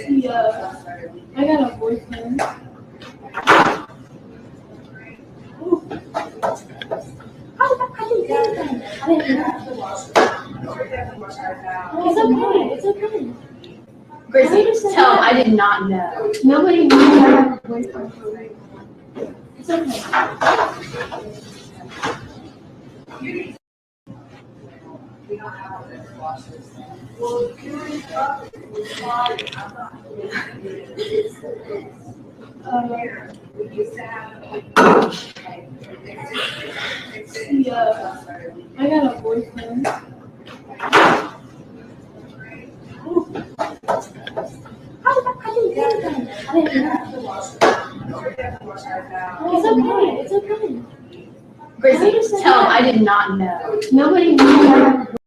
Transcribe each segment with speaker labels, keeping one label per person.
Speaker 1: Yeah, I got a boyfriend. It's okay. It's okay.
Speaker 2: Gracie, tell him I did not know.
Speaker 1: Nobody knew I had a boyfriend. It's okay. Yeah, I got a boyfriend. It's okay. It's okay.
Speaker 2: Gracie, tell him I did not know.
Speaker 1: Nobody knew I had a boyfriend.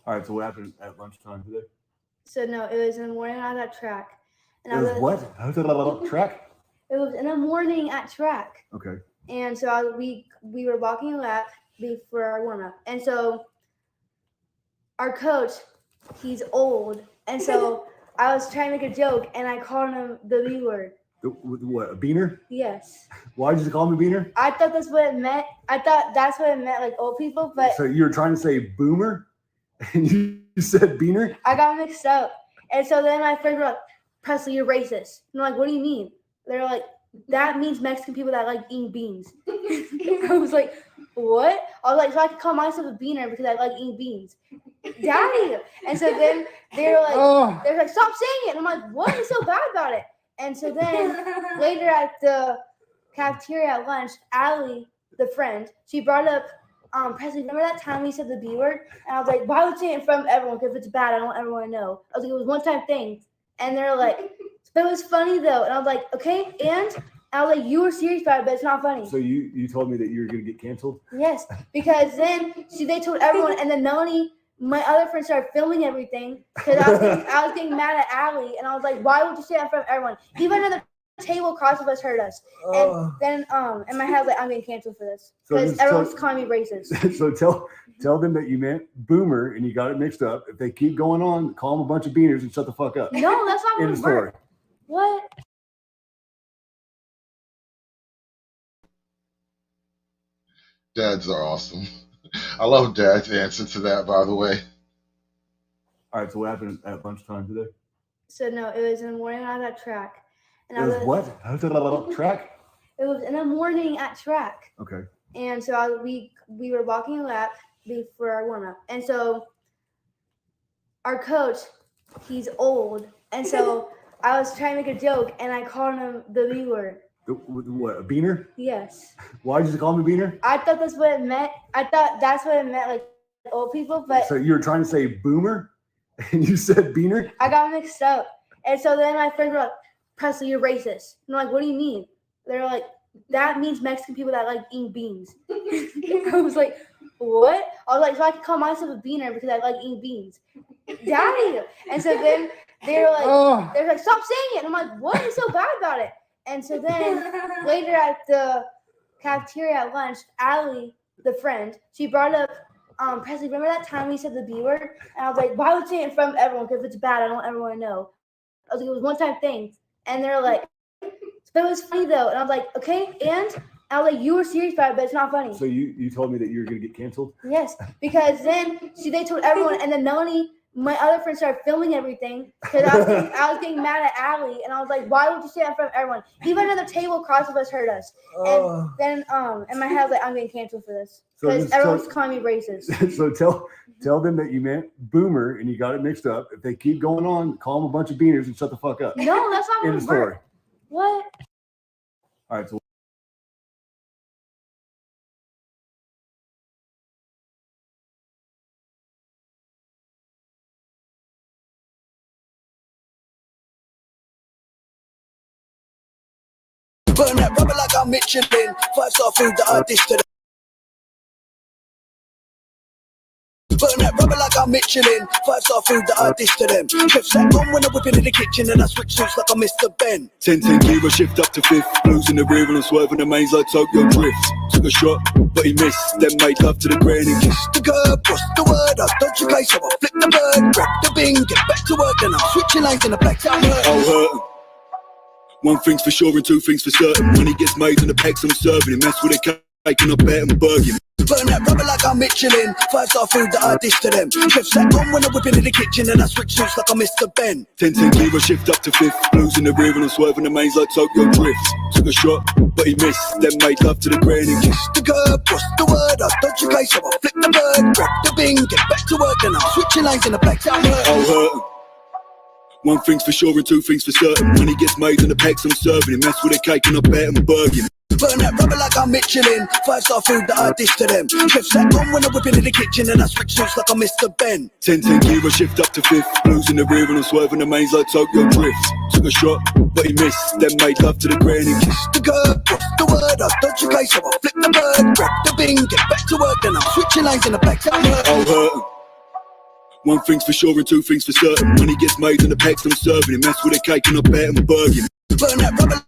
Speaker 3: All right, so what happened at lunchtime today?
Speaker 4: So no, it was in the morning I was at track. And
Speaker 3: It was what? How did I track?
Speaker 4: It was in the morning at track.
Speaker 3: Okay.
Speaker 4: And so we were walking a lap before our warm up. And so our coach, he's old. And so I was trying to make a joke and I called him the B word.
Speaker 3: What, a beaner?
Speaker 4: Yes.
Speaker 3: Why did you call me beaner?
Speaker 4: I thought that's what it meant. I thought that's what it meant, like old people, but
Speaker 3: So you were trying to say boomer and you said beaner?
Speaker 4: I got mixed up. And so then my friends were like, Presley, you're racist. And I'm like, what do you mean? They're like, that means Mexican people that like eating beans. I was like, what? I was like, so I could call myself a beaner because I like eating beans. Daddy. And so then they're like, stop saying it. And I'm like, what is so bad about it? And so then later at the cafeteria at lunch, Allie, the friend, she brought up, Presley, remember that time we said the B word? And I was like, why would you say it in front of everyone? Because if it's bad, I don't want everyone to know. I was like, it was a one-time thing. And they're like, but it was funny though. And I was like, okay, and I was like, you were serious about it, but it's not funny.
Speaker 3: So you told me that you were going to get canceled?
Speaker 4: Yes, because then they told everyone, and then Melanie, my other friend, started filming everything because I was getting mad at Allie, and I was like, why would you say that in front of everyone? Even another table across of us heard us. And then in my head, I was like, I'm getting canceled for this because everyone's calling me racist.
Speaker 3: So tell them that you meant boomer and you got it mixed up. If they keep going on, call them a bunch of beaners and shut the fuck up.
Speaker 4: No, that's not
Speaker 3: End
Speaker 4: going
Speaker 3: of
Speaker 4: to
Speaker 3: story.
Speaker 4: work. What?
Speaker 5: Dads are awesome. I love Dad's answer to that, by the way.
Speaker 3: All right, so what happened at lunchtime today?
Speaker 4: So no, it was in the morning I was at track. And
Speaker 3: It was what? How did I track?
Speaker 4: It was in the morning at track.
Speaker 3: Okay.
Speaker 4: And so we were walking a lap before our warm up. And so our coach, he's old. And so I was trying to make a joke and I called him the B word.
Speaker 3: What, a beaner?
Speaker 4: Yes.
Speaker 3: Why did you call me beaner?
Speaker 4: I thought that's what it meant. I thought that's what it meant, like old people, but
Speaker 3: So you were trying to say boomer and you said beaner?
Speaker 4: I got mixed up. And so then my friends were like, Presley, you're racist. And I'm like, what do you mean? They're like, that means Mexican people that like eating beans. I was like, what? I was like, so I could call myself a beaner because I like eating beans. Daddy. And so then they're like, stop saying it. And I'm like, what is so bad about it? And so then later at the cafeteria at lunch, Allie, the friend, she brought up, Presley, remember that time we said the B word? And I was like, why would you say it in front of everyone? Because if it's bad, I don't want everyone to know. I was like, it was a one-time thing. And they're like, but it was funny though. And I was like, okay, and I was like, you were serious about it, but it's not funny.
Speaker 3: So you told me that you were going to get canceled?
Speaker 4: Yes, because then they told everyone, and then Melanie, my other friend, started filming everything because I was getting mad at Allie, and I was like, why would you say that in front of everyone? Even another table across of us heard us. And then in my head, I was like, I'm getting canceled for this because everyone's calling me racist.
Speaker 3: So tell them that you meant boomer and you got it mixed up. If they keep going on, call them a bunch of beaners and shut the fuck up.
Speaker 4: No, that's not
Speaker 3: End
Speaker 4: going
Speaker 3: of
Speaker 4: to
Speaker 3: story.
Speaker 4: work. What?
Speaker 3: All right, so
Speaker 6: Burn that rubber like I'm Michelin. 5-star food that I dish to the Burn that rubber like I'm Michelin. 5-star food that I dish to them. Chef's that on when I'm whipping in the kitchen and I switch suits like I'm Mr. Ben. 10-10 gear, I shift up to fifth. Blues in the rear and I'm swerving the mains like Tokyo Drift. Took a shot, but he missed. Then made love to the grain and kissed the curb. What's the word? I dodge your case, so I flip the bird. Grab the bing, get back to work. Then I'm switching lanes in the black town. I'll hurt him. One thing's for sure and two things for certain. Money gets made and the packs I'm serving. It mess with a cake and a bet and burging. Burn that rubber like I'm Michelin. 5-star food that I dish to them. Chef's that on when I'm whipping in the kitchen and I switch suits like I'm Mr. Ben. 10-10 gear, I shift up to fifth. Blues in the rear and I'm swerving the mains like Tokyo Drift. Took a shot, but he missed. Then made love to the grain and kissed the curb. What's the word? I dodge your case, so I flip the bird. Grab the bing, get back to work. Then I'm switching lanes in the black town. I'll hurt him. One thing's for sure and two things for certain. Money gets made and the packs I'm serving. It mess with a cake and a bet and burging. Burn that rubber like I'm Michelin. 5-star food that I dish to them. Chef's that on when I'm whipping in the kitchen and I switch suits like I'm Mr. Ben. 10-10 gear, I shift up to fifth. Blues in the rear and I'm swerving the mains like Tokyo Drift. Took a shot, but he missed. Then made love to the grain and kissed the curb. What's the word? I dodge your case, so I flip the bird. Grab the bing, get back to work. Then I'm switching lanes in the black town. I'll hurt him. One thing's for sure and two things for certain. Money gets made and the packs I'm serving. It mess with a cake and a bet and burging. Burn that rubber.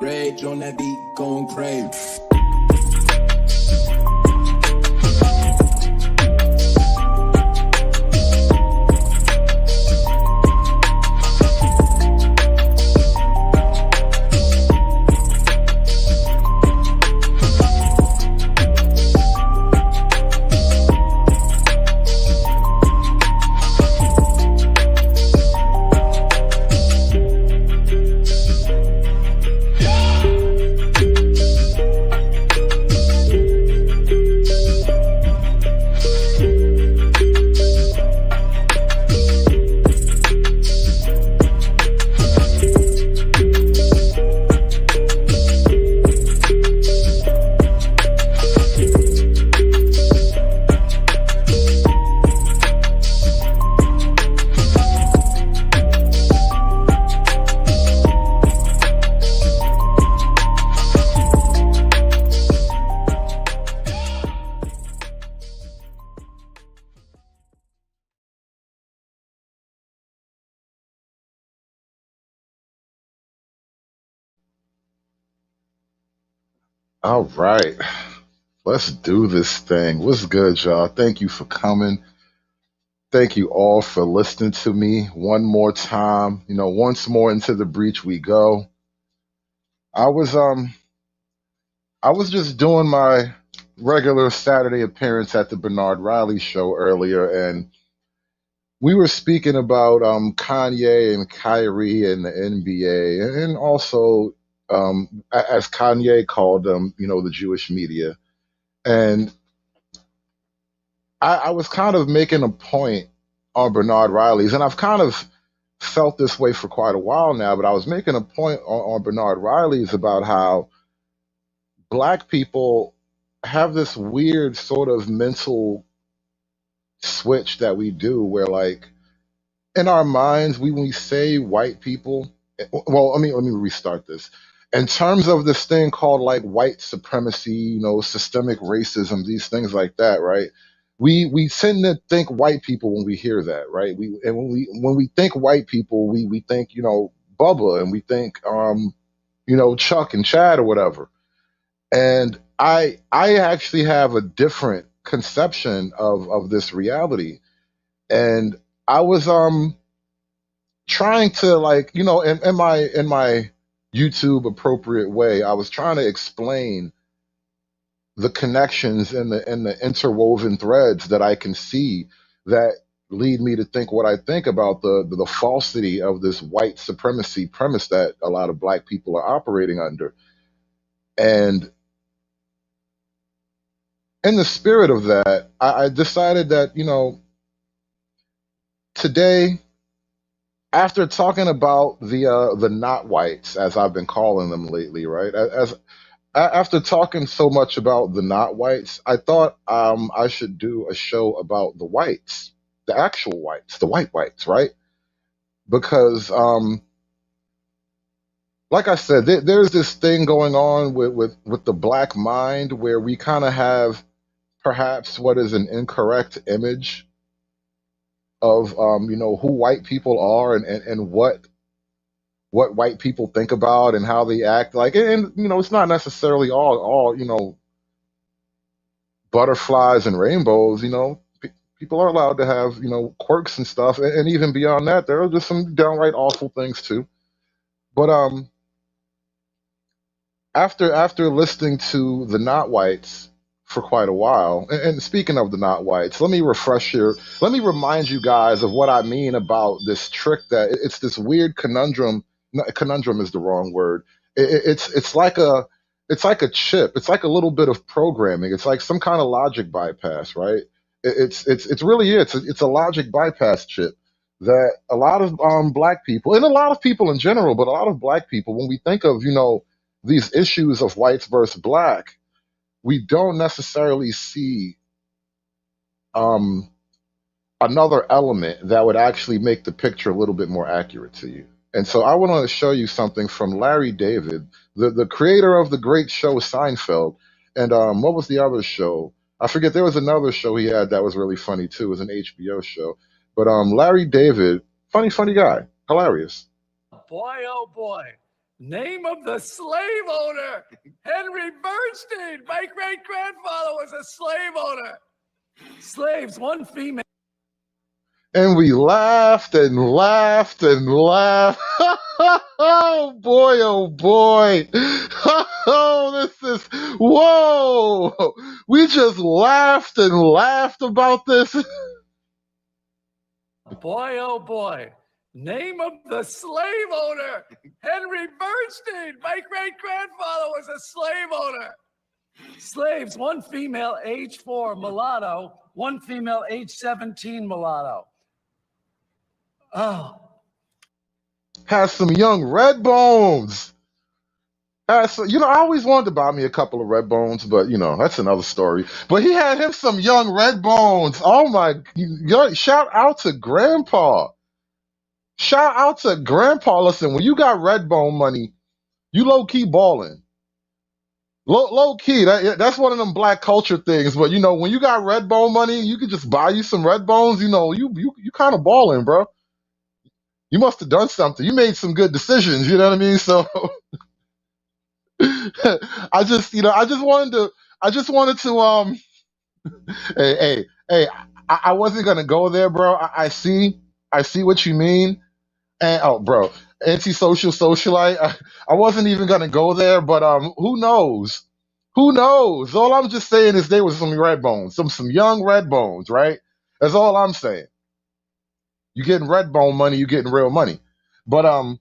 Speaker 7: Rage on that beat, going crazy.
Speaker 5: All right. Let's do this thing. What's good, y'all? Thank you for coming. Thank you all for listening to me one more time. Once more into the breach we go. I was I was just doing my regular Saturday appearance at the Bernard Riley show earlier, and we were speaking about Kanye and Kyrie and the NBA, and also as Kanye called them, the Jewish media. And I was kind of making a point on Bernard Riley's, and I've kind of felt this way for quite a while now, but I was making a point on Bernard Riley's about how black people have this weird sort of mental switch that we do where, like, in our minds, when we say white people, well, let me restart this. In terms of this thing called like white supremacy, systemic racism, these things like that, right? We tend to think white people when we hear that, right? When we think white people, we think Bubba, and we think Chuck and Chad or whatever. And I actually have a different conception of this reality. And I was trying to, like, in my YouTube appropriate way, I was trying to explain the connections and the interwoven threads that I can see that lead me to think what I think about the falsity of this white supremacy premise that a lot of black people are operating under. And in the spirit of that, I decided that, today, after talking about the not whites, as I've been calling them lately, right? After talking so much about the not whites, I thought I should do a show about the whites, the actual whites, the white whites, right? because like I said, there's this thing going on with the black mind where we kind of have perhaps what is an incorrect image of who white people are and what white people think about and how they act like, and it's not necessarily all butterflies and rainbows. People are allowed to have quirks and stuff, and even beyond that there are just some downright awful things too. But after listening to the not whites for quite a while, and speaking of the not whites, let me remind you guys of what I mean about this trick that it's this weird conundrum. No, conundrum is the wrong word. It's like a chip. It's like a little bit of programming. It's like some kind of logic bypass, right? It's really it's a logic bypass chip that a lot of black people, and a lot of people in general, but a lot of black people, when we think of these issues of whites versus black, we don't necessarily see um, another element that would actually make the picture a little bit more accurate to you. And so I want to show you something from Larry David, the creator of the great show Seinfeld. And what was the other show? I forget. There was another show he had that was really funny too. It was an HBO show. But Larry David, funny guy, hilarious.
Speaker 8: Boy, oh boy. Name of the slave owner, Henry Bernstein. My great-grandfather was a slave owner. Slaves, one female.
Speaker 5: And we laughed and laughed and laughed. Oh boy, oh boy. Oh, whoa. We just laughed and laughed about this.
Speaker 8: Boy, oh boy. Name of the slave owner, Henry Bernstein. My great-grandfather was a slave owner. Slaves, one female, age 4, mulatto, one female, age 17, mulatto. Oh.
Speaker 5: Has some young red bones. I always wanted to buy me a couple of red bones, but that's another story. But he had him some young red bones. Oh my, shout out to Grandpa. Shout out to Grandpa. Listen, when you got red bone money, you low key balling. Low key, that's one of them black culture things. But when you got red bone money, you can just buy you some red bones. You kind of balling, bro. You must have done something. You made some good decisions. You know what I mean? So I just wanted to hey, I wasn't gonna go there, bro. I see what you mean. And oh, bro, antisocial socialite. I wasn't even gonna go there, but who knows? Who knows? All I'm just saying is there was some red bones, some young red bones, right? That's all I'm saying. You getting red bone money, you getting real money. But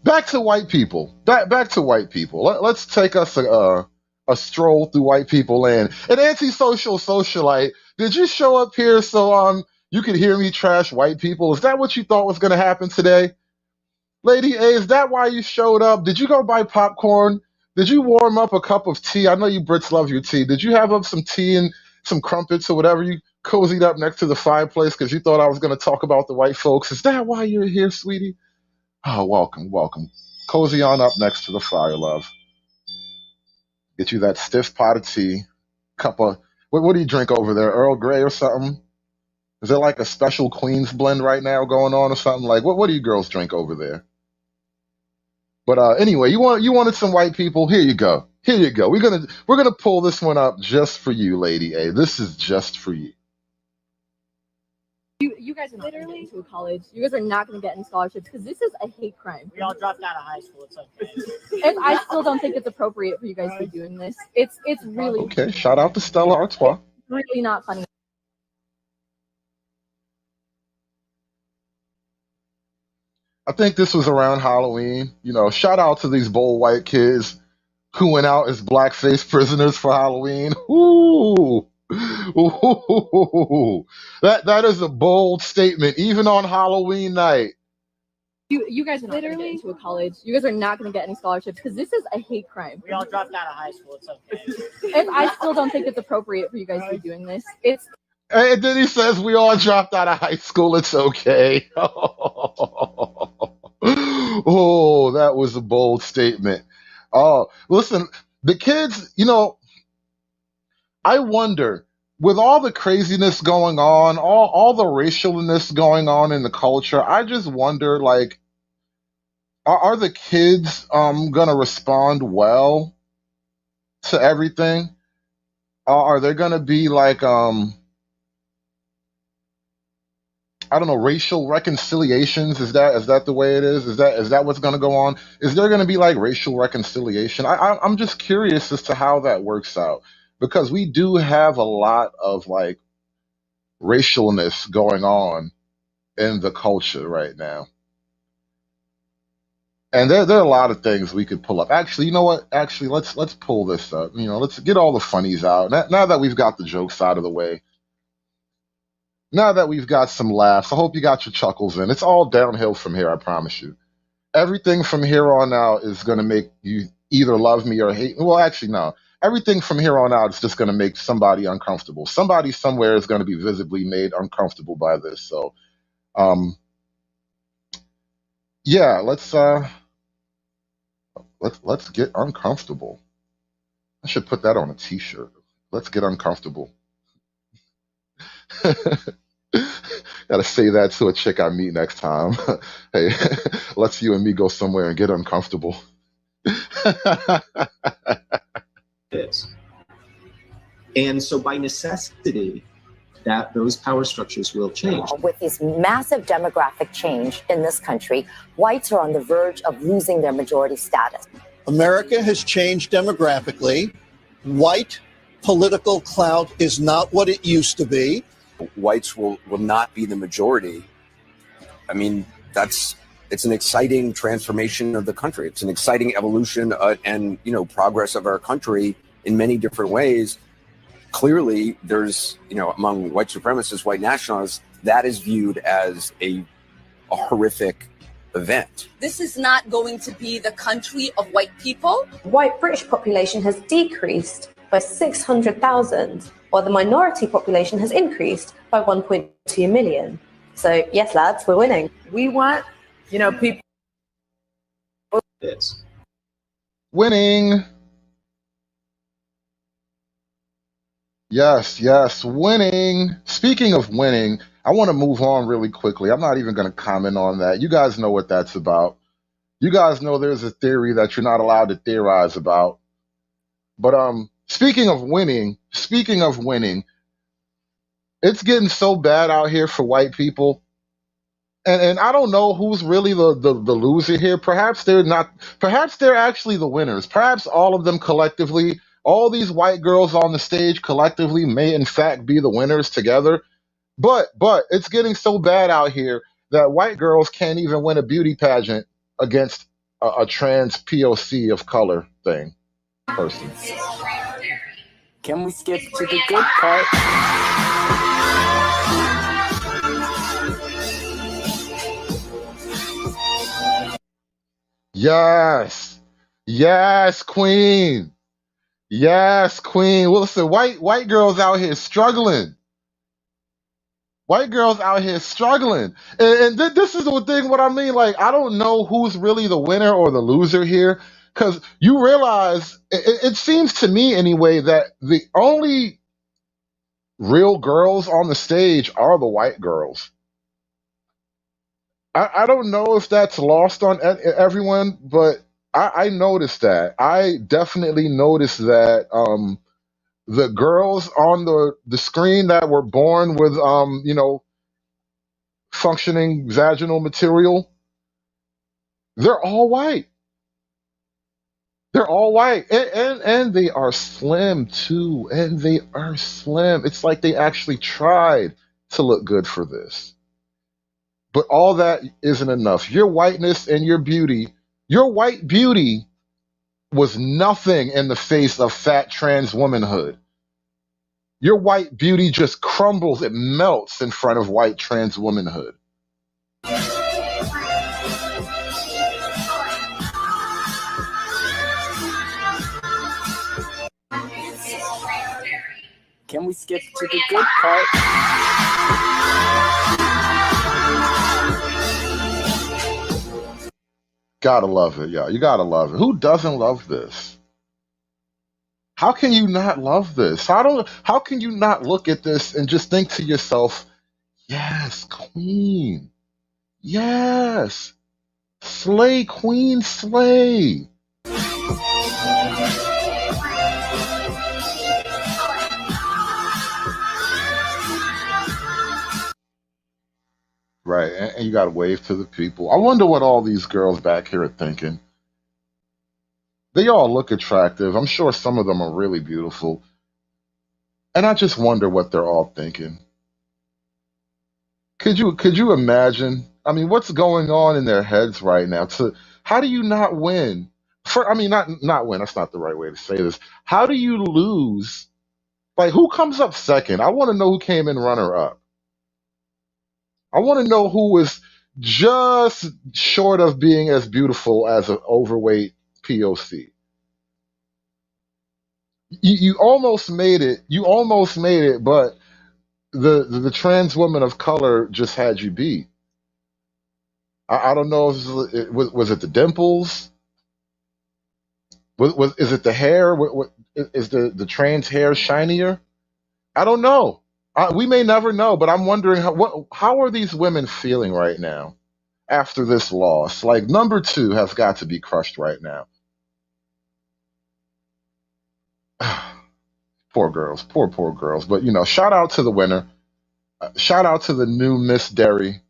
Speaker 5: back to white people. Back to white people. Let's take us a stroll through white people land. An antisocial socialite. Did you show up here so you could hear me trash white people? Is that what you thought was going to happen today? Lady A, is that why you showed up? Did you go buy popcorn? Did you warm up a cup of tea? I know you Brits love your tea. Did you have up some tea and some crumpets or whatever you cozied up next to the fireplace because you thought I was going to talk about the white folks? Is that why you're here, sweetie? Oh, welcome. Cozy on up next to the fire, love. Get you that stiff pot of tea. Cup of, what do you drink over there? Earl Grey or something? Is there like a special Queens blend right now going on or something? Like, what do you girls drink over there? But anyway, you wanted some white people. Here you go. We're gonna pull this one up just for you, Lady A. This is just for you.
Speaker 9: You guys are not going to get into a college. You guys are not going to get any scholarships because this is a hate crime.
Speaker 10: We all dropped out of high school. It's okay.
Speaker 9: And I still don't think it's appropriate for you guys to be doing this. It's really
Speaker 5: okay. Shout out to Stella Artois.
Speaker 9: Really not funny.
Speaker 5: I think this was around Halloween. Shout out to these bold white kids who went out as blackface prisoners for Halloween. Ooh. Ooh. That is a bold statement, even on Halloween night.
Speaker 9: You guys are not going to get into a college. You guys are not going to get any scholarships because this is a hate crime.
Speaker 10: We all dropped out of high school. It's okay.
Speaker 9: And I still don't think it's appropriate for you guys to be doing this.
Speaker 5: And then he says, we all dropped out of high school. It's okay. Oh, that was a bold statement. Oh, listen, the kids, I wonder, with all the craziness going on, all the racialness going on in the culture, I just wonder, like, are the kids gonna respond well to everything? Are there gonna be like I don't know, racial reconciliations? Is that the way it is? Is that what's gonna go on? Is there gonna be like racial reconciliation? I'm just curious as to how that works out because we do have a lot of like racialness going on in the culture right now. And there are a lot of things we could pull up. Actually, you know what? Actually, let's pull this up. Let's get all the funnies out. Now that we've got the jokes out of the way, now that we've got some laughs, I hope you got your chuckles in. It's all downhill from here, I promise you. Everything from here on out is going to make you either love me or hate me. Well, actually, no. Everything from here on out is just going to make somebody uncomfortable. Somebody somewhere is going to be visibly made uncomfortable by this. So, um, yeah, let's get uncomfortable. I should put that on a t-shirt. Let's get uncomfortable. Gotta say that to a chick I meet next time. Hey, let's you and me go somewhere and get uncomfortable.
Speaker 11: Is. And so by necessity, those power structures will change.
Speaker 12: With this massive demographic change in this country, whites are on the verge of losing their majority status.
Speaker 13: America has changed demographically. White political clout is not what it used to be.
Speaker 14: Whites will not be the majority. I mean, it's an exciting transformation of the country. It's an exciting evolution and progress of our country in many different ways. Clearly, there's among white supremacists, white nationalists, that is viewed as a horrific event.
Speaker 15: This is not going to be the country of white people.
Speaker 16: White British population has decreased by 600,000, while the minority population has increased by 1.2 million. So yes, lads, we're winning.
Speaker 10: We want, people.
Speaker 11: Is.
Speaker 5: Winning. Yes, winning. Speaking of winning, I want to move on really quickly. I'm not even going to comment on that. You guys know what that's about. You guys know there's a theory that you're not allowed to theorize about. But speaking of winning, it's getting so bad out here for white people. And I don't know who's really the loser here. Perhaps they're not. Perhaps they're actually the winners. Perhaps all of them collectively, all these white girls on the stage collectively may in fact be the winners together. But it's getting so bad out here that white girls can't even win a beauty pageant against a trans POC of color person.
Speaker 17: Can we skip to the good part?
Speaker 5: Yes, queen. Yes, queen. Well, listen, white girls out here struggling. White girls out here struggling. And this is the thing, what I mean. Like, I don't know who's really the winner or the loser here. Because you realize, it seems to me anyway, that the only real girls on the stage are the white girls. I don't know if that's lost on everyone, but I noticed that. I definitely noticed that the girls on the screen that were born with functioning vaginal material, they're all white. They're all white, and they are slim too, and they are slim. It's like they actually tried to look good for this. But all that isn't enough. Your whiteness and your white beauty was nothing in the face of fat trans womanhood. Your white beauty just crumbles, it melts in front of white trans womanhood.
Speaker 17: Can Can we skip to the good part?
Speaker 5: Gotta love it, yeah. You gotta love it. Who doesn't love this? How can you not love this? How can you not look at this and just think to yourself, yes, queen. Yes. Slay, queen, slay. Right, and you gotta wave to the people. I wonder what all these girls back here are thinking. They all look attractive. I'm sure some of them are really beautiful. And I just wonder what they're all thinking. Could you imagine? I mean, what's going on in their heads right now? How do you not win? I mean, not win. That's not the right way to say this. How do you lose? Like, who comes up second? I want to know who came in runner up. I want to know who was just short of being as beautiful as an overweight POC. You almost made it. You almost made it, but the trans woman of color just had you beat. I don't know if was it the dimples? Is it the hair? Is the trans hair shinier? I don't know. We may never know, but I'm wondering how are these women feeling right now after this loss? Like number two has got to be crushed right now. Poor girls, poor girls. But shout out to the winner. Shout out to the new Miss Derry.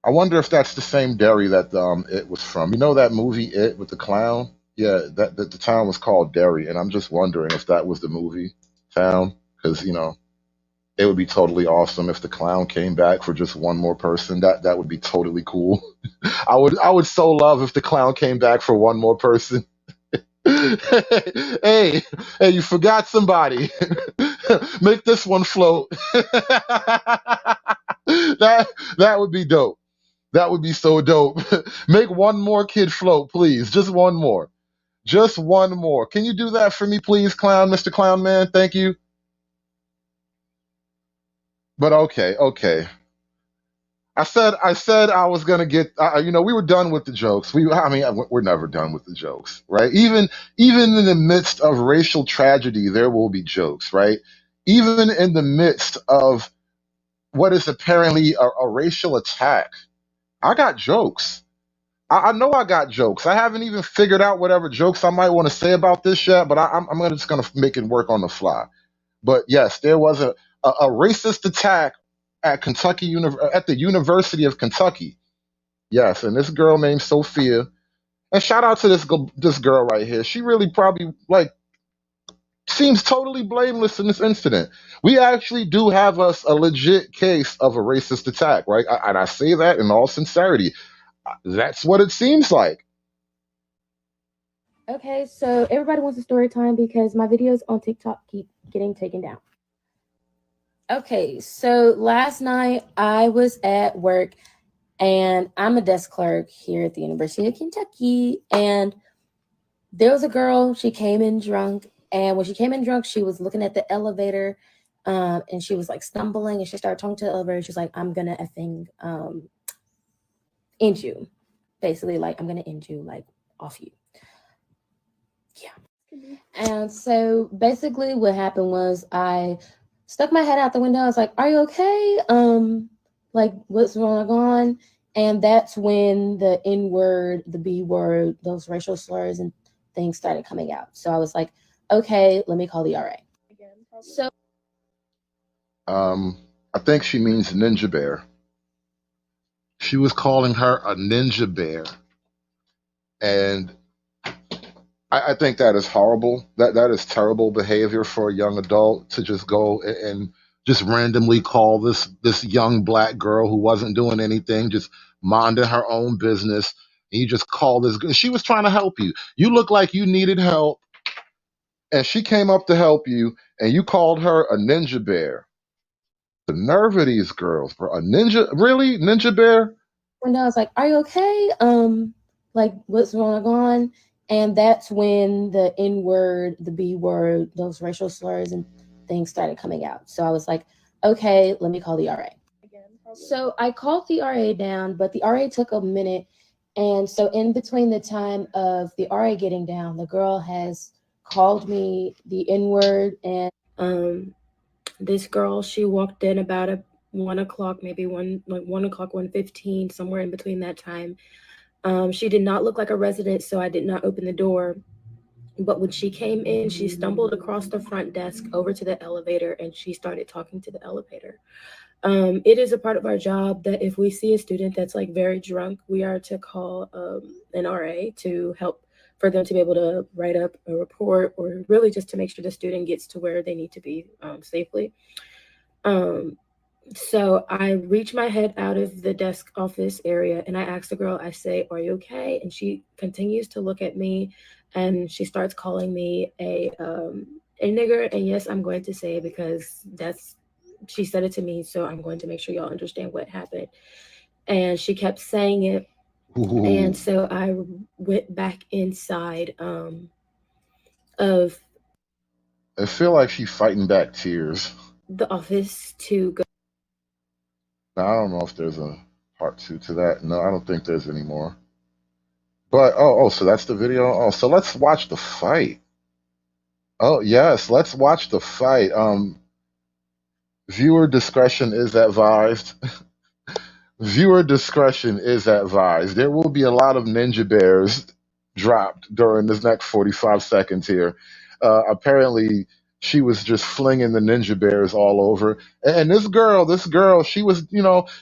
Speaker 5: I wonder if that's the same Derry that It was from. You know that movie It with the clown? Yeah, that the town was called Derry, and I'm just wondering if that was the movie town, because it would be totally awesome if the clown came back for just one more person. That would be totally cool. I would so love if the clown came back for one more person. hey, you forgot somebody. Make this one float. that would be dope. That would be so dope. Make one more kid float, please. Just one more. Just one more. Can you do that for me, please, Mr. Clown Man? Thank you. But okay. I said I was gonna get. We were done with the jokes. We're never done with the jokes, right? Even in the midst of racial tragedy, there will be jokes, right? Even in the midst of what is apparently a racial attack, I got jokes. I know I got jokes. I haven't even figured out whatever jokes I might want to say about this yet, but I'm just gonna make it work on the fly. But yes, there was a racist attack at at the University of Kentucky. Yes, and this girl named Sophia. And shout out to this girl right here. She really probably seems totally blameless in this incident. We actually do have us a legit case of a racist attack, right? And I say that in all sincerity. That's what it seems like.
Speaker 18: Okay, so everybody wants a story time because my videos on TikTok keep getting taken down. Okay, so last night I was at work and I'm a desk clerk here at the University of Kentucky. And there was a girl, she came in drunk. And when she came in drunk, she was looking at the elevator and she was like stumbling and she started talking to the elevator. She was like, I'm gonna effing end you. Basically, like, I'm gonna end you, like, off you. Yeah. And so basically what happened was I stuck my head out the window. I was like, are you okay? Like, what's going on? And that's when the N word, the B word, those racial slurs and things started coming out. So I was like, okay, let me call the RA. So
Speaker 5: I think she means ninja bear. She was calling her a ninja bear. And I think that is horrible. That is terrible behavior for a young adult to just go and just randomly call this young black girl who wasn't doing anything, just minding her own business. And you just call this. She was trying to help you. You look like you needed help, and she came up to help you, and you called her a ninja bear. The nerve of these girls, bro. A ninja, really, ninja bear?
Speaker 18: when I was like, are you okay? Like, what's going on? And that's when the N word, the B word, those racial slurs and things started coming out. So I was like, okay, let me call the RA. So I called the RA down, but the RA took a minute. And so in between the time of the RA getting down, the girl has called me the N word. And this girl, she walked in about 1 o'clock, maybe 1 o'clock, 1:15, somewhere in between that time. She did not look like a resident, so I did not open the door. But when she came in, she stumbled across the front desk over to the elevator, and she started talking to the elevator. It is a part of our job that if we see a student that's like very drunk, we are to call an RA to help for them to be able to write up a report, or really just to make sure the student gets to where they need to be safely. So I reach my head out of the desk office area and I ask the girl, I say, "Are you okay?" And she continues to look at me and she starts calling me a nigger. And yes, I'm going to say it because she said it to me. So I'm going to make sure y'all understand what happened. And she kept saying it.
Speaker 5: Ooh.
Speaker 18: And so I went back inside of
Speaker 5: I feel like she's fighting back tears.
Speaker 18: the office to go.
Speaker 5: Now, I don't know if there's a part 2 to that. No, I don't think there's any more. But oh, so that's the video. Oh, so let's watch the fight. Oh yes, let's watch the fight. Viewer discretion is advised. Viewer discretion is advised. There will be a lot of ninja bears dropped during this next 45 seconds here. Apparently, she was just flinging the ninja bears all over. And this girl, she was,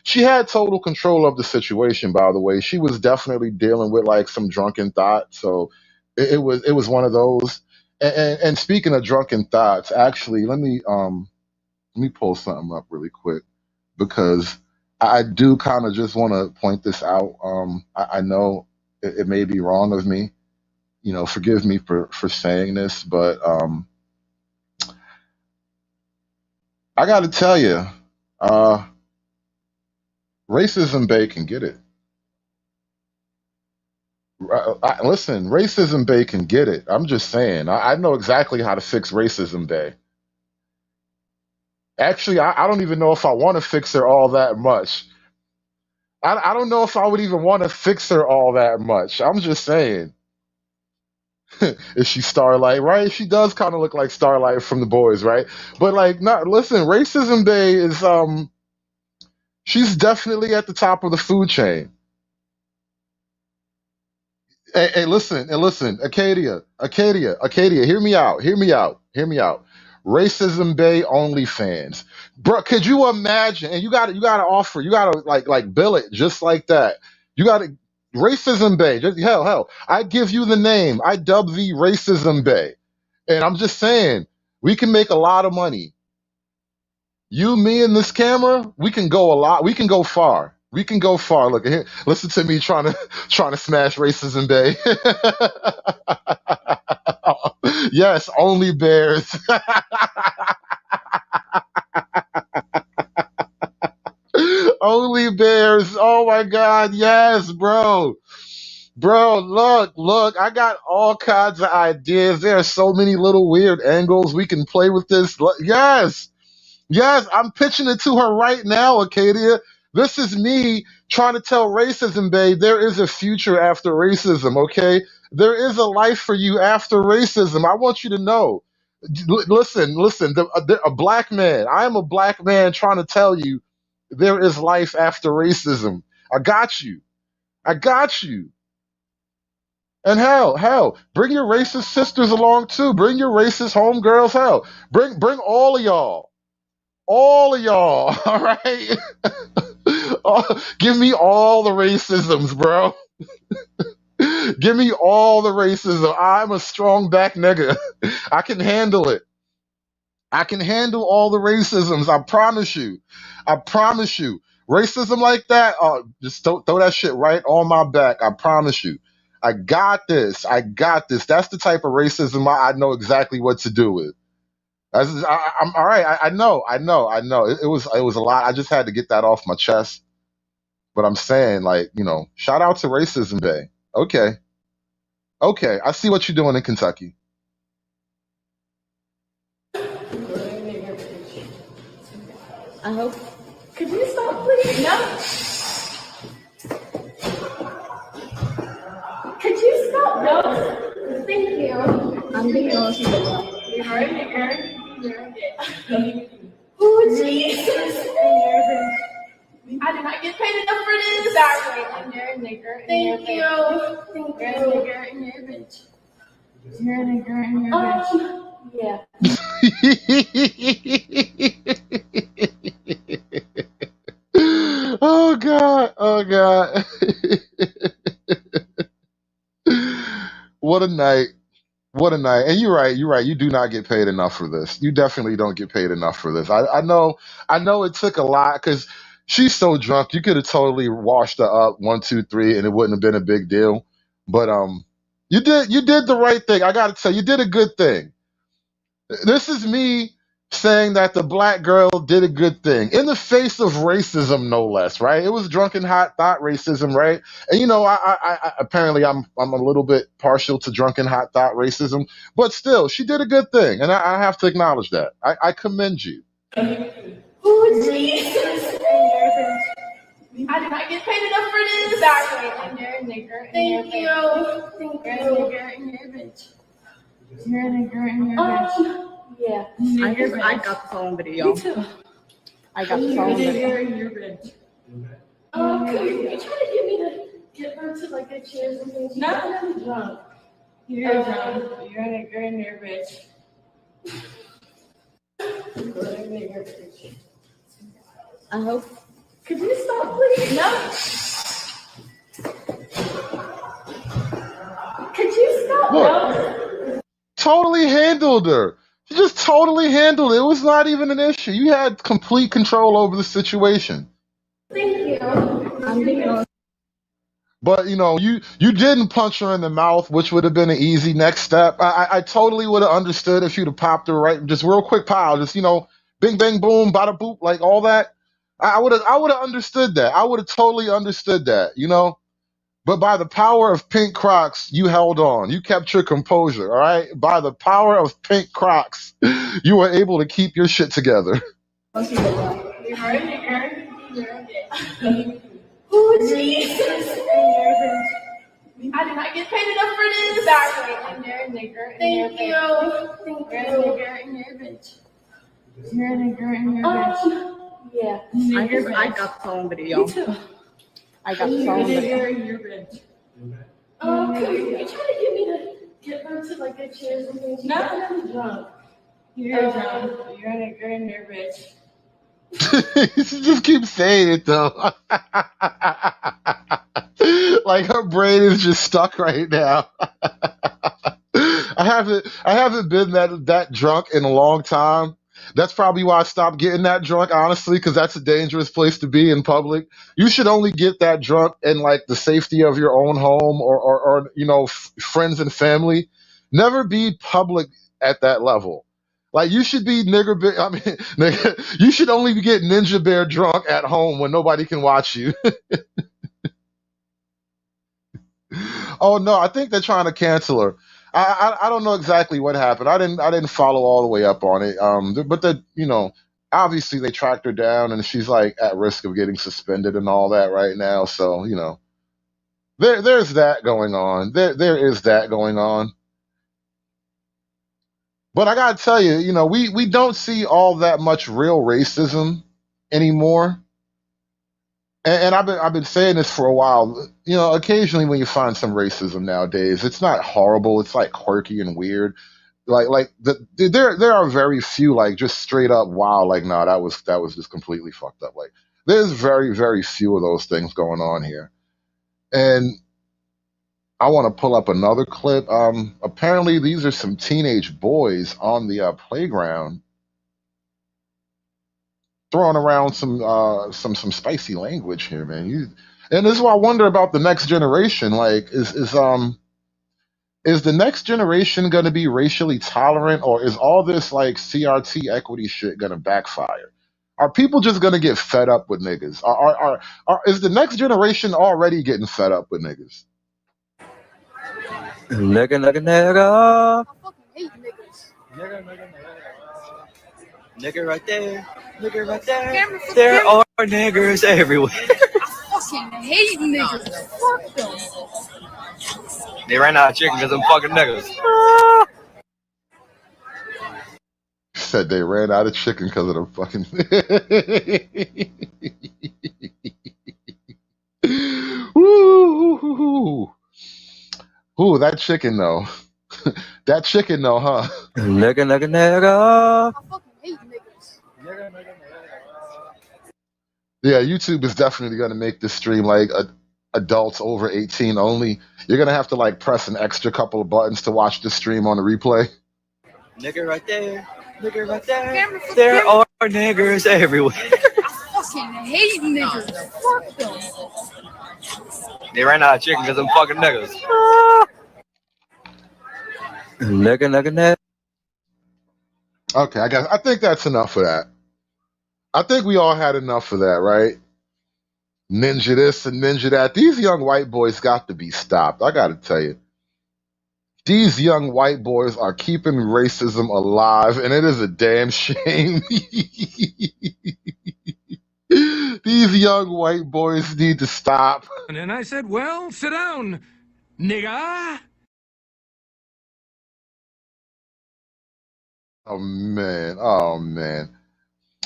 Speaker 5: she had total control of the situation, by the way. She was definitely dealing with like some drunken thought. So it was one of those. And speaking of drunken thoughts, actually, let me pull something up really quick because I do kind of just want to point this out. I know it may be wrong of me, forgive me for saying this, but I got to tell you, racism Bay can get it. Listen, racism Bay can get it. I'm just saying, I know exactly how to fix racism Bay. Actually, I don't even know if I want to fix her all that much. I don't know if I would even want to fix her all that much. I'm just saying. Is she Starlight, right? She does kind of look like Starlight from The Boys, right? But like, not listen. Racism Day is she's definitely at the top of the food chain. Hey, listen, Acadia, hear me out. Racism Bay OnlyFans, bro. Could you imagine? And you got to offer, you got to like bill it just like that. You got to Racism Bay. Just hell. I give you the name. I dub thee Racism Bay, and I'm just saying we can make a lot of money. You, me, and this camera, we can go a lot. We can go far. Look here. Listen to me trying to smash Racism Bay. Yes, only bears. Only bears. Oh my God. Yes, bro. Bro, look, I got all kinds of ideas. There are so many little weird angles we can play with this. Yes, I'm pitching it to her right now, Acadia. This is me trying to tell Racism Bay there is a future after racism, okay? There is a life for you after racism. I want you to know. Listen, a black man. I am a black man trying to tell you there is life after racism. I got you. And hell, bring your racist sisters along too. Bring your racist homegirls. Hell, bring all of y'all. All of y'all, all right? Give me all the racisms, bro. Give me all the racism. I'm a strong back nigga. I can handle it. I can handle all the racisms. I promise you. Racism like that, just throw that shit right on my back. I promise you. I got this. That's the type of racism I know exactly what to do with. I'm all right. I know. It was a lot. I just had to get that off my chest. But I'm saying, like, shout out to Racism Day. Okay. Okay, I see what you're doing in Kentucky.
Speaker 18: I hope.
Speaker 2: Could you stop, please? No. Could you stop? No. Thank you.
Speaker 18: I'm gonna go see the
Speaker 2: You're a nigger. You're a nigger. Oh, Jesus. I did not get paid enough for this. Exactly. And you're a nigger. Thank you. Thank you. You're a nigger and you're a bitch. You're a nigger and you're a bitch. Yeah.
Speaker 5: Oh God. Oh God. What a night. What a night. And you're right. You're right. You do not get paid enough for this. You definitely don't get paid enough for this. I know it took a lot because she's so drunk. You could have totally washed her up 1, 2, 3, and it wouldn't have been a big deal. But you did the right thing. I gotta tell you, you did a good thing. This is me saying that the black girl did a good thing in the face of racism, no less. Right? It was drunken hot thought racism, right? And I apparently I'm a little bit partial to drunken hot thought racism, but still, she did a good thing, and I have to acknowledge that. I commend you.
Speaker 2: Oh, Jesus. I did not get paid enough for this. Exactly. And you're a nigger. Thank you. Thank you. You're a nigger and you're a bitch. You're a nigger and you're a bitch. Yeah.
Speaker 9: I got this all on video.
Speaker 2: Me too.
Speaker 9: I got this all on video.
Speaker 2: You're a nigger and you're a bitch. Could you try to get me to get her to like a cheers and things? No, I'm drunk. You're drunk. You're a nigger and you're a bitch. You're a nigger bitch.
Speaker 18: I hope.
Speaker 2: Could you stop, please? No. Could you stop?
Speaker 5: Look.
Speaker 2: No.
Speaker 5: Totally handled her. She just totally handled it. It was not even an issue. You had complete control over the situation.
Speaker 2: Thank you. I'm gonna.
Speaker 5: But you didn't punch her in the mouth, which would have been an easy next step. I totally would have understood if you'd have popped her right, just real quick, pow, just bing bang boom, bada boop, like all that. I would have understood that. I would have totally understood that. But by the power of pink Crocs, you held on. You kept your composure, all right? By the power of pink Crocs, you were able to keep your shit together.
Speaker 2: You're a nigger. You're a bitch. Oh, Jesus. I did not get paid enough for this. Exactly. And you're a nigger. Thank you. Thank you. You're a nigger and you're a bitch. You're a nigger and you're a bitch. Yeah.
Speaker 9: I got this all on video.
Speaker 2: Me too.
Speaker 9: I got this all on video.
Speaker 2: You're a nigger and you're a bitch. Could you try to get me to get her to like a cheers and things? No, I'm drunk. You're drunk. You're a nigger and you're a bitch.
Speaker 5: She just keeps saying it though. Like her brain is just stuck right now. I haven't been that drunk in a long time. That's probably why I stopped getting that drunk, honestly, because that's a dangerous place to be in public. You should only get that drunk in like the safety of your own home or friends and family. Never be public at that level. Like you should be you should only get Ninja Bear drunk at home when nobody can watch you. Oh no, I think they're trying to cancel her. I don't know exactly what happened. I didn't follow all the way up on it. But obviously they tracked her down and she's like at risk of getting suspended and all that right now. So there's that going on. There is that going on. But I gotta tell you, we don't see all that much real racism anymore. And I've been saying this for a while. Occasionally when you find some racism nowadays, it's not horrible. It's like quirky and weird. There are very few like just straight up wow, like no, that was just completely fucked up. Like there's very, very few of those things going on here. And I want to pull up another clip. Apparently these are some teenage boys on the playground throwing around some spicy language here, man. And this is why I wonder about the next generation. Like, is the next generation going to be racially tolerant, or is all this like CRT equity shit going to backfire? Are people just going to get fed up with niggas? Is the next generation already getting fed up with niggas?
Speaker 17: Nigga, nigga, nigga.
Speaker 2: Hate niggas.
Speaker 17: Nigga right there. Nigga right there.
Speaker 2: Camera,
Speaker 17: There
Speaker 2: camera.
Speaker 17: are niggers everywhere.
Speaker 2: I fucking hate niggas. Fuck them.
Speaker 17: They ran out of chicken because I'm fucking niggas.
Speaker 5: Said they ran out of chicken because of the fucking. Woo! Ooh, that chicken though. That chicken though, huh?
Speaker 17: Nigga, nigga, nigga.
Speaker 2: I fucking hate niggas.
Speaker 5: Yeah, YouTube is definitely gonna make this stream like adults over 18 only. You're gonna have to like press an extra couple of buttons to watch the stream on the replay.
Speaker 17: Nigga right there. Nigga right there.
Speaker 2: Camera,
Speaker 17: There
Speaker 2: camera.
Speaker 17: are niggers everywhere.
Speaker 2: I fucking hate niggas. Fuck them.
Speaker 17: They ran out of chicken because I'm fucking niggas. Nigga, nigga, nigga.
Speaker 5: Okay, I think that's enough of that. I think we all had enough of that, right? Ninja this and ninja that. These young white boys got to be stopped. I got to tell you. These young white boys are keeping racism alive, and it is a damn shame. These young white boys need to stop.
Speaker 19: And I said, well, sit down, nigga.
Speaker 5: Oh man.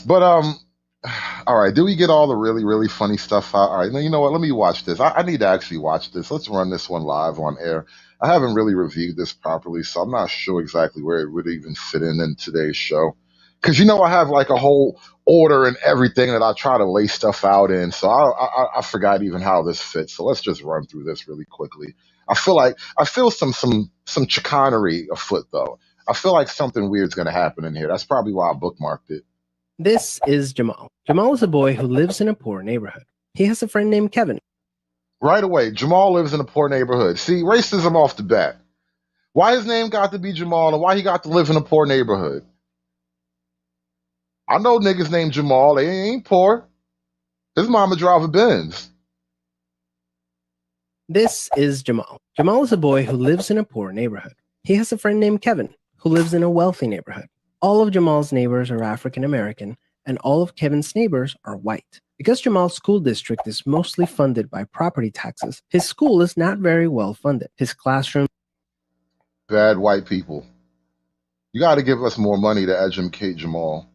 Speaker 5: But all right, do we get all the really, really funny stuff out? All right, now you know what? Let me watch this. I need to actually watch this. Let's run this one live on air. I haven't really reviewed this properly, so I'm not sure exactly where it would even fit in today's show. Because you know I have like a whole order and everything that I try to lay stuff out in, so I forgot even how this fits. So let's just run through this really quickly. I feel some chicanery afoot though. I feel like something weird's gonna happen in here. That's probably why I bookmarked it.
Speaker 20: This is Jamal. Jamal is a boy who lives in a poor neighborhood. He has a friend named Kevin.
Speaker 5: Right away, Jamal lives in a poor neighborhood. See, racism off the bat. Why his name got to be Jamal and why he got to live in a poor neighborhood? I know niggas named Jamal. They ain't poor. His mama drive a Benz.
Speaker 20: This is Jamal. Jamal is a boy who lives in a poor neighborhood. He has a friend named Kevin who lives in a wealthy neighborhood. All of Jamal's neighbors are African American, and all of Kevin's neighbors are white. Because Jamal's school district is mostly funded by property taxes, his school is not very well funded. His classroom.
Speaker 5: Bad white people. You got to give us more money to educate Jamal.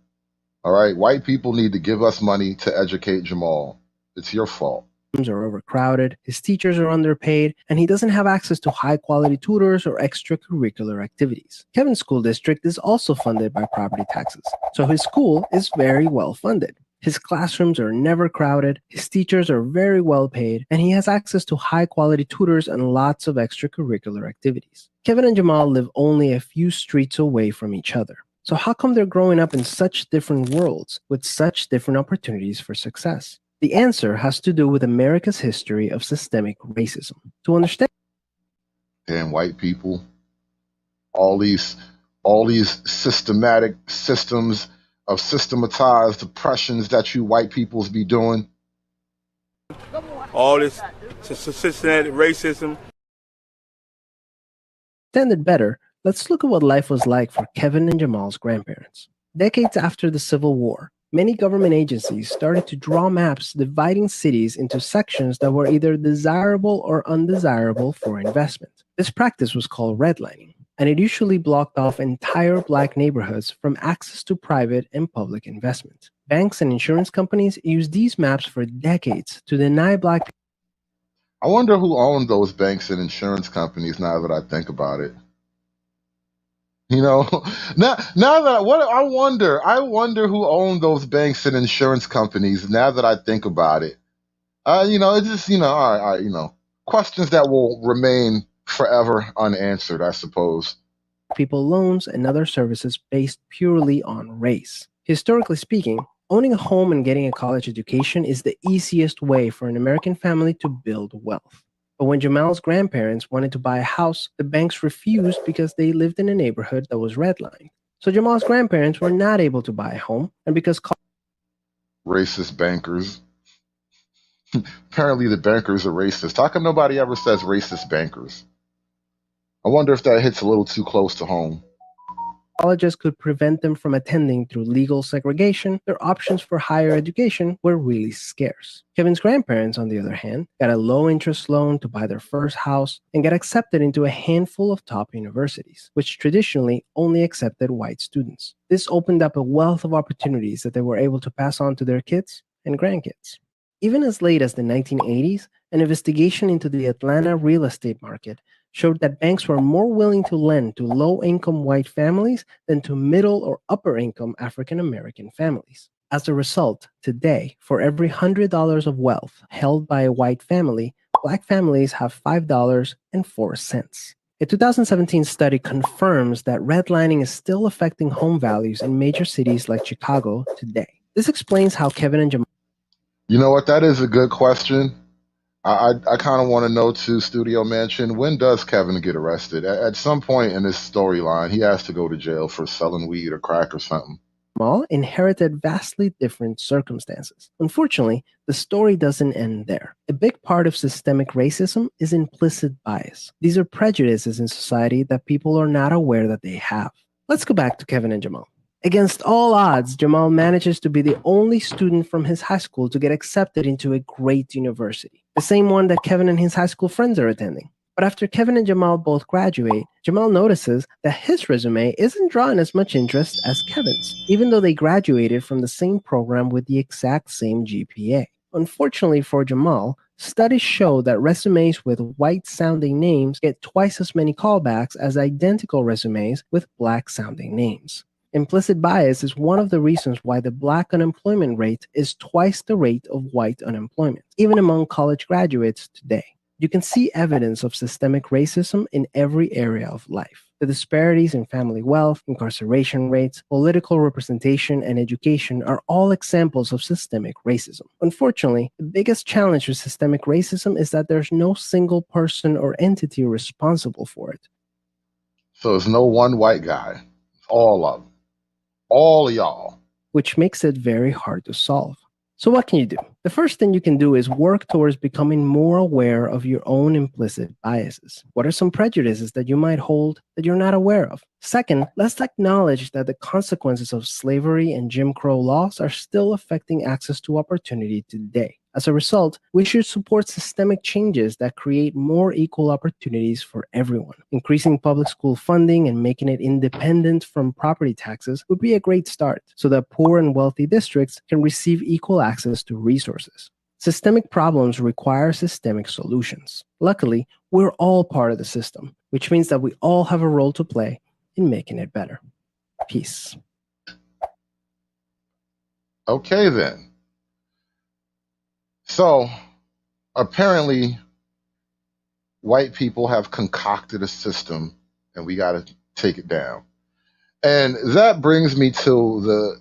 Speaker 5: All right? White people need to give us money to educate Jamal. It's your fault.
Speaker 20: Are overcrowded, his teachers are underpaid, and he doesn't have access to high-quality tutors or extracurricular activities. Kevin's school district is also funded by property taxes, so his school is very well funded. His classrooms are never crowded, his teachers are very well paid, and he has access to high-quality tutors and lots of extracurricular activities. Kevin and Jamal live only a few streets away from each other. So how come they're growing up in such different worlds with such different opportunities for success? The answer has to do with America's history of systemic racism. To understand
Speaker 5: Damn white people. All these systematic systems of systematized oppressions that you white peoples be doing.
Speaker 21: All this systematic racism.
Speaker 20: it better, let's look at what life was like for Kevin and Jamal's grandparents. Decades after the Civil War, many government agencies started to draw maps dividing cities into sections that were either desirable or undesirable for investment. This practice was called redlining, and it usually blocked off entire black neighborhoods from access to private and public investment. Banks and insurance companies used these maps for decades to deny black people.
Speaker 5: I wonder who owned those banks and insurance companies now that I think about it. You know, now that I wonder who owned those banks and insurance companies. Now that I think about it, it's just all right, questions that will remain forever unanswered, I suppose.
Speaker 20: People loans and other services based purely on race. Historically speaking, owning a home and getting a college education is the easiest way for an American family to build wealth. But when Jamal's grandparents wanted to buy a house, the banks refused because they lived in a neighborhood that was redlined. So Jamal's grandparents were not able to buy a home, and because
Speaker 5: racist bankers. Apparently the bankers are racist. How come nobody ever says racist bankers? I wonder if that hits a little too close to home.
Speaker 20: Colleges could prevent them from attending through legal segregation, their options for higher education were really scarce. Kevin's grandparents, on the other hand, got a low-interest loan to buy their first house and got accepted into a handful of top universities, which traditionally only accepted white students. This opened up a wealth of opportunities that they were able to pass on to their kids and grandkids. Even as late as the 1980s, an investigation into the Atlanta real estate market showed that banks were more willing to lend to low-income white families than to middle or upper-income African-American families. As a result, today, for every $100 of wealth held by a white family, Black families have $5.04. A 2017 study confirms that redlining is still affecting home values in major cities like Chicago today. This explains how Kevin and Jamal.
Speaker 5: You know what? That is a good question. I kind of want to know too, Studio Mansion, when does Kevin get arrested? At some point in this storyline, he has to go to jail for selling weed or crack or something.
Speaker 20: Jamal inherited vastly different circumstances. Unfortunately, the story doesn't end there. A big part of systemic racism is implicit bias. These are prejudices in society that people are not aware that they have. Let's go back to Kevin and Jamal. Against all odds, Jamal manages to be the only student from his high school to get accepted into a great university, the same one that Kevin and his high school friends are attending. But after Kevin and Jamal both graduate, Jamal notices that his resume isn't drawing as much interest as Kevin's, even though they graduated from the same program with the exact same GPA. Unfortunately for Jamal, studies show that resumes with white-sounding names get twice as many callbacks as identical resumes with black-sounding names. Implicit bias is one of the reasons why the Black unemployment rate is twice the rate of white unemployment, even among college graduates today. You can see evidence of systemic racism in every area of life. The disparities in family wealth, incarceration rates, political representation, and education are all examples of systemic racism. Unfortunately, the biggest challenge with systemic racism is that there's no single person or entity responsible for it.
Speaker 5: So there's no one white guy. It's all of them. All of y'all.
Speaker 20: Which makes it very hard to solve. So what can you do? The first thing you can do is work towards becoming more aware of your own implicit biases. What are some prejudices that you might hold that you're not aware of? Second, let's acknowledge that the consequences of slavery and Jim Crow laws are still affecting access to opportunity today. As a result, we should support systemic changes that create more equal opportunities for everyone. Increasing public school funding and making it independent from property taxes would be a great start so that poor and wealthy districts can receive equal access to resources. Systemic problems require systemic solutions. Luckily, we're all part of the system, which means that we all have a role to play in making it better. Peace.
Speaker 5: Okay, then. So, apparently, white people have concocted a system, and we got to take it down. And that brings me to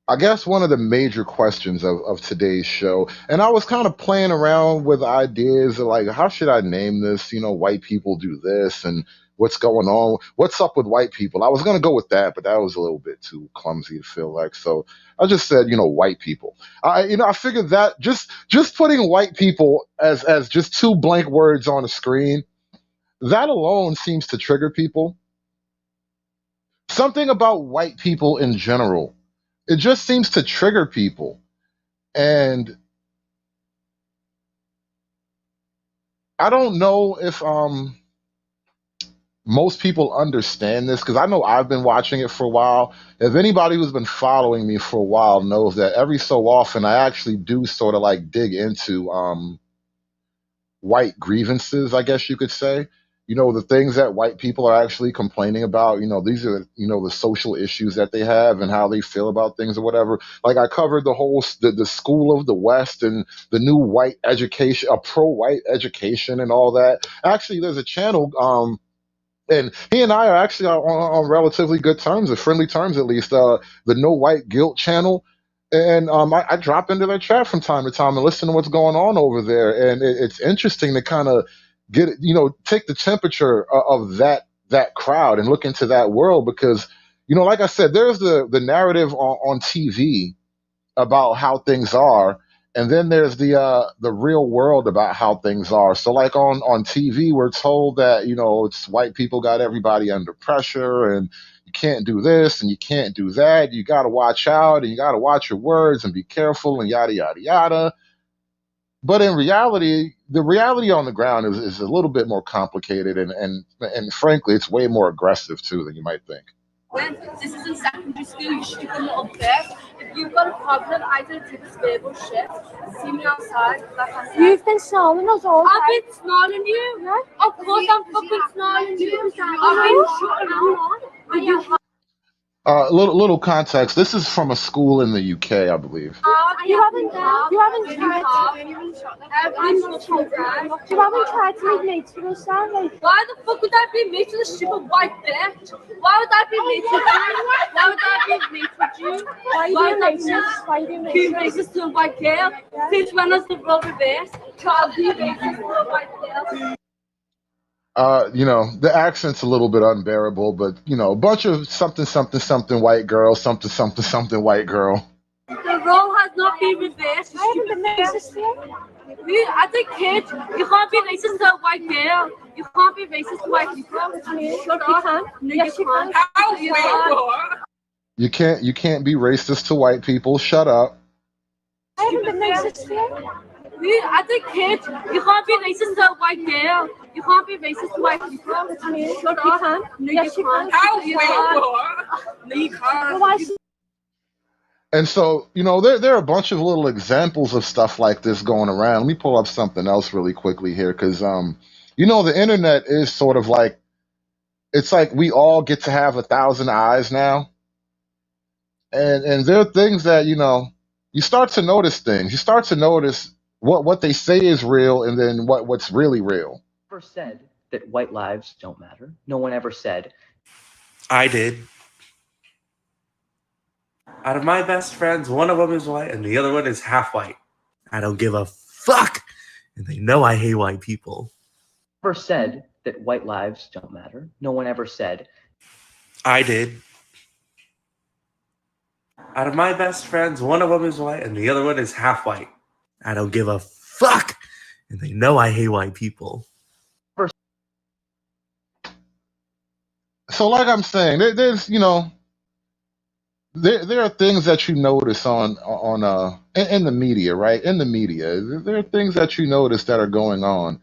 Speaker 5: I guess one of the major questions of today's show. And I was kind of playing around with ideas of like, how should I name this? You know, white people do this, and what's going on? What's up with white people? I was going to go with that, but that was a little bit too clumsy to feel like. So I just said, white people. I figured that just putting white people as just two blank words on a screen, that alone seems to trigger people. Something about white people in general, it just seems to trigger people. And I don't know if most people understand this, because I know I've been watching it for a while. If anybody who's been following me for a while knows that every so often I actually do sort of like dig into white grievances, I guess you could say. The things that white people are actually complaining about, these are, the social issues that they have and how they feel about things or whatever. Like I covered the whole, the school of the West and the new white education, a pro-white education and all that. Actually, there's a channel, and he and I are actually on relatively good terms, or friendly terms at least, the No White Guilt channel. And I drop into their chat from time to time and listen to what's going on over there. And it's interesting to kind of get, take the temperature of that crowd and look into that world, because, like I said, there's the narrative on TV about how things are. And then there's the real world about how things are. So like on TV, we're told that, you know, it's white people got everybody under pressure and you can't do this and you can't do that. You got to watch out and you got to watch your words and be careful and yada, yada, yada. But in reality, the reality on the ground is a little bit more complicated and frankly, it's way more aggressive too than you might think.
Speaker 2: When this is in secondary school, you should come up there. If you've got a problem, I don't do this verbal shit. See me outside. Like I said.
Speaker 4: You've been snarling us all
Speaker 2: I've
Speaker 4: day.
Speaker 2: been snarling you. Yeah? Of course I'm fucking snarling you. I've been shutting on.
Speaker 5: Little context. This is from a school in the UK, I believe.
Speaker 4: You haven't tried to make mates with us, Sam. Like,
Speaker 2: why the fuck would I be mates with a stupid white bitch? Why would I be mates with you? Why would I be mates with you?
Speaker 4: why are you racist? Why are you
Speaker 2: Be
Speaker 4: racist?
Speaker 2: racist to a white girl? Since when has the role reversed? Can't be racist to a white girl.
Speaker 5: You know, the accent's a little bit unbearable, but you know, a bunch of something, something, something white girl, something, something, something white girl.
Speaker 2: The role has not been reversed.
Speaker 4: I haven't been racist yet.
Speaker 2: I think, kids, you can't be racist to a white girl. You can't be racist to white people. Shut up. No,
Speaker 4: Yes,
Speaker 2: you
Speaker 4: you
Speaker 2: can't.
Speaker 4: can.
Speaker 2: How you can't.
Speaker 5: You can't be racist to white people. Shut up.
Speaker 4: I haven't been racist yet.
Speaker 2: I think, kids, you can't be racist to a white girl. You can't be racist to white people. Shut up. No,
Speaker 4: Yes,
Speaker 2: you
Speaker 4: you
Speaker 2: can't.
Speaker 4: can.
Speaker 2: How you can't. No, you can't.
Speaker 5: And so, you know, there are a bunch of little examples of stuff like this going around. Let me pull up something else really quickly here, because you know, the internet is sort of like, it's like we all get to have 1,000 eyes now. And there are things that, you know, you start to notice things. You start to notice what they say is real and then what's really real.
Speaker 1: Never said that white lives don't matter. No one ever said.
Speaker 22: I did. Out of my best friends, one of them is white and the other one is half white. I don't give a fuck. And they know I hate white people.
Speaker 1: Never said that white lives don't matter. No one ever said.
Speaker 22: I did. Out of my best friends, one of them is white and the other one is half white. I don't give a fuck. And they know I hate white people.
Speaker 5: So like I'm saying, there's, you know, there are things that you notice in the media, right? In the media, there are things that you notice that are going on,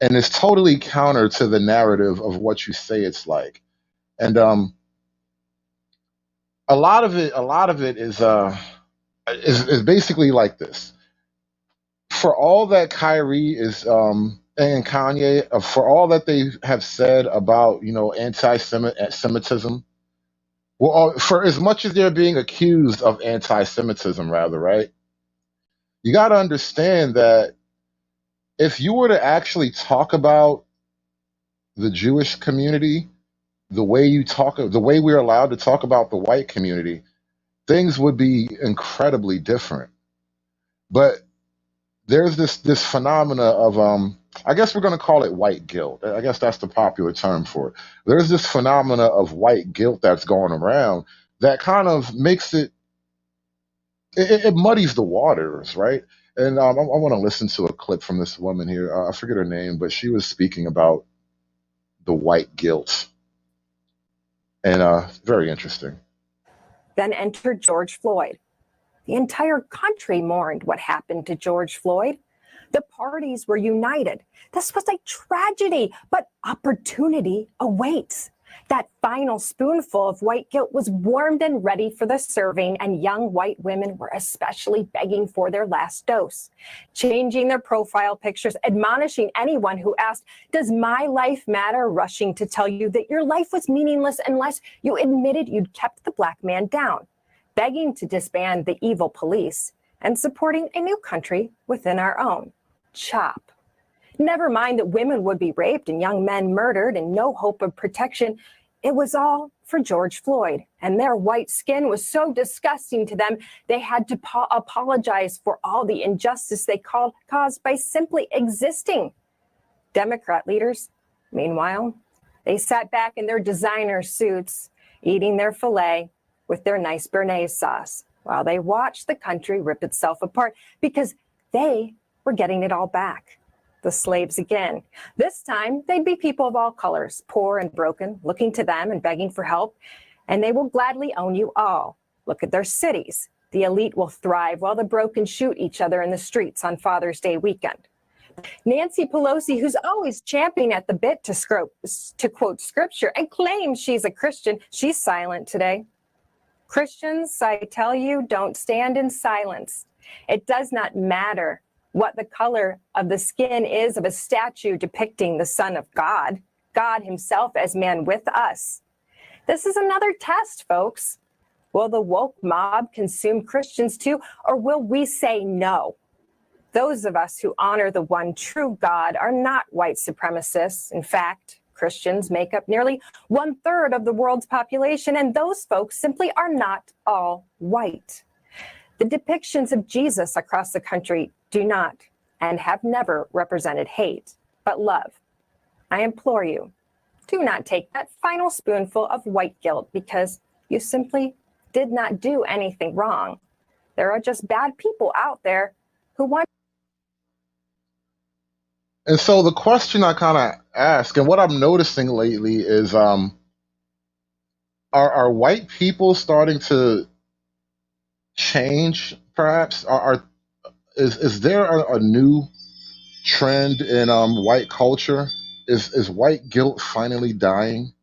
Speaker 5: and it's totally counter to the narrative of what you say it's like. And a lot of it is basically like this. For all that Kyrie is and Kanye, for all that they have said about, you know, anti-Semitism. Well, for as much as they're being accused of anti-Semitism, rather, right? You got to understand that if you were to actually talk about the Jewish community, the way we're allowed to talk about the white community, things would be incredibly different. But there's this phenomena of I guess we're going to call it white guilt. I guess that's the popular term for it. There's this phenomena of white guilt that's going around that kind of makes it muddies the waters, right? And I want to listen to a clip from this woman here. I forget her name, but she was speaking about the white guilt, and very interesting.
Speaker 23: Then entered George Floyd. The entire country mourned what happened to George Floyd. The parties were united. This was a tragedy, but opportunity awaits. That final spoonful of white guilt was warmed and ready for the serving, and young white women were especially begging for their last dose, changing their profile pictures, admonishing anyone who asked, "Does my life matter?" rushing to tell you that your life was meaningless unless you admitted you'd kept the black man down, begging to disband the evil police, and supporting a new country within our own. CHOP. Never mind that women would be raped and young men murdered and no hope of protection. It was all for George Floyd, and their white skin was so disgusting to them, they had to apologize for all the injustice they caused by simply existing. Democrat leaders, meanwhile, they sat back in their designer suits, eating their filet with their nice béarnaise sauce, while they watched the country rip itself apart because They were getting it all back. The slaves again. This time, they'd be people of all colors, poor and broken, looking to them and begging for help, and they will gladly own you all. Look at their cities. The elite will thrive while the broken shoot each other in the streets on Father's Day weekend. Nancy Pelosi, who's always champing at the bit to quote scripture and claims she's a Christian, she's silent today. Christians, I tell you, don't stand in silence. It does not matter what the color of the skin is of a statue depicting the Son of God, God himself as man with us. This is another test, folks. Will the woke mob consume Christians too, or will we say no? Those of us who honor the one true God are not white supremacists. In fact, Christians make up nearly 1/3 of the world's population, and those folks simply are not all white. The depictions of Jesus across the country do not and have never represented hate, but love. I implore you, do not take that final spoonful of white guilt because you simply did not do anything wrong. There are just bad people out there who want.
Speaker 5: And so the question I kind of ask, and what I'm noticing lately is, are white people starting to change? Perhaps is there a new trend in white culture? Is white guilt finally dying?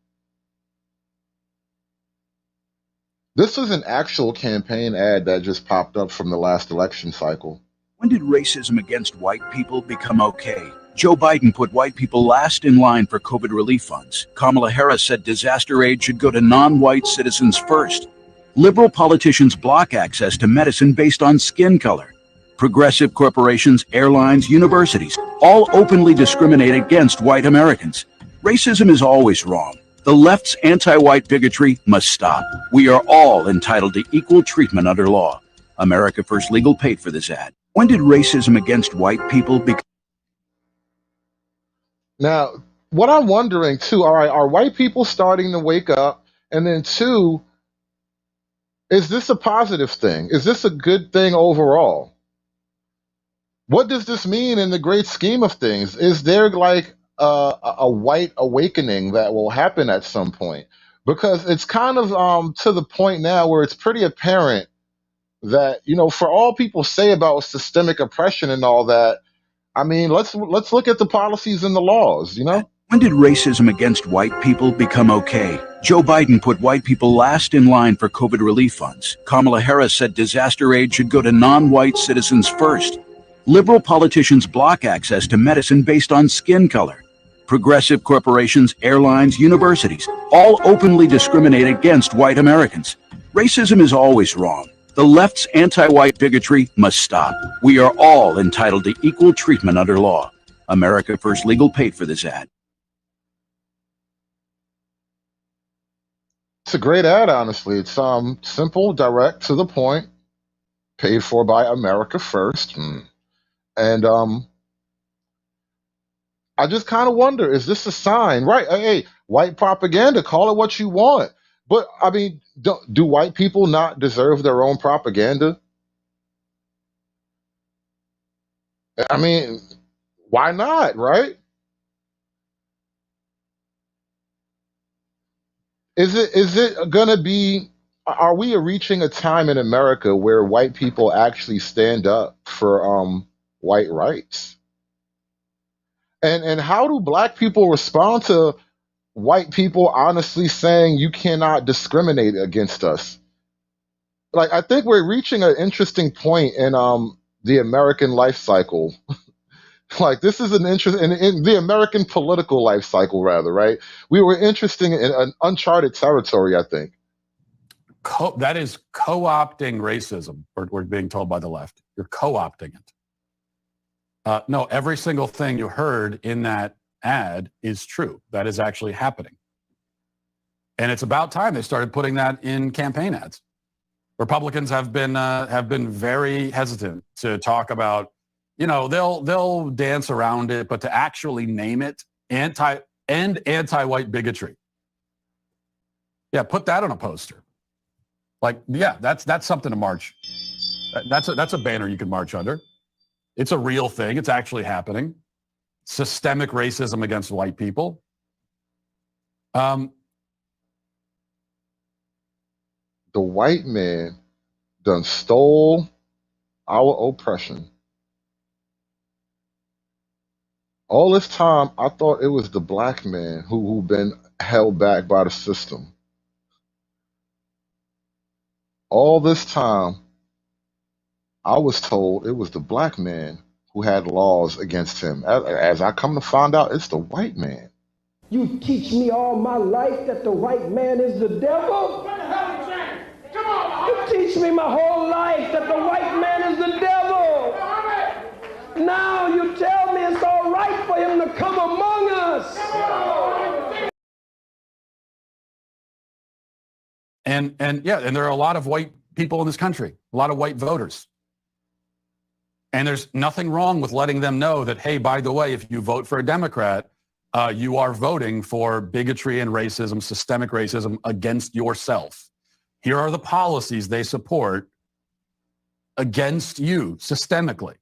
Speaker 5: This was an actual campaign ad that just popped up from the last election cycle.
Speaker 3: When did racism against white people become okay? Joe Biden put white people last in line for COVID relief funds. Kamala Harris said disaster aid should go to non-white citizens first. Liberal politicians block access to medicine based on skin color. Progressive corporations, airlines, universities all openly discriminate against white Americans. Racism is always wrong. The left's anti-white bigotry must stop. We are all entitled to equal treatment under law. America First Legal paid for this ad. When did racism against white people become?
Speaker 5: Now, what I'm wondering too, all right, are white people starting to wake up? And then two, is this a positive thing? Is this a good thing overall? What does this mean in the great scheme of things? Is there like a white awakening that will happen at some point? Because it's kind of to the point now where it's pretty apparent that, you know, for all people say about systemic oppression and all that, I mean, let's look at the policies and the laws, you know?
Speaker 3: When did racism against white people become okay? Joe Biden put white people last in line for COVID relief funds. Kamala Harris said disaster aid should go to non-white citizens first. Liberal politicians block access to medicine based on skin color. Progressive corporations, airlines, universities all openly discriminate against white Americans. Racism is always wrong. The left's anti-white bigotry must stop. We are all entitled to equal treatment under law. America First Legal paid for this ad.
Speaker 5: It's a great ad, honestly. It's simple, direct, to the point, paid for by America First. And I just kind of wonder, is this a sign? Right, hey, white propaganda, call it what you want. But, I mean, do white people not deserve their own propaganda? I mean, why not, right? Is it going to be, are we reaching a time in America where white people actually stand up for white rights? And how do black people respond to white people honestly saying you cannot discriminate against us? Like, I think we're reaching an interesting point in the American life cycle. Like, this is an interest in the American political life cycle, rather, right? We were interesting in an uncharted territory, I think.
Speaker 6: That is co-opting racism, we're being told by the left. You're co-opting it. No, every single thing you heard in that ad is true. That is actually happening. And it's about time they started putting that in campaign ads. Republicans have been very hesitant to talk about, you know, they'll dance around it, but to actually name it anti-white bigotry. Yeah, put that on a poster. Like, yeah, that's something to march. That's a banner you can march under. It's a real thing. It's actually happening. Systemic racism against white people.
Speaker 5: The white man done stole our oppression. All this time, I thought it was the black man who been held back by the system. All this time, I was told it was the black man who had laws against him. As I come to find out, it's the white man.
Speaker 7: You teach me all my life that the white man is the devil? You teach me my whole life that the white man is the devil. Now you tell me it's all right for him to come among us.
Speaker 6: And there are a lot of white people in this country, a lot of white voters. And there's nothing wrong with letting them know that, hey, by the way, if you vote for a Democrat, you are voting for bigotry and racism, systemic racism against yourself. Here are the policies they support against you systemically.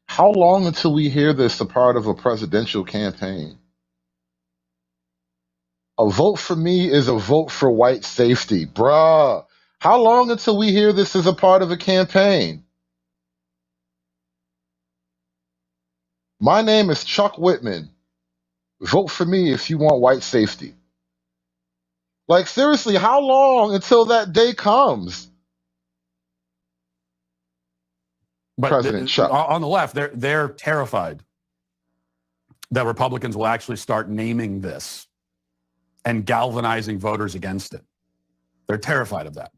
Speaker 5: How long until we hear this a part of a presidential campaign? A vote for me is a vote for white safety. Bruh, how long until we hear this as a part of a campaign? My name is Chuck Whitman. Vote for me if you want white safety. Like, seriously, how long until that day comes?
Speaker 6: But
Speaker 5: President Chuck.
Speaker 6: On the left, they're terrified that Republicans will actually start naming this and galvanizing voters against it. They're terrified of that.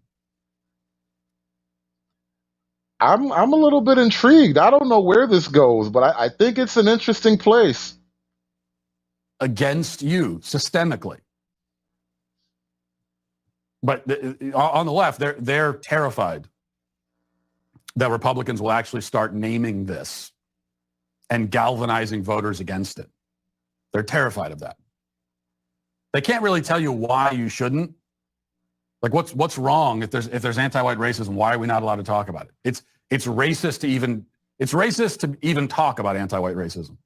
Speaker 5: I'm a little bit intrigued. I don't know where this goes, but I think it's an interesting place.
Speaker 6: Against you systemically. But on the left, they're terrified that Republicans will actually start naming this and galvanizing voters against it. They're terrified of that. They can't really tell you why you shouldn't. Like, what's wrong if there's anti-white racism? Why are we not allowed to talk about it? It's racist to even talk about anti-white racism,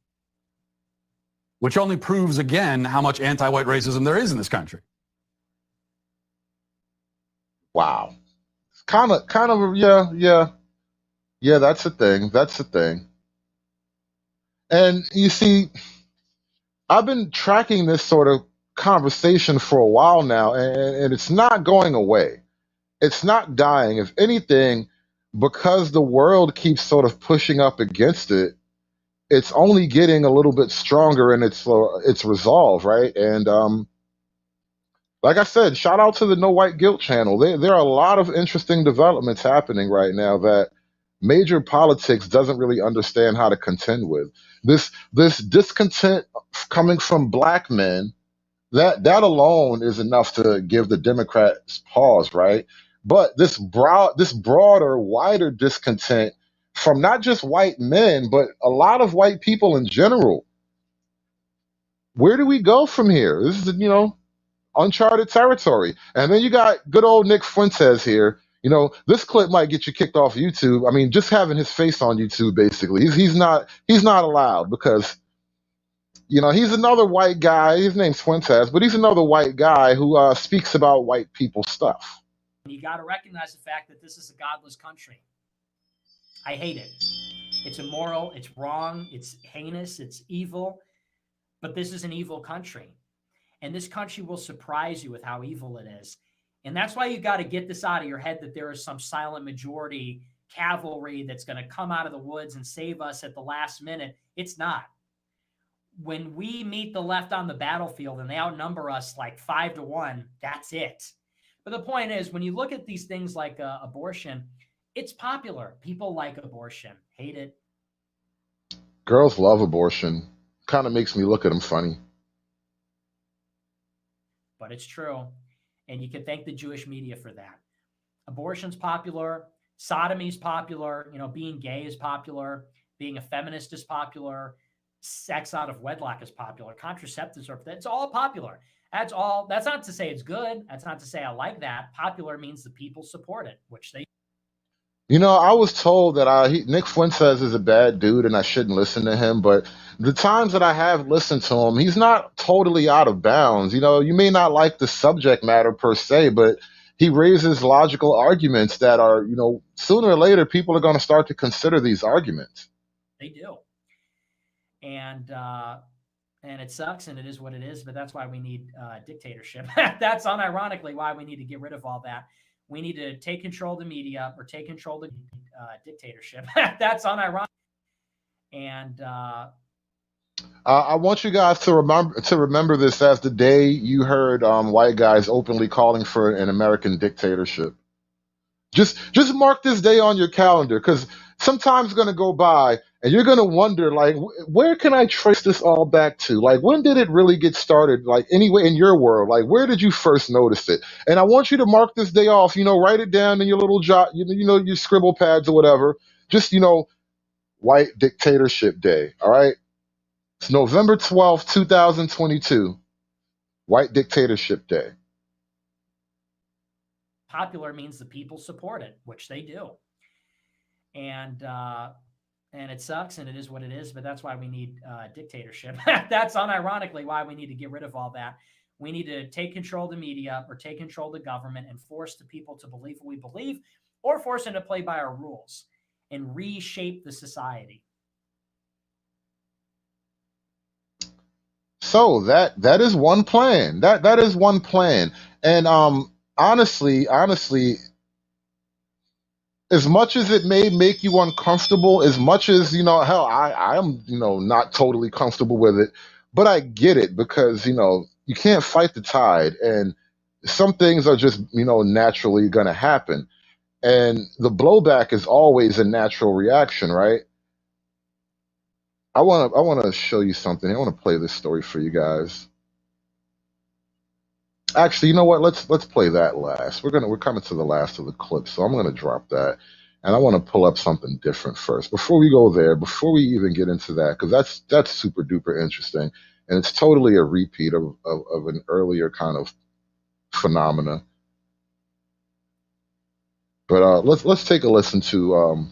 Speaker 6: which only proves again how much anti-white racism there is in this country.
Speaker 5: Wow. Kind of, yeah. That's the thing. That's the thing. And you see, I've been tracking this sort of conversation for a while now, and it's not going away. It's not dying. If anything, because the world keeps sort of pushing up against it, it's only getting a little bit stronger in its resolve, right? And like I said, shout out to the No White Guilt channel. There are a lot of interesting developments happening right now that major politics doesn't really understand how to contend with. This discontent coming from black men, that alone is enough to give the Democrats pause, right? But this broader, wider discontent from not just white men, but a lot of white people in general. Where do we go from here? This is, uncharted territory. And then you got good old Nick Fuentes here. This clip might get you kicked off YouTube. I mean, just having his face on YouTube, basically, he's not allowed because, he's another white guy. His name's Fuentes, but he's another white guy who speaks about white people stuff.
Speaker 8: You got to recognize the fact that this is a godless country. I hate it. It's immoral. It's wrong. It's heinous. It's evil. But this is an evil country. And this country will surprise you with how evil it is. And that's why you got to get this out of your head that there is some silent majority cavalry that's going to come out of the woods and save us at the last minute. It's not. When we meet the left on the battlefield and they outnumber us like 5-1, that's it. But the point is, when you look at these things like abortion, it's popular. People like abortion, hate it.
Speaker 5: Girls love abortion. Kind of makes me look at them funny.
Speaker 8: But it's true. And you can thank the Jewish media for that. Abortion's popular. Sodomy's popular. Being gay is popular. Being a feminist is popular. Sex out of wedlock is popular. Contraceptives it's all popular. That's all. That's not to say it's good. That's not to say I like that. Popular means the people support it, which they.
Speaker 5: You know, I was told that Nick Fuentes is a bad dude and I shouldn't listen to him, but the times that I have listened to him, he's not totally out of bounds. You know, you may not like the subject matter per se, but he raises logical arguments that are, sooner or later people are going to start to consider these arguments.
Speaker 8: They do. And it sucks and it is what it is, but that's why we need dictatorship. That's unironically why we need to get rid of all that. We need to take control of the media or take control of the dictatorship. That's unironic. And
Speaker 5: I want you guys to remember this as the day you heard white guys openly calling for an American dictatorship. Just mark this day on your calendar, because some time's going to go by and you're going to wonder, like, where can I trace this all back to? Like, when did it really get started? Like, anyway, in your world, like, where did you first notice it? And I want you to mark this day off, write it down in your little jot, your scribble pads or whatever. Just, White Dictatorship Day. All right. It's November 12th, 2022. White Dictatorship Day.
Speaker 8: popular means the people support it, which they do. And it sucks and it is what it is, but that's why we need dictatorship. That's unironically why we need to get rid of all that. We need to take control of the media or take control of the government and force the people to believe what we believe, or force them to play by our rules and reshape the society.
Speaker 5: So that is one plan. That is one plan. And honestly, as much as it may make you uncomfortable, as much as, hell, I am, not totally comfortable with it, but I get it because, you can't fight the tide, and some things are just, naturally going to happen. And the blowback is always a natural reaction, right? I want to show you something. I want to play this story for you guys. Actually, you know what? Let's play that last. We're coming to the last of the clip, so I'm gonna drop that, and I want to pull up something different first before we go there. Before we even get into that, because that's super duper interesting, and it's totally a repeat of an earlier kind of phenomena. But let's take a listen to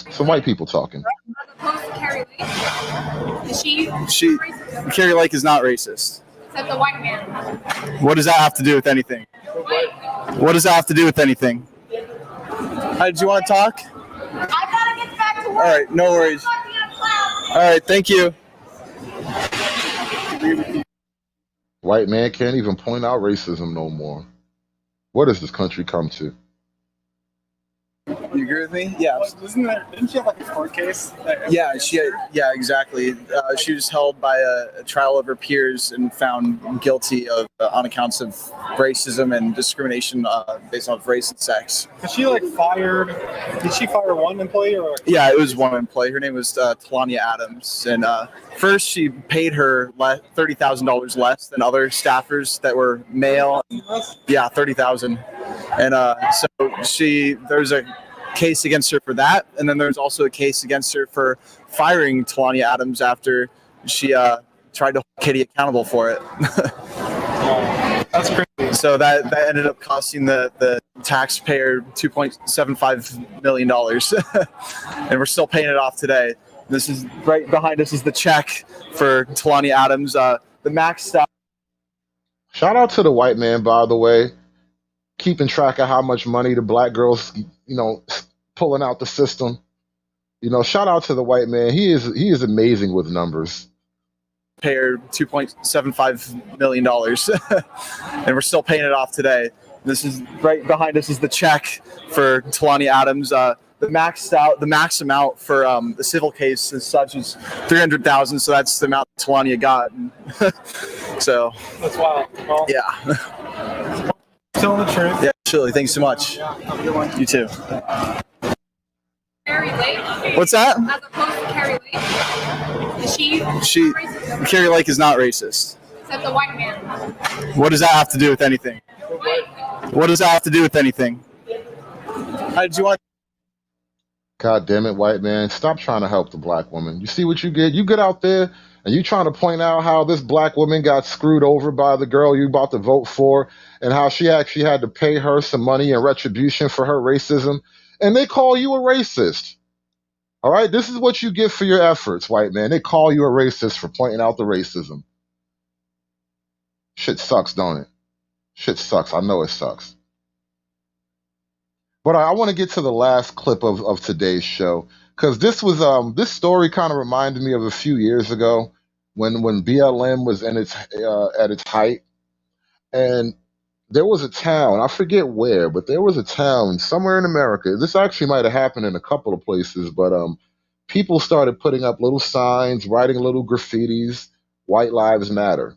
Speaker 5: some white people talking.
Speaker 12: Carrie Lake is not racist.
Speaker 2: Except the white man.
Speaker 12: What does that have to do with anything? What does that have to do with anything? Hi, do you want to talk?
Speaker 2: I gotta get back to work.
Speaker 12: All right, no worries. All right, thank you.
Speaker 5: White man can't even point out racism no more. What does this country come to?
Speaker 12: You agree with me? Yeah.
Speaker 13: Didn't she have like a court case?
Speaker 12: Yeah, exactly. She was held by a trial of her peers and found guilty of on accounts of racism and discrimination based on race and sex.
Speaker 13: Was she fired? Did she fire one employee or?
Speaker 12: Yeah, it was one employee. Her name was Talania Adams, and first she paid her $30,000 less than other staffers that were male. Yeah, $30,000, and so there's a case against her for that, and then there's also a case against her for firing Talania Adams after she tried to hold Katie accountable for it.
Speaker 13: That's crazy.
Speaker 12: So that ended up costing the taxpayer $2.75 million, and we're still paying it off today. This is right behind us is the check for Talania Adams. The max out.
Speaker 5: Shout out to the white man, by the way, keeping track of how much money the black girls, pulling out the system. Shout out to the white man. He is amazing with numbers.
Speaker 12: Pay her $2.75 million, and we're still paying it off today. This is right behind us is the check for Talania Adams. The max amount for the civil case as such is $300,000. So that's the amount Talania got. So
Speaker 13: that's wild. Well,
Speaker 12: yeah.
Speaker 13: Telling the truth.
Speaker 12: Yeah, absolutely. Thanks so much.
Speaker 13: Yeah, have a good one.
Speaker 12: You too.
Speaker 2: Carrie Lake.
Speaker 12: What's that?
Speaker 2: As opposed to Carrie Lake. Is she racist?
Speaker 12: Carrie Lake is not racist.
Speaker 2: Except the white man.
Speaker 12: What does that have to do with anything? What does that have to do with anything? How did you want?
Speaker 5: God damn it, white man. Stop trying to help the black woman. You see what you get? You get out there and you trying to point out how this black woman got screwed over by the girl you about to vote for, and how she actually had to pay her some money in retribution for her racism. and they call you a racist. All right, this is what you get for your efforts, white man. They call you a racist for pointing out the racism. Shit sucks, don't it? Shit sucks. I know it sucks. But I want to get to the last clip of today's show because this story kind of reminded me of a few years ago when BLM was in its at its height, and there was a town, I forget where, but there was a town somewhere in America. This actually might have happened in a couple of places, but people started putting up little signs, writing little graffitis, "White Lives Matter."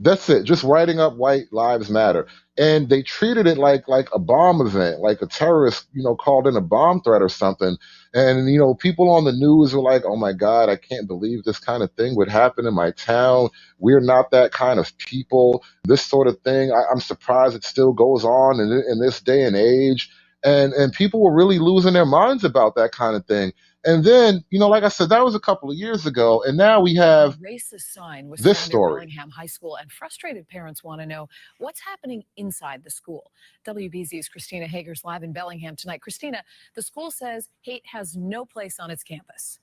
Speaker 5: That's it. Just writing up "White Lives Matter," and they treated it like a bomb event, like a terrorist, called in a bomb threat or something. And people on the news were like, "Oh my God, I can't believe this kind of thing would happen in my town. We're not that kind of people." This sort of thing. I'm surprised it still goes on in this day and age. And people were really losing their minds about that kind of thing. And then, like I said, that was a couple of years ago, and now we have
Speaker 14: racist sign was
Speaker 5: this
Speaker 14: found
Speaker 5: story.
Speaker 14: at Bellingham High School, and frustrated parents want to know what's happening inside the school. WBZ's Christina Hager's live in Bellingham tonight. Christina, the school says hate has no place on its campus.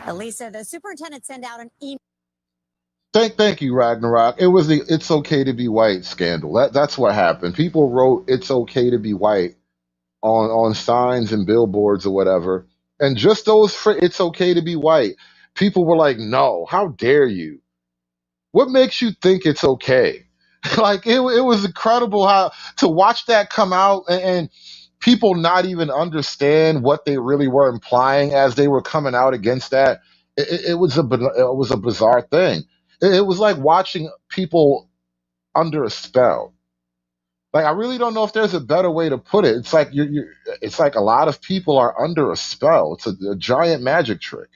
Speaker 15: Elisa, the superintendent sent out an email.
Speaker 5: Thank you, Ragnarok. It was the "It's Okay to Be White" scandal. That's what happened. People wrote "It's okay to be white" on signs and billboards or whatever. And just those for "It's okay to be white," people were like, "No, how dare you? What makes you think it's okay?" Like it was incredible how to watch that come out and people not even understand what they really were implying as they were coming out against that. It was a bizarre thing. It was like watching people under a spell. Like I really don't know if there's a better way to put it. It's like it's like a lot of people are under a spell. It's a giant magic trick.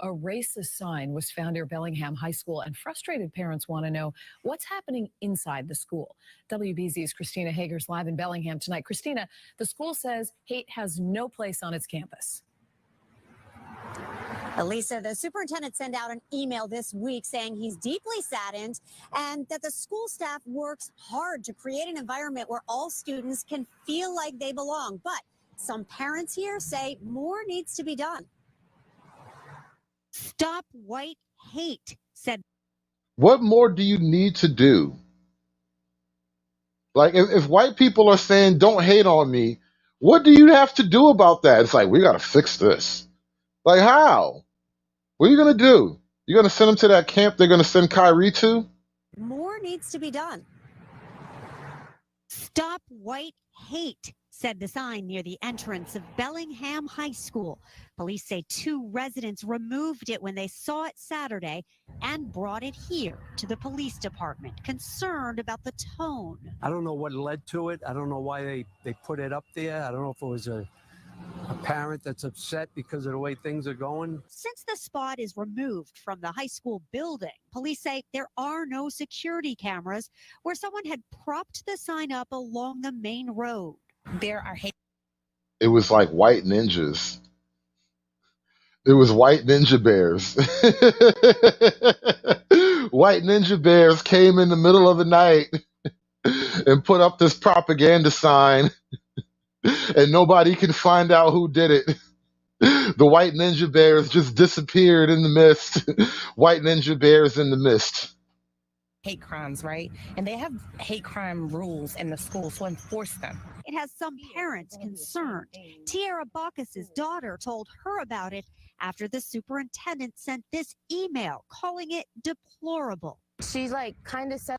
Speaker 14: A racist sign was found near Bellingham High School, and frustrated parents want to know what's happening inside the school. WBZ's Christina Hager's live in Bellingham tonight. Christina, the school says hate has no place on its campus.
Speaker 15: Elisa, the superintendent sent out an email this week saying he's deeply saddened and that the school staff works hard to create an environment where all students can feel like they belong. But some parents here say more needs to be done. Stop white hate, said.
Speaker 5: What more do you need to do? Like if white people are saying "don't hate on me," what do you have to do about that? It's like we got to fix this. Like how? What are you gonna do? You're gonna send them to that camp they're gonna send Kyrie to?
Speaker 15: More needs to be done. Stop white hate, said the sign near the entrance of Bellingham High School. Police say 2 residents removed it when they saw it Saturday and brought it here to the police department, concerned about the tone.
Speaker 16: I don't know what led to it. I don't know why they put it up there. I don't know if it was a parent that's upset because of the way things are going.
Speaker 15: Since the spot is removed from the high school building, police say there are no security cameras where someone had propped the sign up along the main road. There are
Speaker 5: It was like white ninjas. It was white ninja bears. White ninja bears came in the middle of the night and put up this propaganda sign, and nobody can find out who did it. The white ninja bears just disappeared in the mist. White ninja bears in the mist.
Speaker 24: Hate crimes, right? And they have hate crime rules in the school, so enforce them.
Speaker 15: It has some parents concerned. Tiara Bacchus's daughter told her about it after the superintendent sent this email calling it deplorable.
Speaker 9: She kind of said,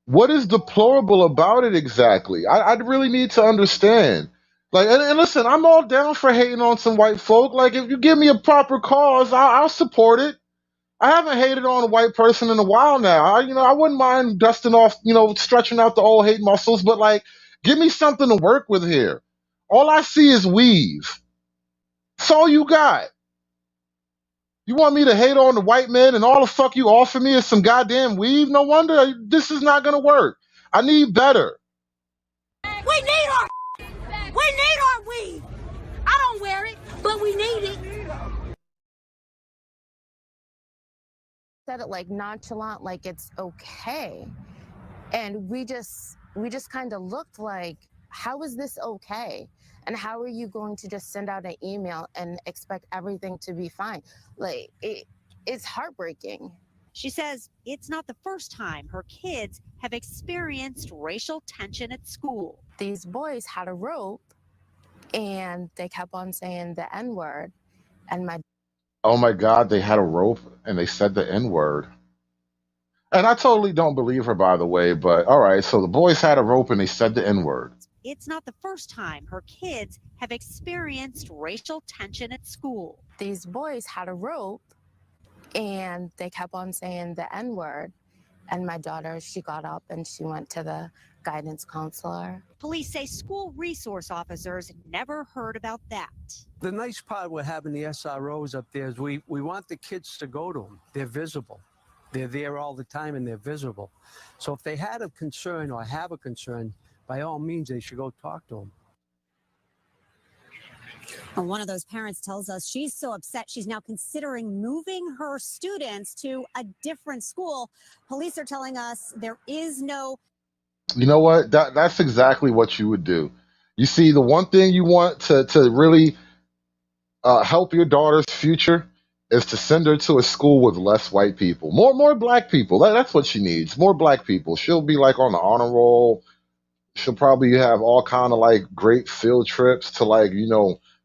Speaker 5: What is deplorable about it exactly? I'd really need to understand. Like, and listen, I'm all down for hating on some white folk. Like, if you give me a proper cause, I'll support it. I haven't hated on a white person in a while now. I wouldn't mind dusting off, stretching out the old hate muscles, but like, give me something to work with here. All I see is weave. That's all you got. You want me to hate on the white man and all the fuck you offer me is some goddamn weave? No wonder this is not gonna work. I need better.
Speaker 2: We need our weave. I don't wear it, but we need it.
Speaker 9: said it nonchalant, like it's okay. And we just kind of looked like,
Speaker 24: how is this okay? And how are you going to just send out an email and expect everything to be fine? Like, it's heartbreaking.
Speaker 15: She says it's not the first time her kids have experienced racial tension at school.
Speaker 24: These boys had a rope and they kept on saying the N word. And my
Speaker 5: Oh my God, they had a rope and they said the N word. And I totally don't believe her, by the way, but all right, so the boys had a rope and they said the N word.
Speaker 15: It's not the first time her kids have experienced racial tension at school.
Speaker 24: These boys had a rope and they kept on saying the N word. And my daughter, she got up and she went to the guidance counselor.
Speaker 15: Police say school resource officers never heard about that.
Speaker 16: The nice part with having the SROs up there is we want the kids to go to them. They're visible. They're there all the time and they're visible. So if they had a concern or have a concern, by all means, they should go talk to them.
Speaker 15: And one of those parents tells us she's so upset she's now considering moving her students to a different school. Police are telling us there is no.
Speaker 5: You know what? That's exactly what you would do. You see, the one thing you want to really help your daughter's future is to send her to a school with less white people, more black people. That's what she needs. More black people. She'll be like on the honor roll. She'll probably have all kind of like great field trips to like,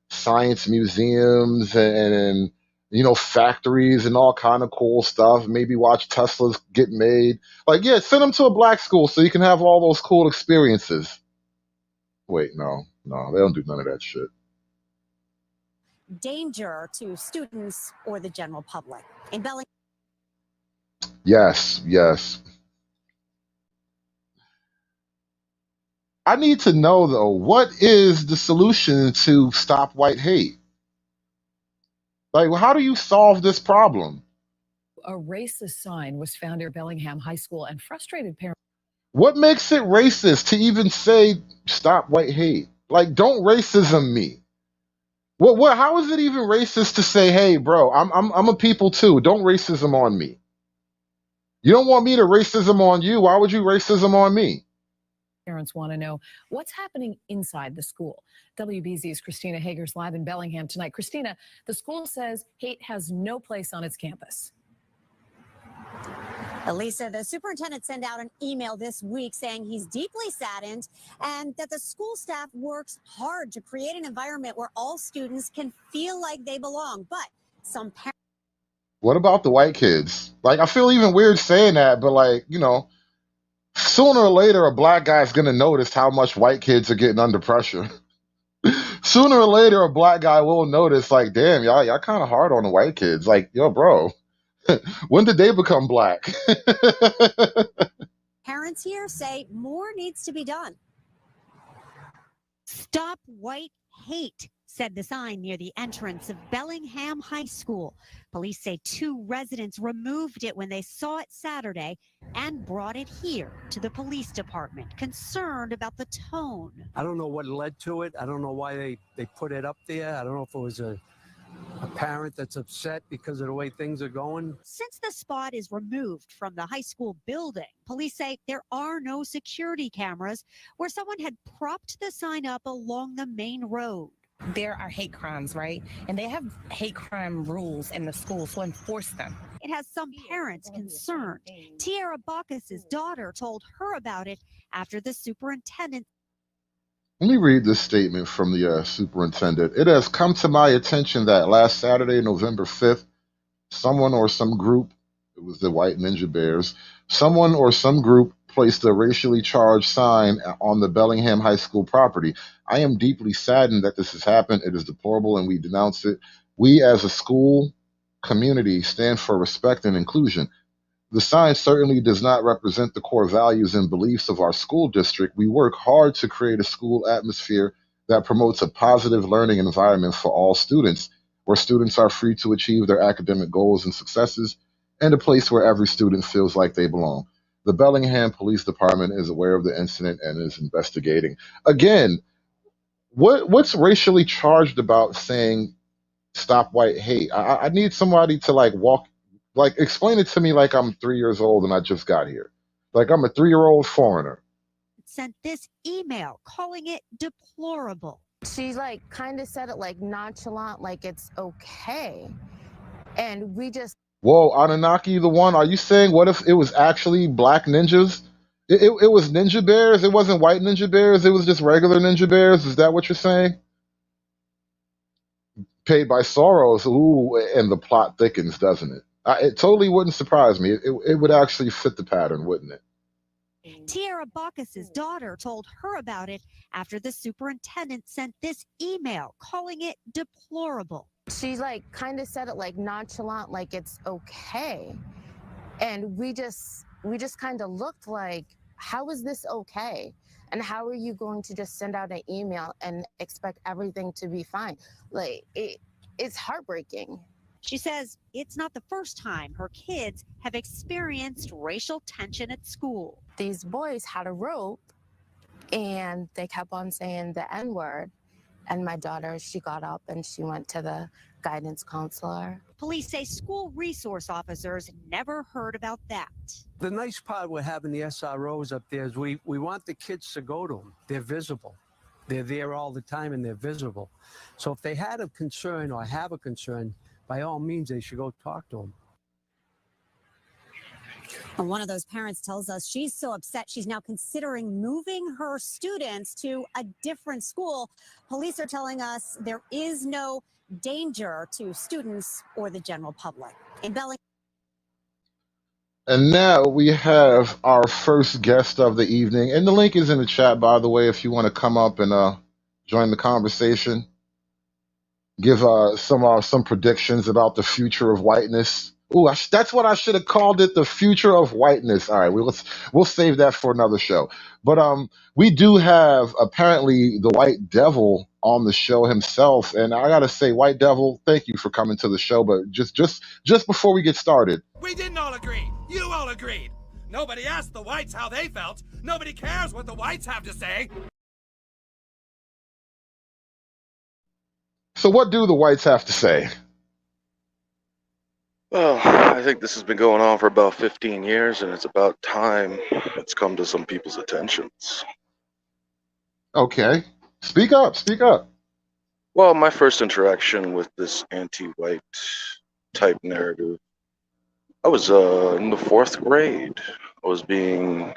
Speaker 5: science museums and factories and all kind of cool stuff. Maybe watch Teslas get made. Like, yeah, send them to a black school so you can have all those cool experiences. Wait, no, they don't do none of that shit.
Speaker 15: Danger to students or the general public. In Bellingham.
Speaker 5: Yes. I need to know, though, what is the solution to stop white hate? Like, how do you solve this problem?
Speaker 14: A racist sign was found near Bellingham High School, and frustrated parents.
Speaker 5: What makes it racist to even say stop white hate? Like, don't racism me. What? How is it even racist to say, hey, bro, I'm a people too. Don't racism on me. You don't want me to racism on you. Why would you racism on me?
Speaker 14: Parents want to know what's happening inside the school. WBZ's Christina Hager's live in Bellingham tonight. Christina, the school says hate has no place on its campus.
Speaker 15: Elisa, the superintendent sent out an email this week saying he's deeply saddened and that the school staff works hard to create an environment where all students can feel like they belong. But some parents.
Speaker 5: What about the white kids? Like, I feel even weird saying that, but like, sooner or later, a black guy's going to notice how much white kids are getting under pressure. Sooner or later, a black guy will notice, like, damn, y'all kind of hard on the white kids. Like, yo, bro, when did they become black?
Speaker 15: Parents here say more needs to be done. Stop white hate, said the sign near the entrance of Bellingham High School. Police say 2 residents removed it when they saw it Saturday and brought it here to the police department, concerned about the tone.
Speaker 16: I don't know what led to it. I don't know why they put it up there. I don't know if it was a parent that's upset because of the way things are going.
Speaker 15: Since the spot is removed from the high school building, police say there are no security cameras where someone had propped the sign up along the main road.
Speaker 24: There are hate crimes, right? And they have hate crime rules in the school, so enforce them.
Speaker 15: It has some parents concerned. Tiara Bacchus's daughter told her about it after the superintendent.
Speaker 5: Let me read this statement from the superintendent. It has come to my attention that last Saturday, November 5th, someone or some group, it was the White Ninja Bears, someone or some group placed a racially charged sign on the Bellingham High School property. I am deeply saddened that this has happened. It is deplorable and we denounce it. We as a school community stand for respect and inclusion. The sign certainly does not represent the core values and beliefs of our school district. We work hard to create a school atmosphere that promotes a positive learning environment for all students, where students are free to achieve their academic goals and successes, and a place where every student feels like they belong. The Bellingham Police Department is aware of the incident and is investigating. Again, what's racially charged about saying stop white hate? I need somebody to explain it to me like I'm 3 years old and I just got here. Like I'm a 3-year-old foreigner.
Speaker 15: sent this email calling it deplorable.
Speaker 24: She like kind of said it like nonchalant, like it's okay. And we just
Speaker 5: Whoa, Anunnaki, the one? Are you saying what if it was actually black ninjas? It was ninja bears. It wasn't white ninja bears. It was just regular ninja bears. Is that what you're saying? Paid by Soros. Ooh, and the plot thickens, doesn't it? It totally wouldn't surprise me. It would actually fit the pattern, wouldn't it?
Speaker 15: Tierra Bacchus's daughter told her about it after the superintendent sent this email calling it deplorable.
Speaker 24: she like kind of said it like nonchalant, like it's okay. And we just kind of looked like, how is this okay? And how are you going to just send out an email and expect everything to be fine? Like it's heartbreaking.
Speaker 15: She says it's not the first time her kids have experienced racial tension at school.
Speaker 24: These boys had a rope and they kept on saying the N-word. And my daughter, she got up and she went to the guidance counselor.
Speaker 15: Police say school resource officers never heard about that.
Speaker 16: The nice part with having the SROs up there is we want the kids to go to them. They're visible. They're there all the time and they're visible. So if they had a concern or have a concern, by all means, they should go talk to them.
Speaker 10: And one of those parents tells us she's so upset she's now considering moving her students to a different school. Police are telling us there is no danger to students or the general public. In Bellingham.
Speaker 5: And now we have our first guest of the evening. And the link is in the chat, by the way, if you want to come up and join the conversation. Give some predictions about the future of whiteness. Ooh, that's what I should have called it, the future of whiteness. All right, we'll save that for another show. But we do have apparently the White Devil on the show himself, and I gotta say, White Devil, thank you for coming to the show. But just before we get started,
Speaker 19: We didn't all agree. You all agreed. Nobody asked the whites how they felt. Nobody cares what the whites have to say.
Speaker 5: so what do the whites have to say?
Speaker 11: Well, I think this has been going on for about 15 years, and it's about time it's come to some people's attentions.
Speaker 5: Okay, speak up, speak up.
Speaker 11: Well, my first interaction with this anti-white type narrative, I was in the 4th grade. I was being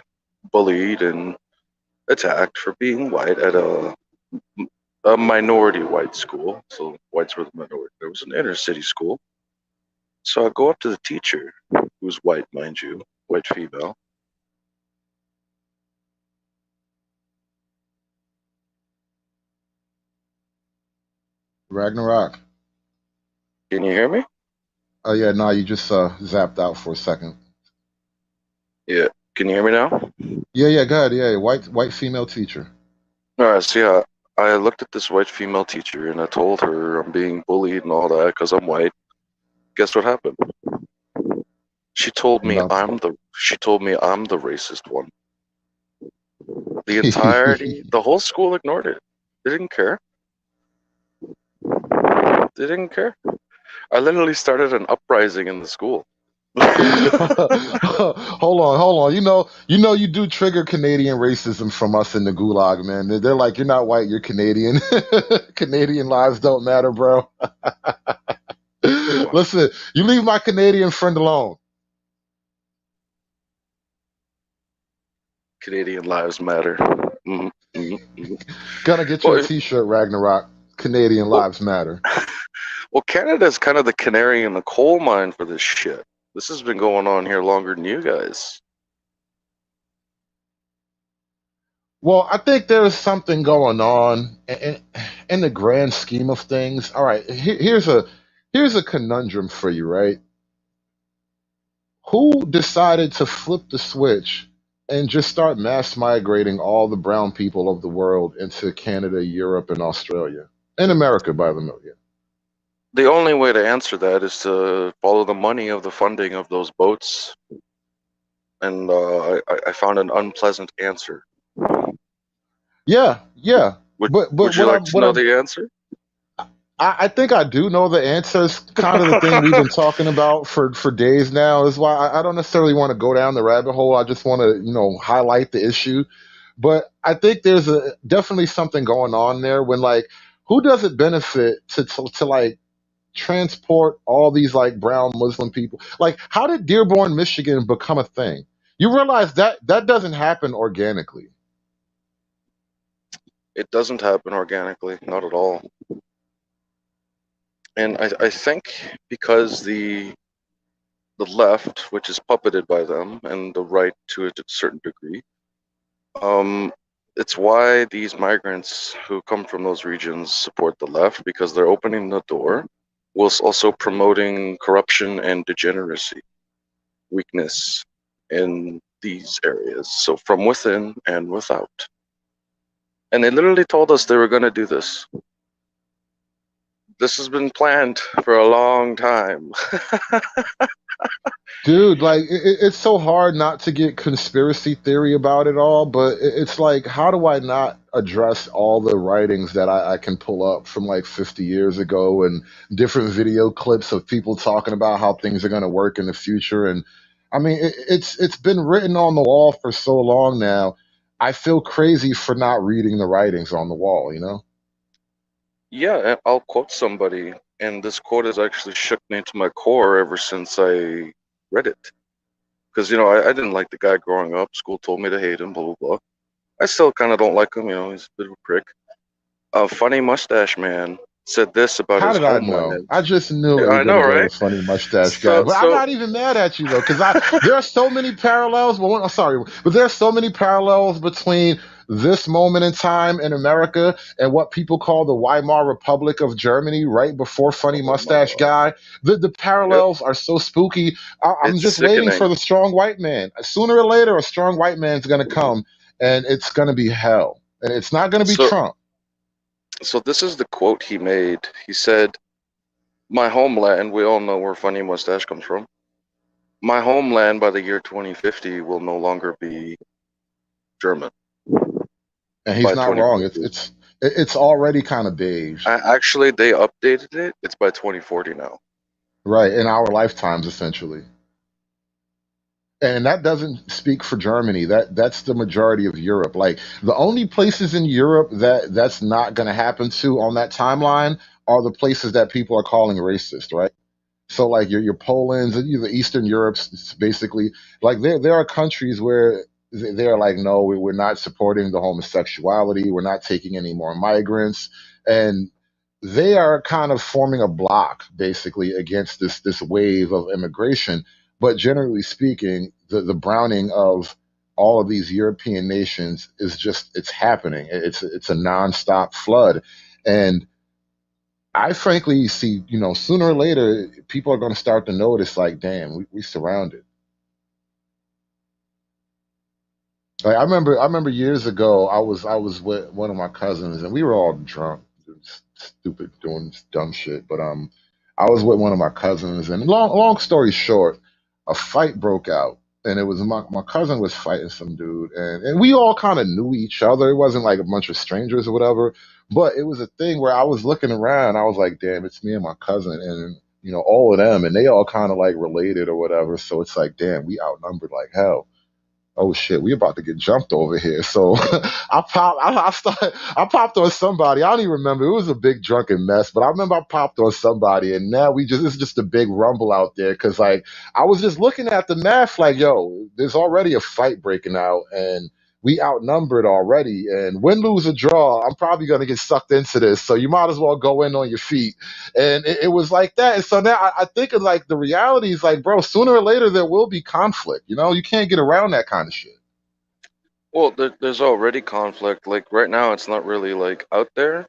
Speaker 11: bullied and attacked for being white at a minority white school. So whites were the minority. There was an inner city school. So I go up to the teacher, who's white, mind you, white female.
Speaker 5: Ragnarok.
Speaker 11: Can you hear me?
Speaker 5: Oh yeah, no, you just zapped out for a second.
Speaker 11: Yeah. Can you hear me now?
Speaker 5: Yeah, go ahead. Yeah, white female teacher.
Speaker 11: All right. So yeah, I looked at this white female teacher and I told her I'm being bullied and all that because I'm white. Guess what happened? She told me I'm the racist one. The entirety, the whole school ignored it. They didn't care. They didn't care. I literally started an uprising in the school.
Speaker 5: Hold on. You know you do trigger Canadian racism from us in the gulag, man. They're like, you're not white, you're Canadian. Canadian lives don't matter, bro. Listen, you leave my Canadian friend alone.
Speaker 11: Canadian lives matter.
Speaker 5: Gonna get you a t-shirt, Ragnarok. Canadian lives matter.
Speaker 11: Well, Canada's kind of the canary in the coal mine for this shit. This has been going on here longer than you guys.
Speaker 5: Well, I think there's something going on in the grand scheme of things. All right, here's a conundrum for you, right? Who decided to flip the switch and just start mass migrating all the brown people of the world into Canada, Europe, and Australia? And America, by the way.
Speaker 11: The only way to answer that is to follow the money of the funding of those boats. And I found an unpleasant answer.
Speaker 5: Yeah.
Speaker 11: Would you like to know the answer?
Speaker 5: I think I do know the answer. It's kind of the thing we've been talking about for days now. Is why I don't necessarily want to go down the rabbit hole. I just want to, highlight the issue. But I think there's definitely something going on there when like who does it benefit to like transport all these like brown Muslim people? Like, how did Dearborn, Michigan become a thing? You realize that that doesn't happen organically.
Speaker 11: It doesn't happen organically, not at all. And I think because the left, which is puppeted by them, and the right to a certain degree, um, it's why these migrants who come from those regions support the left, because they're opening the door, whilst also promoting corruption and degeneracy, weakness in these areas. So from within and without. And they literally told us they were going to do this. This has been planned for a long time.
Speaker 5: Dude, like it's so hard not to get conspiracy theory about it all, but it's like, how do I not address all the writings that I can pull up from like 50 years ago and different video clips of people talking about how things are going to work in the future? And I mean, it's been written on the wall for so long now. I feel crazy for not reading the writings on the wall, you know?
Speaker 11: Yeah, and I'll quote somebody, and this quote has actually shook me to my core ever since I read it. Because, I didn't like the guy growing up. School told me to hate him, blah, blah, blah. I still kind of don't like him, he's a bit of a prick. A funny mustache man said this about
Speaker 5: How
Speaker 11: his
Speaker 5: did I know?
Speaker 11: homeland.
Speaker 5: I just knew it
Speaker 11: Yeah,
Speaker 5: was
Speaker 11: I
Speaker 5: going
Speaker 11: know,
Speaker 5: to go to
Speaker 11: right?
Speaker 5: funny mustache guy,
Speaker 11: So,
Speaker 5: but I'm
Speaker 11: so
Speaker 5: not even mad at you though, because there are so many parallels. Well, I'm sorry, but there are so many parallels between this moment in time in America and what people call the Weimar Republic of Germany, right before funny
Speaker 11: oh my
Speaker 5: mustache
Speaker 11: God.
Speaker 5: guy. The parallels are so spooky. I'm
Speaker 11: It's
Speaker 5: just waiting for
Speaker 11: sickening.
Speaker 5: the strong white man. Sooner or later, a strong white man's going to come, and it's going to be hell, and it's not going to be
Speaker 11: So,
Speaker 5: Trump.
Speaker 11: so this is the quote he made. He said, "My homeland, we all know where funny mustache comes from. My homeland by the year 2050 will no longer be German
Speaker 5: And he's
Speaker 11: by
Speaker 5: not wrong.
Speaker 11: 2050.
Speaker 5: It's already kind of beige.
Speaker 11: Actually, they updated it. It's by 2040 now.
Speaker 5: Right, in our lifetimes, essentially. And that doesn't speak for Germany. That's the majority of Europe. Like the only places in Europe that's not going to happen to on that timeline are the places that people are calling racist, right? So like your Poland's and the Eastern Europe's basically like there are countries where they're like, no, we're not supporting the homosexuality. We're not taking any more migrants, and they are kind of forming a block basically against this wave of immigration. But generally speaking, the browning of all of these European nations is just it's happening. It's a nonstop flood, and I frankly see, sooner or later, people are going to start to notice, like, damn, we surrounded. Like, I remember years ago, I was with one of my cousins, and we were all drunk, stupid, doing dumb shit. But I was with one of my cousins, and long story short, a fight broke out, and it was my cousin was fighting some dude, and we all kind of knew each other. It wasn't like a bunch of strangers or whatever, but it was a thing where I was looking around, I was like, damn, it's me and my cousin, and all of them, and they all kind of like related or whatever. So it's like, damn, we outnumbered like hell. Oh shit, we about to get jumped over here. So I popped on somebody. I don't even remember. It was a big drunken mess, but I remember I popped on somebody, and now it's just a big rumble out there. Cause like I was just looking at the math, like, yo, there's already a fight breaking out, and we outnumbered already. And win, lose, or draw, I'm probably gonna get sucked into this. So you might as well go in on your feet. And it was like that. And so now I think of like the reality is like, bro, sooner or later there will be conflict. You can't get around that kind of shit.
Speaker 11: Well, there's already conflict. Like right now, it's not really like out there.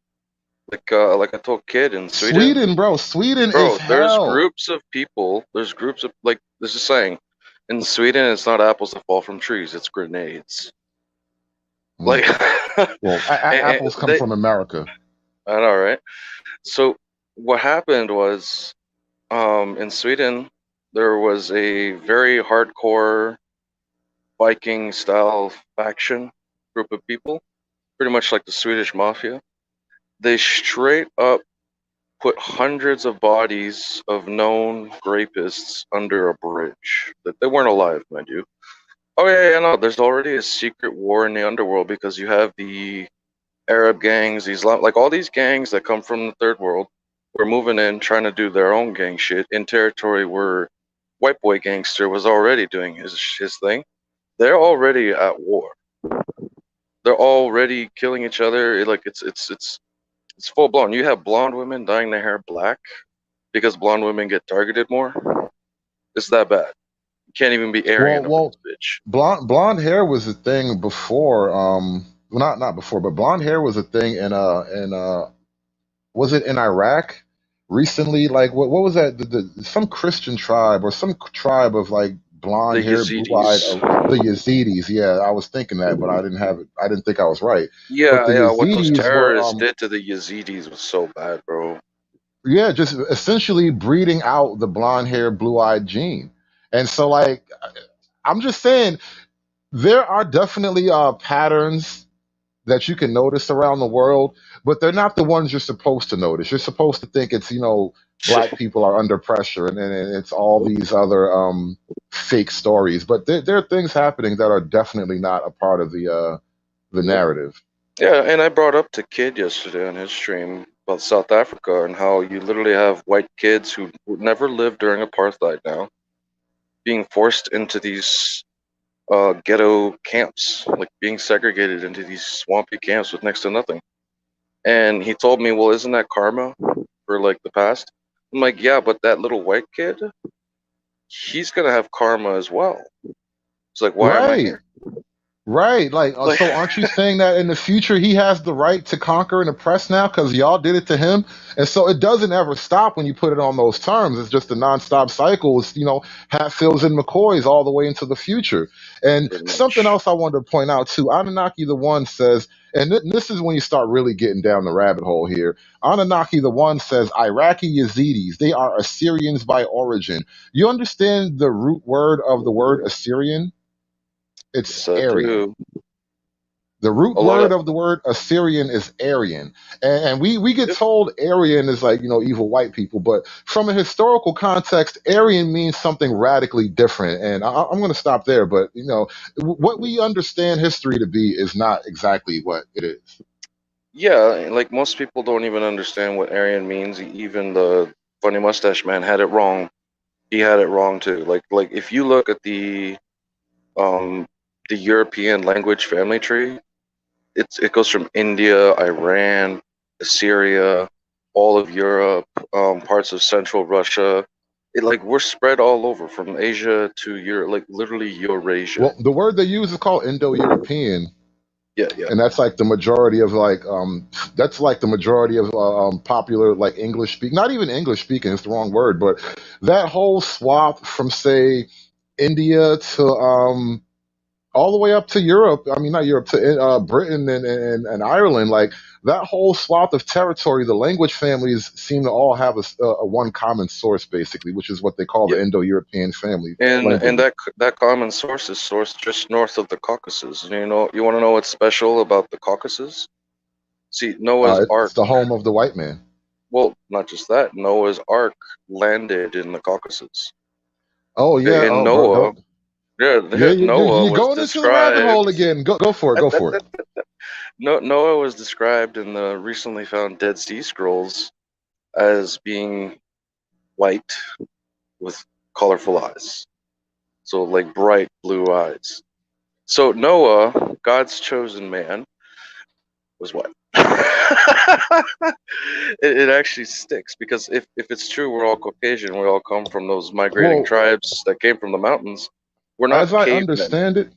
Speaker 11: Like I told kid in Sweden,
Speaker 5: Sweden, bro, Sweden is
Speaker 11: bro. There's
Speaker 5: hell.
Speaker 11: groups of people. There's groups of like this is saying, in Sweden, it's not apples that fall from trees. It's grenades. Like,
Speaker 5: Well, apples come
Speaker 11: they,
Speaker 5: from America.
Speaker 11: I know, right? So what happened was, in Sweden, there was a very hardcore Viking style faction group of people, pretty much like the Swedish mafia. They straight up put hundreds of bodies of known rapists under a bridge. That they weren't alive, mind you. Oh yeah, no. There's already a secret war in the underworld because you have the Arab gangs, like all these gangs that come from the third world. We're moving in, trying to do their own gang shit in territory where White Boy Gangster was already doing his thing. They're already at war. They're already killing each other. Like it's full blown. You have blonde women dyeing their hair black because blonde women get targeted more. It's that bad. You can't even be Aryan over
Speaker 5: Well,
Speaker 11: this bitch.
Speaker 5: blonde hair was a thing before. Well, not before, but blonde hair was a thing in was it in Iraq recently? Like what was that? Some Christian tribe or some tribe of like blonde
Speaker 11: The
Speaker 5: hair, blue eyed,
Speaker 11: Yazidis.
Speaker 5: the Yazidis. Yeah, I was thinking that, but I didn't have it. I didn't think I was right. But
Speaker 11: Yeah,
Speaker 5: the
Speaker 11: yeah. What those
Speaker 5: Yazidis were
Speaker 11: terrorists did to the Yazidis was so bad, bro.
Speaker 5: yeah, just essentially breeding out the blonde hair, blue eyed gene. And so like I'm just saying there are definitely patterns that you can notice around the world, but they're not the ones you're supposed to notice. You're supposed to think it's, black people are under pressure and it's all these other fake stories. But there are things happening that are definitely not a part of the narrative.
Speaker 11: Yeah, and I brought up to Kid yesterday on his stream about South Africa and how you literally have white kids who never lived during apartheid now being forced into these ghetto camps, like being segregated into these swampy camps with next to nothing. And he told me, well, isn't that karma for like the past? I'm like, yeah, but that little white kid, he's gonna have karma as well. It's like, why am I
Speaker 5: Right.
Speaker 11: here?
Speaker 5: Right. Like,
Speaker 11: Like,
Speaker 5: so aren't you saying that in the future he has the right to conquer and oppress now because y'all did it to him? And so it doesn't ever stop when you put it on those terms. It's just a nonstop cycle. It's, Hatfields and McCoys all the way into the future. And
Speaker 11: pretty
Speaker 5: something
Speaker 11: much.
Speaker 5: else I wanted to point out too, Anunnaki the One says, and this is when you start really getting down the rabbit hole here. Anunnaki the One says, Iraqi Yazidis, they are Assyrians by origin. You understand the root word of the word Assyrian? It's
Speaker 11: Yes, I
Speaker 5: Aryan.
Speaker 11: do.
Speaker 5: The root
Speaker 11: A lot
Speaker 5: word
Speaker 11: of
Speaker 5: of the word Assyrian is Aryan. And we get told Aryan is like, evil white people. But from a historical context, Aryan means something radically different. And I'm going to stop there. But, what we understand history to be is not exactly what it is.
Speaker 11: yeah, like most people don't even understand what Aryan means. Even the funny mustache man had it wrong. He had it wrong too. Like if you look at um the European language family tree, it goes from India, Iran, Assyria, all of Europe, parts of Central Russia. Like we're spread all over from Asia to Europe, like literally Eurasia.
Speaker 5: Well, the word they use is called Indo-European.
Speaker 11: Yeah, yeah.
Speaker 5: And that's like the majority of that's like the majority of popular like English speak, not even English speaking, it's the wrong word, but that whole swath from say India to all the way up to Europe. I mean, not Europe to Britain and Ireland. Like that whole swath of territory, the language families seem to all have a one common source, basically, which is what they call
Speaker 11: Yeah.
Speaker 5: the Indo-European family
Speaker 11: And
Speaker 5: languages.
Speaker 11: that common source is sourced just north of the Caucasus. And you want to know what's special about the Caucasus? See, Noah's
Speaker 5: It's
Speaker 11: Ark.
Speaker 5: the home of the white man.
Speaker 11: Well, not just that. Noah's Ark landed in the Caucasus.
Speaker 5: Oh yeah.
Speaker 11: Okay, and
Speaker 5: Oh, bro,
Speaker 11: Noah,
Speaker 5: don't.
Speaker 11: yeah,
Speaker 5: Yeah,
Speaker 11: Noah
Speaker 5: you're
Speaker 11: was
Speaker 5: going into the rabbit hole
Speaker 11: described.
Speaker 5: again. Go for it. Go for it.
Speaker 11: Noah was described in the recently found Dead Sea Scrolls as being white with colorful eyes. So like bright blue eyes. So Noah, God's chosen man, was white. It actually sticks because if it's true we're all Caucasian, we all come from those migrating
Speaker 5: Well,
Speaker 11: tribes that came from the mountains. We're
Speaker 5: as
Speaker 11: not
Speaker 5: I
Speaker 11: cavemen.
Speaker 5: understand it,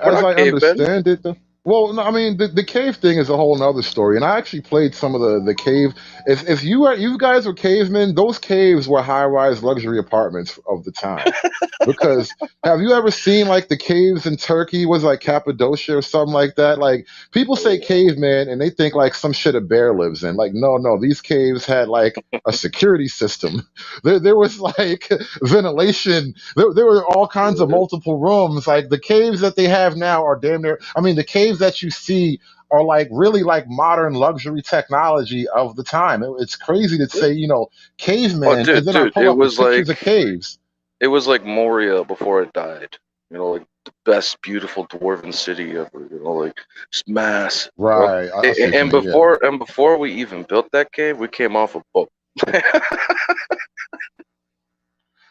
Speaker 11: We're
Speaker 5: as
Speaker 11: not
Speaker 5: I
Speaker 11: cavemen.
Speaker 5: understand it, well, no, I mean the cave thing is a whole nother story, and I actually played some of the cave. If you guys were cavemen, those caves were high rise luxury apartments of the time. Because have you ever seen like the caves in Turkey? Was it, like Cappadocia or something like that? Like people say caveman and they think like some shit a bear lives in. Like no, these caves had like a security system. There was like ventilation. There were all kinds of multiple rooms. Like the caves that they have now are damn near. I mean, the caves that you see are like really like modern luxury technology of the time. It's crazy to say,
Speaker 11: Oh,
Speaker 5: caveman, and
Speaker 11: dude,
Speaker 5: then I
Speaker 11: dude,
Speaker 5: pull up the pictures of caves.
Speaker 11: it was like Moria before it died. You know, like the best beautiful dwarven city ever. You know, like just massive. Bro.
Speaker 5: Right. I see what you
Speaker 11: And
Speaker 5: mean. Yeah.
Speaker 11: before we even built that cave, we came off a boat.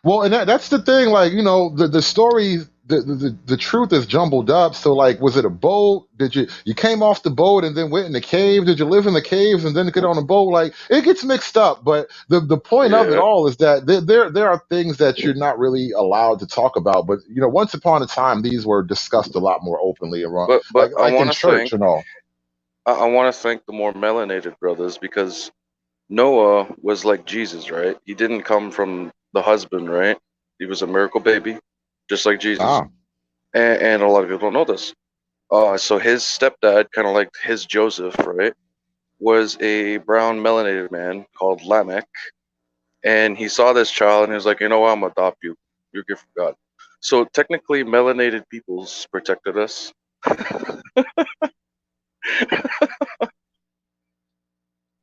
Speaker 5: Well, and that's the thing. Like, you know, the story, the truth is jumbled up. So, like, was it a boat? Did you came off the boat and then went in the cave? Did you live in the caves and then get on a boat? Like, it gets mixed up. But the point of it
Speaker 11: Yeah.
Speaker 5: all is that there are things that you're not really allowed to talk about. But you know, once upon a time, these were discussed a lot more openly around,
Speaker 11: But I
Speaker 5: like in
Speaker 11: want to
Speaker 5: church
Speaker 11: thank
Speaker 5: and all.
Speaker 11: I want to thank the more melanated brothers because Noah was like Jesus, right? He didn't come from the husband, right? He was a miracle baby, just like Jesus.
Speaker 5: Ah.
Speaker 11: And a lot of people don't know this. So his stepdad, kind of like his Joseph, right, was a brown melanated man called Lamech, and he saw this child and he was like, you know what, I'm gonna adopt you. You're a gift from God. So technically, melanated peoples protected us.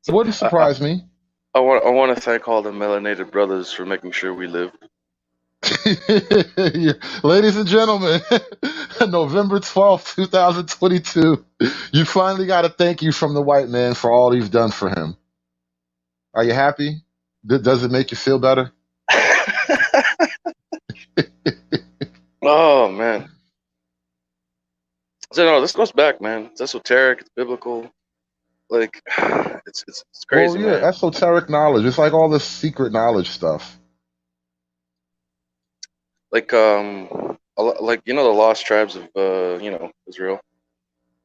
Speaker 5: It wouldn't surprise me.
Speaker 11: I want to thank all the melanated brothers for making sure we lived.
Speaker 5: Yeah. Ladies and gentlemen, November 12th, 2022, you finally got a thank you from the white man for all he's done for him. Are you happy? Does it make you feel better?
Speaker 11: Oh man. So no, this goes back, man. It's esoteric, it's biblical. Like it's
Speaker 5: Well,
Speaker 11: crazy,
Speaker 5: yeah,
Speaker 11: man.
Speaker 5: esoteric knowledge. It's like all this secret knowledge stuff.
Speaker 11: Like like you know the lost tribes of you know, Israel.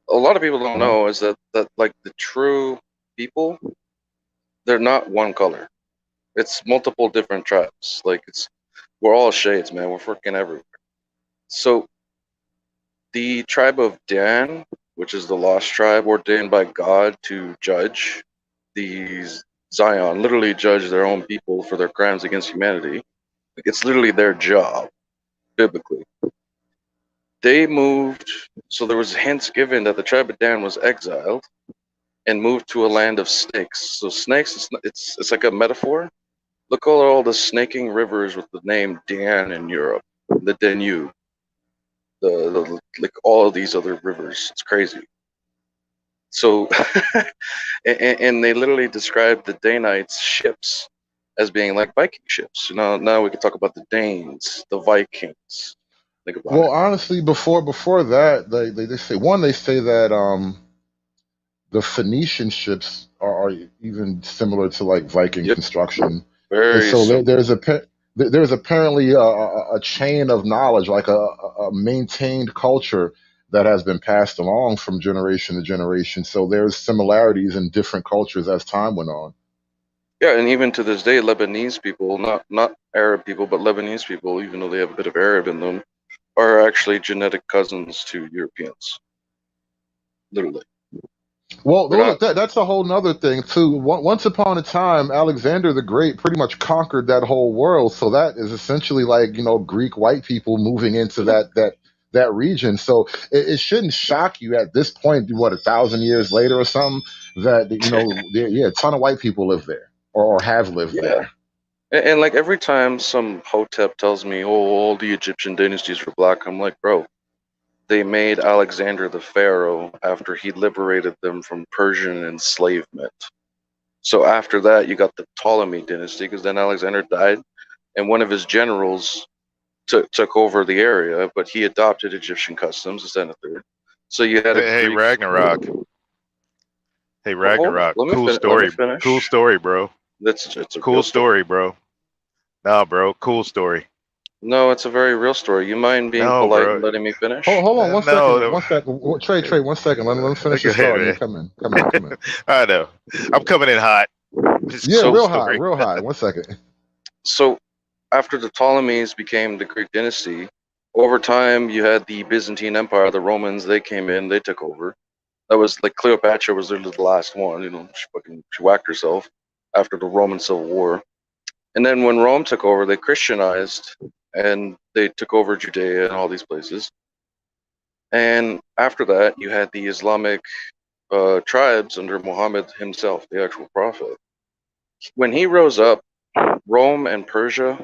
Speaker 11: A lot of people don't
Speaker 5: Uh-huh.
Speaker 11: know is that like the true people, they're not one color. It's multiple different tribes. Like we're all shades, man. We're freaking everywhere. So the tribe of Dan, which is the lost tribe ordained by God to judge these Zion, literally judge their own people for their crimes against humanity. Like it's literally their job, biblically. They moved, so there was hints given that the tribe of Dan was exiled and moved to a land of snakes. So snakes, it's like a metaphor. Look at all the snaking rivers with the name Dan in Europe, the Danube, the like all of these other rivers. It's crazy. So, and they literally described the Danites' ships as being like Viking ships. You know, now we can talk about the Danes, the Vikings. Think about
Speaker 5: Well,
Speaker 11: it.
Speaker 5: honestly, before that, they say one. They say that the Phoenician ships are even similar to like Viking
Speaker 11: Yep,
Speaker 5: construction, and
Speaker 11: very
Speaker 5: so
Speaker 11: similar.
Speaker 5: there's apparently a chain of knowledge, like a maintained culture that has been passed along from generation to generation. So there's similarities in different cultures as time went on.
Speaker 11: Yeah, and even to this day, Lebanese people, not Arab people, but Lebanese people, even though they have a bit of Arab in them, are actually genetic cousins to Europeans. Literally,
Speaker 5: Well,
Speaker 11: we're not.
Speaker 5: look, that's a whole nother thing too. Once upon a time, Alexander the Great pretty much conquered that whole world. So that is essentially like, you know, Greek white people moving into that region. So it shouldn't shock you at this point, what, 1,000 years later or something, that you know, yeah, a ton of white people live there or have lived
Speaker 11: Yeah,
Speaker 5: there.
Speaker 11: and like every time some Hotep tells me, "Oh, all the Egyptian dynasties were black," I'm like, bro, they made Alexander the Pharaoh after he liberated them from Persian enslavement. So after that, you got the Ptolemy dynasty, because then Alexander died, and one of his generals took over the area, but he adopted Egyptian customs, is then a third. So you had a
Speaker 17: Hey,
Speaker 11: Greek.
Speaker 17: Ragnarok. Hey,
Speaker 11: Well, hold on.
Speaker 17: Ragnarok.
Speaker 11: Let me
Speaker 17: Cool
Speaker 11: Let me
Speaker 17: story. Cool
Speaker 11: finish.
Speaker 17: story, bro.
Speaker 11: It's a real
Speaker 17: Cool
Speaker 11: story.
Speaker 17: story, bro. Nah, bro. Cool story.
Speaker 11: No, it's a very real story. You mind being
Speaker 17: No,
Speaker 11: polite
Speaker 17: bro.
Speaker 11: and letting me finish?
Speaker 5: Hold on one
Speaker 17: No.
Speaker 5: second, one second. Trey, 1 second. Let him finish
Speaker 17: Go
Speaker 5: his
Speaker 17: ahead,
Speaker 5: thought and then
Speaker 17: man.
Speaker 5: come in.
Speaker 17: I know. I'm coming in hot. It's
Speaker 5: Yeah,
Speaker 17: cool
Speaker 11: So,
Speaker 17: story.
Speaker 5: real high. 1 second.
Speaker 11: so after the Ptolemies became the Greek dynasty, over time you had the Byzantine Empire, the Romans. They came in, they took over. That was like Cleopatra was literally the last one. You know, she whacked herself after the Roman Civil War. And then when Rome took over, they Christianized and they took over Judea and all these places. And after that, you had the Islamic tribes under Muhammad himself, the actual prophet. When he rose up, Rome and Persia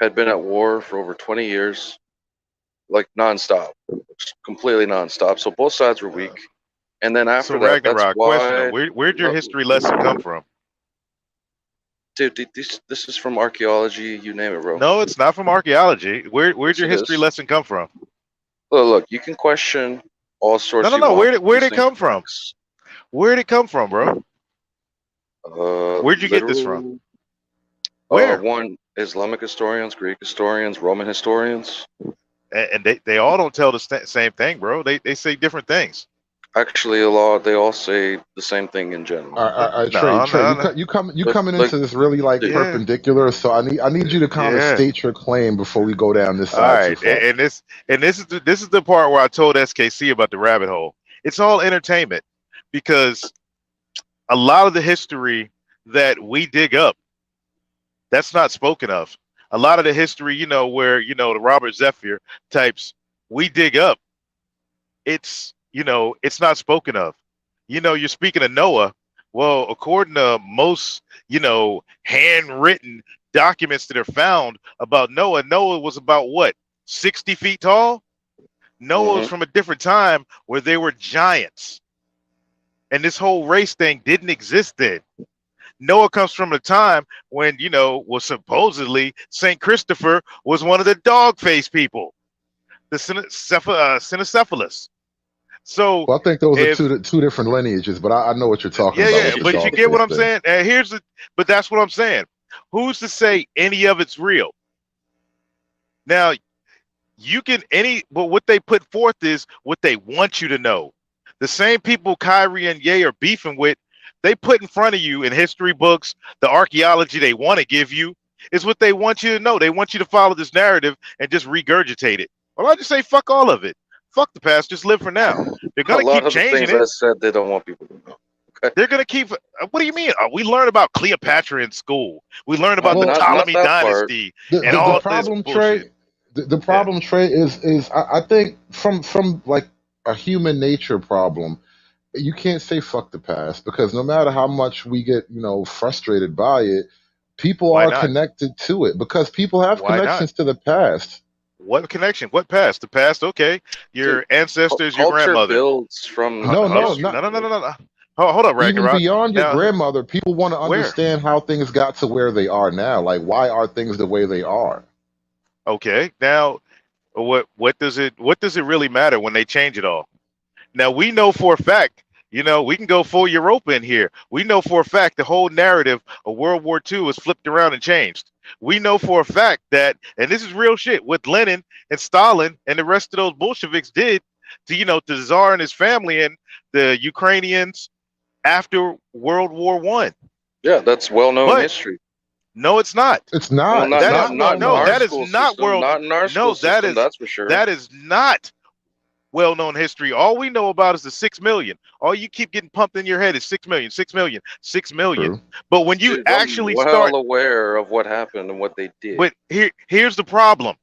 Speaker 11: had been at war for over 20 years. like nonstop, completely nonstop. So both sides were weak. And then after
Speaker 17: So
Speaker 11: that, that's
Speaker 17: Ragnarok, question though,
Speaker 11: why,
Speaker 17: where'd your history lesson come from?
Speaker 11: dude, this is from archaeology, you name it, bro.
Speaker 17: No, it's not from archaeology. Where'd
Speaker 11: Yes,
Speaker 17: your
Speaker 11: it
Speaker 17: history
Speaker 11: is.
Speaker 17: lesson come from?
Speaker 11: Look, you can question all sorts
Speaker 17: No,
Speaker 11: you want.
Speaker 17: where'd
Speaker 11: These
Speaker 17: it come
Speaker 11: things
Speaker 17: from? Where'd it come from, bro? Where'd you get this from?
Speaker 11: literal,
Speaker 17: Where?
Speaker 11: one, Islamic historians, Greek historians, Roman historians.
Speaker 17: And they all don't tell the same thing, bro. They say different things.
Speaker 11: Actually, they all say the same thing in general.
Speaker 5: Trey,
Speaker 17: No.
Speaker 5: you
Speaker 11: Like,
Speaker 5: coming into this really like
Speaker 11: dude,
Speaker 5: perpendicular. So I need you to kind of
Speaker 17: Yeah.
Speaker 5: state your claim before we go down this
Speaker 17: All
Speaker 5: side too
Speaker 17: right,
Speaker 5: far.
Speaker 17: and this is the part where I told SKC about the rabbit hole. It's all entertainment because a lot of the history that we dig up, that's not spoken of. A lot of the history, where the Robert Zephyr types we dig up, it's it's not spoken of. You're speaking of Noah. Well, according to most handwritten documents that are found about Noah, Noah was about what, 60 feet tall? Noah was from a different time where they were giants, and this whole race thing didn't exist then. Noah comes from a time when was supposedly Saint Christopher was one of the dog-faced people, the Cynocephalus. So
Speaker 5: Well, I think those
Speaker 17: if
Speaker 5: are two different lineages, but I know what you're talking
Speaker 17: yeah,
Speaker 5: about.
Speaker 17: yeah,
Speaker 5: with the
Speaker 17: but you
Speaker 5: dog
Speaker 17: get what
Speaker 5: face
Speaker 17: I'm
Speaker 5: thing.
Speaker 17: saying. But that's what I'm saying. Who's to say any of it's real? Now but what they put forth is what they want you to know. The same people Kyrie and Ye are beefing with, they put in front of you in history books, the archaeology they want to give you is what they want you to know. They want you to follow this narrative and just regurgitate it. Well, I just say fuck all of it. Fuck the past. Just live for now. They're
Speaker 11: a
Speaker 17: gonna
Speaker 11: lot
Speaker 17: keep
Speaker 11: of the
Speaker 17: changing
Speaker 11: things
Speaker 17: it.
Speaker 11: I said they don't want people to know. Okay.
Speaker 17: They're gonna keep. What do you mean? We learn about Cleopatra in school. We learn about the
Speaker 11: Not
Speaker 17: Ptolemy
Speaker 11: that part.
Speaker 17: dynasty
Speaker 5: The,
Speaker 17: and
Speaker 5: the, the
Speaker 17: all this
Speaker 5: problem,
Speaker 17: bullshit.
Speaker 5: Trey, the problem, Trey, is I think from like a human nature problem, you can't say fuck the past because no matter how much we get, frustrated by it, people
Speaker 17: Why
Speaker 5: are
Speaker 17: not?
Speaker 5: connected to it because people have
Speaker 17: Why not?
Speaker 5: connections to the past.
Speaker 17: What connection? What past? The past, okay. Your
Speaker 11: Dude,
Speaker 17: ancestors, your
Speaker 11: culture
Speaker 17: grandmother.
Speaker 11: builds from
Speaker 5: No, no,
Speaker 11: history.
Speaker 5: not
Speaker 17: No. Hold up,
Speaker 5: even
Speaker 17: Ragnarok.
Speaker 5: beyond your
Speaker 17: Now,
Speaker 5: grandmother. People want to
Speaker 17: where?
Speaker 5: understand how things got to where they are now. Like, why are things the way they are?
Speaker 17: Okay. Now, what does it really matter when they change it all? Now we know for a fact, we can go full Europa in here. We know for a fact the whole narrative of World War II was flipped around and changed. We know for a fact that, and this is real shit, what Lenin and Stalin and the rest of those Bolsheviks did to, to the Tsar and his family and the Ukrainians after World War I.
Speaker 11: Yeah, that's well-known
Speaker 17: But
Speaker 11: history.
Speaker 17: no, it's not.
Speaker 5: It's not.
Speaker 11: Well,
Speaker 5: It's
Speaker 17: That
Speaker 5: not
Speaker 17: is
Speaker 5: well
Speaker 11: not in our
Speaker 5: known.
Speaker 17: that is
Speaker 11: school
Speaker 17: not
Speaker 11: system. Not in our school system, that's for sure.
Speaker 17: that is not well-known history. All we know about is the 6 million. All you keep getting pumped in your head is 6 million, 6 million, 6 million.
Speaker 5: True.
Speaker 17: But when you
Speaker 11: Dude,
Speaker 17: actually
Speaker 11: I'm
Speaker 17: start,
Speaker 11: well aware of what happened and what they did.
Speaker 17: but here's the problem.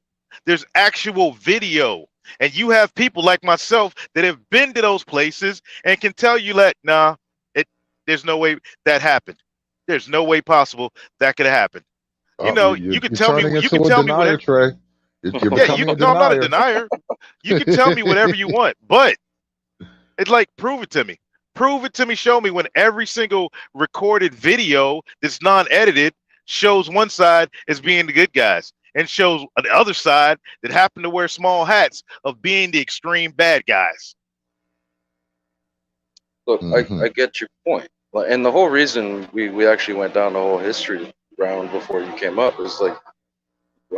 Speaker 17: There's actual video. And you have people like myself that have been to those places and can tell you that, nah, there's no way that happened. There's no way possible that could have happened. You can
Speaker 5: You're
Speaker 17: tell me.
Speaker 5: turning
Speaker 17: You can
Speaker 5: into a
Speaker 17: tell me
Speaker 5: denier,
Speaker 17: whatever.
Speaker 5: Trey. You're
Speaker 17: Yeah,
Speaker 5: becoming a
Speaker 17: no, I'm not a
Speaker 5: denier.
Speaker 17: denier. You can tell me whatever you want, but it's like, prove it to me. Prove it to me. Show me when every single recorded video that's non-edited shows one side as being the good guys and shows the other side that happen to wear small hats of being the extreme bad guys.
Speaker 11: Look,
Speaker 5: Mm-hmm.
Speaker 11: I get your point. And the whole reason we actually went down the whole history round before you came up is like,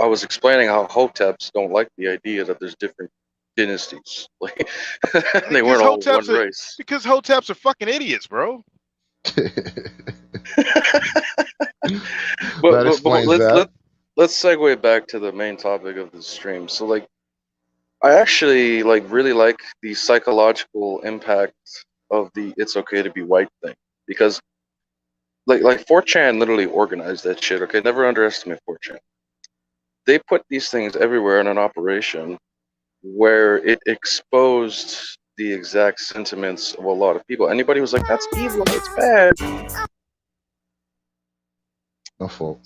Speaker 11: I was explaining how Hoteps don't like the idea that there's different dynasties. Like, they weren't all one race.
Speaker 17: Because Hoteps are fucking idiots, bro.
Speaker 11: But
Speaker 5: explains that.
Speaker 11: let's segue back to the main topic of the stream. So like, I actually really like the psychological impact of the "it's okay to be white" thing, because like 4chan literally organized that shit. Okay, never underestimate 4chan. They put these things everywhere in an operation where it exposed the exact sentiments of a lot of people. Anybody who's like, "That's evil, it's bad."
Speaker 5: My fault.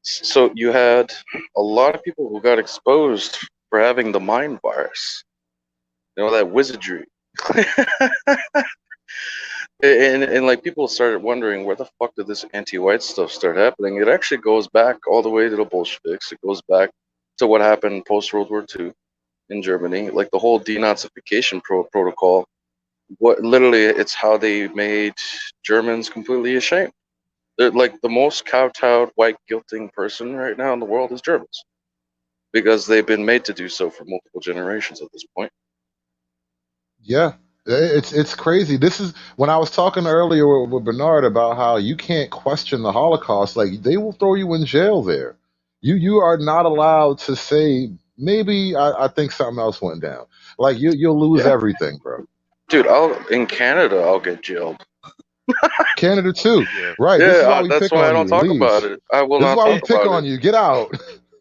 Speaker 11: So you had a lot of people who got exposed for having the mind virus. You know, that wizardry. And like people started wondering where the fuck did this anti-white stuff start happening. It actually goes back all the way to the Bolsheviks. It goes back to what happened post World War II in Germany, like the whole denazification protocol. What literally, it's how they made Germans completely ashamed. They're like the most kowtowed, white guilting person right now in the world is Germans, because they've been made to do so for multiple generations at this point.
Speaker 5: Yeah, it's crazy. This is when I was talking earlier with Bernard about how you can't question the Holocaust. Like they will throw you in jail there. You are not allowed to say maybe I think something else went down. Like you'll lose
Speaker 11: Yeah.
Speaker 5: everything, bro.
Speaker 11: Dude, in Canada, I'll get jailed.
Speaker 5: Canada too,
Speaker 17: Yeah.
Speaker 5: right? This is why
Speaker 11: Yeah,
Speaker 5: we
Speaker 11: that's
Speaker 5: pick
Speaker 11: why I
Speaker 5: on
Speaker 11: don't
Speaker 5: you.
Speaker 11: talk
Speaker 5: Leave.
Speaker 11: about it. I will
Speaker 5: This is
Speaker 11: not
Speaker 5: why we
Speaker 11: talk
Speaker 5: pick
Speaker 11: about
Speaker 5: on
Speaker 11: it.
Speaker 5: you. Get out.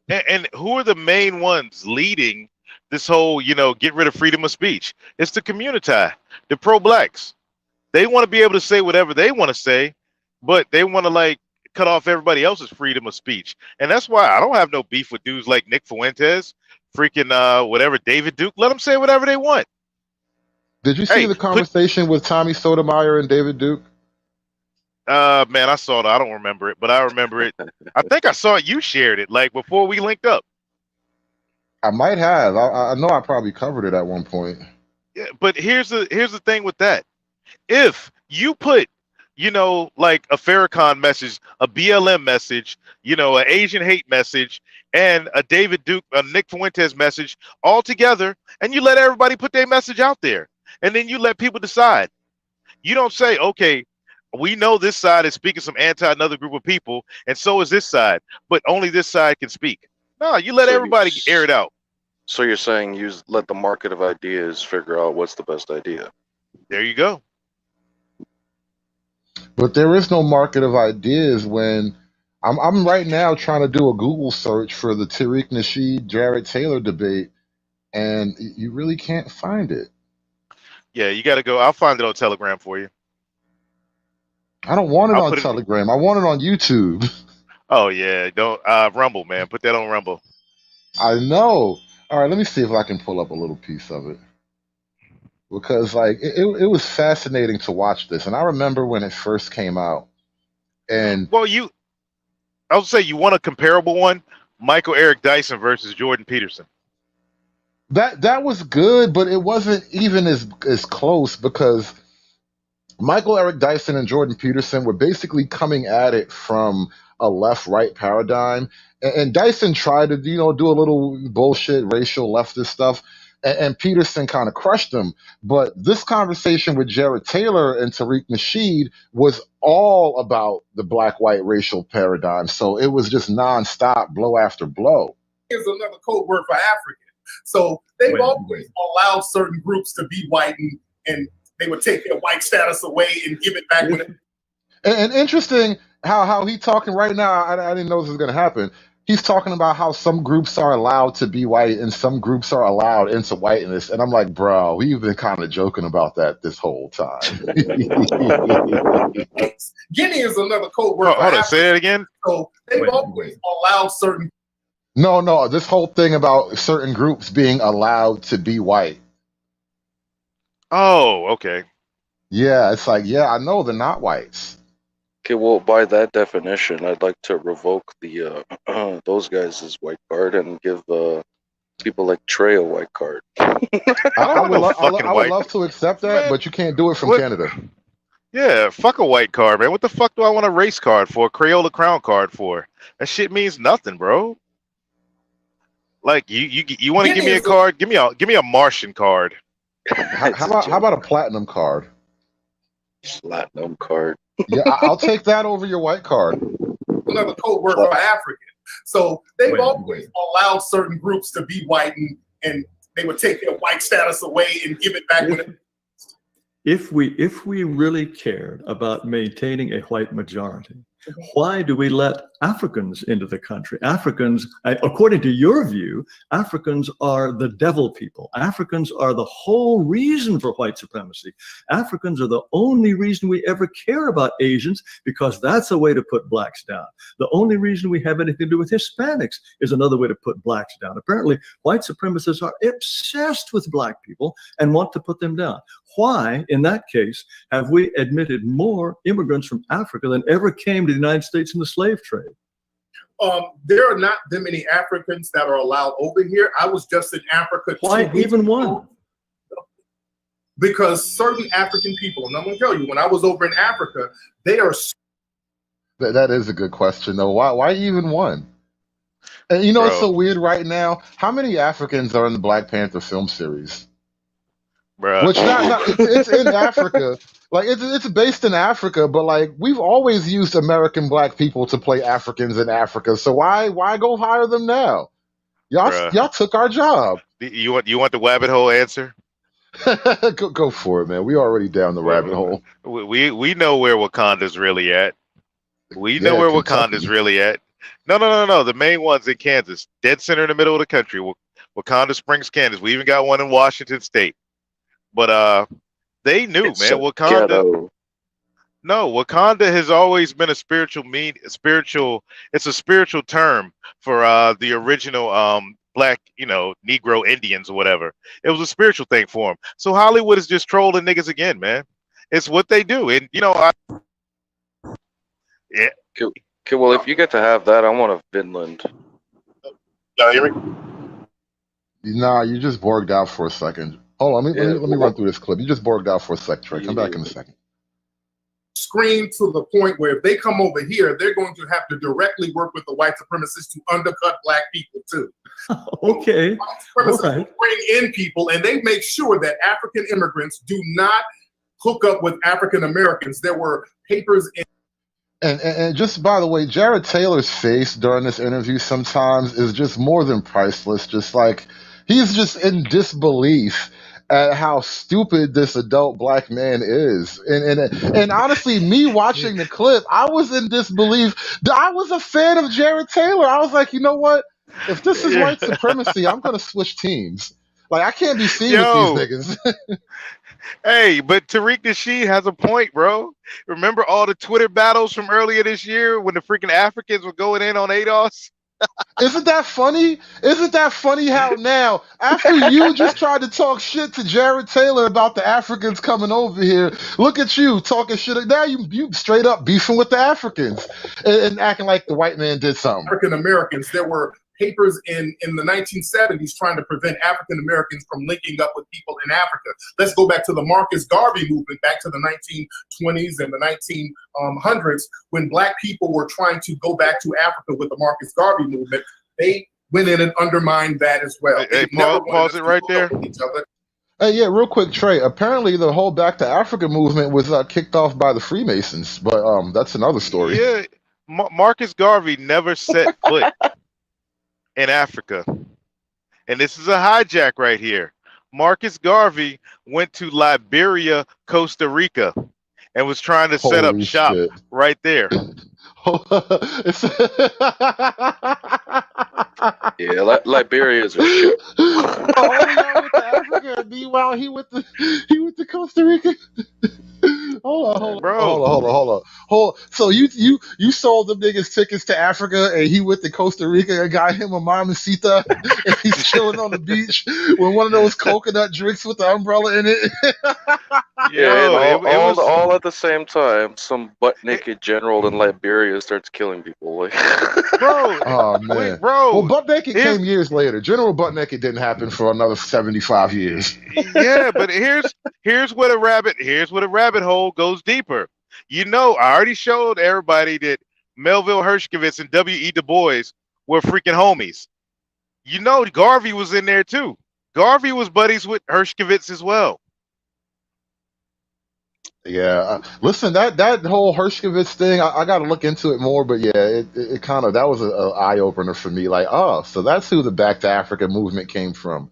Speaker 17: And who are the main ones leading this whole, get rid of freedom of speech? It's the community, the pro-blacks. They want to be able to say whatever they want to say, but they want to like cut off everybody else's freedom of speech. And that's why I don't have no beef with dudes like Nick Fuentes, freaking whatever, David Duke. Let them say whatever they want.
Speaker 5: Did you see
Speaker 17: Hey,
Speaker 5: the conversation with Tommy Sotomayor and David Duke?
Speaker 17: man, I saw it. I don't remember it, but I remember it. I think I saw it. You shared it like before we linked up.
Speaker 5: I might have. I know I probably covered it at one point.
Speaker 17: Yeah, but here's the thing with that. If you put, like a Farrakhan message, a BLM message, an Asian hate message, and a David Duke, a Nick Fuentes message all together, and you let everybody put their message out there, and then you let people decide. You don't say, okay, we know this side is speaking some anti another group of people, and so is this side, but only this side can speak. No, you let everybody air it out.
Speaker 11: So you're saying let the market of ideas figure out what's the best idea.
Speaker 17: There you go.
Speaker 5: But there is no market of ideas when I'm right now trying to do a Google search for the Tariq Nasheed Jared Taylor debate, and you really can't find it.
Speaker 17: Yeah, you got to go. I'll find it on Telegram for you.
Speaker 5: I don't want it
Speaker 17: I'll
Speaker 5: on
Speaker 17: put it-
Speaker 5: Telegram. I want it on YouTube.
Speaker 17: Oh yeah, don't Rumble, man. Put that on Rumble.
Speaker 5: I know. All right, let me see if I can pull up a little piece of it. Because like it was fascinating to watch this. And I remember when it first came out. And
Speaker 17: Well, I would say you want a comparable one: Michael Eric Dyson versus Jordan Peterson.
Speaker 5: that was good, but it wasn't even as close because Michael Eric Dyson and Jordan Peterson were basically coming at it from a left-right paradigm. And Dyson tried to, do a little bullshit racial leftist stuff, and Peterson kind of crushed him. But this conversation with Jared Taylor and Tariq Nasheed was all about the black-white racial paradigm. So it was just nonstop, blow after blow.
Speaker 4: Here's another code word for African. So they've always allowed certain groups to be white, and they would take their white status away and give it back when it.
Speaker 5: And interesting how he talking right now. I didn't know this was going to happen. He's talking about how some groups are allowed to be white and some groups are allowed into whiteness. And I'm like, bro, we've been kind of joking about that this whole time.
Speaker 4: Guinea is another code word.
Speaker 17: Hold on, say it again.
Speaker 4: So they've always allowed certain.
Speaker 5: No, this whole thing about certain groups being allowed to be white.
Speaker 17: Oh, okay.
Speaker 5: Yeah, it's like, yeah, I know they're not whites.
Speaker 11: Okay, well, by that definition, I'd like to revoke the those guys' white card and give people like Trey a white card.
Speaker 5: I would love to accept that, but you can't do it from Canada.
Speaker 17: Yeah, fuck a white card, man. What the fuck do I want a race card for? A Crayola crown card for? That shit means nothing, bro. Like you want to give me a card? Give me a Martian card.
Speaker 5: How about a platinum card?
Speaker 11: Platinum card.
Speaker 5: Yeah, I'll take that over your white card.
Speaker 4: Another code word for African. So they've always allowed certain groups to be white, and they would take their white status away and give it back when it.
Speaker 18: If we really cared about maintaining a white majority, why do we let
Speaker 1: Africans into the country. Africans, according to your view, Africans are the devil people. Africans are the whole reason for white supremacy. Africans are the only reason we ever care about Asians, because that's a way to put blacks down. The only reason we have anything to do with Hispanics is another way to put blacks down. Apparently, white supremacists are obsessed with black people and want to put them down. Why, in that case, have we admitted more immigrants from Africa than ever came to the United States in the slave trade?
Speaker 4: There are not that many Africans that are allowed over here. I was just in Africa.
Speaker 1: Why even one?
Speaker 4: Because certain African people, and I'm going to tell you, when I was over in Africa, they are.
Speaker 5: That is a good question, though. Why even one? And you know what's so weird right now? How many Africans are in the Black Panther film series?
Speaker 17: Bruh.
Speaker 5: Which it's in Africa. Like it's based in Africa, but like we've always used American black people to play Africans in Africa. So why go hire them now? Y'all took our job.
Speaker 17: You want the rabbit hole answer?
Speaker 5: go for it, man. We already down the rabbit hole.
Speaker 17: We know where Wakanda's really at. We know where
Speaker 5: Kentucky.
Speaker 17: Wakanda's really at. No. The main one's in Kansas, dead center in the middle of the country. Wakanda Springs, Kansas. We even got one in Washington State. But they knew, man. Wakanda. Ghetto. No, Wakanda has always been a spiritual. It's a spiritual term for the original black, Negro Indians or whatever. It was a spiritual thing for them. So Hollywood is just trolling niggas again, man. It's what they do, and yeah.
Speaker 11: Okay, well, if you get to have that, I want a Finland.
Speaker 17: Y'all hear me?
Speaker 5: Nah, you just borged out for a second. Hold on, let me run through this clip. You just borged out for a sec, Trey. Come back in a second.
Speaker 4: Screen to the point where if they come over here, they're going to have to directly work with the white supremacists to undercut black people too.
Speaker 1: Okay.
Speaker 4: White supremacists
Speaker 1: All right.
Speaker 4: bring in people, and they make sure that African immigrants do not hook up with African Americans. There were papers in.
Speaker 5: And just by the way, Jared Taylor's face during this interview sometimes is just more than priceless. Just like he's just in disbelief at how stupid this adult black man is. And honestly, me watching the clip, I was in disbelief. I was a fan of Jared Taylor. I was like, you know what? If this is white supremacy, I'm going to switch teams. Like, I can't be seen with these niggas.
Speaker 17: Hey, but Tariq Nasheed has a point, bro. Remember all the Twitter battles from earlier this year when the freaking Africans were going in on ADOS?
Speaker 5: Isn't that funny? Isn't that funny how now, after you just tried to talk shit to Jared Taylor about the Africans coming over here, look at you talking shit. Now you straight up beefing with the Africans and acting like the white man did something.
Speaker 4: African Americans. There were papers in the 1970s trying to prevent African Americans from linking up with people in Africa. Let's go back to the Marcus Garvey movement, back to the 1920s and the 1900s, when black people were trying to go back to Africa with the Marcus Garvey movement. They went in and undermined that as well.
Speaker 17: Hey, pause it right there.
Speaker 5: Hey, yeah, real quick, Trey. Apparently, the whole Back to Africa movement was kicked off by the Freemasons, but that's another story.
Speaker 17: Yeah, Marcus Garvey never set foot in Africa. And this is a hijack right here. Marcus Garvey went to Liberia, Costa Rica, and was trying to set up shop right there.
Speaker 11: Yeah, Liberia is a shit.
Speaker 5: Meanwhile, he went to Costa Rica. Hold on. So you sold them niggas tickets to Africa, and he went to Costa Rica and got him a mamacita, and he's chilling on the beach with one of those coconut drinks with the umbrella in it.
Speaker 11: Yeah, it was all at the same time. Some butt naked general in Liberia starts killing people. Like,
Speaker 17: bro,
Speaker 5: oh man,
Speaker 17: bro.
Speaker 5: Well, butt naked came years later. General butt naked didn't happen for another 75 years.
Speaker 17: Yeah, but here's where the rabbit hole goes deeper. I already showed everybody that Melville Hershkovitz and W.E. Du Bois were freaking homies. Garvey was in there too. Garvey was buddies with Hershkovitz as well.
Speaker 5: Yeah, listen, that whole Hershkovitz thing, I got to look into it more, but yeah, it kind of, that was an eye opener for me. Like, oh, so that's who the Back to Africa movement came from,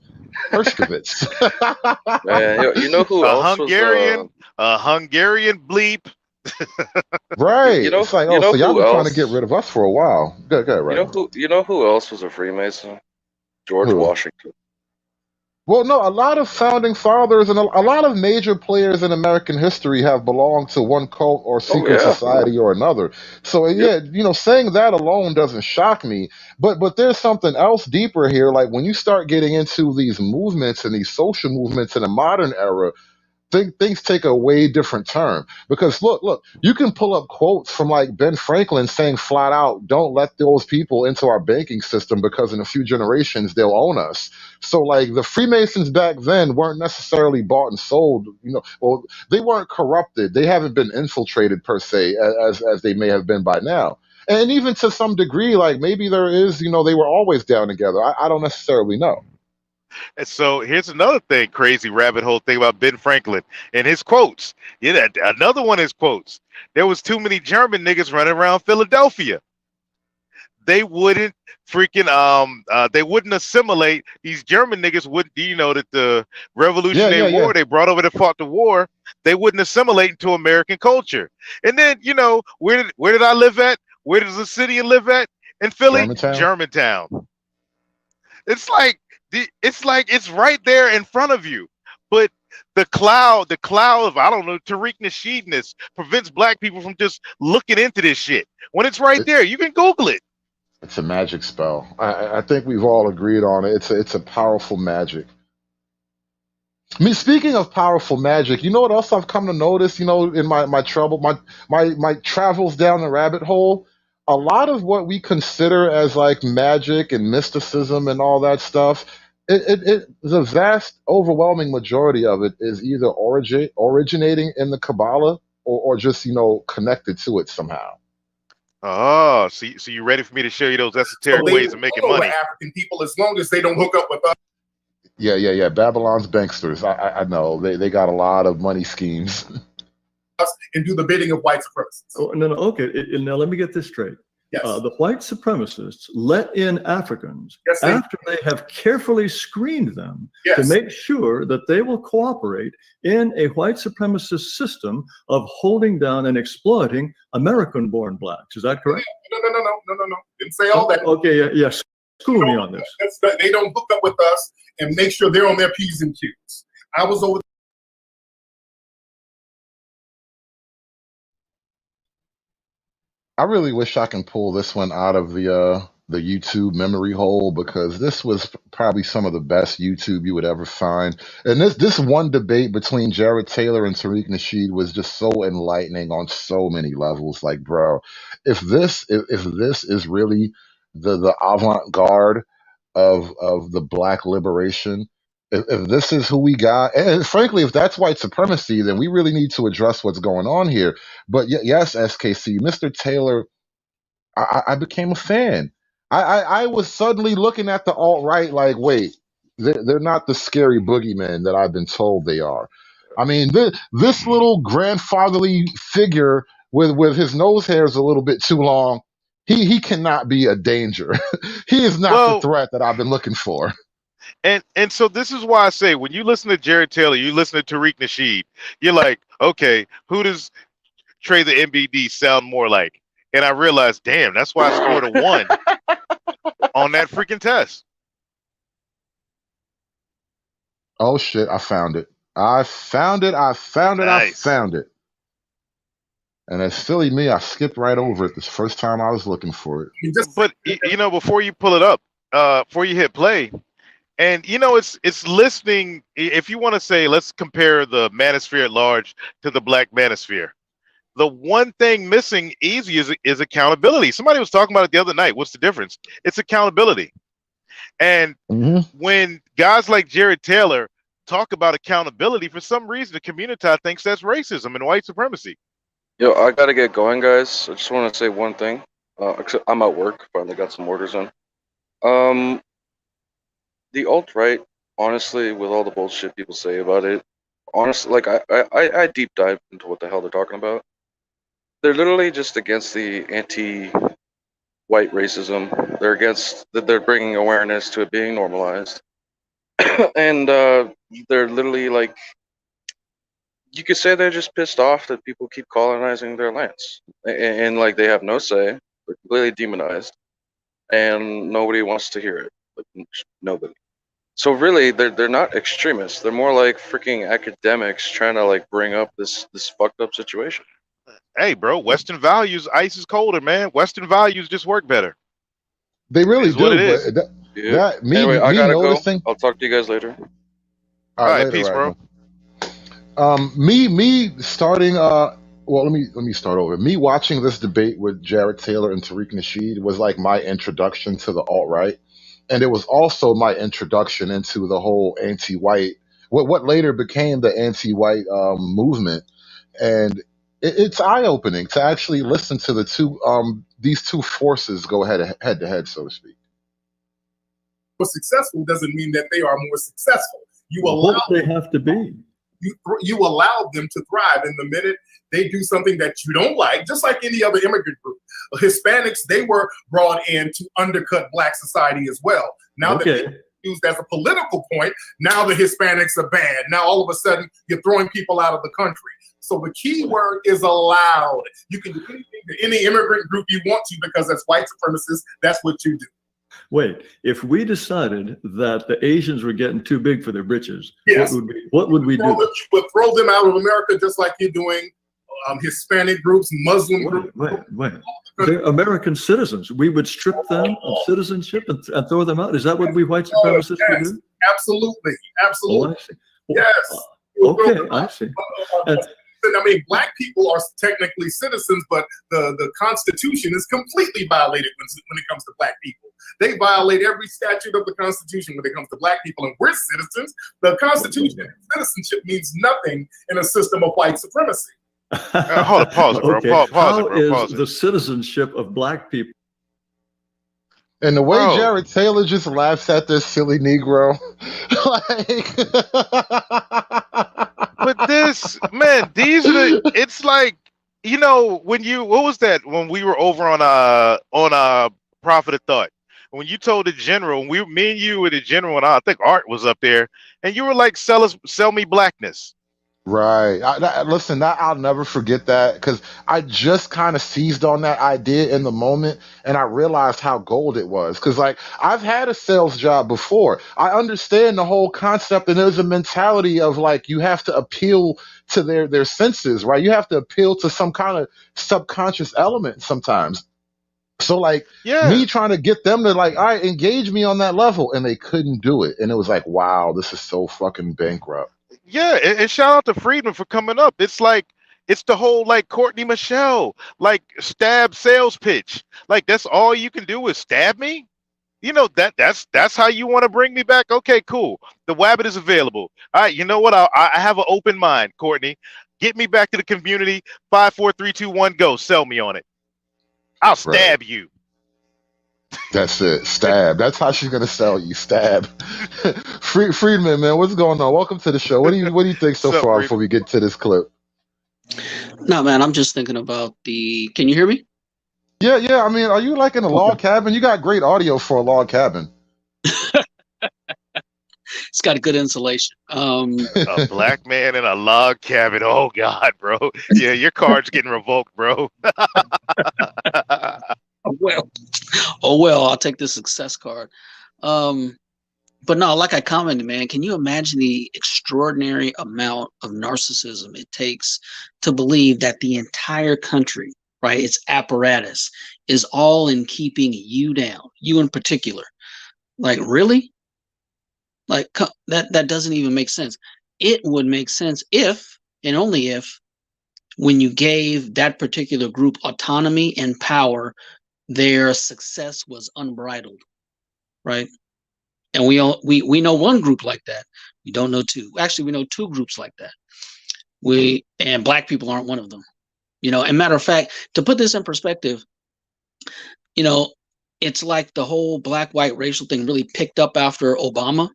Speaker 5: Hershkovitz.
Speaker 11: Man, you know who else
Speaker 17: a Hungarian bleep
Speaker 5: Right.
Speaker 11: You know,
Speaker 5: It's like,
Speaker 11: you
Speaker 5: oh,
Speaker 11: know
Speaker 5: so y'all
Speaker 11: who
Speaker 5: been trying to get
Speaker 11: else?
Speaker 5: rid of us for a while. Good, right.
Speaker 11: You know who else was a Freemason? George
Speaker 5: Who?
Speaker 11: Washington.
Speaker 5: Well, no, a lot of founding fathers and a lot of major players in American history have belonged to one cult or
Speaker 11: Oh
Speaker 5: secret
Speaker 11: yeah.
Speaker 5: society or another. So
Speaker 11: Yep.
Speaker 5: yeah, saying that alone doesn't shock me. But there's something else deeper here. Like when you start getting into these movements and these social movements in the modern era, things take a way different turn. Because look, you can pull up quotes from like Ben Franklin saying flat out, "Don't let those people into our banking system because in a few generations they'll own us." So like the Freemasons back then weren't necessarily bought and sold. Well, they weren't corrupted. They haven't been infiltrated per se as they may have been by now. And even to some degree, like maybe there is, they were always down together. I don't necessarily know.
Speaker 17: And so here's another thing, crazy rabbit hole thing about Ben Franklin and his quotes. Yeah, another one of his quotes. There was too many German niggas running around Philadelphia. They wouldn't they wouldn't assimilate. These German niggas wouldn't, that the Revolutionary
Speaker 5: Yeah.
Speaker 17: War they brought over to fought the war, they wouldn't assimilate into American culture. And then, where did I live at? Where does the city live at? In Philly?
Speaker 5: Germantown.
Speaker 17: Germantown. It's like it's right there in front of you. But the cloud of, I don't know, Tariq Nasheedness prevents black people from just looking into this shit. When it's right there, you can Google it.
Speaker 5: It's a magic spell. I think we've all agreed on it. It's a powerful magic. I mean, speaking of powerful magic, you know what else I've come to notice? In my trouble, my travels down the rabbit hole. A lot of what we consider as like magic and mysticism and all that stuff, the vast, overwhelming majority of it is either originating in the Kabbalah or just connected to it somehow.
Speaker 17: Oh, so you ready for me to show you those
Speaker 4: So
Speaker 17: esoteric
Speaker 4: they
Speaker 17: ways of
Speaker 4: will
Speaker 17: making
Speaker 4: roll over
Speaker 17: money?
Speaker 4: African people as long as they don't hook up with us.
Speaker 5: Yeah. Babylon's banksters. I know they got a lot of money schemes.
Speaker 4: And do the bidding of white supremacists.
Speaker 1: Oh, no, okay. Now let me get this straight.
Speaker 4: Yes.
Speaker 1: The white supremacists let in Africans
Speaker 4: Yes,
Speaker 1: after they have carefully screened them
Speaker 4: Yes.
Speaker 1: to make sure that they will cooperate in a white supremacist system of holding down and exploiting American-born blacks. Is that correct?
Speaker 4: No. Didn't say all that.
Speaker 1: Okay, yes. School me on this.
Speaker 4: They don't hook up with us and make sure they're on their P's and Q's. I was over.
Speaker 5: I really wish I can pull this one out of the YouTube memory hole because this was probably some of the best YouTube you would ever find. And this one debate between Jared Taylor and Tariq Nasheed was just so enlightening on so many levels. Like, bro, if this is really the avant-garde of the black liberation, if this is who we got, and frankly, if that's white supremacy, then we really need to address what's going on here. But yes, SKC, Mr. Taylor, I became a fan. I was suddenly looking at the alt right like, wait, they're not the scary boogeyman that I've been told they are. I mean, this little grandfatherly figure with his nose hairs a little bit too long, he cannot be a danger. He is not the threat that I've been looking for.
Speaker 17: And so this is why I say when you listen to Jared Taylor, you listen to Tariq Nasheed, you're like, okay, who does Trey the MBD sound more like? And I realized, damn, that's why I scored a 1 on that freaking test.
Speaker 5: Oh shit, I found it. I found it.
Speaker 17: Nice.
Speaker 5: And as silly me, I skipped right over it this first time I was looking for it.
Speaker 17: But before you pull it up, before you hit play, and it's listening. If you want to say, let's compare the manosphere at large to the black manosphere. The one thing missing easy is accountability. Somebody was talking about it the other night. What's the difference? It's accountability. And when guys like Jared Taylor talk about accountability, for some reason, the community thinks that's racism and white supremacy.
Speaker 11: Yo, I gotta get going, guys. I just want to say one thing. I'm at work. Finally got some orders in. The alt-right, honestly, with all the bullshit people say about it, honestly, like I deep dive into what the hell they're talking about. They're literally just against the anti-white racism. They're against that. They're bringing awareness to it being normalized, and they're literally like you could say they're just pissed off that people keep colonizing their lands, and like they have no say. They're completely demonized, and nobody wants to hear it. Like, nobody. So really, they're not extremists. They're more like freaking academics trying to like bring up this fucked up situation.
Speaker 17: Hey, bro, Western values, ice is colder, man. Western values just work better.
Speaker 5: They really
Speaker 17: Is what
Speaker 5: do,
Speaker 17: it is.
Speaker 5: but
Speaker 11: Yeah. Anyway, I gotta go. I'll talk to you guys later.
Speaker 5: All
Speaker 17: All
Speaker 5: right,
Speaker 17: right,
Speaker 5: later,
Speaker 17: peace, bro.
Speaker 5: Me starting well, let me start over. Me watching this debate with Jared Taylor and Tariq Nasheed was like my introduction to the alt-right. And it was also my introduction into the whole anti-white, what later became the anti-white movement. And it's eye-opening to actually listen to the two these two forces go head to head, so to speak.
Speaker 4: More successful doesn't mean that they are more successful. You
Speaker 1: What
Speaker 4: allow
Speaker 1: they have to be.
Speaker 4: you allow them to thrive. And the minute they do something that you don't like, just like any other immigrant group, Hispanics, they were brought in to undercut Black society as well. Now that they used as a political point, now the Hispanics are bad. Now all of a sudden you're throwing people out of the country. So the key word is allowed. You can do anything to any immigrant group you want to, because as white supremacists, that's what you do.
Speaker 1: Wait, if we decided that the Asians were getting too big for their britches,
Speaker 4: Yes.
Speaker 1: what would we do?
Speaker 4: You would throw them out of America just like you're doing Hispanic groups, Muslim groups.
Speaker 1: Wait. They're American citizens. We would strip them of citizenship and throw them out. Is that what we white supremacists would do?
Speaker 4: Absolutely. Absolutely.
Speaker 1: Oh, I see.
Speaker 4: Yes.
Speaker 1: Okay, I see.
Speaker 4: I mean, Black people are technically citizens, but the Constitution is completely violated when it comes to Black people. They violate every statute of the Constitution when it comes to Black people, and we're citizens. The Constitution and citizenship means nothing in a system of white supremacy.
Speaker 17: Hold on, pause it, bro.
Speaker 1: Okay.
Speaker 17: Pause
Speaker 1: How
Speaker 17: it, bro.
Speaker 1: is
Speaker 17: Pause it.
Speaker 1: the citizenship of Black people?
Speaker 5: And the way
Speaker 17: Bro.
Speaker 5: Jared Taylor just laughs at this silly Negro,
Speaker 17: But this, man, these are the, it's like, you know, when you, what was that when we were over on Prophet of Thought, when you told the general, me and you were the general, and I think Art was up there, and you were like, sell me blackness.
Speaker 5: Right. Listen, I'll never forget that, because I just kind of seized on that idea in the moment, and I realized how gold it was. Because, like, I've had a sales job before. I understand the whole concept, and there's a mentality of, like, you have to appeal to their senses, right? You have to appeal to some kind of subconscious element sometimes. So, like, me trying to get them to, like, all right, engage me on that level, and they couldn't do it. And it was like, wow, this is so fucking bankrupt.
Speaker 17: Yeah, and shout out to Friedman for coming up. It's like, it's the whole like Courtney Michelle, like stab sales pitch. Like that's all you can do is stab me. You know, that's how you want to bring me back. Okay, cool. The Wabbit is available. All right, you know what? I have an open mind, Courtney. Get me back to the community. 5, 4, 3, 2, 1, go. Sell me on it. I'll stab you.
Speaker 5: That's it. Stab. That's how she's gonna sell you. Stab. Friedman, man, what's going on? Welcome to the show. What do you think so far before we get to this clip?
Speaker 18: No, man, I'm just thinking about the. Can you hear me?
Speaker 5: Yeah. I mean, are you like in a log cabin? You got great audio for a log cabin.
Speaker 18: It's got good insulation.
Speaker 17: A black man in a log cabin. Oh God, bro. Yeah, your card's getting revoked, bro.
Speaker 18: well, I'll take the success card. But no, like I commented, man, can you imagine the extraordinary amount of narcissism it takes to believe that the entire country, right, its apparatus is all in keeping you down, you in particular? Like, really? Like, that doesn't even make sense. It would make sense if, and only if, when you gave that particular group autonomy and power, their success was unbridled, right? And we know one group like that. We don't know two. Actually, we know two groups like that. And Black people aren't one of them. You know, and matter of fact, to put this in perspective, you know, it's like the whole black-white racial thing really picked up after Obama,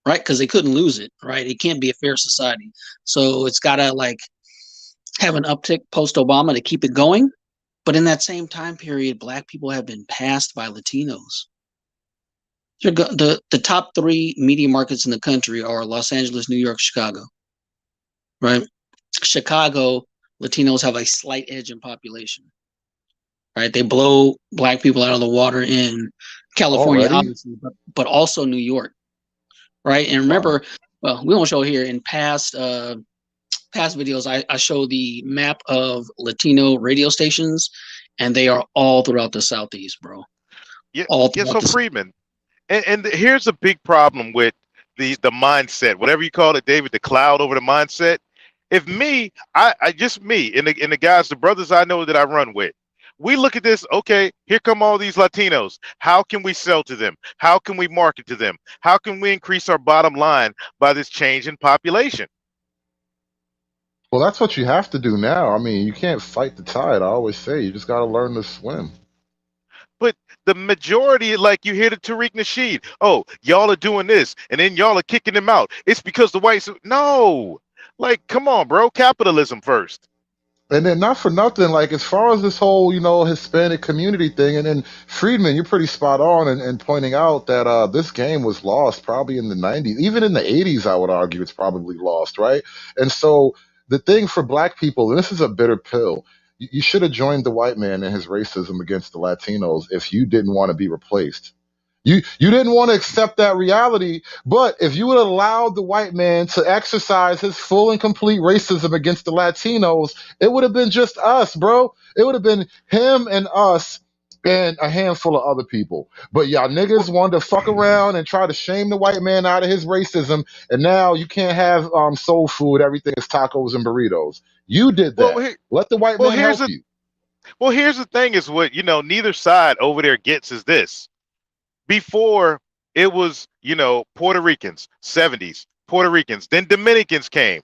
Speaker 18: right? Because they couldn't lose it, right? It can't be a fair society. So it's got to like have an uptick post-Obama to keep it going. But in that same time period, Black people have been passed by Latinos. The top 3 media markets in the country are Los Angeles, New York, Chicago, right? Chicago, Latinos have a slight edge in population. Right? They blow black people out of the water in California,
Speaker 5: Already?
Speaker 18: obviously, but also New York. Right? And remember, well, we won't show here in past videos, I show the map of Latino radio stations, and they are all throughout the Southeast, bro.
Speaker 17: Yeah,
Speaker 18: All
Speaker 17: yeah.
Speaker 18: throughout
Speaker 17: So
Speaker 18: the
Speaker 17: Freeman, and here's a big problem with the mindset, whatever you call it, David, the cloud over the mindset. If me, I just me and the guys, the brothers I know that I run with, we look at this. Okay, here come all these Latinos. How can we sell to them? How can we market to them? How can we increase our bottom line by this change in population?
Speaker 5: Well, that's what you have to do now. I mean, you can't fight the tide. I always say you just got to learn to swim.
Speaker 17: But the majority, like you hear the Tariq Nasheed, oh, y'all are doing this, and then y'all are kicking them out. It's because the whites. No, like, come on, bro. Capitalism first.
Speaker 5: And then not for nothing, like as far as this whole, Hispanic community thing, and then Friedman, you're pretty spot on in pointing out that this game was lost probably in the 90s. Even in the 80s, I would argue it's probably lost, right? And so the thing for black people, and this is a bitter pill, you should have joined the white man in his racism against the Latinos if you didn't want to be replaced. You didn't want to accept that reality, but if you would have allowed the white man to exercise his full and complete racism against the Latinos, it would have been just us, bro. It would have been him and us and a handful of other people. But y'all niggas wanted to fuck around and try to shame the white man out of his racism, and now you can't have soul food. Everything is tacos and burritos. You did that. Let the white man help you.
Speaker 17: Well, here's the thing: is what neither side over there gets is this. Before it was, Puerto Ricans, 70s, Puerto Ricans, then Dominicans came.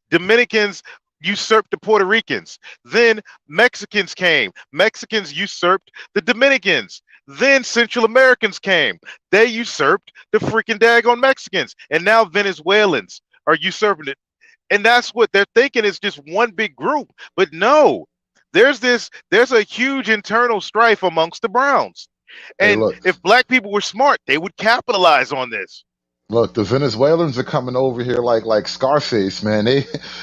Speaker 17: Dominicans usurped the Puerto Ricans. Then Mexicans came. Mexicans usurped the Dominicans. Then Central Americans came. They usurped the freaking daggone Mexicans. And now Venezuelans are usurping it. And that's what they're thinking is just one big group. But no, there's a huge internal strife amongst the Browns. And if black people were smart, they would capitalize on this.
Speaker 5: Look, the Venezuelans are coming over here like Scarface, man.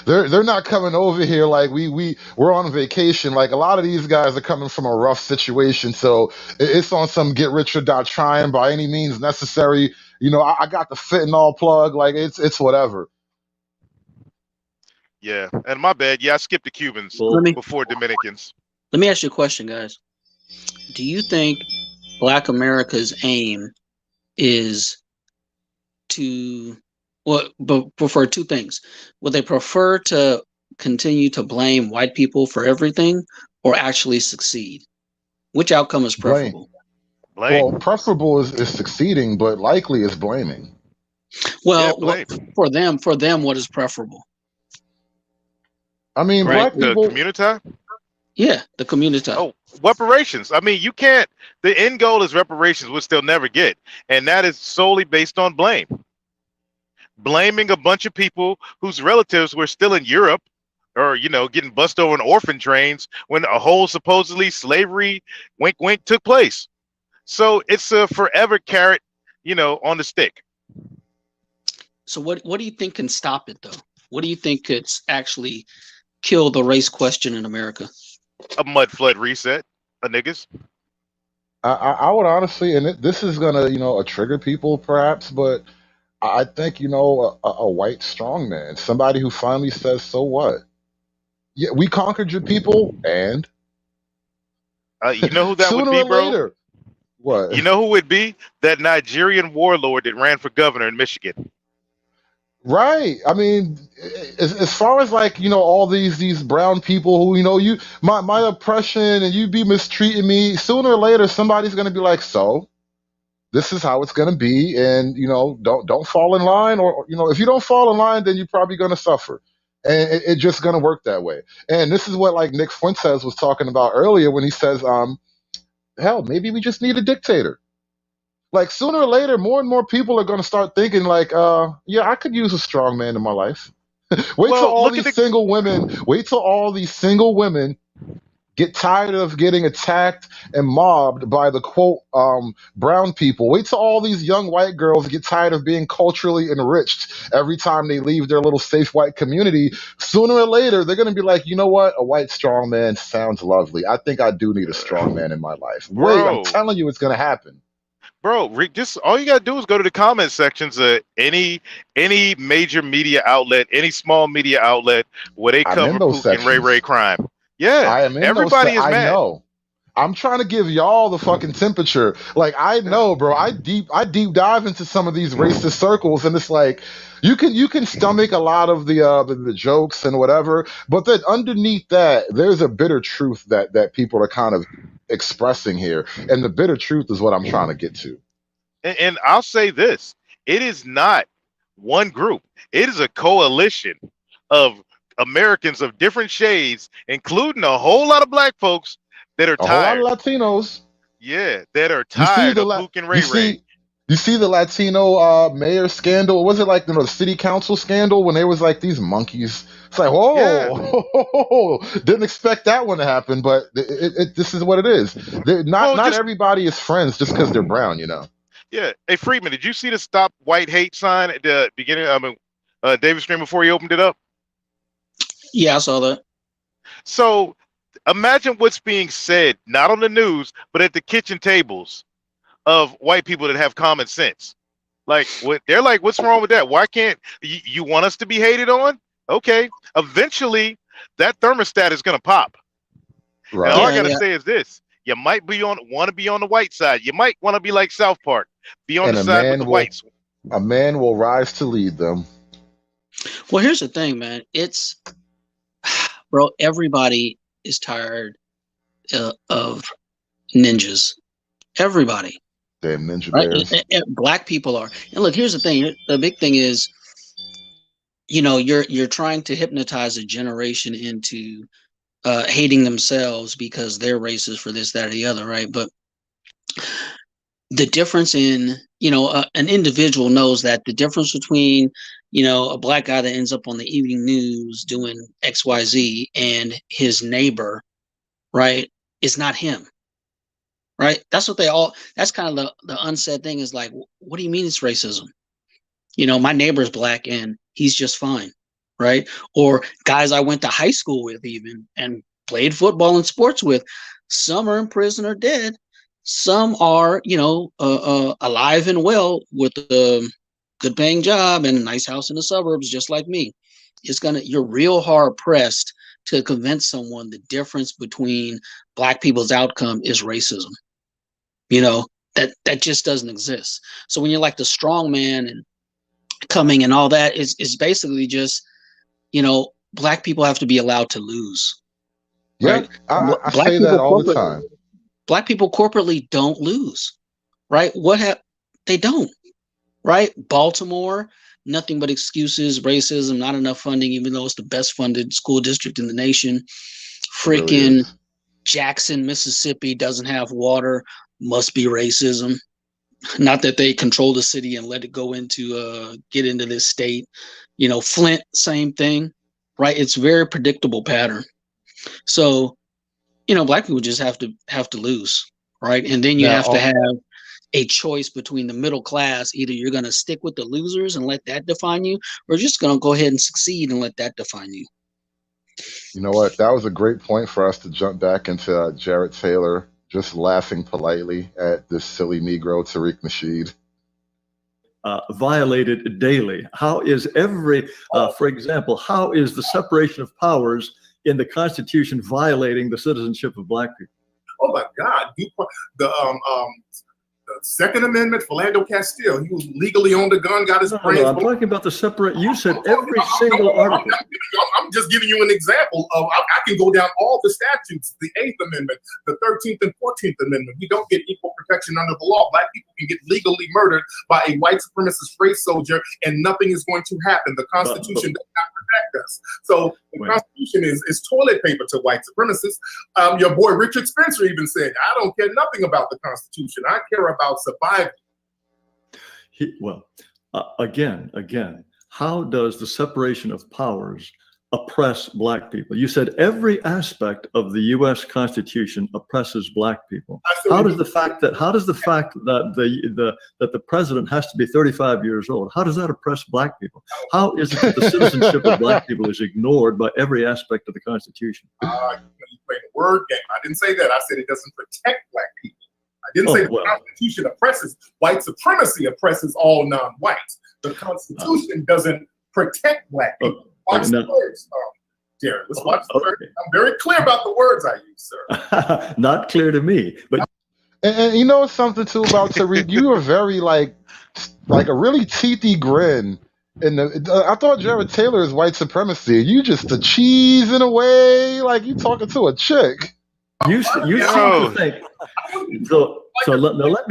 Speaker 5: They're not coming over here like we're on vacation. Like a lot of these guys are coming from a rough situation, so it's on some get rich or die trying by any means necessary. I got the fentanyl plug, like it's whatever.
Speaker 17: Yeah, and my bad. Yeah, I skipped the Cubans before Dominicans.
Speaker 18: Let me ask you a question, guys. Do you think Black America's aim is but prefer two things? Would they prefer to continue to blame white people for everything or actually succeed? Which outcome is preferable?
Speaker 5: Well, preferable is succeeding, but likely is blaming.
Speaker 18: Well, for them, what is preferable?
Speaker 5: I mean, black people.
Speaker 17: The community?
Speaker 18: Yeah, the community.
Speaker 17: Oh, reparations. I mean, you can't. The end goal is reparations, which they'll never get, and that is solely based on blame. Blaming a bunch of people whose relatives were still in Europe, or getting bussed over in orphan trains when a whole supposedly slavery, wink, wink, took place. So it's a forever carrot, on the stick.
Speaker 18: So what do you think can stop it, though? What do you think could actually kill the race question in America?
Speaker 17: A mud flood reset, niggas.
Speaker 5: I would honestly, and this is gonna, trigger people perhaps, but I think a white strongman, somebody who finally says, "So what? Yeah, we conquered your people, and
Speaker 17: you know who that would be, bro?
Speaker 5: Later, what?
Speaker 17: You know who would be? That Nigerian warlord that ran for governor in Michigan.
Speaker 5: Right. I mean, as far as all these brown people who my oppression and you be mistreating me, sooner or later somebody's gonna be like, so this is how it's gonna be, and don't fall in line, or if you don't fall in line, then you're probably gonna suffer, and it's just gonna work that way. And this is what Nick Fuentes was talking about earlier when he says, hell, maybe we just need a dictator. Like sooner or later, more and more people are going to start thinking yeah, I could use a strong man in my life. Wait till all these single women get tired of getting attacked and mobbed by the quote brown people. Wait till all these young white girls get tired of being culturally enriched every time they leave their little safe white community. Sooner or later, they're going to be like, you know what? A white strong man sounds lovely. I think I do need a strong man in my life. Wait, I'm
Speaker 17: Bro.
Speaker 5: telling you, it's going to happen.
Speaker 17: Bro, Rick, just all you gotta do is go to the comment sections of any major media outlet, any small media outlet where they
Speaker 5: I'm in
Speaker 17: cover
Speaker 5: those
Speaker 17: Pook and Ray
Speaker 5: sections.
Speaker 17: crime. Yeah,
Speaker 5: I am in those.
Speaker 17: everybody is
Speaker 5: I
Speaker 17: mad.
Speaker 5: know. I'm trying to give y'all the fucking temperature. Like I know, bro. I deep dive into some of these racist circles, and it's like you can stomach a lot of the jokes and whatever, but then underneath that, there's a bitter truth that people are kind of expressing here, and the bitter truth is what I'm trying to get to.
Speaker 17: And I'll say this: it is not one group; it is a coalition of Americans of different shades, including a whole lot of black folks that are
Speaker 5: A whole lot
Speaker 17: tired.
Speaker 5: of Latinos.
Speaker 17: Yeah, that are
Speaker 5: You see
Speaker 17: tired of Pook and Ray.
Speaker 5: you see the Latino mayor scandal. Was it like the city council scandal when they was like these monkeys? It's like,
Speaker 17: Yeah.
Speaker 5: whoa, didn't expect that one to happen, but this is what it is. Not everybody is friends just because they're brown, you know.
Speaker 17: Yeah. Hey, Friedman, did you see the Stop White Hate sign at the beginning? David Stream before he opened it up.
Speaker 18: Yeah, I saw that.
Speaker 17: So imagine what's being said, not on the news, but at the kitchen tables of white people that have common sense. Like, what they're like, what's wrong with that? Why can't you want us to be hated on? Okay. Eventually, that thermostat is going to pop.
Speaker 5: Right.
Speaker 17: And all I got to say is this. You might want to be on the white side. You might want to be like South Park. Be on
Speaker 5: And
Speaker 17: the
Speaker 5: a
Speaker 17: side with
Speaker 5: man
Speaker 17: the
Speaker 5: will
Speaker 17: whites.
Speaker 5: a man will rise to lead them.
Speaker 18: Well, here's the thing, man. It's, bro, everybody is tired of ninjas. Everybody.
Speaker 5: Damn ninja
Speaker 18: Right?
Speaker 5: bears.
Speaker 18: Black people are. And look, here's the thing. The big thing is, you know, you're trying to hypnotize a generation into hating themselves because they're racist for this, that, or the other, right? But the difference in, you know, an individual knows that the difference between, you know, a black guy that ends up on the evening news doing XYZ and his neighbor, right, is not him, right? That's what that's kind of the unsaid thing is like, what do you mean it's racism? You know, my neighbor's black and he's just fine, right? Or guys I went to high school with even and played football and sports with, some are in prison or dead. Some are, you know, alive and well with a good paying job and a nice house in the suburbs, just like me. You're real hard pressed to convince someone the difference between black people's outcome is racism. You know, that just doesn't exist. So when you're like the strong man and coming and all that is basically just, you know, black people have to be allowed to lose.
Speaker 5: Yeah,
Speaker 18: right?
Speaker 5: I say that all the time.
Speaker 18: Black people corporately don't lose, right? They don't, right? Baltimore, nothing but excuses, racism, not enough funding, even though it's the best funded school district in the nation. Freaking Jackson, Mississippi doesn't have water, must be racism. Not that they control the city and let it go into get into this state. You know, Flint, same thing, right? It's very predictable pattern. So, you know, black people just have to lose, right? And then you have to have a choice between the middle class. Either you're going to stick with the losers and let that define you, or you're just going to go ahead and succeed and let that define you.
Speaker 5: You know what? That was a great point for us to jump back into Jared Taylor just laughing politely at this silly Negro, Tariq Nasheed.
Speaker 1: Violated daily. How is for example, how is the separation of powers in the Constitution violating the citizenship of black people?
Speaker 4: Oh my God! The Second Amendment, Philando Castile, he was legally owned a gun, got his brains.
Speaker 1: I'm talking about the separate. You said every single article.
Speaker 4: I'm just giving you an example of. I can go down all the statutes: the 8th Amendment, the 13th and 14th Amendment. We don't get equal protection under the law. Black people can get legally murdered by a white supremacist race soldier, and nothing is going to happen. The Constitution does not protect us. So the Constitution is toilet paper to white supremacists. Your boy Richard Spencer even said, "I don't care nothing about the Constitution. I care about survival."
Speaker 1: Again, how does the separation of powers oppress black people? You said every aspect of the U.S. Constitution oppresses black people. How does the fact that the president has to be 35 years old, how does that oppress black people? How is it that the citizenship of black people is ignored by every aspect of the Constitution?
Speaker 4: You played a word game. I didn't say that. I said it doesn't protect black people. I didn't say the Constitution oppresses. White supremacy oppresses all non-whites. The Constitution doesn't protect black people. Watch the words, Jared. Let's watch the words. I'm very clear about the words I use, sir.
Speaker 1: Not clear to me, but
Speaker 5: and you know something too about Tariq. You were very like a really teethy grin. I thought Jared Taylor is white supremacy. You just the cheese in a way, like you talking to a chick.
Speaker 1: You seem to think. So let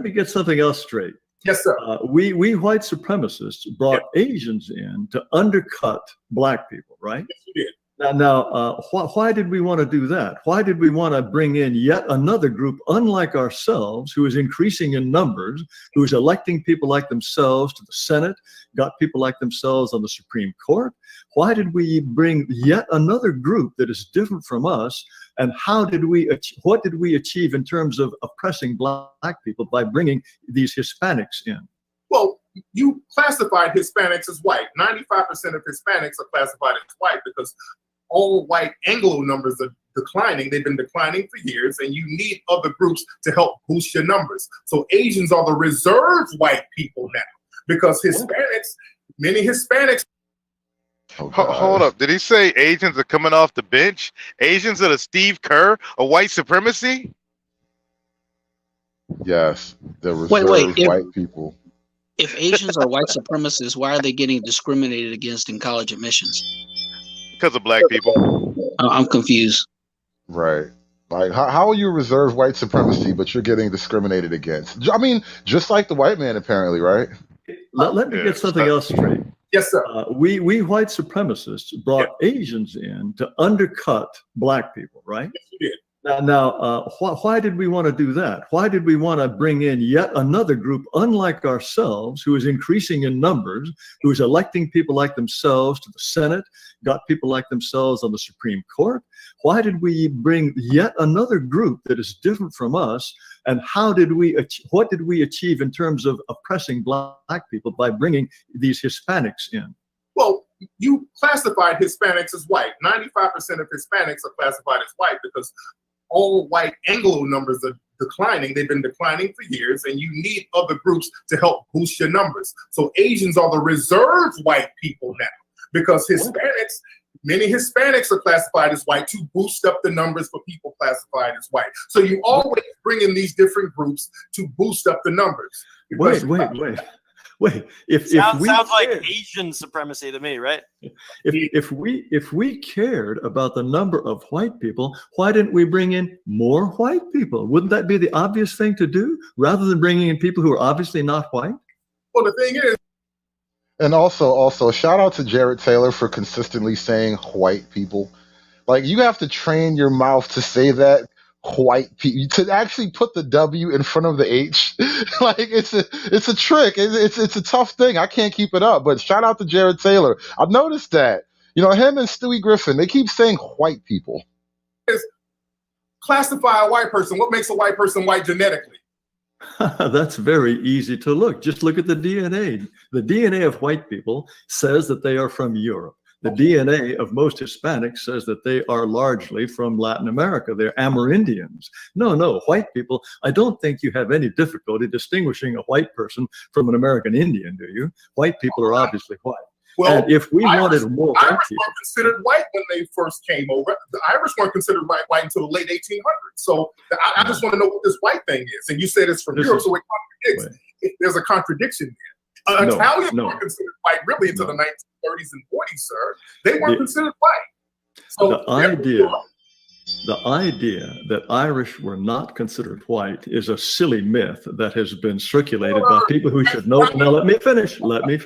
Speaker 1: me get something else straight.
Speaker 4: Yes, sir.
Speaker 1: We white supremacists brought Asians in to undercut black people, right?
Speaker 4: Yes, we did.
Speaker 1: Now, why did we want to do that? Why did we want to bring in yet another group, unlike ourselves, who is increasing in numbers, who is electing people like themselves to the Senate, got people like themselves on the Supreme Court? Why did we bring yet another group that is different from us? And what did we achieve in terms of oppressing black people by bringing these Hispanics in?
Speaker 4: Well, you classified Hispanics as white. 95% of Hispanics are classified as white because all white Anglo numbers are declining. They've been declining for years, and you need other groups to help boost your numbers. So Asians are the reserve white people now because many Hispanics.
Speaker 17: Hold up. Did he say Asians are coming off the bench? Asians are the Steve Kerr of white supremacy?
Speaker 5: Yes, the reserve white people.
Speaker 18: If Asians are white supremacists, why are they getting discriminated against in college admissions?
Speaker 17: Because of black people.
Speaker 18: I'm confused.
Speaker 5: Right. Like, how are you reserve white supremacy, but you're getting discriminated against? I mean, just like the white man, apparently, right?
Speaker 1: Let me get something else straight.
Speaker 4: Yes, sir.
Speaker 1: We white supremacists brought Asians in to undercut black people, right?
Speaker 4: Yes, we did.
Speaker 1: Now, why did we want to do that? Why did we want to bring in yet another group, unlike ourselves, who is increasing in numbers, who is electing people like themselves to the Senate, got people like themselves on the Supreme Court? Why did we bring yet another group that is different from us? And what did we achieve in terms of oppressing black people by bringing these Hispanics in?
Speaker 4: Well, you classified Hispanics as white. 95% of Hispanics are classified as white because all white Anglo numbers are declining. They've been declining for years, and you need other groups to help boost your numbers. So Asians are the reserve white people now because many Hispanics are classified as white to boost up the numbers for people classified as white. So you always bring in these different groups to boost up the numbers.
Speaker 1: Wait.
Speaker 20: Sounds like Asian supremacy to me, right?
Speaker 1: If we cared about the number of white people, why didn't we bring in more white people? Wouldn't that be the obvious thing to do, rather than bringing in people who are obviously not white?
Speaker 4: Well, the thing is.
Speaker 5: And also, shout out to Jared Taylor for consistently saying white people. Like, you have to train your mouth to say that. White people, to actually put the W in front of the H. Like, it's a trick. It's a tough thing. I can't keep it up. But shout out to Jared Taylor. I've noticed that. You know, him and Stewie Griffin, they keep saying white people.
Speaker 4: Classify a white person. What makes a white person white genetically?
Speaker 1: That's very easy to look. Just look at the DNA. The DNA of white people says that they are from Europe. The DNA of most Hispanics says that they are largely from Latin America. They're Amerindians. No, white people, I don't think you have any difficulty distinguishing a white person from an American Indian, do you? White people are obviously white.
Speaker 4: Well,
Speaker 1: and if we wanted more white
Speaker 4: Irish
Speaker 1: people,
Speaker 4: weren't considered white when they first came over. The Irish weren't considered white until the late 1800s. So I just want to know what this white thing is. And you said it's from Europe, so it contradicts. There's a contradiction there. Italians weren't considered white really until the 1930s and 40s, sir. They weren't considered white. So
Speaker 1: the idea that Irish were not considered white is a silly myth that has been circulated by people who should know. Now, let me finish. Wait. No. Let me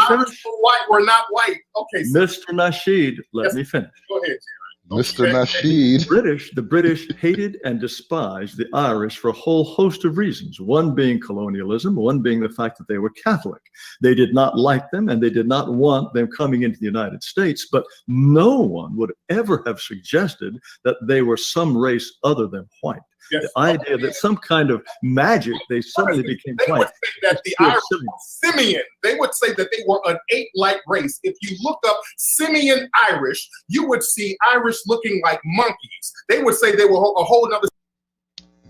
Speaker 1: finish.
Speaker 4: White were not white. Okay, sir.
Speaker 1: Mr. Nasheed, let me finish.
Speaker 4: Go ahead, Jerry.
Speaker 5: Mr. Nasheed.
Speaker 1: The British hated and despised the Irish for a whole host of reasons, one being colonialism, one being the fact that they were Catholic. They did not like them and they did not want them coming into the United States, but no one would ever have suggested that they were some race other than white.
Speaker 4: Yes.
Speaker 1: The idea that some kind of magic, they suddenly became
Speaker 4: They
Speaker 1: white.
Speaker 4: would say that the Irish were Simian. They would say that they were an ape-like race. If you look up Simian Irish, you would see Irish looking like monkeys. They would say they were a whole other.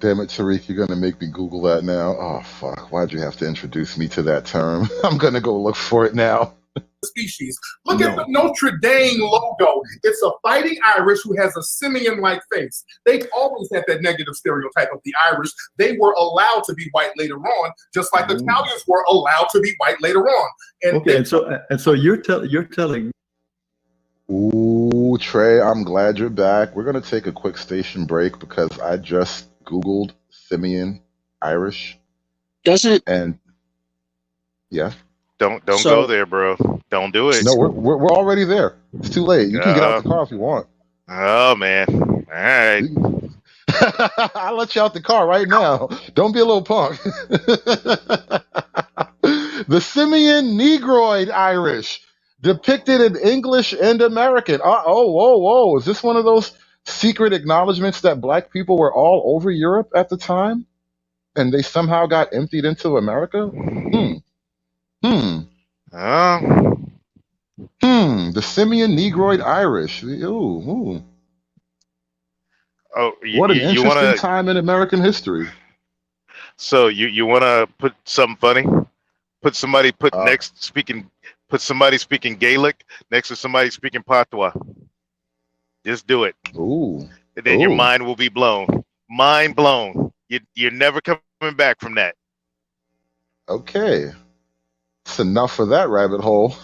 Speaker 5: Damn it, Tariq, you're gonna make me Google that now. Oh fuck! Why'd you have to introduce me to that term? I'm gonna go look for it now.
Speaker 4: Species. Look at the Notre Dame logo. It's a fighting Irish who has a simian-like face. They've always had that negative stereotype of the Irish. They were allowed to be white later on, just like Italians were allowed to be white later on. And
Speaker 1: okay, and so you're telling.
Speaker 5: Ooh, Trey, I'm glad you're back. We're gonna take a quick station break because I just Googled Simian Irish.
Speaker 18: Does it?
Speaker 5: And yeah.
Speaker 17: Don't go there, bro. Don't do it.
Speaker 5: No, we're already there. It's too late. You can get out the car if you want.
Speaker 17: Oh man. All right.
Speaker 5: I'll let you out the car right now. Don't be a little punk. The Simian Negroid Irish, depicted in English and American. Whoa. Is this one of those secret acknowledgments that black people were all over Europe at the time? And they somehow got emptied into America? The Simian Negroid Irish. Ooh.
Speaker 17: Oh,
Speaker 5: What an interesting time in American history.
Speaker 17: So you want to put something funny? Put somebody speaking Gaelic next to somebody speaking Patois. Just do it.
Speaker 5: Ooh.
Speaker 17: And then your mind will be blown. Mind blown. You're never coming back from that.
Speaker 5: Okay. That's enough for that rabbit hole.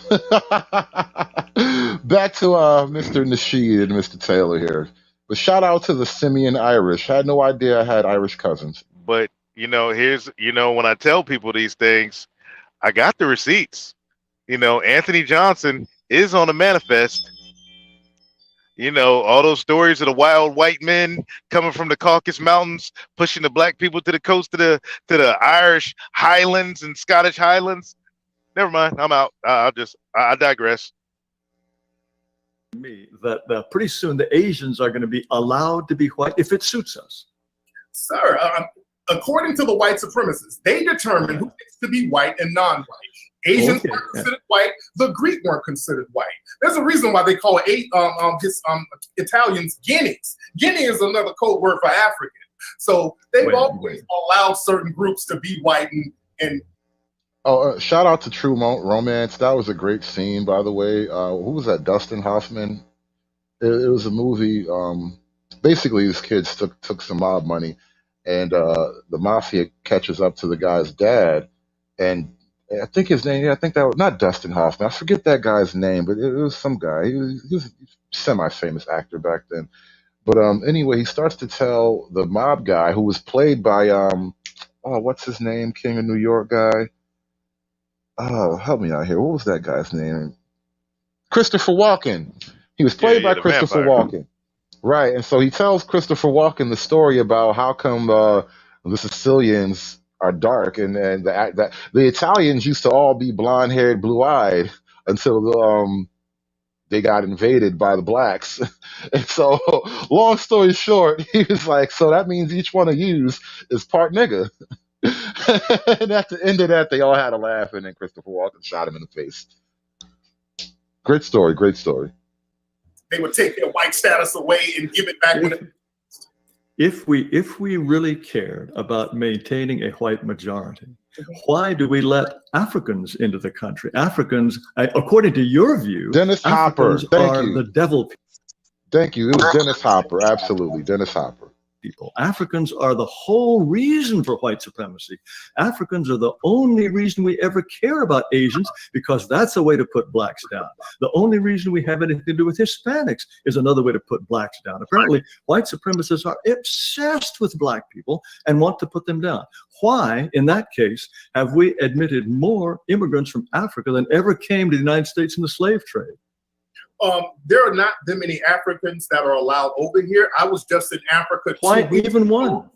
Speaker 5: Back to Mr. Nasheed and Mr. Taylor here. But shout out to the Simian Irish. I had no idea I had Irish cousins.
Speaker 17: But when I tell people these things, I got the receipts. Anthony Johnson is on the manifest. All those stories of the wild white men coming from the Caucasus Mountains, pushing the black people to the coast to the Irish Highlands and Scottish Highlands. Never mind. I'm out. I digress.
Speaker 1: Me that pretty soon the Asians are going to be allowed to be white if it suits us.
Speaker 4: Sir, according to the white supremacists, they determine who gets to be white and non-white. Asians weren't considered white. The Greek weren't considered white. There's a reason why they call Italians Guineas. Guinea is another code word for African. So they've always allowed certain groups to be white and
Speaker 5: shout out to True Romance. That was a great scene, by the way. Who was that? Dustin Hoffman. It was a movie. Basically, these kids took some mob money, and the mafia catches up to the guy's dad, and I think his name. I think that was not Dustin Hoffman. I forget that guy's name, but it was some guy. He was a semi-famous actor back then. But anyway, he starts to tell the mob guy, who was played by what's his name? King of New York guy. Oh, help me out here. What was that guy's name? Christopher Walken. He was played by Christopher Walken. Right. And so he tells Christopher Walken the story about how come the Sicilians are dark and the Italians used to all be blonde-haired, blue-eyed until they got invaded by the blacks. And so, long story short, he was like, so that means each one of yous is part nigga. And at the end of that, they all had a laugh, and then Christopher Walken shot him in the face. Great story, great story.
Speaker 4: They would take their white status away and give it back.
Speaker 1: If we really cared about maintaining a white majority, why do we let Africans into the country? Africans, according to your view,
Speaker 5: Dennis Hopper.
Speaker 1: Africans
Speaker 5: Thank
Speaker 1: are
Speaker 5: you.
Speaker 1: the devil people.
Speaker 5: Thank you. It was Dennis Hopper. Absolutely, Dennis Hopper.
Speaker 1: Africans are the whole reason for white supremacy. Africans are the only reason we ever care about Asians, because that's a way to put blacks down. The only reason we have anything to do with Hispanics is another way to put blacks down. Apparently, white supremacists are obsessed with black people and want to put them down. Why, in that case, have we admitted more immigrants from Africa than ever came to the United States in the slave trade?
Speaker 4: There are not that many Africans that are allowed over here. I was just in Africa.
Speaker 1: Why even one?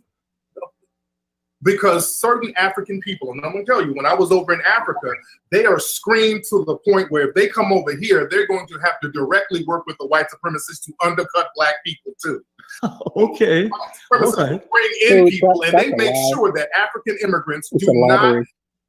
Speaker 4: Because certain African people, and I'm going to tell you, when I was over in Africa, they are screened to the point where if they come over here, they're going to have to directly work with the white supremacists to undercut black people too.
Speaker 1: Okay.
Speaker 4: Supremacists
Speaker 1: Right.
Speaker 4: bring in people, and they make sure that African immigrants do not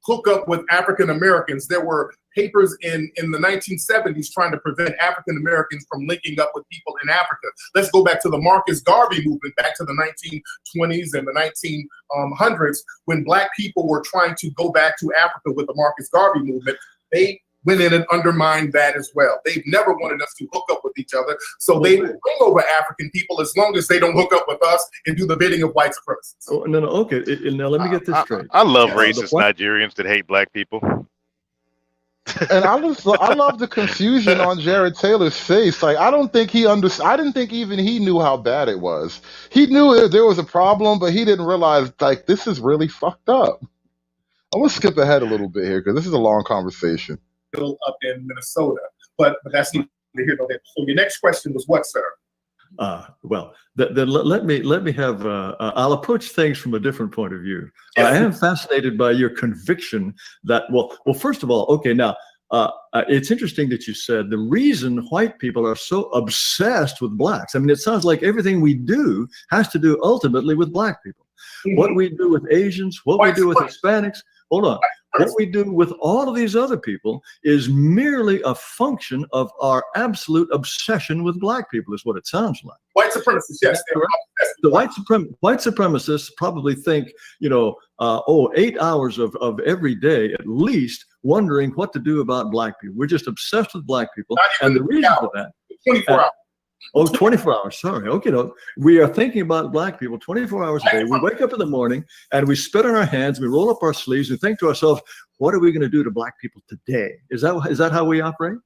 Speaker 4: hook up with African Americans. There were papers in the 1970s trying to prevent African Americans from linking up with people in Africa. Let's go back to the Marcus Garvey movement, back to the 1920s and the 1900s, when black people were trying to go back to Africa with the Marcus Garvey movement. They went in and undermined that as well. They've never wanted us to hook up with each other. So they bring over African people as long as they don't hook up with us and do the bidding of white supremacists.
Speaker 1: Oh, no, okay. Now let me get this straight.
Speaker 17: I love racist Nigerians that hate black people.
Speaker 5: And I love the confusion on Jared Taylor's face. Like, I don't think I didn't think even he knew how bad it was. He knew there was a problem, but he didn't realize, like, this is really fucked up. I'm gonna skip ahead a little bit here because this is a long conversation.
Speaker 4: Up in Minnesota, but that's neither here nor there. So your next question was what, sir?
Speaker 1: Well, then let me have. I'll approach things from a different point of view. I am fascinated by your conviction that well, first of all, okay, now it's interesting that you said the reason white people are so obsessed with blacks. I mean, it sounds like everything we do has to do ultimately with black people. Mm-hmm. What we do with Asians, what we do with Hispanics. Hold on. What we do with all of these other people is merely a function of our absolute obsession with black people, is what it sounds like.
Speaker 4: White supremacists, yes.
Speaker 1: The white supremacists probably think, 8 hours of every day at least wondering what to do about black people. We're just obsessed with black people. And the reason for that.
Speaker 4: 24 hours.
Speaker 1: Oh, 24 hours. Sorry. Okay. No, we are thinking about black people 24 hours a day. We wake up in the morning and we spit on our hands. We roll up our sleeves and think to ourselves, what are we going to do to black people today? Is that how we operate?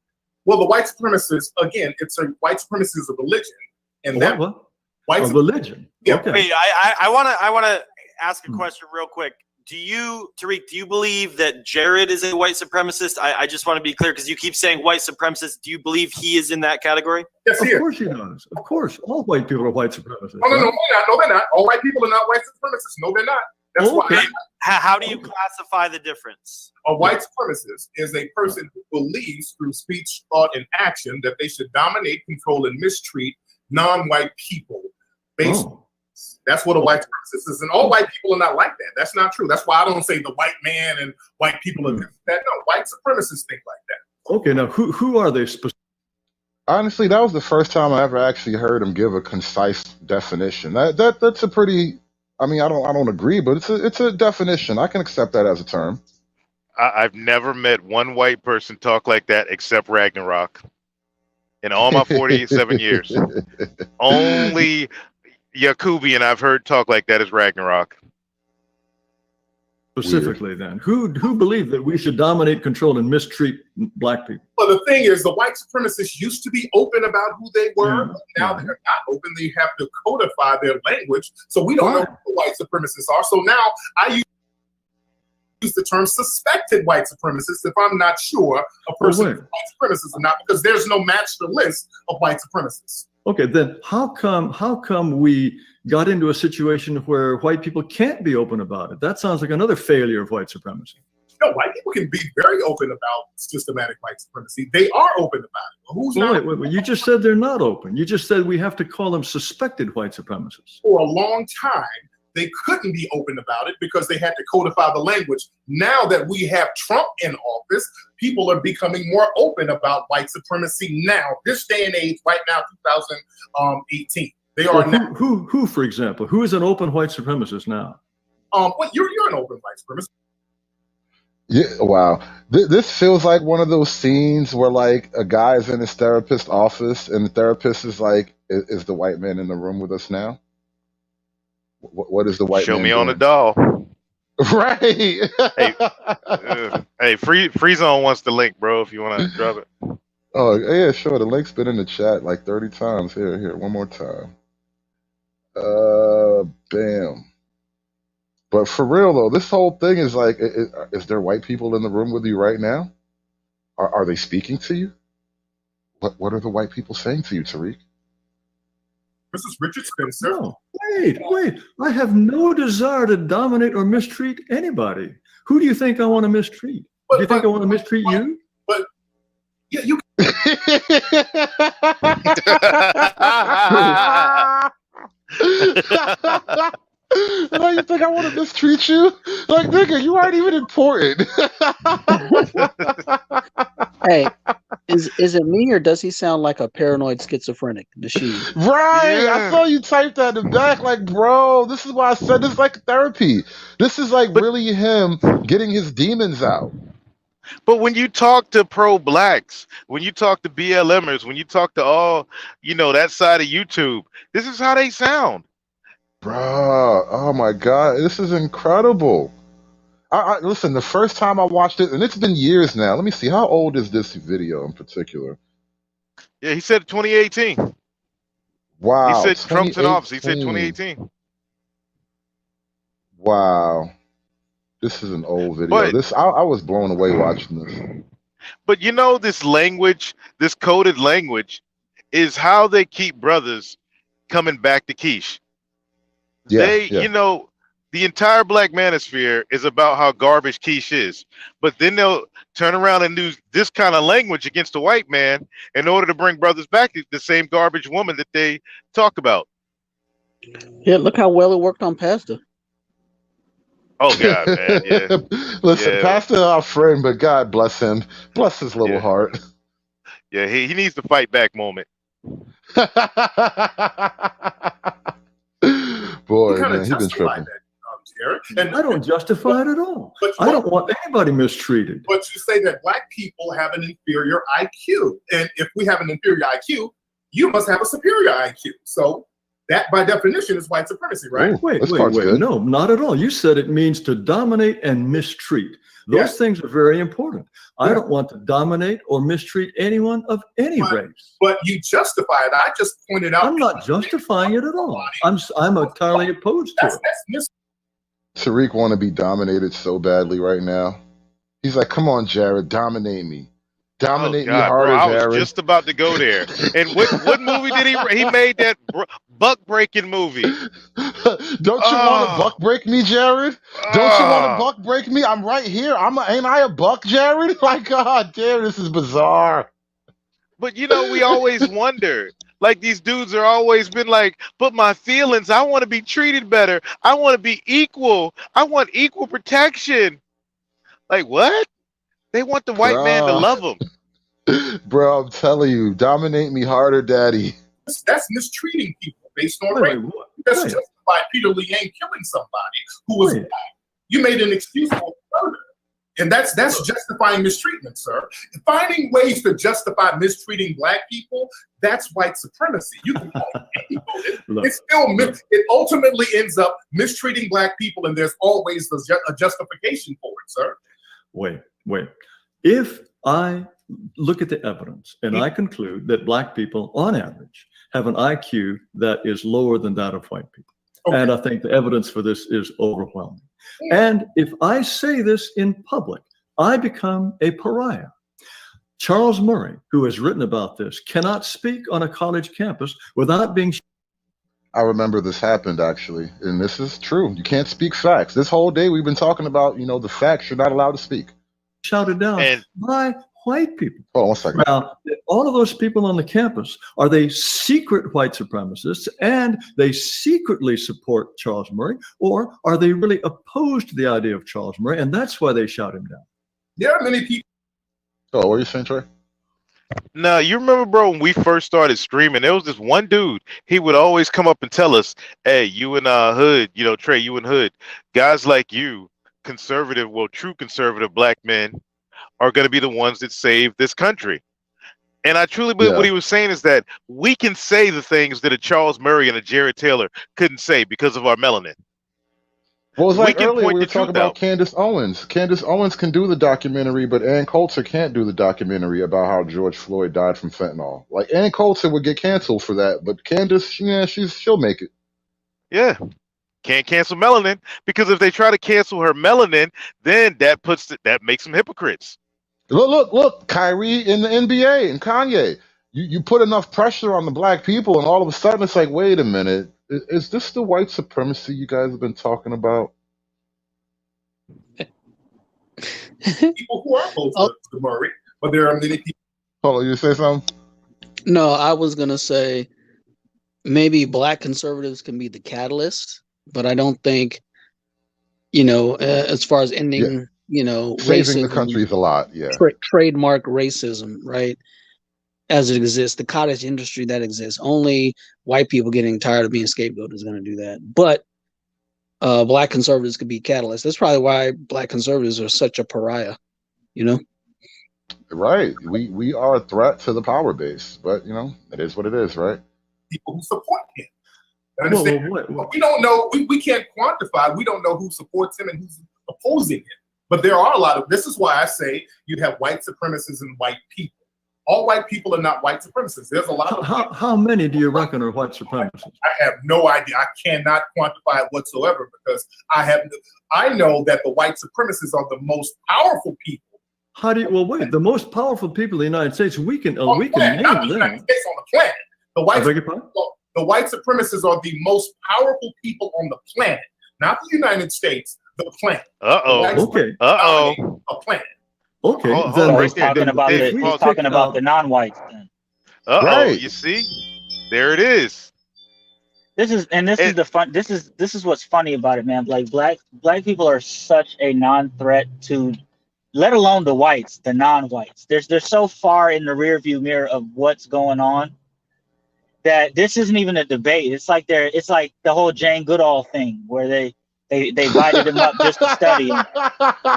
Speaker 4: Well, the white supremacists, again, white supremacy is a religion. And that
Speaker 1: white religion.
Speaker 4: Yeah.
Speaker 1: Okay.
Speaker 20: Wait, I want to ask a question real quick. Tariq, do you believe that Jared is a white supremacist? I just want to be clear because you keep saying white supremacist. Do you believe he is in that category?
Speaker 4: Yes, he is.
Speaker 1: Of course he does. Of course. All white people are white supremacists.
Speaker 4: Oh, no, they're not. All white people are not white supremacists. No, they're not. That's why.
Speaker 20: How do you classify the difference?
Speaker 4: A white supremacist is a person who believes through speech, thought, and action that they should dominate, control, and mistreat non-white people. That's what a white supremacist is. And all white people are not like that. That's not true. That's why I don't say the white man and white people are that. No, white supremacists think like that.
Speaker 1: Okay, now who are they specifically?
Speaker 5: Honestly, that was the first time I ever actually heard him give a concise definition. That's a pretty. I mean, I don't agree, but it's a definition. I can accept that as a term.
Speaker 17: I've never met one white person talk like that except Ragnarok. In all my 47 years, only Yakubian I've heard talk like that is Ragnarok.
Speaker 1: Specifically, then, who believe that we should dominate, control, and mistreat black people?
Speaker 4: Well, the thing is, the white supremacists used to be open about who they were, but now they're not open. They have to codify their language, so we don't know who the white supremacists are. So now I use the term suspected white supremacists if I'm not sure a person is white supremacist or not, because there's no master list of white supremacists.
Speaker 1: Okay, then how come we got into a situation where white people can't be open about it? That sounds like another failure of white supremacy.
Speaker 4: No, white people can be very open about systematic white supremacy. They are open about it. Who's not?
Speaker 1: Wait, you just said they're not open. You just said we have to call them suspected white supremacists.
Speaker 4: For a long time, they couldn't be open about it because they had to codify the language. Now that we have Trump in office, people are becoming more open about white supremacy now, this day and age, right now, 2018. They are now.
Speaker 1: Who, for example, who is an open white supremacist now?
Speaker 4: Well, you're an open white supremacist.
Speaker 5: Yeah, wow. This feels like one of those scenes where like a guy is in his therapist's office and the therapist is like, is the white man in the room with us now? What is the white
Speaker 17: Show
Speaker 5: man
Speaker 17: me
Speaker 5: doing?
Speaker 17: on the doll.
Speaker 5: Right.
Speaker 17: Hey, Free Zone wants the link, bro, if you want to drop it.
Speaker 5: Oh, yeah, sure. The link's been in the chat like 30 times. Here, one more time. Bam. But for real, though, this whole thing is like, is there white people in the room with you right now? Are they speaking to you? What are the white people saying to you, Tariq?
Speaker 4: This is Richard Spencer.
Speaker 1: No, wait. I have no desire to dominate or mistreat anybody. Who do you think I want to mistreat? Do you think I want to mistreat you?
Speaker 4: But yeah, you.
Speaker 5: Now you think I want to mistreat you? Like, nigga, you aren't even important.
Speaker 18: Hey, is it me or does he sound like a paranoid schizophrenic? The she.
Speaker 5: Right.
Speaker 17: Yeah.
Speaker 5: I saw you type that in the back. Like, bro, this is why I said this is like therapy. This is like really him getting his demons out.
Speaker 17: But when you talk to pro-blacks, when you talk to BLMers, when you talk to all, that side of YouTube, this is how they sound.
Speaker 5: Bruh, oh my God, this is incredible. I listen, the first time I watched it, and it's been years now. Let me see, how old is this video in particular?
Speaker 17: Yeah, he said 2018.
Speaker 5: Wow,
Speaker 17: He said Trump's in office. He said
Speaker 5: 2018.
Speaker 17: 2018.
Speaker 5: Wow. This is an old video.
Speaker 17: But
Speaker 5: I was blown away watching this.
Speaker 17: But this language, this coded language, is how they keep brothers coming back to quiche.
Speaker 5: Yeah,
Speaker 17: They, the entire black manosphere is about how garbage quiche is. But then they'll turn around and use this kind of language against a white man in order to bring brothers back to the same garbage woman that they talk about.
Speaker 18: Yeah, look how well it worked on Pastor.
Speaker 17: Oh God, man! Yeah.
Speaker 5: Listen,
Speaker 17: Yeah.
Speaker 5: Pastor, our friend, but God bless him, bless his little heart.
Speaker 17: Yeah, he needs the fight back moment.
Speaker 5: Boy,
Speaker 4: You kind
Speaker 5: man,
Speaker 4: of
Speaker 5: he's been
Speaker 4: justify
Speaker 5: tripping.
Speaker 4: that, Jared. And
Speaker 1: I don't justify it at all. I don't want anybody mistreated.
Speaker 4: But you say that black people have an inferior IQ, and if we have an inferior IQ, you must have a superior IQ. So that, by definition, is white supremacy, right?
Speaker 1: Wait. No, not at all. You said it means to dominate and mistreat. Those things are very important. I don't want to dominate or mistreat anyone of any race.
Speaker 4: But you justify it. I just pointed out.
Speaker 1: I'm not justifying it at all. I'm entirely opposed to it.
Speaker 5: Tariq want to be dominated so badly right now. He's like, "Come on, Jared, dominate me, dominate me harder,
Speaker 17: bro, I
Speaker 5: Jared."
Speaker 17: was just about to go there. And what movie did he made that buck breaking movie?
Speaker 5: Don't you want to buck break me, Jared? Don't you want to buck break me? I'm right here. Ain't I a buck, Jared? Like, God damn, this is bizarre.
Speaker 17: But we always wonder. Like, these dudes are always been like, but my feelings, I want to be treated better. I want to be equal. I want equal protection. Like, what? They want the white man to love them.
Speaker 5: Bro, I'm telling you, dominate me harder, daddy.
Speaker 4: That's mistreating people based on race. That's justified Peter Liang killing somebody who was black. You made an excuse for murder. And that's justifying mistreatment, sir. Finding ways to justify mistreating black people, that's white supremacy. You can call it it's still it ultimately ends up mistreating black people, and there's always a justification for it, sir.
Speaker 1: Wait. If I look at the evidence and I conclude that black people, on average, have an IQ that is lower than that of white people, and I think the evidence for this is overwhelming. And if I say this in public, I become a pariah. Charles Murray, who has written about this, cannot speak on a college campus without being.
Speaker 5: I remember this happened, actually, and this is true. You can't speak facts. This whole day we've been talking about, the facts you're not allowed to speak.
Speaker 1: Shouted down by white people.
Speaker 5: Hold on 1 second.
Speaker 1: Now, all of those people on the campus, are they secret white supremacists and they secretly support Charles Murray, or are they really opposed to the idea of Charles Murray, and that's why they shout him down?
Speaker 4: There are many people.
Speaker 5: Oh, what are you saying, Trey?
Speaker 17: No, you remember, bro, when we first started streaming, there was this one dude. He would always come up and tell us, "Hey, you and Hood, Trey, you and Hood, guys like you, true conservative black men, are going to be the ones that save this country." And I truly believe what he was saying is that we can say the things that a Charles Murray and a Jared Taylor couldn't say because of our melanin.
Speaker 5: Well, it's like earlier we were
Speaker 17: the
Speaker 5: talking
Speaker 17: truth
Speaker 5: about
Speaker 17: out.
Speaker 5: Candace Owens. Candace Owens can do the documentary, but Ann Coulter can't do the documentary about how George Floyd died from fentanyl. Like, Ann Coulter would get canceled for that, but Candace, she'll make it.
Speaker 17: Yeah. Can't cancel melanin, because if they try to cancel her melanin, then that makes them hypocrites.
Speaker 5: Look, Kyrie in the NBA and Kanye. you put enough pressure on the black people, and all of a sudden it's like, wait a minute, is this the white supremacy you guys have been talking about?
Speaker 4: People who are opposed to Murray, but there are many people.
Speaker 5: Hold on, you say something?
Speaker 18: No, I was gonna say maybe black conservatives can be the catalyst, but I don't think, as far as ending,
Speaker 5: Saving the
Speaker 18: racism,
Speaker 5: country is a lot, yeah.
Speaker 18: trademark racism, right? As it exists, the cottage industry that exists, only white people getting tired of being scapegoated is going to do that. But black conservatives could be catalysts. That's probably why black conservatives are such a pariah,
Speaker 5: Right. We are a threat to the power base, but it is what it is, right?
Speaker 4: People who support him. Understand? But we don't know. We can't quantify. We don't know who supports him and who's opposing him. But there are a lot of. This is why I say you have white supremacists and white people. All white people are not white supremacists. There's a lot of.
Speaker 1: How many do you reckon are white supremacists?
Speaker 4: I have no idea. I cannot quantify it whatsoever because I know that the white supremacists are the most powerful people.
Speaker 1: How do you? Well, wait. The most powerful people in the United States. We can name
Speaker 4: not the
Speaker 1: them.
Speaker 4: United States, on the planet. The white supremacists are the most powerful people on the planet, not the United States. The planet.
Speaker 1: Okay.
Speaker 4: A planet.
Speaker 1: Okay.
Speaker 3: So he's talking about the non-whites then.
Speaker 17: Right. You see? There it is.
Speaker 3: This is the fun. This is what's funny about it, man. Like black people are such a non-threat to, let alone the whites, the non-whites. They're so far in the rearview mirror of what's going on that this isn't even a debate. It's like the whole Jane Goodall thing where they invited him up just to study him.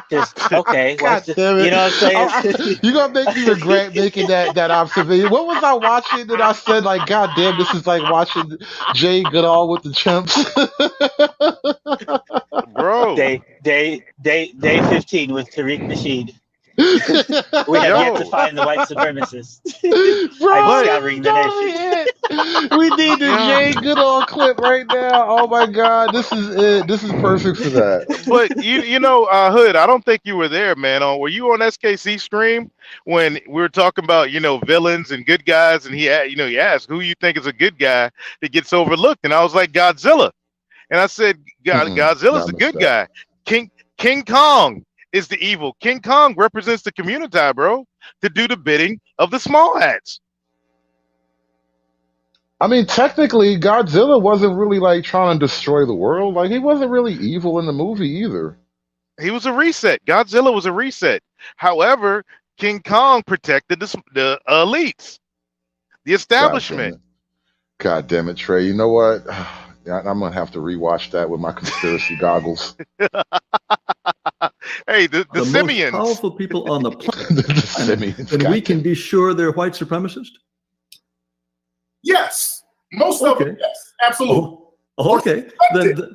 Speaker 3: Just okay. You know what I'm saying?
Speaker 5: You're gonna make me regret making that observation. What was I watching that I said, like, God damn, this is like watching Jay Goodall with the chimps?
Speaker 17: Bro.
Speaker 3: Day 15 with Tariq Nasheed. We have yet to find the white supremacists.
Speaker 5: Bro,
Speaker 3: discovering the nation.
Speaker 5: We need the Jay Goodall clip right now. Oh my God, this is it. This is perfect for that.
Speaker 17: But Hood, I don't think you were there, man. Were you on SKC stream when we were talking about villains and good guys? And he asked who you think is a good guy that gets overlooked, and I was like Godzilla, and I said Godzilla's the good guy. King Kong is the evil. King Kong represents the community, bro, to do the bidding of the small hats.
Speaker 5: I mean, technically, Godzilla wasn't really like trying to destroy the world. Like, he wasn't really evil in the movie either.
Speaker 17: He was a reset. Godzilla was a reset. However, King Kong protected the elites, the establishment.
Speaker 5: God damn it, Trey. You know what? I'm gonna have to rewatch that with my conspiracy goggles.
Speaker 17: Hey, the simians.
Speaker 1: Most powerful people on the planet. And we can be sure they're white supremacists?
Speaker 4: Yes. Most of them, yes. Absolutely.
Speaker 1: Okay.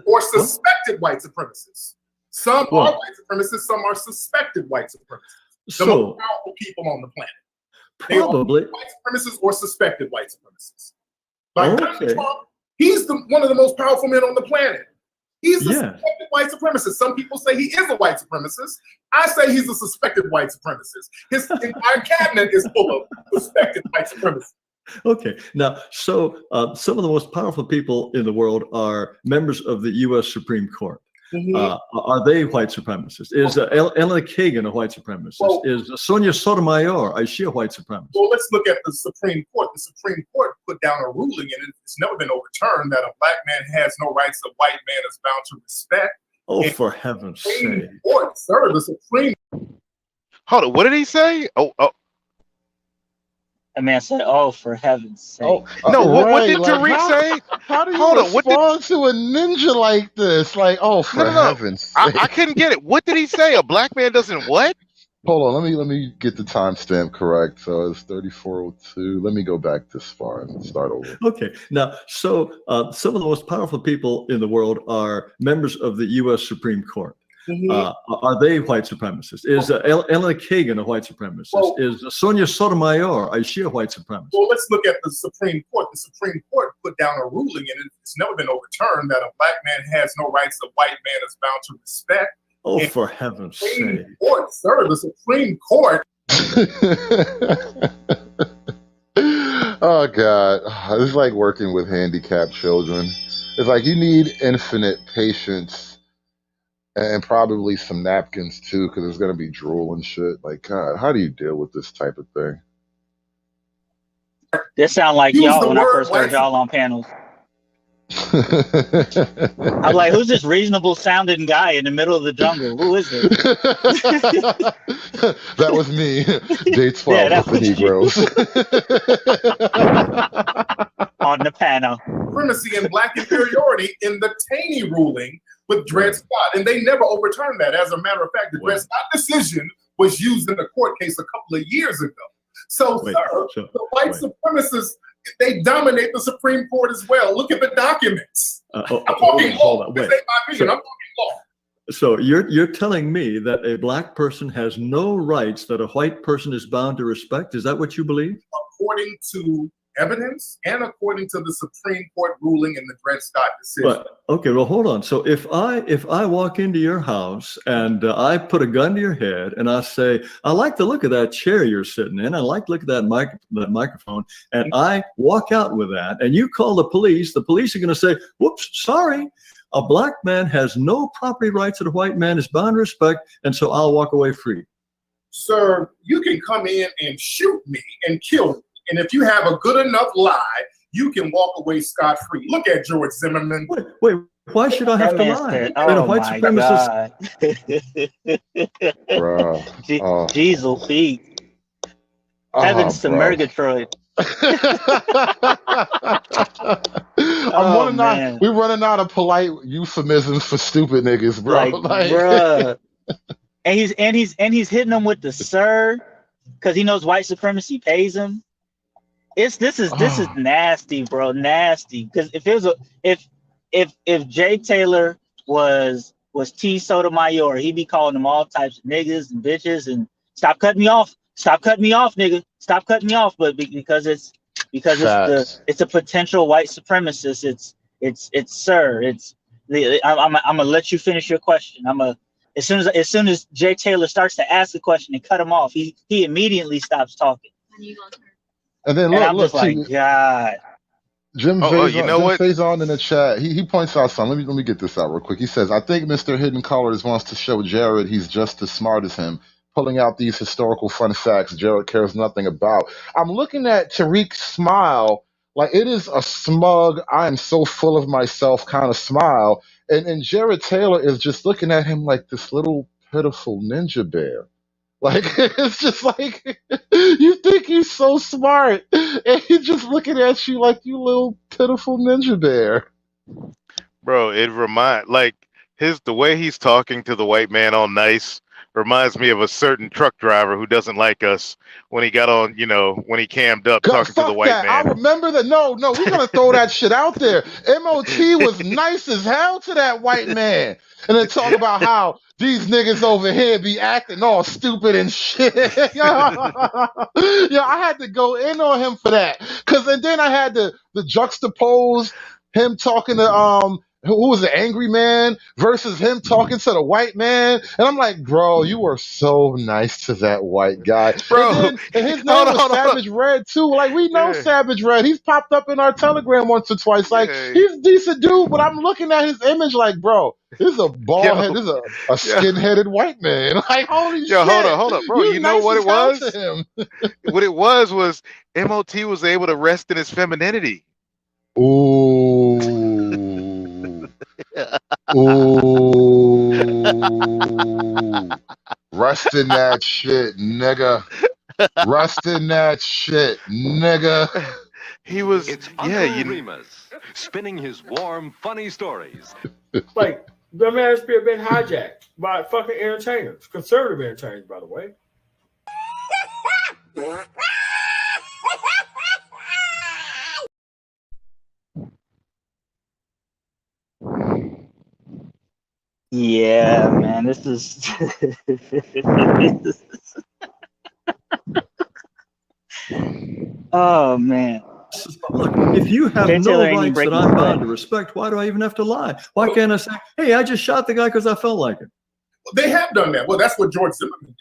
Speaker 4: Or suspected white supremacists. Some are white supremacists, some are suspected white supremacists. The most powerful people on the planet.
Speaker 1: Probably.
Speaker 4: They are white supremacists or suspected white supremacists. Like Donald Trump, he's one of the most powerful men on the planet. He's a suspected white supremacist. Some people say he is a white supremacist. I say he's a suspected white supremacist. His entire cabinet is full of suspected white supremacists.
Speaker 1: Okay. Now, so some of the most powerful people in the world are members of the U.S. Supreme Court. Are they white supremacists? Is Ellen Kagan a white supremacist? Is Sonia Sotomayor, is she a white supremacist?
Speaker 4: Well, let's look at the Supreme Court. The Supreme Court put down a ruling, and it's never been overturned, that a black man has no rights a white man is bound to respect.
Speaker 1: Oh, for heaven's sake.
Speaker 4: Court, sir, the Supreme.
Speaker 17: Hold on, what did he say?
Speaker 3: A man said, "Oh, for heaven's sake!"
Speaker 17: What did Tariq say?
Speaker 5: How do you respond to a ninja like this? Like, oh, for heaven's sake!
Speaker 17: I couldn't get it. What did he say? A black man doesn't what?
Speaker 5: Hold on, let me get the timestamp correct. So it's 3402. Let me go back this far and start over.
Speaker 1: Okay. Now, so some of the most powerful people in the world are members of the U.S. Supreme Court. Are they white supremacists? Is Ellen Kagan a white supremacist? Is Sonia Sotomayor, is she a white supremacist?
Speaker 4: Well, let's look at the Supreme Court. The Supreme Court put down a ruling, and it's never been overturned, that a black man has no rights a white man is bound to respect.
Speaker 1: Oh, for heaven's sake.
Speaker 4: Court, sir, the Supreme Court.
Speaker 5: Oh God, it's like working with handicapped children. It's like you need infinite patience and probably some napkins too, because there's gonna be drool and shit. Like, God, how do you deal with this type of thing?
Speaker 3: This sound like
Speaker 4: Use
Speaker 3: y'all
Speaker 4: the
Speaker 3: when I
Speaker 4: word
Speaker 3: first heard
Speaker 4: white
Speaker 3: y'all on panels. I'm like, who's this reasonable sounding guy in the middle of the jungle? Who is it?
Speaker 5: That was me, day 12
Speaker 3: Yeah, that
Speaker 5: with the
Speaker 3: was you.
Speaker 5: Negroes.
Speaker 3: On the panel.
Speaker 4: Supremacy and black inferiority in the Taney ruling with Dred Scott, and they never overturned that. As a matter of fact, the Dred Scott decision was used in the court case a couple of years ago. So, the white supremacists, they dominate the Supreme Court as well. Look at the documents. I'm talking law. This ain't my opinion. I'm talking law.
Speaker 1: So you're telling me that a black person has no rights that a white person is bound to respect? Is that what you believe?
Speaker 4: According to evidence and according to the Supreme Court ruling in the Dred Scott decision.
Speaker 1: But okay, well, hold on. So if I walk into your house and I put a gun to your head and I say, I like the look of that chair you're sitting in, I like the look of that microphone, and I walk out with that, and you call the police are going to say, whoops, sorry. A black man has no property rights that a white man is bound to respect, and so I'll walk away free.
Speaker 4: Sir, you can come in and shoot me and kill me. And if you have a good enough lie, you can walk away scot-free. Look at George Zimmerman.
Speaker 1: Wait, why should I have to lie?
Speaker 3: Oh,
Speaker 1: a white
Speaker 3: my
Speaker 1: supremacist.
Speaker 3: God. Jesus, Pete. Heavens to Murgatroyd.
Speaker 5: We're running out of polite euphemisms for stupid niggas, bro.
Speaker 3: Like, bruh. And he's hitting them with the sir, because he knows white supremacy pays him. This is nasty, bro. Nasty. Because if Jay Taylor was T Sotomayor, he'd be calling them all types of niggas and bitches and stop cutting me off. Stop cutting me off, nigga. Stop cutting me off. But because it's a potential white supremacist, it's sir. I'm gonna let you finish your question. As soon as Jay Taylor starts to ask a question and cut him off, he immediately stops talking.
Speaker 5: And then
Speaker 3: I'm
Speaker 5: look,
Speaker 3: just like, God.
Speaker 5: Jim
Speaker 17: you know what?
Speaker 5: Faison in the chat, he points out something. Let me get this out real quick. He says, I think Mr. Hidden Colors wants to show Jared he's just as smart as him, pulling out these historical fun facts Jared cares nothing about. I'm looking at Tariq's smile like it is a smug, I am so full of myself kind of smile. And Jared Taylor is just looking at him like this little pitiful ninja bear. Like, it's just like, you think he's so smart, and he's just looking at you like you little pitiful ninja bear.
Speaker 17: Bro, the way he's talking to the white man all nice reminds me of a certain truck driver who doesn't like us when he got on, when he cammed up talking to the white man.
Speaker 5: I remember that. No, we're going to throw that shit out there. MOT was nice as hell to that white man. And then talk about how these niggas over here be acting all stupid and shit. I had to go in on him for that. And then I had to juxtapose him talking to who was the angry man versus him talking to the white man. And I'm like, bro, you were so nice to that white guy.
Speaker 17: Bro,
Speaker 5: and his name was Savage Red too. Like, we know Savage Red. He's popped up in our Telegram once or twice. Like, he's a decent dude, but I'm looking at his image like, bro, this is a bald head, this is a skin-headed white man. Like, holy shit.
Speaker 17: Hold up, bro. You know
Speaker 5: nice
Speaker 17: what it was?
Speaker 5: to him.
Speaker 17: What it was MOT was able to rest in his femininity.
Speaker 5: Ooh. Ooh. Rust in that shit, nigga. Rust in that shit, nigga.
Speaker 17: He was,
Speaker 7: It's Uncle Remus spinning his warm, funny stories.
Speaker 21: Like, the man's been hijacked by fucking entertainers, conservative entertainers, by the way.
Speaker 3: Yeah, man, this is. Oh man.
Speaker 1: Look, if you have no rights that I'm bound to respect, why do I even have to lie? Why can't I say, hey, I just shot the guy because I felt like it?
Speaker 4: They have done that. Well, that's what George Zimmerman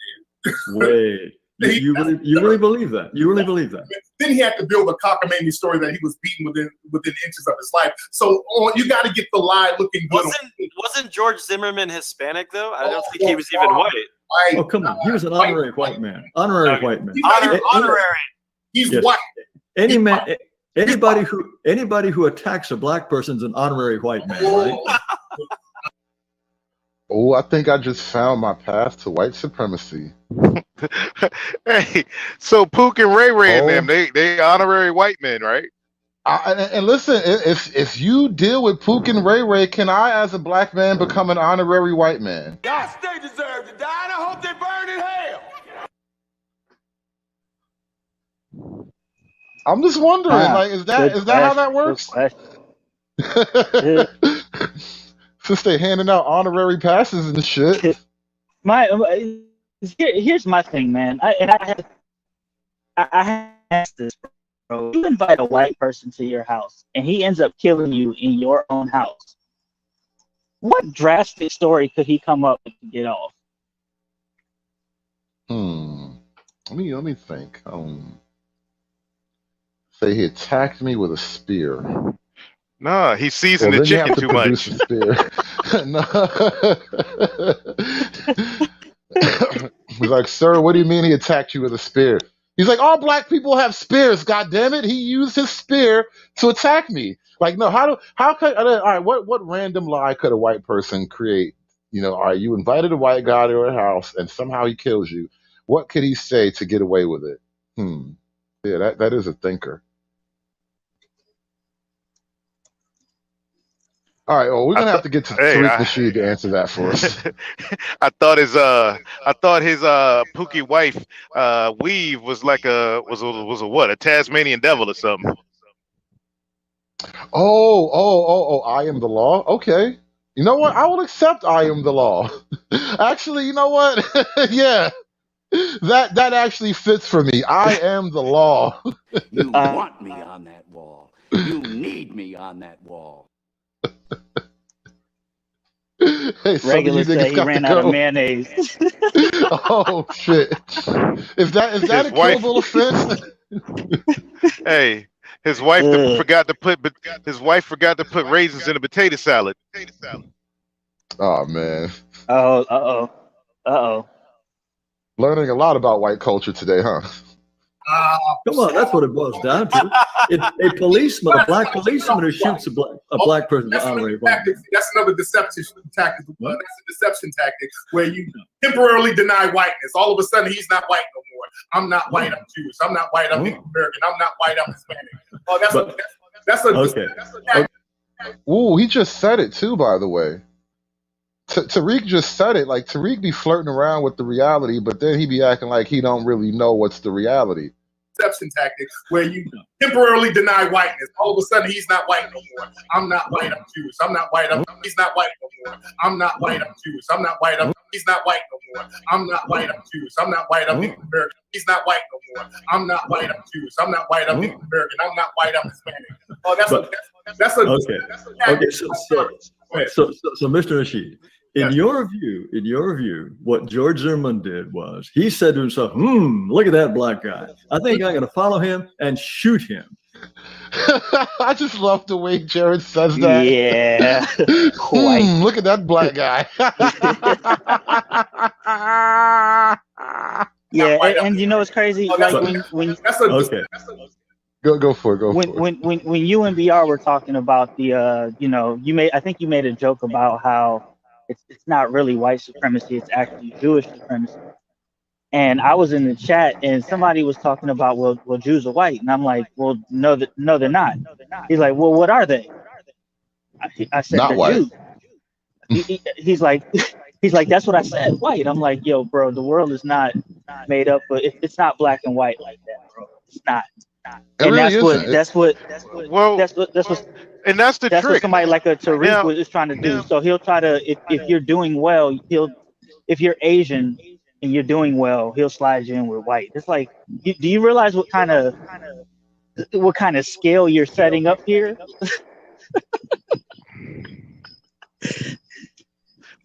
Speaker 4: did.
Speaker 1: You really believe that? You really believe that?
Speaker 4: Then he had to build a cockamamie story that he was beaten within inches of his life. So you got to get the lie looking good.
Speaker 20: Wasn't George Zimmerman Hispanic though? I don't think he was even white.
Speaker 1: Oh, come on. He was an honorary white man. Honorary white man.
Speaker 20: Honorary.
Speaker 4: He's
Speaker 1: Yes.
Speaker 4: white.
Speaker 1: Anybody who attacks a black person's an honorary white man, right?
Speaker 5: Oh, I think I just found my path to white supremacy.
Speaker 17: Hey, so Pook and Ray Ray and them, they honorary white men, right?
Speaker 5: And listen, if you deal with Pook and Ray Ray, can I, as a black man, become an honorary white man?
Speaker 19: Yes, they deserve to die, and I hope they burn in hell.
Speaker 5: I'm just wondering, is that how that works? Since they handing out honorary passes and shit.
Speaker 3: Here's my thing, man. I asked this, bro. You invite a white person to your house, and he ends up killing you in your own house. What drastic story could he come up with to get off?
Speaker 5: Let me think. Say he attacked me with a spear.
Speaker 17: Nah, he seasoned the chicken too much.
Speaker 5: He's like, sir, what do you mean he attacked you with a spear? He's like, all black people have spears. God damn it! He used his spear to attack me. Like, no, how could? All right, what random lie could a white person create? All right, you invited a white guy to your house, and somehow he kills you. What could he say to get away with it? Yeah, that is a thinker. All right, well, we're gonna have to get to Tariq Nasheed to answer that for us.
Speaker 17: I thought his Pookie wife weave was like a what, a Tasmanian devil or something.
Speaker 5: Oh, I am the law. Okay. You know what? I will accept I am the law. Actually, you know what? Yeah. That actually fits for me. I am the law.
Speaker 6: You want me on that wall. You need me on that wall.
Speaker 5: Hey,
Speaker 3: Regular say he ran out of mayonnaise.
Speaker 5: Oh shit! Is that a killable offense?
Speaker 17: Hey, his wife forgot to put raisins in a potato salad.
Speaker 5: Oh man.
Speaker 3: Uh-oh.
Speaker 5: Learning a lot about white culture today, huh?
Speaker 1: Come on, that's what it boils down to. A policeman, a black policeman who shoots a black person.
Speaker 4: That's another deception tactic. That's a deception tactic where you temporarily deny whiteness. All of a sudden, he's not white no more. I'm not white. I'm Jewish. I'm not white. I'm Native American. I'm not white. I'm Hispanic. Oh, that's a tactic.
Speaker 5: Ooh, he just said it too, by the way. Tariq just said it. Like, Tariq be flirting around with the reality, but then he be acting like he don't really know what's the reality.
Speaker 4: Deception tactic where you temporarily deny whiteness. All of a sudden, he's not white no more. I'm not white. I'm Jewish. I'm not white. He's not white no more. I'm not white. I'm Jewish. I'm not white. He's not white no more. I'm not white. I'm Jewish. I'm not white. I'm Native American. He's not white no more. I'm not white. I'm Jewish. I'm not white. I'm Native American. I'm not white. I'm Hispanic. Oh, that's
Speaker 1: okay. So, Mr. Nasheed, in your view, what George Zimmerman did was he said to himself, look at that black guy. I think I'm going to follow him and shoot him.
Speaker 5: I just love the way Jared says that.
Speaker 3: Yeah.
Speaker 5: Look at that black guy.
Speaker 3: Yeah, and you know what's crazy? Like when
Speaker 5: Go for it.
Speaker 3: When you and BR were talking about the I think you made a joke about how it's not really white supremacy, it's actually Jewish supremacy. And I was in the chat and somebody was talking about well Jews are white, and I'm like, well no they're not. He's like, well what are they? I said
Speaker 5: not
Speaker 3: they're
Speaker 5: white.
Speaker 3: Jews. He's like that's what I said, white. I'm like, yo bro, the world is not made up, but it's not black and white like that, bro. It's not. And that's the trick. What somebody like a Tariq is trying to do. So he'll try to, if you're doing well, if you're Asian and you're doing well, he'll slide you in with white. It's like, do you realize what kind of scale you're setting up here?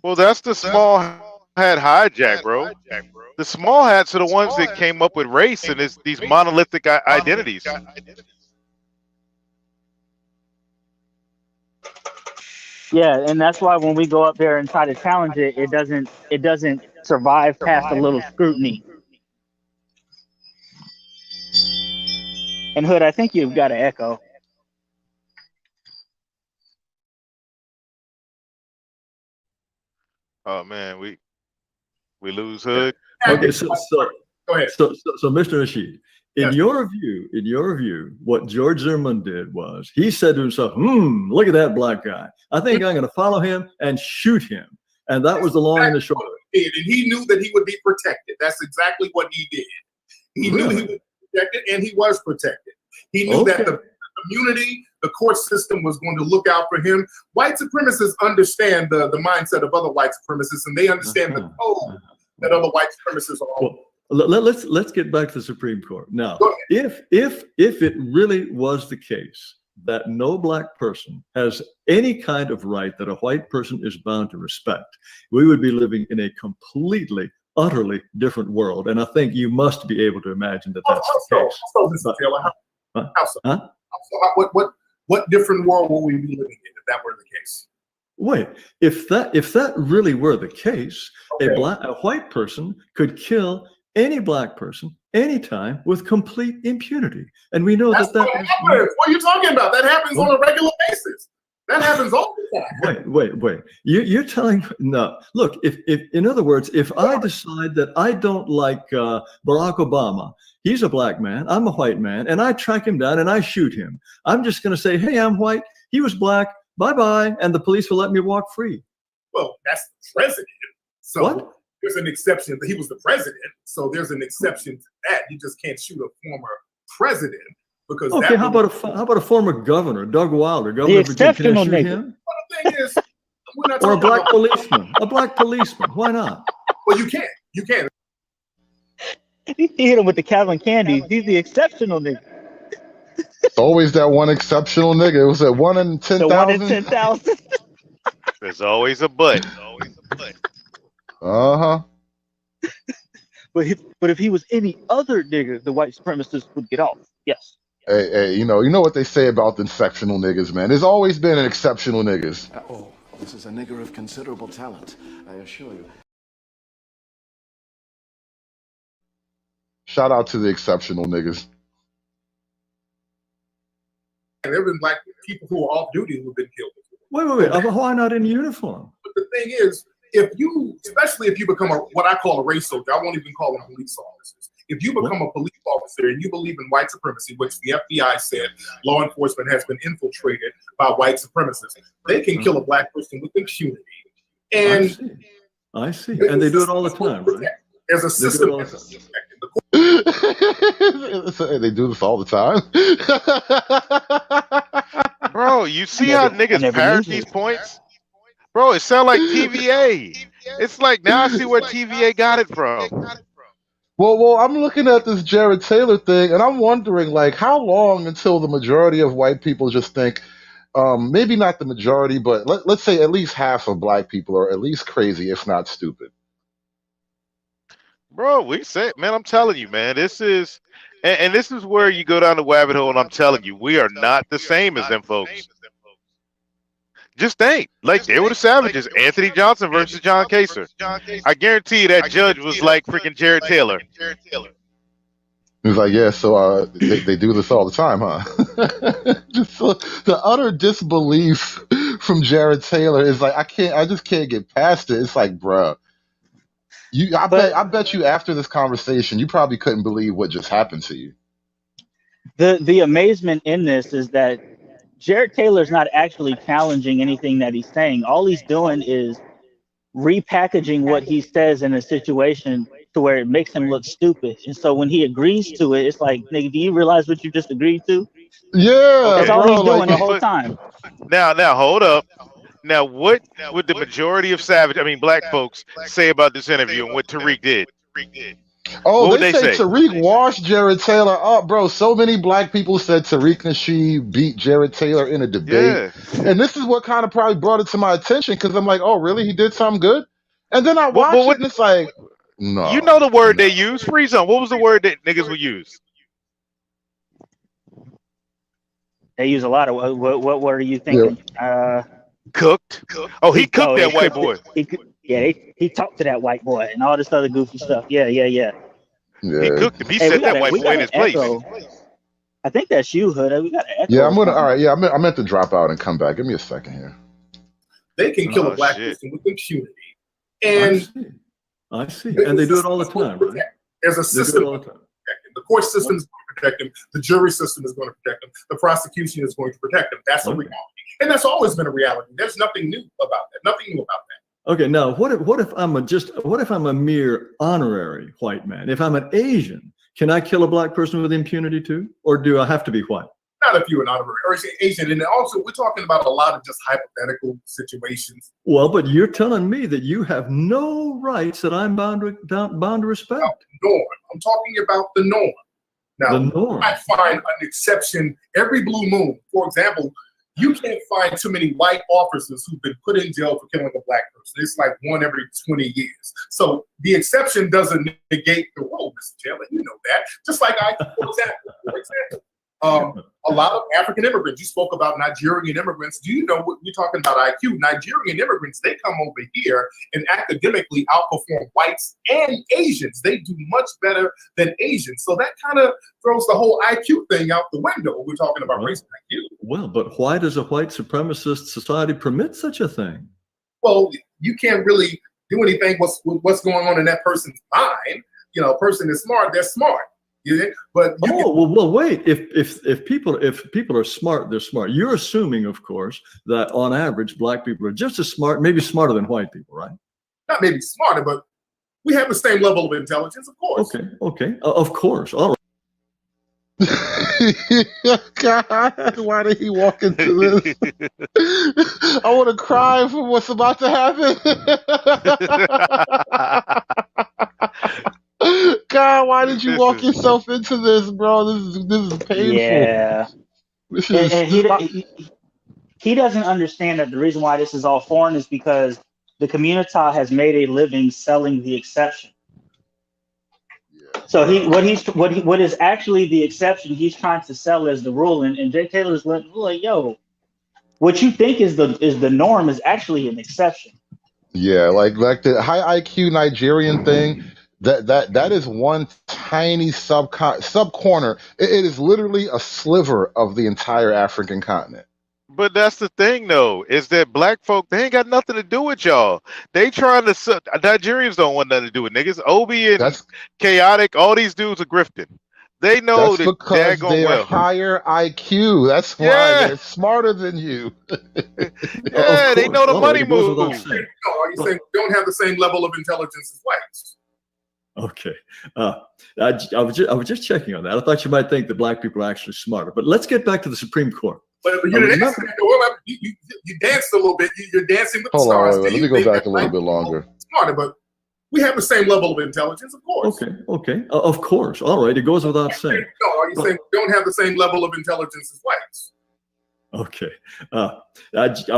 Speaker 17: Well, that's the small hat hijack, bro. The small hats are the ones that came up with race and these monolithic identities.
Speaker 3: Yeah, and that's why when we go up there and try to challenge it, it doesn't survive past a little scrutiny. And Hood, I think you've got an echo.
Speaker 17: Oh man, we lose Hood.
Speaker 1: Okay, so
Speaker 4: Go ahead.
Speaker 1: So Mr. Rashid, in
Speaker 4: Yes.
Speaker 1: your view, what George Zimmerman did was he said to himself, look at that black guy. I think I'm going to follow him and shoot him. And that was the long and the short of it.
Speaker 4: And he knew that he would be protected. That's exactly what he did. He knew he would be protected, and he was protected. He knew that the community, the court system was going to look out for him. White supremacists understand the mindset of other white supremacists, and they understand the code that other white supremacists are on.
Speaker 1: Let's get back to the Supreme Court. Now, if it really was the case that no black person has any kind of right that a white person is bound to respect, we would be living in a completely, utterly different world. And I think you must be able to imagine that that's the case.
Speaker 4: Mr. Taylor, what different world will we be living in if that were the case?
Speaker 1: Wait, if that really were the case, a white person could kill any black person anytime with complete impunity, and we know
Speaker 4: That's what happens. What are you talking about? That happens on a regular basis. That happens all the time.
Speaker 1: Wait. You're telling no. Look, if in other words, if I decide that I don't like Barack Obama, he's a black man, I'm a white man, and I track him down and I shoot him, I'm just going to say, hey, I'm white, he was black, bye-bye, and the police will let me walk free.
Speaker 4: Well, that's the president. So
Speaker 1: what?
Speaker 4: There's an exception. He was the president, so there's an exception to that. You just can't shoot a former president because.
Speaker 1: Okay, how about a former governor, Doug Wilder, governor of Virginia? Can I shoot him?
Speaker 4: Well, the thing is, we're not
Speaker 1: or a
Speaker 4: talking
Speaker 1: black
Speaker 4: about,
Speaker 1: policeman, a black policeman. Why not?
Speaker 4: Well, you can't. You can't.
Speaker 3: He hit him with the Calvin Candy. He's the exceptional nigga.
Speaker 5: It's always that one exceptional nigga. It was at 1 in 10,000.
Speaker 3: The 1 in 10,000.
Speaker 17: There's always a but.
Speaker 5: Uh-huh.
Speaker 3: But if he was any other nigga, the white supremacists would get off. Yes.
Speaker 5: Hey, you know what they say about the exceptional niggas, man. There's always been an exceptional niggas.
Speaker 6: Oh, this is a nigger of considerable talent, I assure you.
Speaker 5: Shout out to the exceptional niggas.
Speaker 4: And there have been black people who are off duty who've been killed.
Speaker 1: Wait. Why not in uniform?
Speaker 4: But the thing is, especially if you become what I call a race soldier, I won't even call them police officers. If you become a police officer and you believe in white supremacy, which the FBI said law enforcement has been infiltrated by white supremacists, they can kill a black person with impunity. And
Speaker 1: I see. And they do it all the time, right?
Speaker 4: There's a system.
Speaker 5: They do this all the time.
Speaker 17: Bro, you see how niggas parrot these points? Bro, it sounds like TVA. It's like, now I see where TVA got it from.
Speaker 5: Well, I'm looking at this Jared Taylor thing, and I'm wondering, like, how long until the majority of white people just think, maybe not the majority, but let's say at least half of black people are at least crazy, if not stupid.
Speaker 17: Bro, we said, man, I'm telling you, man, this is, and this is where you go down the rabbit hole, and I'm telling you, we are not the same as them folks. Just think, like they were the savages. Anthony Johnson versus John Kaser. I guarantee you that judge was like freaking Jared Taylor.
Speaker 5: He's like, yeah, so they do this all the time, huh? Just the utter disbelief from Jared Taylor is like, I just can't get past it. It's like, bruh, I bet you after this conversation, you probably couldn't believe what just happened to you.
Speaker 3: The amazement in this is that Jared Taylor's not actually challenging anything that he's saying. All he's doing is repackaging what he says in a situation to where it makes him look stupid. And so when he agrees to it, it's like, nigga, do you realize what you just agreed to?
Speaker 5: Yeah.
Speaker 3: That's all he's doing the whole time.
Speaker 17: Now, hold up. Now, what would the majority of black folks say about this interview and what Tariq did?
Speaker 5: Oh, they say Tariq washed Jared Taylor up, bro. So many black people said Tariq Nasheed beat Jared Taylor in a debate. Yeah. And this is what kind of probably brought it to my attention because I'm like, oh, really? He did something good? And then I watch it and it's like, no.
Speaker 17: You know the word they use. Free zone. What was the word that niggas would use?
Speaker 3: They use a lot of what word are you thinking?
Speaker 17: Cooked. Oh, he cooked that white boy.
Speaker 3: He talked to that white boy and all this other goofy stuff. Yeah.
Speaker 17: He cooked him. He set that white boy in his place.
Speaker 3: I think that's you, Hood. We got an echo.
Speaker 5: Yeah, I'm gonna. All right. Yeah, I meant to drop out and come back. Give me a second here.
Speaker 4: They can kill a black person with impunity, and
Speaker 1: I see. And they do it all the time, right?
Speaker 4: There's a system to protect him. The court system is going to protect him. The jury system is going to protect him. The prosecution is going to protect him. That's a reality, and that's always been a reality. There's nothing new about that. Nothing new about that.
Speaker 1: Okay, now what if I'm a mere honorary white man? If I'm an Asian, can I kill a black person with impunity too, or do I have to be white?
Speaker 4: Not if you're an honorary or Asian, and also we're talking about a lot of just hypothetical situations.
Speaker 1: Well, but you're telling me that you have no rights that I'm bound to respect.
Speaker 4: No, norm. I'm talking about the norm. Now,
Speaker 1: the norm.
Speaker 4: I find an exception every blue moon. For example, you can't find too many white officers who've been put in jail for killing a black person. It's like one every 20 years. So the exception doesn't negate the rule, Mr. Taylor. You know that. Just like for example, a lot of African immigrants. You spoke about Nigerian immigrants. Do you know what we're talking about IQ? Nigerian immigrants, they come over here and academically outperform whites and Asians. They do much better than Asians. So that kind of throws the whole IQ thing out the window. We're talking about race and IQ.
Speaker 1: Well, but why does a white supremacist society permit such a thing?
Speaker 4: Well, you can't really do anything what's going on in that person's mind. You know, a person is smart, they're smart. But
Speaker 1: well, wait. If people are smart, they're smart. You're assuming, of course, that on average, black people are just as smart, maybe smarter than white people, right?
Speaker 4: Not maybe smarter, but we have the same level of intelligence, of course.
Speaker 1: Okay, of course. All
Speaker 5: right. God, why did he walk into this? I want to cry for what's about to happen. God, why did you walk yourself into this, bro? This is painful.
Speaker 3: Yeah. He doesn't understand that the reason why this is all foreign is because the community has made a living selling the exception. So what is actually the exception he's trying to sell as the rule, and Jay Taylor's like, yo, what you think is the norm is actually an exception.
Speaker 5: Yeah, like the high IQ Nigerian thing. That is one tiny sub corner. It is literally a sliver of the entire African continent.
Speaker 17: But that's the thing, though, is that black folk, they ain't got nothing to do with y'all. They trying to Nigerians don't want nothing to do with niggas. Obi and Chaotic, all these dudes are grifting. They know
Speaker 5: that's because they're higher IQ. That's why they're smarter than you.
Speaker 17: Yeah, they know the money move.
Speaker 4: Are you saying we don't have the same level of intelligence as whites?
Speaker 1: Okay, I was just checking on that. I thought you might think that black people are actually smarter, but let's get back to the Supreme Court.
Speaker 4: But you danced a little bit. You're dancing with the stars.
Speaker 5: Hold on, let me go back a little bit longer.
Speaker 4: Smarter, but we have the same level of intelligence, of course.
Speaker 1: Okay, of course. All right, it goes without saying.
Speaker 4: No, are you saying we don't have the same level of intelligence as whites?
Speaker 1: Okay, I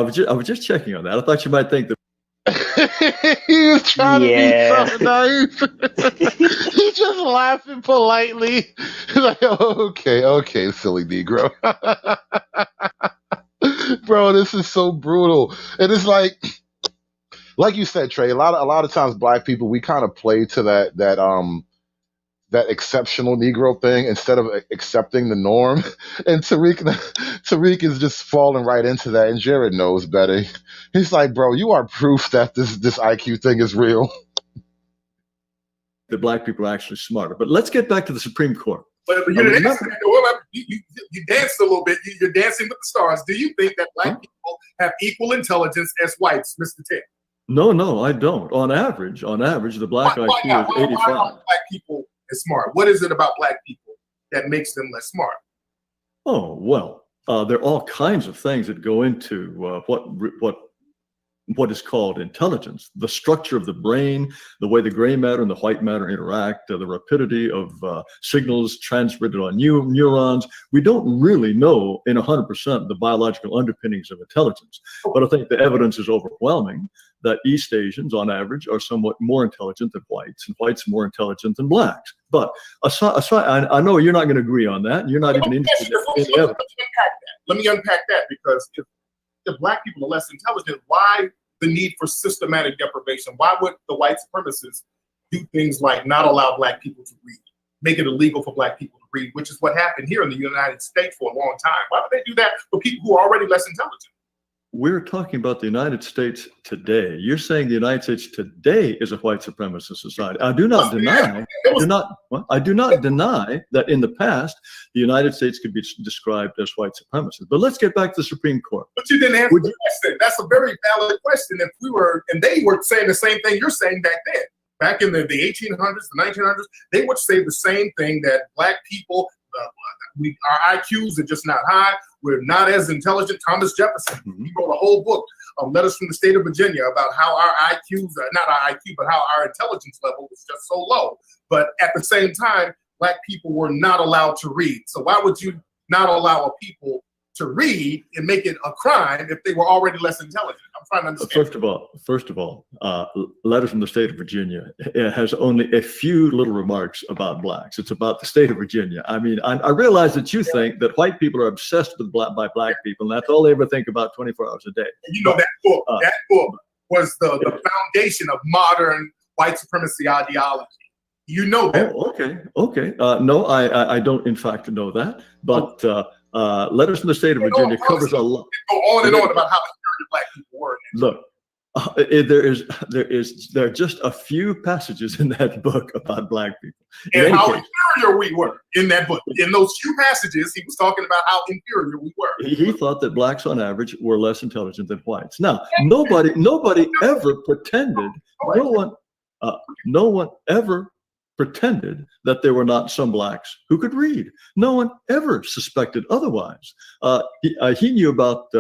Speaker 1: was just checking on that. I thought you might think that.
Speaker 5: He was trying to be so nice. He's just laughing politely. Like, okay, silly Negro. Bro, this is so brutal. And it's like you said, Trey, a lot of times black people, we kind of play to that exceptional Negro thing instead of accepting the norm. And Tariq is just falling right into that. And Jared knows better. He's like, bro, you are proof that this IQ thing is real.
Speaker 1: The black people are actually smarter. But let's get back to the Supreme Court.
Speaker 4: But you danced a little bit. You're dancing with the stars. Do you think that black people have equal intelligence as whites, Mr. Ted?
Speaker 1: No, I don't. On average, the black IQ is 85.
Speaker 4: Why are black people as smart? What is it about black people that makes them less smart?
Speaker 1: Oh, well, there are all kinds of things that go into what what is called intelligence, the structure of the brain, the way the gray matter and the white matter interact, the rapidity of signals transmitted on neurons. We don't really know in 100% the biological underpinnings of intelligence. But I think the evidence is overwhelming that East Asians, on average, are somewhat more intelligent than whites, and whites more intelligent than blacks. But aside, I know you're not going to agree on that, and you're not even interested in the evidence.
Speaker 4: Let me unpack that, because if black people are less intelligent, why the need for systematic deprivation? Why would the white supremacists do things like not allow black people to read, make it illegal for black people to read, which is what happened here in the United States for a long time? Why would they do that for people who are already less intelligent?
Speaker 1: We're talking about the United States today. You're saying the United States today is a white supremacist society. I do not deny that in the past, the United States could be described as white supremacist. But let's get back to the Supreme Court.
Speaker 4: But you didn't answer the question. That's a very valid question. If we were, and they were saying the same thing you're saying back then. Back in the 1800s, the 1900s, they would say the same thing, that black people, our IQs are just not high. We're not as intelligent. Thomas Jefferson, he wrote a whole book of letters from the state of Virginia about how our IQs, not our IQ, but how our intelligence level was just so low. But at the same time, black people were not allowed to read. So why would you not allow a people to read and make it a crime if they were already less intelligent? I'm trying to understand.
Speaker 1: First of all, Letters from the State of Virginia has only a few little remarks about blacks. It's about the state of Virginia. I mean, I realize that you think that white people are obsessed with by black people, and that's all they ever think about 24 hours a day.
Speaker 4: You know, that book was the foundation of modern white supremacy ideology. You know that.
Speaker 1: Oh, okay. No, I don't in fact know that, but Letters from the State of Virginia covers a lot.
Speaker 4: Go on and on about how inferior black people were.
Speaker 1: Look, there are just a few passages in that book about black people.
Speaker 4: And how inferior we were in that book. In those few passages, he was talking about how inferior we were.
Speaker 1: He thought that blacks on average were less intelligent than whites. Now, nobody ever pretended, no one ever pretended that there were not some blacks who could read. No one ever suspected otherwise. He knew about,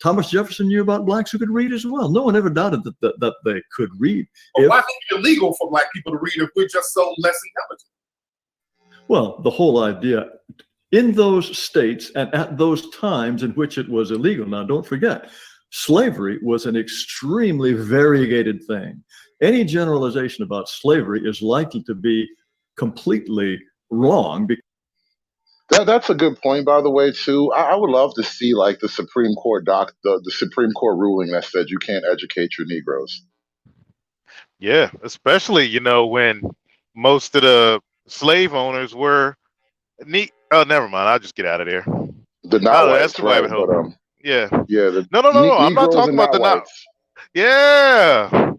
Speaker 1: Thomas Jefferson knew about blacks who could read as well. No one ever doubted that they could read.
Speaker 4: Well, why is it illegal for black people to read if we're just so less intelligent?
Speaker 1: Well, the whole idea, in those states and at those times in which it was illegal, now don't forget, slavery was an extremely variegated thing. Any generalization about slavery is likely to be completely wrong.
Speaker 5: That's a good point, by the way, too. I would love to see like the Supreme Court the Supreme Court ruling that said you can't educate your Negroes.
Speaker 17: Yeah, especially, you know, when most of the slave owners were oh, never mind. I'll just get out of there.
Speaker 5: The not
Speaker 17: that's the rabbit hole.
Speaker 5: But,
Speaker 17: yeah.
Speaker 5: Yeah.
Speaker 17: No. I'm not talking about the not. Yeah.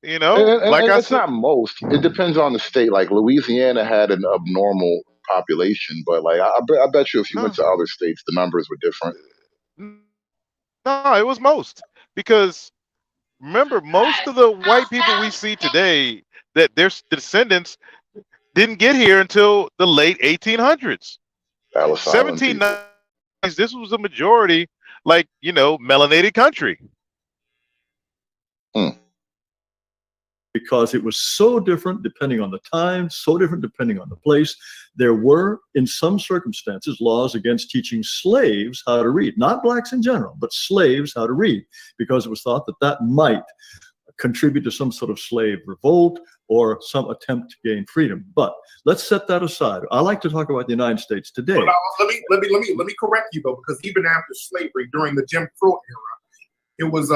Speaker 17: You know,
Speaker 5: and it's not most. It depends on the state. Like Louisiana had an abnormal population, but like I bet you if you went to other states, the numbers were different.
Speaker 17: No, it was most, because remember, most of the white people we see today, that their descendants didn't get here until the late 1800s.
Speaker 5: That was
Speaker 17: 1790s. This was the majority, like, you know, melanated country.
Speaker 1: Because it was so different depending on the time, so different depending on the place. There were, in some circumstances, laws against teaching slaves how to read. Not blacks in general, but slaves how to read, because it was thought that that might contribute to some sort of slave revolt or some attempt to gain freedom. But let's set that aside. I like to talk about the United States today.
Speaker 4: Well, let me correct you, though, because even after slavery, during the Jim Crow era, it was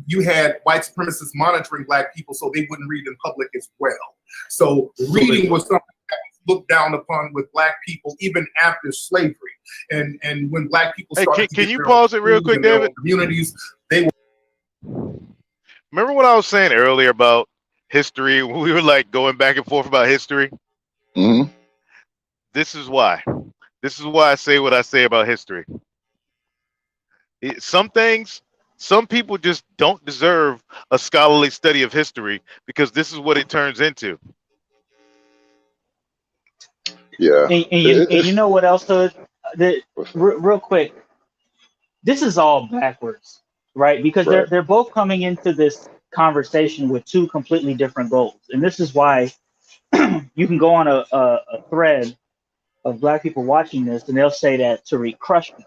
Speaker 4: you had white supremacists monitoring black people so they wouldn't read in public as well. So reading was something that was looked down upon with black people even after slavery. And when black people started,
Speaker 17: can you pause it real quick, David?
Speaker 4: Communities, they were.
Speaker 17: Remember what I was saying earlier about history? We were like going back and forth about history.
Speaker 5: Mm-hmm.
Speaker 17: This is why. This is why I say what I say about history. Some things. Some people just don't deserve a scholarly study of history because this is what it turns into.
Speaker 5: Yeah.
Speaker 3: And you know what else, Hood? Real quick, this is all backwards. right? Because
Speaker 5: Right.
Speaker 3: they're both coming into this conversation with two completely different goals, and this is why you can go on a thread of black people watching this, and they'll say that Tariq crushed me.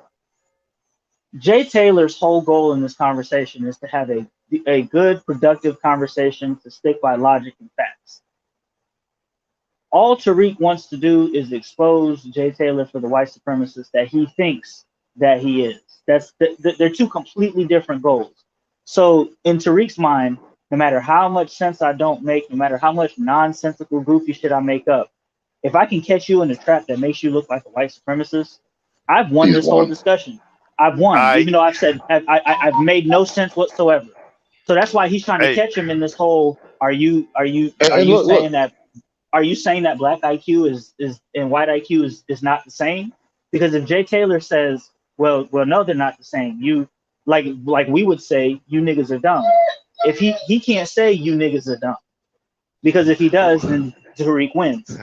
Speaker 3: Jay Taylor's whole goal in this conversation is to have a good, productive conversation to stick by logic and facts. All Tariq wants to do is expose Jay Taylor for the white supremacist that he thinks that he is. They're two completely different goals. So in Tariq's mind, no matter how much sense I don't make, no matter how much nonsensical, goofy shit I make up, if I can catch you in a trap that makes you look like a white supremacist, I've won this whole discusussion. I've won, even though I've said I've made no sense whatsoever. So that's why he's trying to catch him in this whole. Are you saying that? Are you saying that black IQ is and white IQ is not the same? Because if Jay Taylor says, well, no, they're not the same. You like we would say, you niggas are dumb. If he can't say you niggas are dumb, because if he does, then Tariq wins.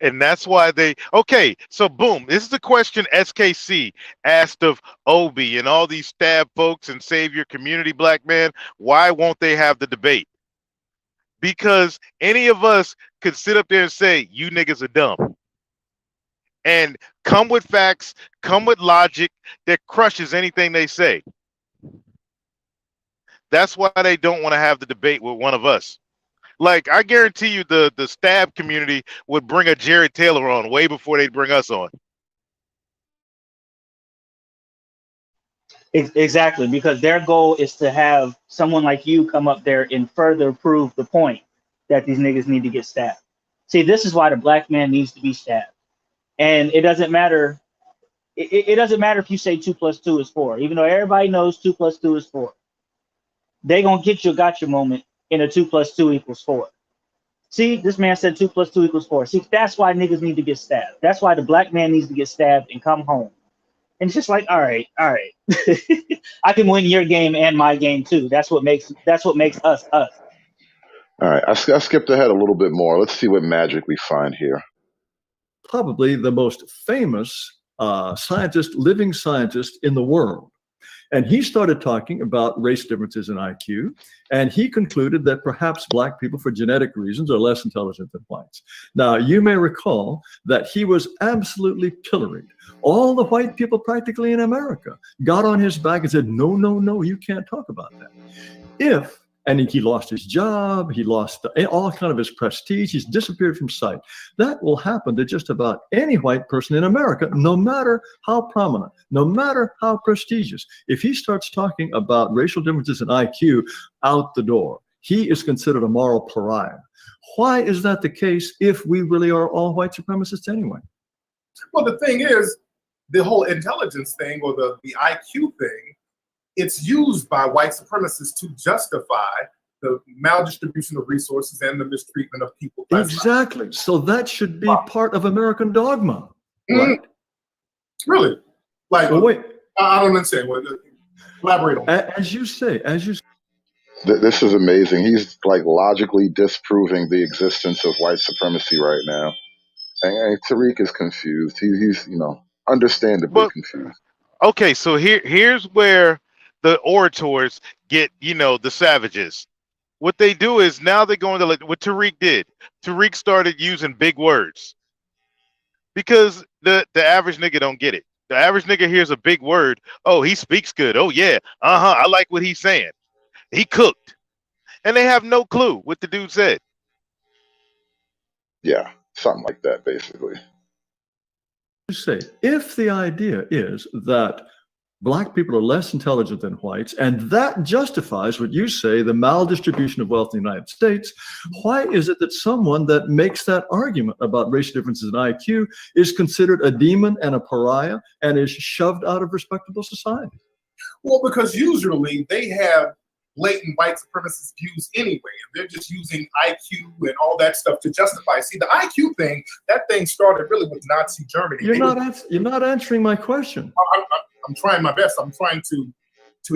Speaker 17: And that's why okay, so boom, this is the question SKC asked of Obi and all these stab folks and save your community, black man. Why won't they have the debate? Because any of us could sit up there and say, you niggas are dumb. And come with facts, come with logic that crushes anything they say. That's why they don't want to have the debate with one of us. Like, I guarantee you the stab community would bring a Jared Taylor on way before they'd bring us on.
Speaker 3: Exactly, because their goal is to have someone like you come up there and further prove the point that these niggas need to get stabbed. See, this is why the black man needs to be stabbed. And it doesn't matter. It doesn't matter if you say 2 + 2 is 4, even though everybody knows 2 + 2 is 4. They gonna get your gotcha moment in a 2 + 2 = 4. See, this man said 2 + 2 = 4. See, that's why niggas need to get stabbed. That's why the black man needs to get stabbed and come home. And it's just like, all right. I can win your game and my game too. That's what makes us us.
Speaker 5: All right, I skipped ahead a little bit more. Let's see what magic we find here.
Speaker 1: Probably the most famous living scientist in the world. And he started talking about race differences in IQ, and he concluded that perhaps black people, for genetic reasons, are less intelligent than whites. Now, you may recall that he was absolutely pilloried. All the white people practically in America got on his back and said, no, no, no, you can't talk about that. And he lost his job, he lost all kind of his prestige, he's disappeared from sight. That will happen to just about any white person in America, no matter how prominent, no matter how prestigious. If he starts talking about racial differences in IQ, out the door. He is considered a moral pariah. Why is that the case if we really are all white supremacists anyway?
Speaker 4: Well, the thing is, the whole intelligence thing or the IQ thing, it's used by white supremacists to justify the maldistribution of resources and the mistreatment of people.
Speaker 1: Exactly. So that should be part of American dogma. Right?
Speaker 4: Really? Like,
Speaker 1: well, wait.
Speaker 4: I don't understand. Elaborate on that.
Speaker 1: As you say.
Speaker 5: This is amazing. He's like logically disproving the existence of white supremacy right now. And Tariq is confused. He's understandably confused.
Speaker 17: Okay, so here's where the orators get, the savages. What they do is now they're going to what Tariq did. Tariq started using big words because the average nigga don't get it. The average nigga hears a big word. Oh, he speaks good. Oh yeah, I like what he's saying. He cooked, and they have no clue what the dude said.
Speaker 5: Yeah, something like that, basically.
Speaker 1: You say if the idea is that black people are less intelligent than whites, and that justifies what you say, the maldistribution of wealth in the United States, why is it that someone that makes that argument about racial differences in IQ is considered a demon and a pariah and is shoved out of respectable society?
Speaker 4: Well, because usually they have blatant white supremacist views anyway, and they're just using IQ and all that stuff to justify. See, the IQ thing, that thing started really with Nazi Germany.
Speaker 1: You're not answering my question.
Speaker 4: I'm trying my best. I'm trying to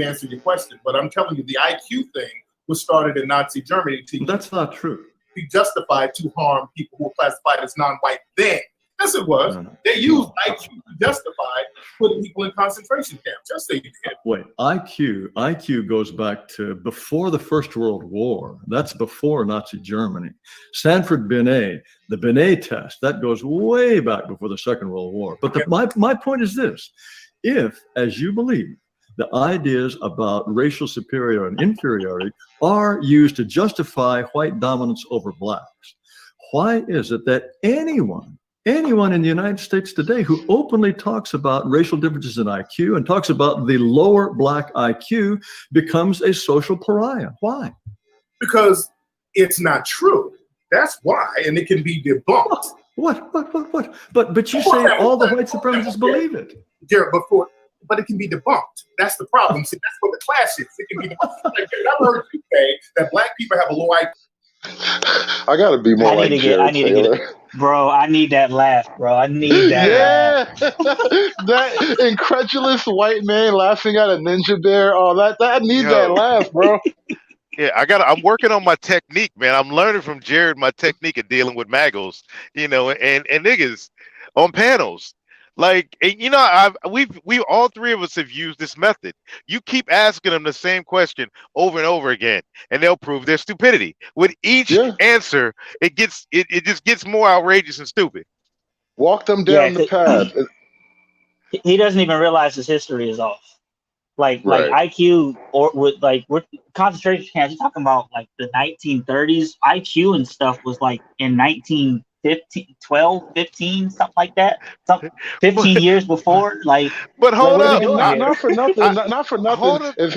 Speaker 4: answer your question, but I'm telling you, the IQ thing was started in Nazi Germany.
Speaker 1: That's not true.
Speaker 4: Be justified to harm people who were classified as non-white then. Yes, it was.
Speaker 1: No, no.
Speaker 4: They used IQ to justify putting people in concentration camps. Just so you did.
Speaker 1: Wait, IQ goes back to before the First World War. That's before Nazi Germany. Sanford Binet, the Binet test, that goes way back before the Second World War. But my point is this: if, as you believe, the ideas about racial superiority and inferiority are used to justify white dominance over blacks, why is it that anyone in the United States today who openly talks about racial differences in IQ and talks about the lower black IQ becomes a social pariah? Why?
Speaker 4: Because it's not true. That's why, and it can be debunked.
Speaker 1: What? But you say all the white supremacists believe it.
Speaker 4: Garrett, but it can be debunked. That's the problem. See, that's what the clash is. It can be debunked. Like, I've heard you say that black people have a low IQ.
Speaker 5: I gotta be more like Jared Taylor.
Speaker 3: Bro, I need that laugh, bro. I need that laugh.
Speaker 5: That incredulous white man laughing at a ninja bear. Oh, I need that laugh, bro.
Speaker 17: Yeah, I'm working on my technique, man. I'm learning from Jared my technique of dealing with magos, and niggas on panels. Like, and we all three of us have used this method. You keep asking them the same question over and over again, and they'll prove their stupidity. With each answer, it just gets more outrageous and stupid.
Speaker 5: Walk them down the path.
Speaker 3: He doesn't even realize his history is off. Like IQ or with concentration camps, you're talking about like the 1930s. IQ and stuff was like in 15, something like that. 15 years before. Like,
Speaker 17: but hold up,
Speaker 5: not for nothing. Not for nothing. If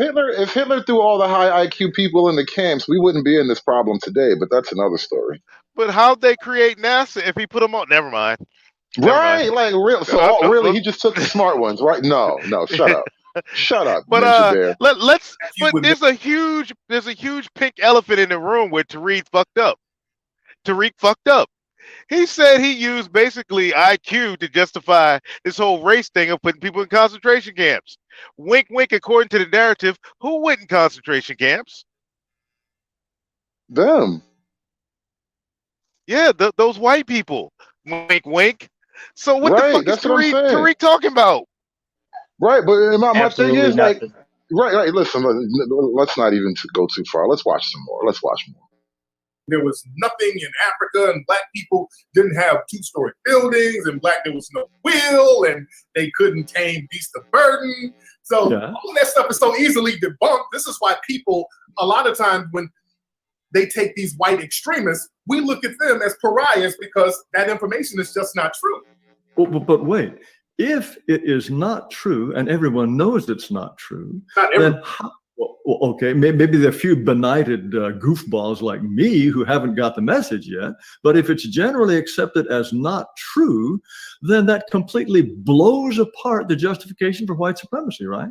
Speaker 5: Hitler threw all the high IQ people in the camps, we wouldn't be in this problem today. But that's another story.
Speaker 17: But how'd they create NASA if he put them on? Never mind.
Speaker 5: Right, like real. So really, he just took the smart ones, right? No, shut up. Shut up, Ninja Bear.
Speaker 17: But there's a huge pink elephant in the room where Tariq fucked up. He said he used basically IQ to justify this whole race thing of putting people in concentration camps. Wink, wink. According to the narrative, who went in concentration camps?
Speaker 5: Them.
Speaker 17: Yeah, those white people. Wink, wink. So what the fuck is Tariq talking about?
Speaker 5: Right, but my thing is nothing. Like, right. Listen, let's not even go too far. Let's watch some more.
Speaker 4: There was nothing in Africa, and black people didn't have two-story buildings, and there was no will, and they couldn't tame beasts of burden. So all that stuff is so easily debunked. This is why people, a lot of times when they take these white extremists, we look at them as pariahs because that information is just not true.
Speaker 1: But wait, if it is not true, and everyone knows it's not true, then okay, maybe there are a few benighted goofballs like me who haven't got the message yet, but if it's generally accepted as not true, then that completely blows apart the justification for white supremacy, right?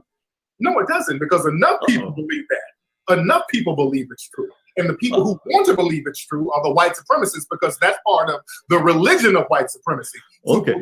Speaker 4: No, it doesn't, because enough people believe that. Enough people believe it's true. And the people who want to believe it's true are the white supremacists, because that's part of the religion of white supremacy.
Speaker 1: Okay.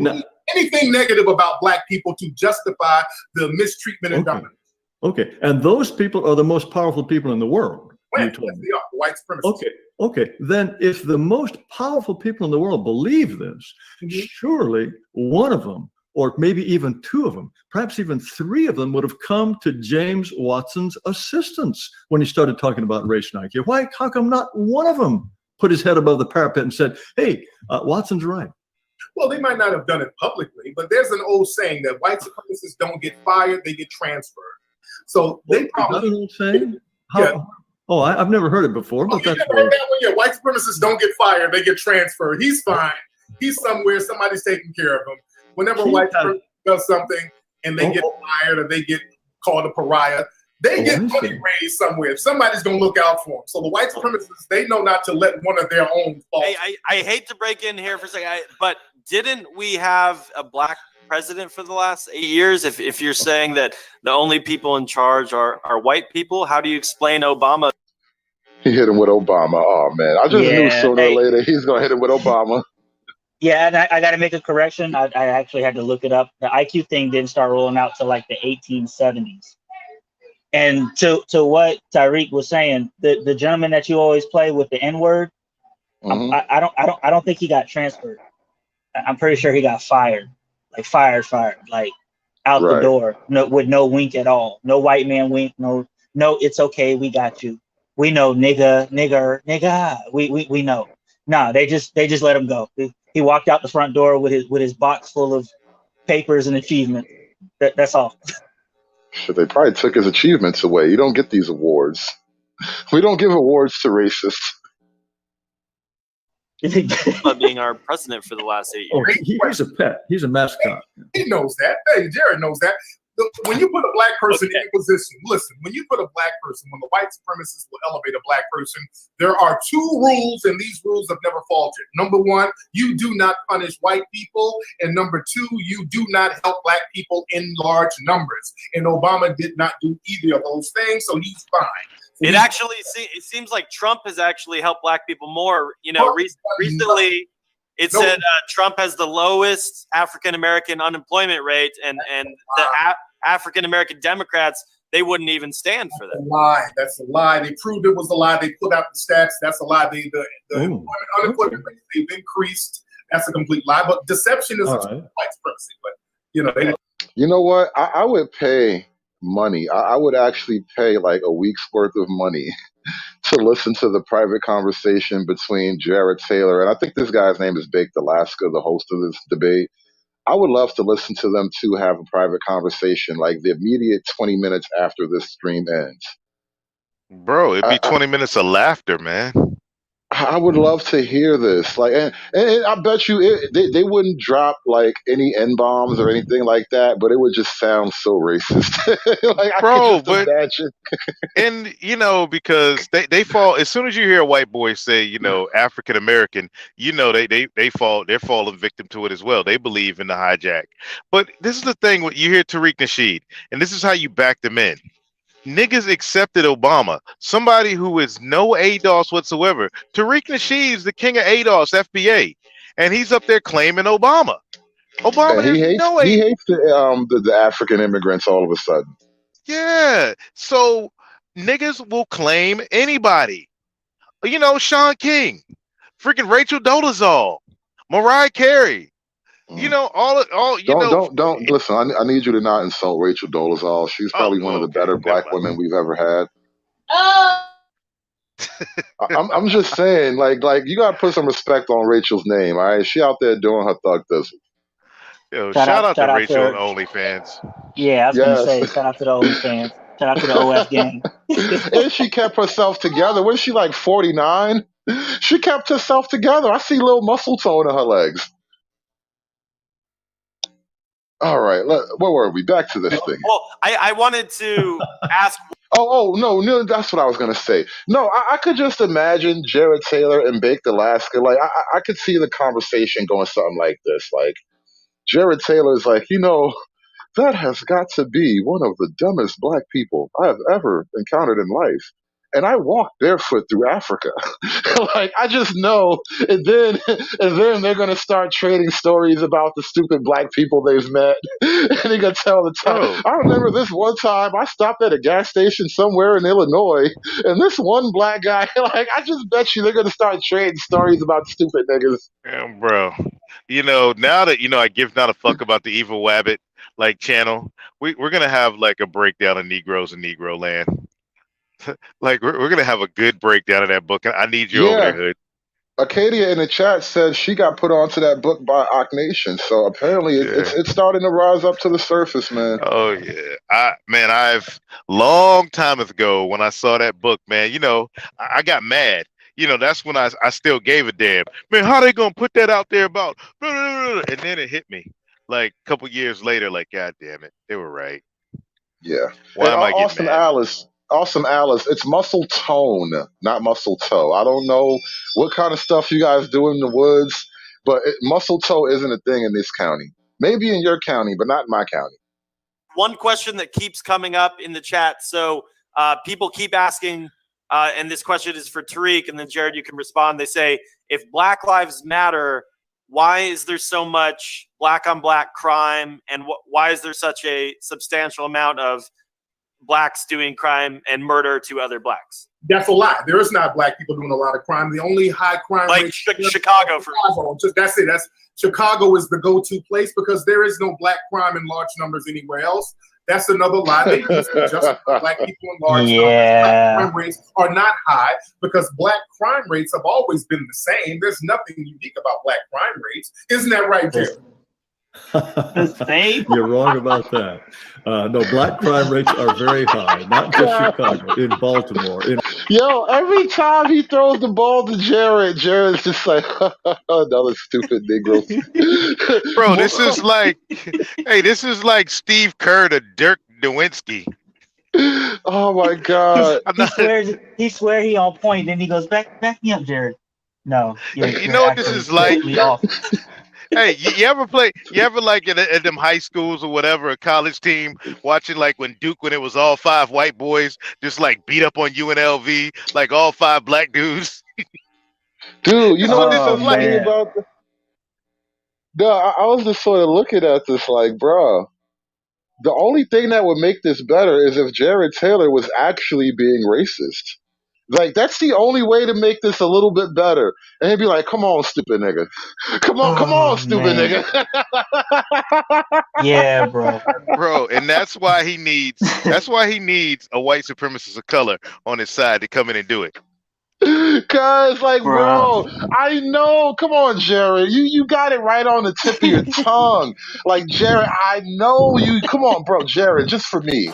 Speaker 4: Anything negative about black people to justify the mistreatment and dominance.
Speaker 1: Okay, and those people are the most powerful people in the world.
Speaker 4: Yes, they are, the white supremacists.
Speaker 1: Okay. Then if the most powerful people in the world believe this, surely one of them, or maybe even two of them, perhaps even three of them, would have come to James Watson's assistance when he started talking about race and IQ. Why? How come not one of them put his head above the parapet and said, "Hey, Watson's right"?
Speaker 4: Well, they might not have done it publicly, but there's an old saying that white supremacists don't get fired; they get transferred. So they probably
Speaker 1: saying? Oh, I've never heard it before, but that's
Speaker 4: heard that one. Yeah, white supremacists don't get fired; they get transferred. He's fine. He's somewhere. Somebody's taking care of him. Whenever a white supremacist does something and they get fired or they get called a pariah, they get money raised somewhere. Somebody's gonna look out for them. So the white supremacists, they know not to let one of their own fall.
Speaker 20: Hey, I hate to break in here for a second, but didn't we have a black president for the last 8 years? If you're saying that the only people in charge are white people, how do you explain Obama?
Speaker 5: He hit him with Obama. Oh man, I just knew sooner or later he's gonna hit him with Obama.
Speaker 3: Yeah, and I got to make a correction. I actually had to look it up. The IQ thing didn't start rolling out till like the 1870s. And to what Tariq was saying, the gentleman that you always play with the N-word, I don't think he got transferred. I'm pretty sure he got fired, like fired, like out the
Speaker 5: Right.
Speaker 3: door, no, with no wink at all. No white man wink. No, it's okay. We got you. We know, nigga. We know. No, they just let him go. He walked out the front door with his box full of papers and achievements. That's all.
Speaker 5: Shit, they probably took his achievements away. You don't get these awards. We don't give awards to racists.
Speaker 20: About being our president for the last 8
Speaker 1: Oh,
Speaker 20: years.
Speaker 1: he's a pet. He's a mascot.
Speaker 4: He knows that. Hey, Jared knows that. When you put a black person in a position, listen, when you put a black person, when the white supremacists will elevate a black person, there are 2 rules, and these rules have never faltered. Number 1, you do not punish white people. And number 2, you do not help black people in large numbers. And Obama did not do either of those things, so he's fine.
Speaker 20: It actually seems like Trump has actually helped black people more. You know, recently it said Trump has the lowest African American unemployment rate, and the African American Democrats, they wouldn't even stand for that.
Speaker 4: That's a lie. That's a lie. They proved it was a lie. They put out the stats. That's a lie. The unemployment rate they've increased. That's a complete lie. But deception is a white supremacy. But
Speaker 5: You know what? I would pay money. I would actually pay like a week's worth of money to listen to the private conversation between Jared Taylor, and I think this guy's name is Baked Alaska, the host of this debate. I would love to listen to them two have a private conversation, like the immediate 20 minutes after this stream ends.
Speaker 17: Bro, it'd be 20 minutes of laughter, man.
Speaker 5: I would love to hear this. Like, and I bet you they wouldn't drop like any N-bombs or anything like that, but it would just sound so racist. Like,
Speaker 17: bro,
Speaker 5: I could just imagine.
Speaker 17: And you know, because they fall as soon as you hear a white boy say, you know, African American, you know, they're falling victim to it as well. They believe in the hijack. But this is the thing: when you hear Tariq Nasheed, and this is how you back them in. Niggas accepted Obama, somebody who is no ADOS whatsoever. Tariq Nasheed is the king of ADOS, FBA, and he's up there claiming Obama. Obama,
Speaker 5: And he hates the African immigrants all of a sudden.
Speaker 17: Yeah, so niggas will claim anybody. You know, Sean King, freaking Rachel Dolezal, Mariah Carey. You know, all
Speaker 5: Don't listen. I need you to not insult Rachel Dolezal. She's probably one of the better black women we've ever had. I'm just saying, like you gotta put some respect on Rachel's name. All right, she out there doing her thug thizzle.
Speaker 17: Yo, shout out to Rachel and OnlyFans.
Speaker 3: Yeah, I was gonna say, shout out to the OnlyFans. Shout out to the OF gang.
Speaker 5: And she kept herself together. Was she like 49? She kept herself together. I see little muscle tone in her legs. All right, where were we? Back to this thing.
Speaker 20: Well, I wanted to ask.
Speaker 5: No, that's what I was gonna say. No, I could just imagine Jared Taylor and Baked Alaska. Like, I could see the conversation going something like this. Like, Jared Taylor's like, that has got to be one of the dumbest black people I have ever encountered in life. And I walked barefoot through Africa. Like, I just know. And then they're going to start trading stories about the stupid black people they've met. And they're going to tell the time. I remember this one time I stopped at a gas station somewhere in Illinois, and this one black guy, like, I just bet you they're going to start trading stories about stupid niggas.
Speaker 17: Yeah, bro. You know, now that, I give not a fuck about the Evil Wabbit, like, channel, we're going to have, like, a breakdown of Negroes in Negro land. Like, we're going to have a good breakdown of that book. I need you over there, Hood.
Speaker 5: Acadia in the chat said she got put onto that book by Ock Nation. So apparently it's starting to rise up to the surface, man.
Speaker 17: Oh, yeah. I've long time ago when I saw that book, man, I got mad. That's when I still gave a damn. Man, how they going to put that out there about? And then it hit me. Like, a couple years later, like, God damn it. They were right.
Speaker 5: Yeah.
Speaker 17: Why am I getting mad?
Speaker 5: Awesome Alice, it's muscle tone, not muscle toe. I don't know what kind of stuff you guys do in the woods, but muscle toe isn't a thing in this county. Maybe in your county, but not in my county.
Speaker 20: One question that keeps coming up in the chat. So people keep asking, and this question is for Tariq, and then Jared, you can respond. They say, if Black Lives Matter, why is there so much black on black crime, and why is there such a substantial amount of blacks doing crime and murder to other blacks?
Speaker 4: That's a lie. There is not black people doing a lot of crime. The only high crime
Speaker 20: Like
Speaker 4: rate
Speaker 20: Chicago, for
Speaker 4: Chicago. That's it. That's Chicago is the go-to place because there is no black crime in large numbers anywhere else. That's another lie. They just black people in large numbers. Black crime rates are not high because black crime rates have always been the same. There's nothing unique about black crime rates. Isn't that right, Jerry?
Speaker 1: You're wrong about that. No, black crime rates are very high, not just Chicago, in Baltimore.
Speaker 5: Yo, every time he throws the ball to Jared's just like, another stupid Negro.
Speaker 17: Bro, this is like, hey, this is like Steve Kerr to Dirk Nowitzki.
Speaker 5: Oh my God!
Speaker 3: He swears he on point. Then he goes back me up, Jared. No,
Speaker 17: you know what this is like? Hey, you ever like at them high schools or whatever, a college team, watching like when it was all 5 white boys just like beat up on UNLV, like all 5 black dudes.
Speaker 5: Dude, you know what's so funny
Speaker 3: man.
Speaker 5: about the No, I was just sort of looking at this like, bro, the only thing that would make this better is if Jared Taylor was actually being racist. Like, that's the only way to make this a little bit better. And he'd be like, come on, stupid nigga. Come on, stupid
Speaker 3: man.
Speaker 5: nigga.
Speaker 3: Yeah, bro.
Speaker 17: Bro, and that's why he needs a white supremacist of color on his side to come in and do it.
Speaker 5: Cause like, bro, I know. Come on, Jared. You got it right on the tip of your tongue. Like, Jared, I know you. Come on, bro, Jared, just for me.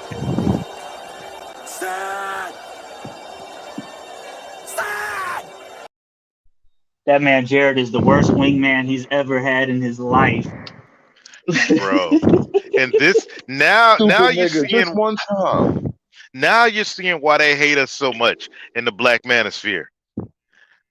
Speaker 3: That man Jared is the worst wingman he's ever had in his life.
Speaker 17: Bro. And this now you're
Speaker 5: nigga,
Speaker 17: seeing
Speaker 5: just one time.
Speaker 17: Now you're seeing why they hate us so much in the black manosphere.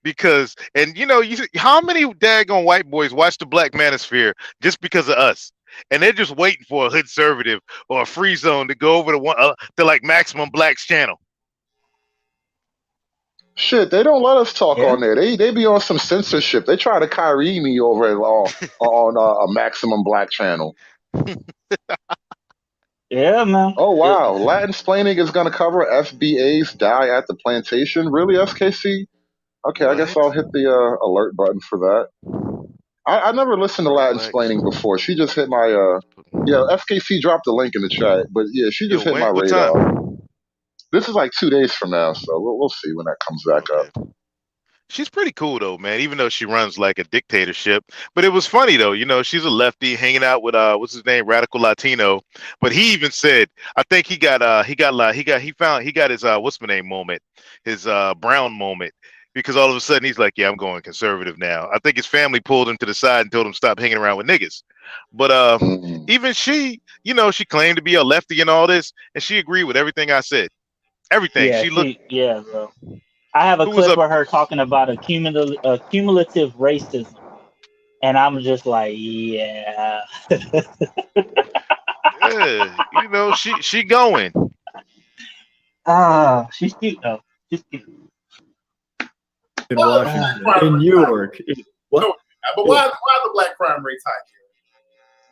Speaker 17: Because, and you know, how many daggone white boys watch the black manosphere just because of us? And they're just waiting for a Hoodservative or a Free Zone to go over to like Maximum Black's channel.
Speaker 5: Shit, they don't let us talk on there. They be on some censorship. They try to Kyrie me over on a Maximum Black channel.
Speaker 3: Yeah, man.
Speaker 5: Oh wow, Latin splaining is gonna cover FBA's Die at the Plantation. Really, SKC? Okay, I guess I'll hit the alert button for that. I never listened to Latin splaining before. She just hit my FKC dropped the link in the chat, but yeah, she just hit my radar. This is like 2 days from now, so we'll see when that comes back up.
Speaker 17: She's pretty cool though, man, even though she runs like a dictatorship. But it was funny though, you know, she's a lefty hanging out with what's his name, Radical Latino. But he even said, I think he got his what's my name moment, his Brown moment, because all of a sudden he's like, yeah, I'm going conservative now. I think his family pulled him to the side and told him stop hanging around with niggas. But even she, you know, she claimed to be a lefty and all this, and she agreed with everything I said. Everything.
Speaker 3: Yeah, bro. I have a clip of her talking about a cumulative racism, and I'm just like, yeah.
Speaker 17: Yeah, you know, she going.
Speaker 3: She's cute though. She's cute.
Speaker 1: In Washington, in New York.
Speaker 4: But why the black crime rates high?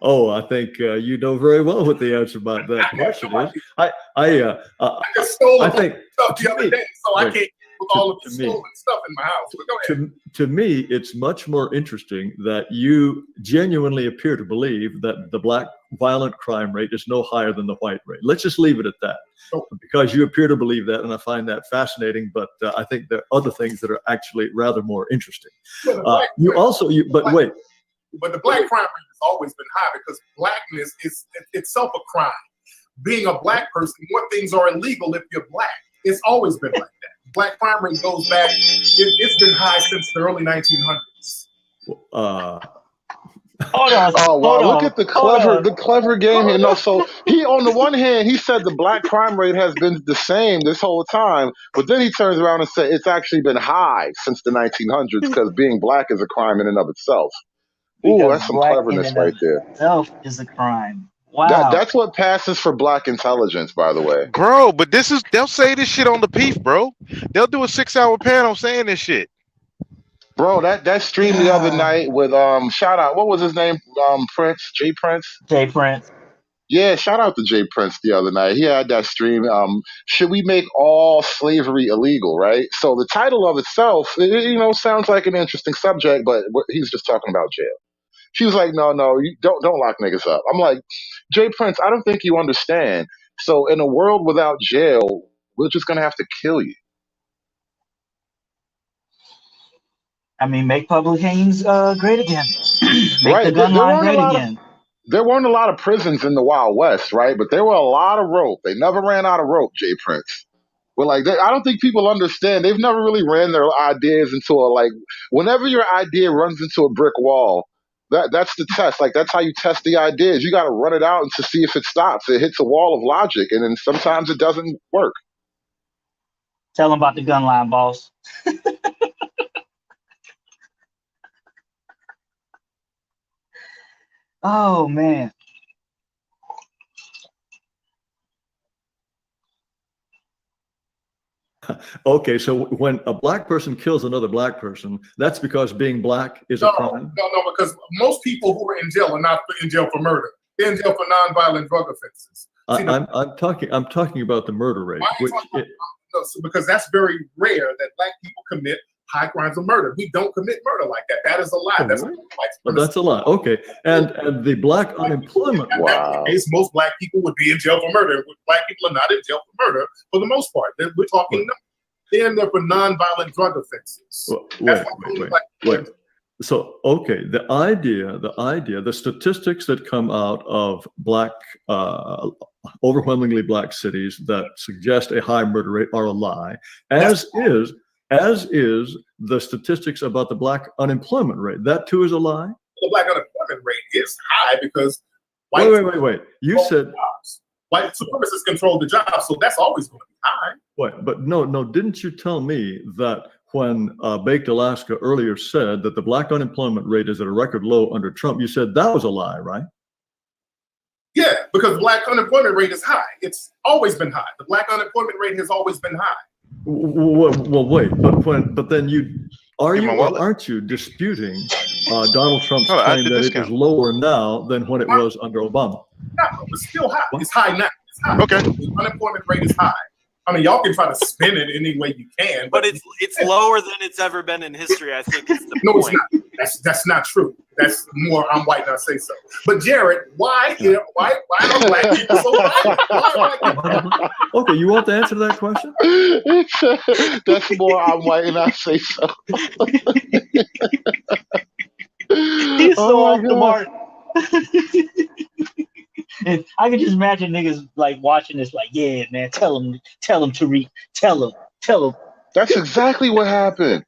Speaker 1: Oh, I think you know very well what the answer about that question is. I
Speaker 4: just stole
Speaker 1: I think
Speaker 4: stuff the other day, so I can't with all of the stolen stuff in my house. But go ahead.
Speaker 1: To me, it's much more interesting that you genuinely appear to believe that the black violent crime rate is no higher than the white rate. Let's just leave it at that, because you appear to believe that, and I find that fascinating. But I think there are other things that are actually rather more interesting. But wait.
Speaker 4: But the black crime rate has always been high because blackness is itself a crime. Being a black person, more things are illegal if you're black. It's always been like that. Black crime rate goes back. It's been high since the early 1900s.
Speaker 5: Oh wow! Look at the clever game here. No, so he on the one hand he said the black crime rate has been the same this whole time, but then he turns around and said it's actually been high since the 1900s because being black is a crime in and of itself. Ooh, that's some cleverness right there.
Speaker 3: Itself is a crime. Wow.
Speaker 5: That's what passes for black intelligence, by the way.
Speaker 17: Bro, but they'll say this shit on the Peef, bro. They'll do a 6-hour panel saying this shit.
Speaker 5: Bro, that stream the other night with shout out, what was his name? Prince, J Prince.
Speaker 3: J Prince.
Speaker 5: Yeah, shout out to Jay Prince the other night. He had that stream. Should we make all slavery illegal? Right. So the title of itself, sounds like an interesting subject, but he's just talking about jail. She was like, no, you don't lock niggas up. I'm like, Jay Prince, I don't think you understand. So in a world without jail, we're just gonna have to kill you.
Speaker 3: I mean, make public hands great again. Make
Speaker 5: Right.
Speaker 3: the gun line great again.
Speaker 5: There weren't a lot of prisons in the Wild West, right? But there were a lot of rope. They never ran out of rope, Jay Prince. But I don't think people understand. They've never really ran their ideas into whenever your idea runs into a brick wall, that's the test. Like that's how you test the ideas. You got to run it out and to see if it stops. It hits a wall of logic, and then sometimes it doesn't work.
Speaker 3: Tell them about the gun line, boss. Oh man.
Speaker 1: Okay, so when a black person kills another black person, that's because being black is a crime?
Speaker 4: No, because most people who are in jail are not in jail for murder. They're in jail for nonviolent drug offenses.
Speaker 1: I'm talking about the murder rate.
Speaker 4: Because that's very rare that black people commit high crimes of murder. We don't commit murder like that. That is a lie.
Speaker 1: That's a lie. Okay, and the black unemployment.
Speaker 5: Wow.
Speaker 4: Case, most black people would be in jail for murder. Black people are not in jail for murder for the most part. We're talking. They're in there for nonviolent drug offenses.
Speaker 1: Wait. So, okay, the statistics that come out of overwhelmingly black cities that suggest a high murder rate are a lie, as is the statistics about the black unemployment rate. That too is a lie?
Speaker 4: The black unemployment rate is high because
Speaker 1: wait. You said
Speaker 4: white supremacists control the job, so that's always going to be high.
Speaker 1: Wait, but no, didn't you tell me that when Baked Alaska earlier said that the black unemployment rate is at a record low under Trump, you said that was a lie, right?
Speaker 4: Yeah, because black unemployment rate is high. It's always been high. The black unemployment rate has always been high.
Speaker 1: Well, wait, but then aren't you disputing Donald Trump's claim that it is lower now than when it was under Obama?
Speaker 4: No, it's still high. It's high now. It's high. Okay. The unemployment rate is high. I mean, y'all can try to spin it any way you can,
Speaker 20: but it's lower than it's ever been in history. I think is the point.
Speaker 4: It's not. That's not true. That's more. I'm white and I say so. But Jared, why are black people so white?
Speaker 1: Okay, you want the answer to that question?
Speaker 5: That's more. I'm white and I say so.
Speaker 3: He's so off the mark. And I can just imagine niggas like watching this, like, yeah, man, tell him, Tariq, tell him.
Speaker 5: That's exactly what happened.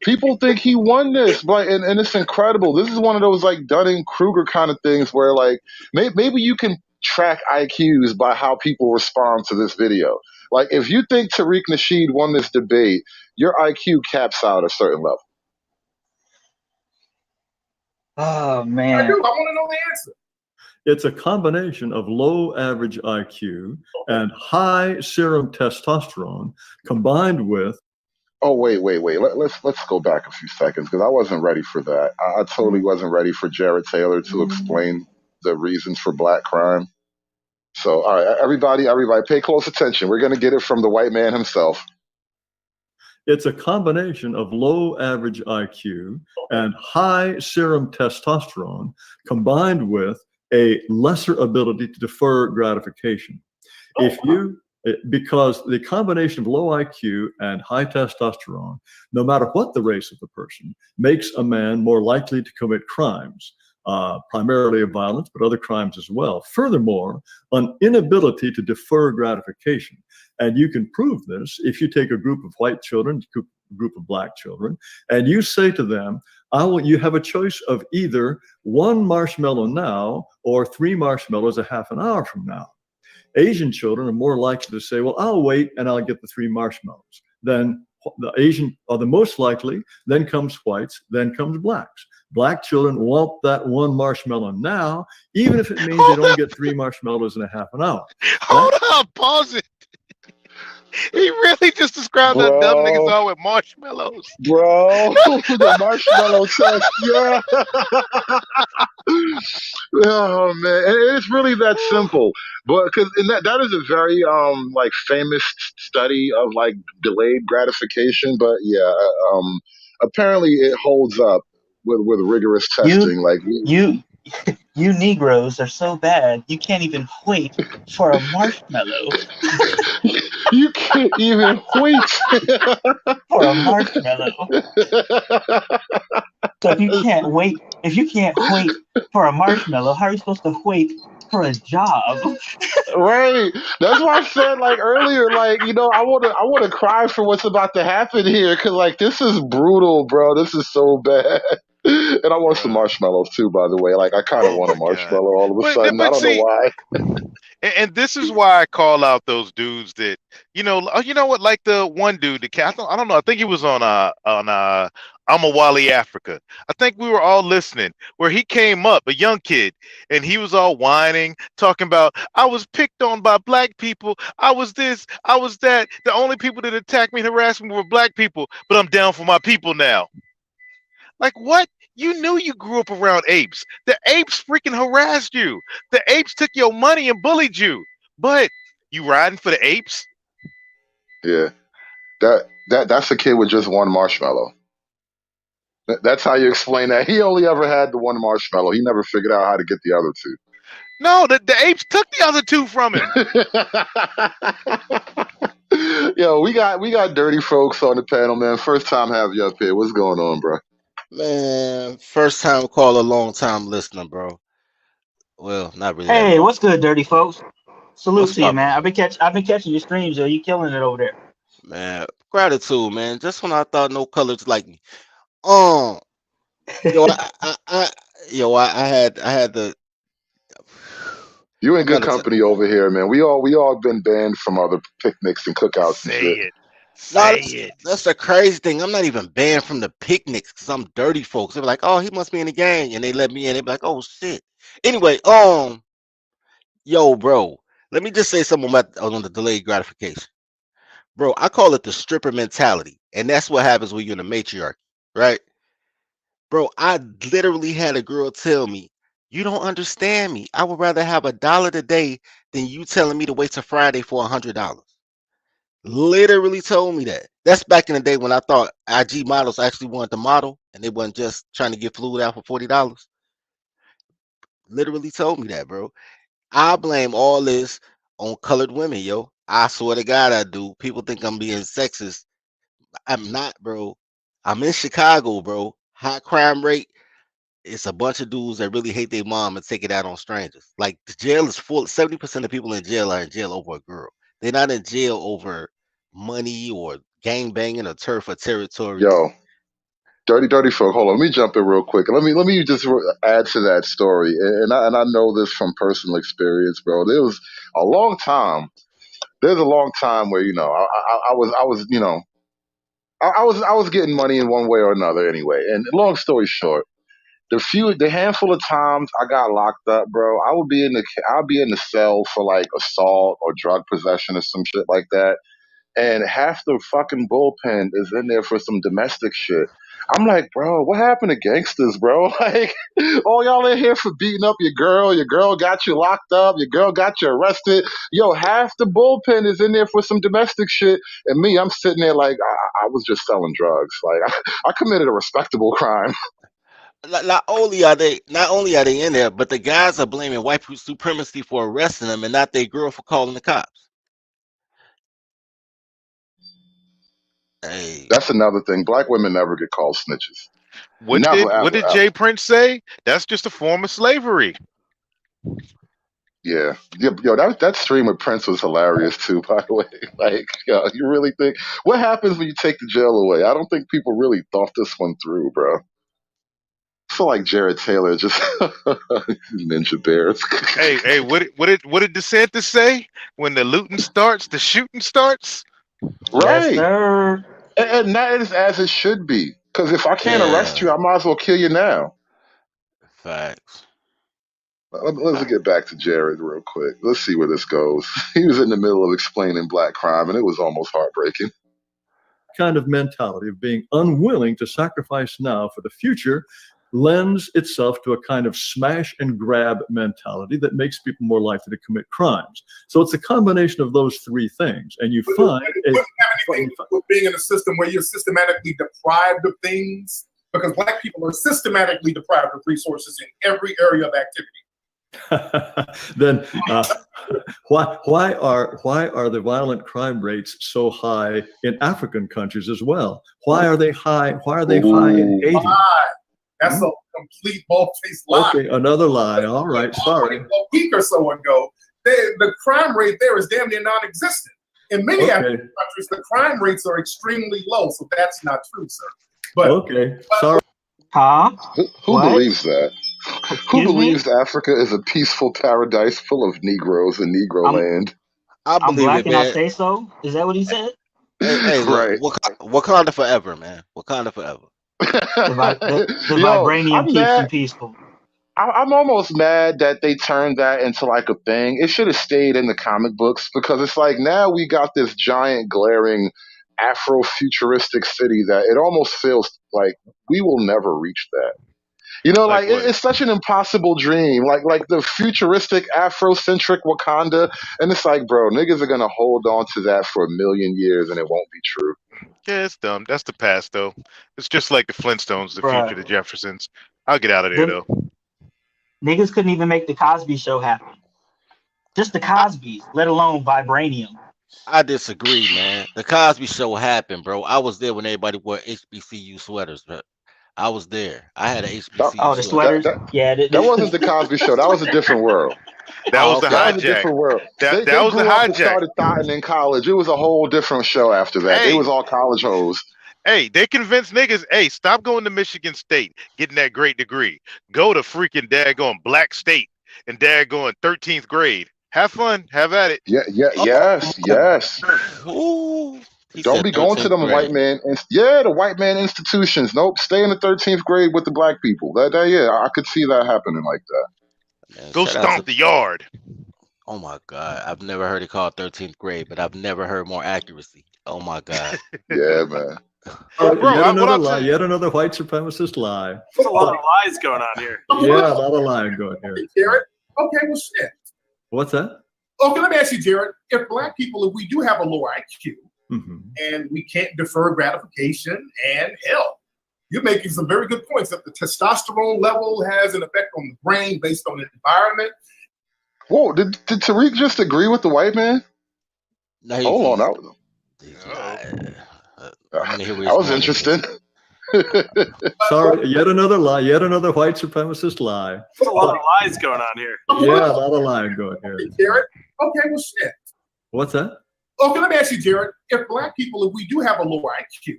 Speaker 5: People think he won this, but and it's incredible. This is one of those like Dunning-Kruger kind of things where like maybe you can track IQs by how people respond to this video. Like if you think Tariq Nasheed won this debate, your IQ caps out a certain level.
Speaker 3: Oh man,
Speaker 4: I do. I want to know the answer.
Speaker 1: It's a combination of low average IQ and high serum testosterone combined with.
Speaker 5: Oh, wait. Let's go back a few seconds because I wasn't ready for that. I totally wasn't ready for Jared Taylor to explain the reasons for black crime. So, all right, everybody, pay close attention. We're going to get it from the white man himself.
Speaker 1: It's a combination of low average IQ and high serum testosterone combined with a lesser ability to defer gratification. Because the combination of low IQ and high testosterone, no matter what the race of the person, makes a man more likely to commit crimes, primarily of violence, but other crimes as well. Furthermore, an inability to defer gratification. And you can prove this if you take a group of white children, a group of black children, and you say to them, you have a choice of either 1 marshmallow now or 3 marshmallows a half an hour from now. Asian children are more likely to say, well, I'll wait and I'll get the 3 marshmallows. Then the Asian are the most likely, then comes whites, then comes blacks. Black children want that 1 marshmallow now, even if it means they don't get 3 marshmallows in a half an hour.
Speaker 17: Hold up, pause it. He really just described how dumb niggas
Speaker 5: bro,
Speaker 17: are with marshmallows.
Speaker 5: bro, the marshmallow test, yeah. Oh man, it's really that simple. But because that is a very like famous study of like delayed gratification. But yeah, apparently it holds up with rigorous
Speaker 3: You,
Speaker 5: testing. Like
Speaker 3: you, you Negroes are so bad. You can't even wait for a marshmallow.
Speaker 5: you can't even wait.
Speaker 3: For a marshmallow. So if you can't wait for a marshmallow, how are you supposed to wait for a job?
Speaker 5: Right. That's why I said like earlier, like, I wanna cry for what's about to happen here, because like this is brutal, bro. This is so bad. And I want some
Speaker 17: Bruh.
Speaker 5: marshmallows too, by the way. Like I kinda
Speaker 17: Oh
Speaker 5: want a
Speaker 17: my god.
Speaker 5: marshmallow all of a
Speaker 17: But
Speaker 5: sudden. I
Speaker 17: but
Speaker 5: don't know
Speaker 17: see,
Speaker 5: why.
Speaker 17: and this is why I call out those dudes that you know what, like the one dude, I don't know, I think he was on Amawali Africa. I think we were all listening where he came up, a young kid, and he was all whining, talking about I was picked on by black people, I was this, I was that. The only people that attacked me and harassed me were black people, but I'm down for my people now. Like what? You knew you grew up around apes. The apes freaking harassed you. The apes took your money and bullied you. But you riding for the apes?
Speaker 5: Yeah. That's a kid with just one marshmallow. That's how you explain that. He only ever had the one marshmallow. He never figured out how to get the other
Speaker 17: No, the apes took the other two from him.
Speaker 5: two. Yo, we got dirty folks on the panel, man. First time have you up here. What's going on, bro?
Speaker 8: Man, first time caller, long time listener, bro. Well, not really that
Speaker 3: Hey,
Speaker 8: long.
Speaker 3: what's good, dirty folks? Salute
Speaker 8: What's
Speaker 3: to you,
Speaker 8: poppin',
Speaker 3: man. I've been catching your streams, yo. You killing it over there.
Speaker 8: man? Gratitude, man. Just when I thought no colors like me. Um, yo, I had the.
Speaker 5: You in
Speaker 8: I'm
Speaker 5: good
Speaker 8: gonna tell.
Speaker 5: company over here, man. We all been banned from other picnics and cookouts and
Speaker 17: Say
Speaker 5: shit.
Speaker 17: it.
Speaker 8: No,
Speaker 17: Say
Speaker 8: that's,
Speaker 17: it.
Speaker 8: that's the crazy thing. I'm not even banned from the picnics because I'm dirty folks. They're like, oh, he must be in the gang, and they let me in. They be like, oh shit. Anyway, yo, bro, let me just say something about on the delayed gratification. Bro, I call it the stripper mentality. And that's what happens when you're in a matriarchy, right? Bro, I literally had a girl tell me, you don't understand me. I would rather have $1 today than you telling me to wait till Friday for $100. Literally told me that. That's back in the day when I thought IG models actually wanted to model and they wasn't just trying to get flued out for $40. Literally told me that, bro. I blame all this on colored women, yo. I swear to God, I do. People think I'm being sexist. I'm not, bro. I'm in Chicago, bro. High crime rate. It's a bunch of dudes that really hate their mom and take it out on strangers. Like the jail is full. 70% of people in jail are in jail over a girl. They're not in jail over money or gang banging or turf or territory.
Speaker 5: Yo, dirty folk. Hold on, let me jump in real quick. Let me just add to that story, and I know this from personal experience, bro. There was a long time. There's a long time where I was I was getting money in one way or another anyway. And long story short, the handful of times I got locked up, bro, I'll be in the cell for like assault or drug possession or some shit like that, and half the fucking bullpen is in there for some domestic shit. I'm like, bro, what happened to gangsters, bro? Like, all y'all in here for beating up your girl got you locked up, your girl got you arrested. Yo, half the bullpen is in there for some domestic shit, and me, I'm sitting there like I was just selling drugs. Like, I committed a respectable crime.
Speaker 8: Not only are they in there, but the guys are blaming white supremacy for arresting them and not their girl for calling the cops. Hey,
Speaker 5: That's another thing. Black women never get called snitches.
Speaker 17: What
Speaker 5: Never,
Speaker 17: did what
Speaker 5: ever,
Speaker 17: did
Speaker 5: ever.
Speaker 17: Jay Prince say? That's just a form of slavery.
Speaker 5: Yeah, yo, that stream with Prince was hilarious too. By the way, like, yo, you really think what happens when you take the jail away? I don't think people really thought this one through, bro. I feel like Jared Taylor just ninja bears.
Speaker 17: Hey, what did DeSantis say? When the looting starts, the shooting starts.
Speaker 3: Yes,
Speaker 5: Right,
Speaker 3: sir.
Speaker 5: and that is as it should be. Because if I can't arrest
Speaker 8: yeah,
Speaker 5: you, I might as well kill you now.
Speaker 8: facts.
Speaker 5: Let's get back to Jared real quick. Let's see where this goes. He was in the middle of explaining black crime, and it was almost heartbreaking.
Speaker 1: Kind of mentality of being unwilling to sacrifice now for the future lends itself to a kind of smash and grab mentality that makes people more likely to commit crimes. So it's a combination of those three things, and you find
Speaker 4: it doesn't have anything to do with being in a system where you're systematically deprived of things, because black people are systematically deprived of resources in every area of activity.
Speaker 1: Then why are the violent crime rates so high in African countries as well? Why are they high? Why are they high in Haiti?
Speaker 4: That's a complete bald-faced lie.
Speaker 1: Okay, another lie. All right, sorry.
Speaker 4: A week or so ago, the crime rate there is damn near non-existent. In many African countries, the crime rates are extremely low, so that's not true, sir. But
Speaker 1: okay, sorry.
Speaker 3: Huh?
Speaker 5: Who believes that? Who believes Africa is a peaceful paradise full of Negroes and Negro land?
Speaker 8: I
Speaker 3: I'm
Speaker 8: believe
Speaker 3: black
Speaker 8: it,
Speaker 3: and I
Speaker 8: man.
Speaker 3: say so. Is that what he said?
Speaker 8: Hey,
Speaker 5: Right.
Speaker 8: look, Wakanda forever, man. Wakanda forever.
Speaker 3: The
Speaker 5: Yo,
Speaker 3: vibranium
Speaker 5: I'm
Speaker 3: keeps
Speaker 5: mad.
Speaker 3: you peaceful.
Speaker 5: I'm almost mad that they turned that into like a thing. It should have stayed in the comic books, because it's like now we got this giant glaring Afro-futuristic city that it almost feels like we will never reach that. You know, like it's such an impossible dream, like the futuristic Afrocentric Wakanda, and it's like, bro, niggas are gonna hold on to that for a million years, and it won't be true.
Speaker 17: Yeah, it's dumb. That's the past, though. It's just like the Flintstones, the
Speaker 3: Bruh.
Speaker 17: future, the Jeffersons. I'll get out of there,
Speaker 3: Them
Speaker 17: though.
Speaker 3: niggas couldn't even make the Cosby Show happen. Just the Cosbys, let alone vibranium.
Speaker 8: I disagree, man. The Cosby Show happened, bro. I was there when everybody wore HBCU sweaters, bro. I was there. I had an HBCU
Speaker 3: Oh, the
Speaker 8: sweater.
Speaker 3: sweaters? Yeah.
Speaker 5: That wasn't the Cosby Show. That was a different world.
Speaker 17: That was the
Speaker 5: That was a
Speaker 17: hijack.
Speaker 5: different world.
Speaker 17: That
Speaker 5: They
Speaker 17: was the
Speaker 5: grew up and
Speaker 17: hijack.
Speaker 5: started thotting in college. It was a whole different show after that. They was all college hoes.
Speaker 17: Hey, they convinced niggas, hey, stop going to Michigan State, getting that great degree. Go to freaking daggone Black State and daggone 13th grade. Have fun. Have at it.
Speaker 5: Yeah, yes.
Speaker 8: Ooh,
Speaker 5: Don't be going to them white man. The white man institutions. Nope, stay in the 13th grade with the black people. Yeah, I could see that happening like that.
Speaker 8: Man,
Speaker 17: Go stomp the yard.
Speaker 8: Oh my God, I've never heard it called 13th grade, but I've never heard more accuracy. Oh my God.
Speaker 5: Yeah, man.
Speaker 1: Yet another white supremacist lie.
Speaker 20: There's a lot of lies going on here.
Speaker 1: Yeah, a lot of lying going here.
Speaker 4: Jared, okay, well, shit.
Speaker 1: What's that?
Speaker 4: Okay, let me ask you, Jared. If black people, if we do have a lower IQ, and we can't defer gratification, and hell, you're making some very good points that the testosterone level has an effect on the brain based on the environment.
Speaker 5: Whoa, did Tariq just agree with the white man?
Speaker 8: No,
Speaker 5: Hold on, that was interesting.
Speaker 1: Sorry, yet another lie, yet another white supremacist lie.
Speaker 20: There's a lot of lies going on here.
Speaker 1: Yeah, a lot of lying going here.
Speaker 4: Jared, okay, well, shit.
Speaker 1: What's that?
Speaker 4: Okay, let me ask you, Jared. If black people, if we do have a lower IQ,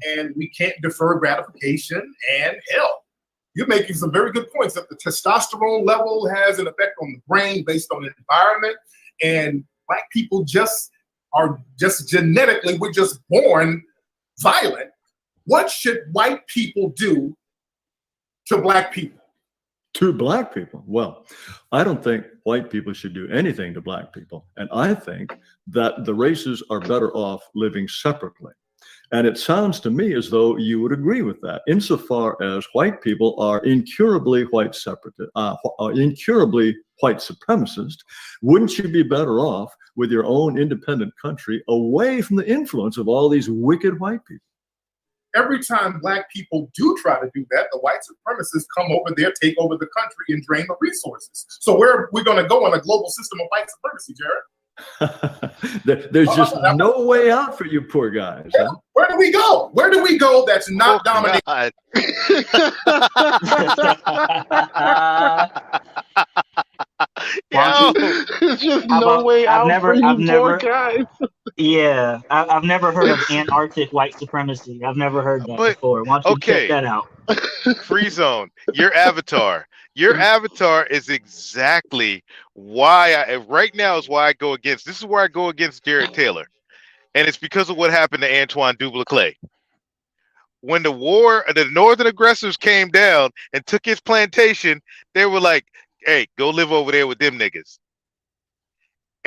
Speaker 4: and we can't defer gratification, and hell, you're making some very good points that the testosterone level has an effect on the brain based on the environment, and black people just are just genetically, we're just born violent. What should white people do to black people?
Speaker 1: To black people? Well, I don't think white people should do anything to black people. And I think that the races are better off living separately. And it sounds to me as though you would agree with that, insofar as white people are incurably white supremacist. Wouldn't you be better off with your own independent country, away from the influence of all these wicked white people?
Speaker 4: Every time black people do try to do that, the white supremacists come over there, take over the country, and drain the resources. So where are we going to go in a global system of white supremacy, Jared?
Speaker 1: There's just no way out for you poor guys. Huh?
Speaker 4: Where do we go? Where do we go that's not dominated?
Speaker 5: There's just no way out for you poor guys.
Speaker 3: Yeah, I've never heard of Antarctic white supremacy. I've never heard that before. Why don't you check that out?
Speaker 17: Free zone. Your avatar. Your avatar is exactly why right now is why I go against. This is where I go against Jared Taylor. And it's because of what happened to Antoine Dubuclet. When the northern aggressors came down and took his plantation, they were like, hey, go live over there with them niggas.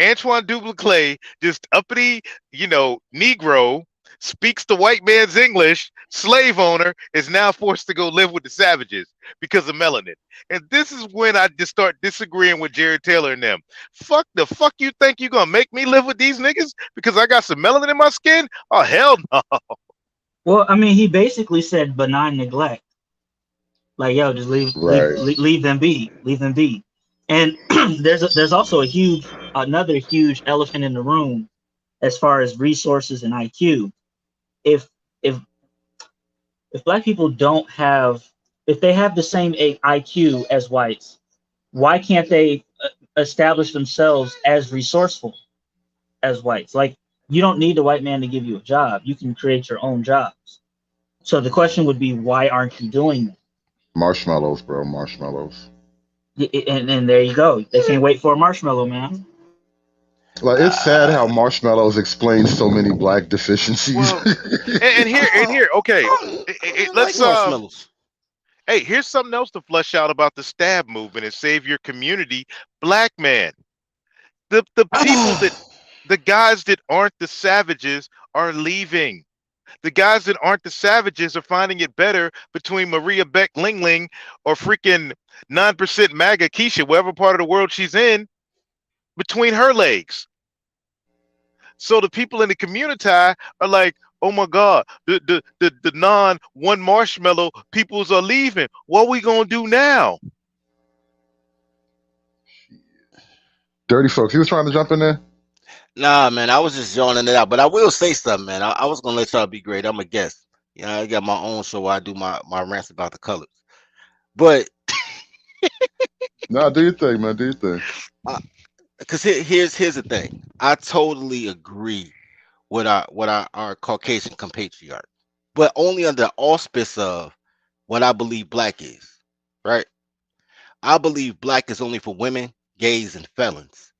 Speaker 17: Antoine Dubuclet, just uppity, Negro, speaks the white man's English, slave owner, is now forced to go live with the savages because of melanin. And this is when I just start disagreeing with Jared Taylor and them. Fuck the fuck you think you gonna make me live with these niggas because I got some melanin in my skin? Oh hell no.
Speaker 3: Well, I mean, he basically said benign neglect. Like, yo, just leave them be, leave them be. And there's also another huge elephant in the room as far as resources and IQ. If if if black people if they have the same IQ as whites, why can't they establish themselves as resourceful as whites? Like, you don't need the white man to give you a job. You can create your own jobs. So the question would be, why aren't you doing that?
Speaker 5: Marshmallows, bro. Marshmallows.
Speaker 3: And there you go. They can't wait for a marshmallow, man.
Speaker 5: Like, it's sad how marshmallows explain so many black deficiencies.
Speaker 17: Well, and here, okay. Let's
Speaker 8: marshmallows.
Speaker 17: Hey, here's something else to flesh out about the stab movement and save your community. Black man. The people the guys that aren't the savages are leaving. The guys that aren't the savages are finding it better between Maria Beck Lingling or freaking 9% MAGA Keisha, whatever part of the world she's in, between her legs. So the people in the community are like, oh my God, the non-one marshmallow peoples are leaving. What we gonna do now?
Speaker 5: Dirty folks, you was trying to jump in there?
Speaker 8: Nah, man, I was just yawning it out. But I will say something, man. I was gonna let y'all be great. I'm a guest. I got my own show where I do my rants about the colors. But
Speaker 5: nah, do your thing, man. Do your thing.
Speaker 8: Because here's the thing. I totally agree with our Caucasian compatriot, but only under the auspice of what I believe black is. Right? I believe black is only for women, gays, and felons.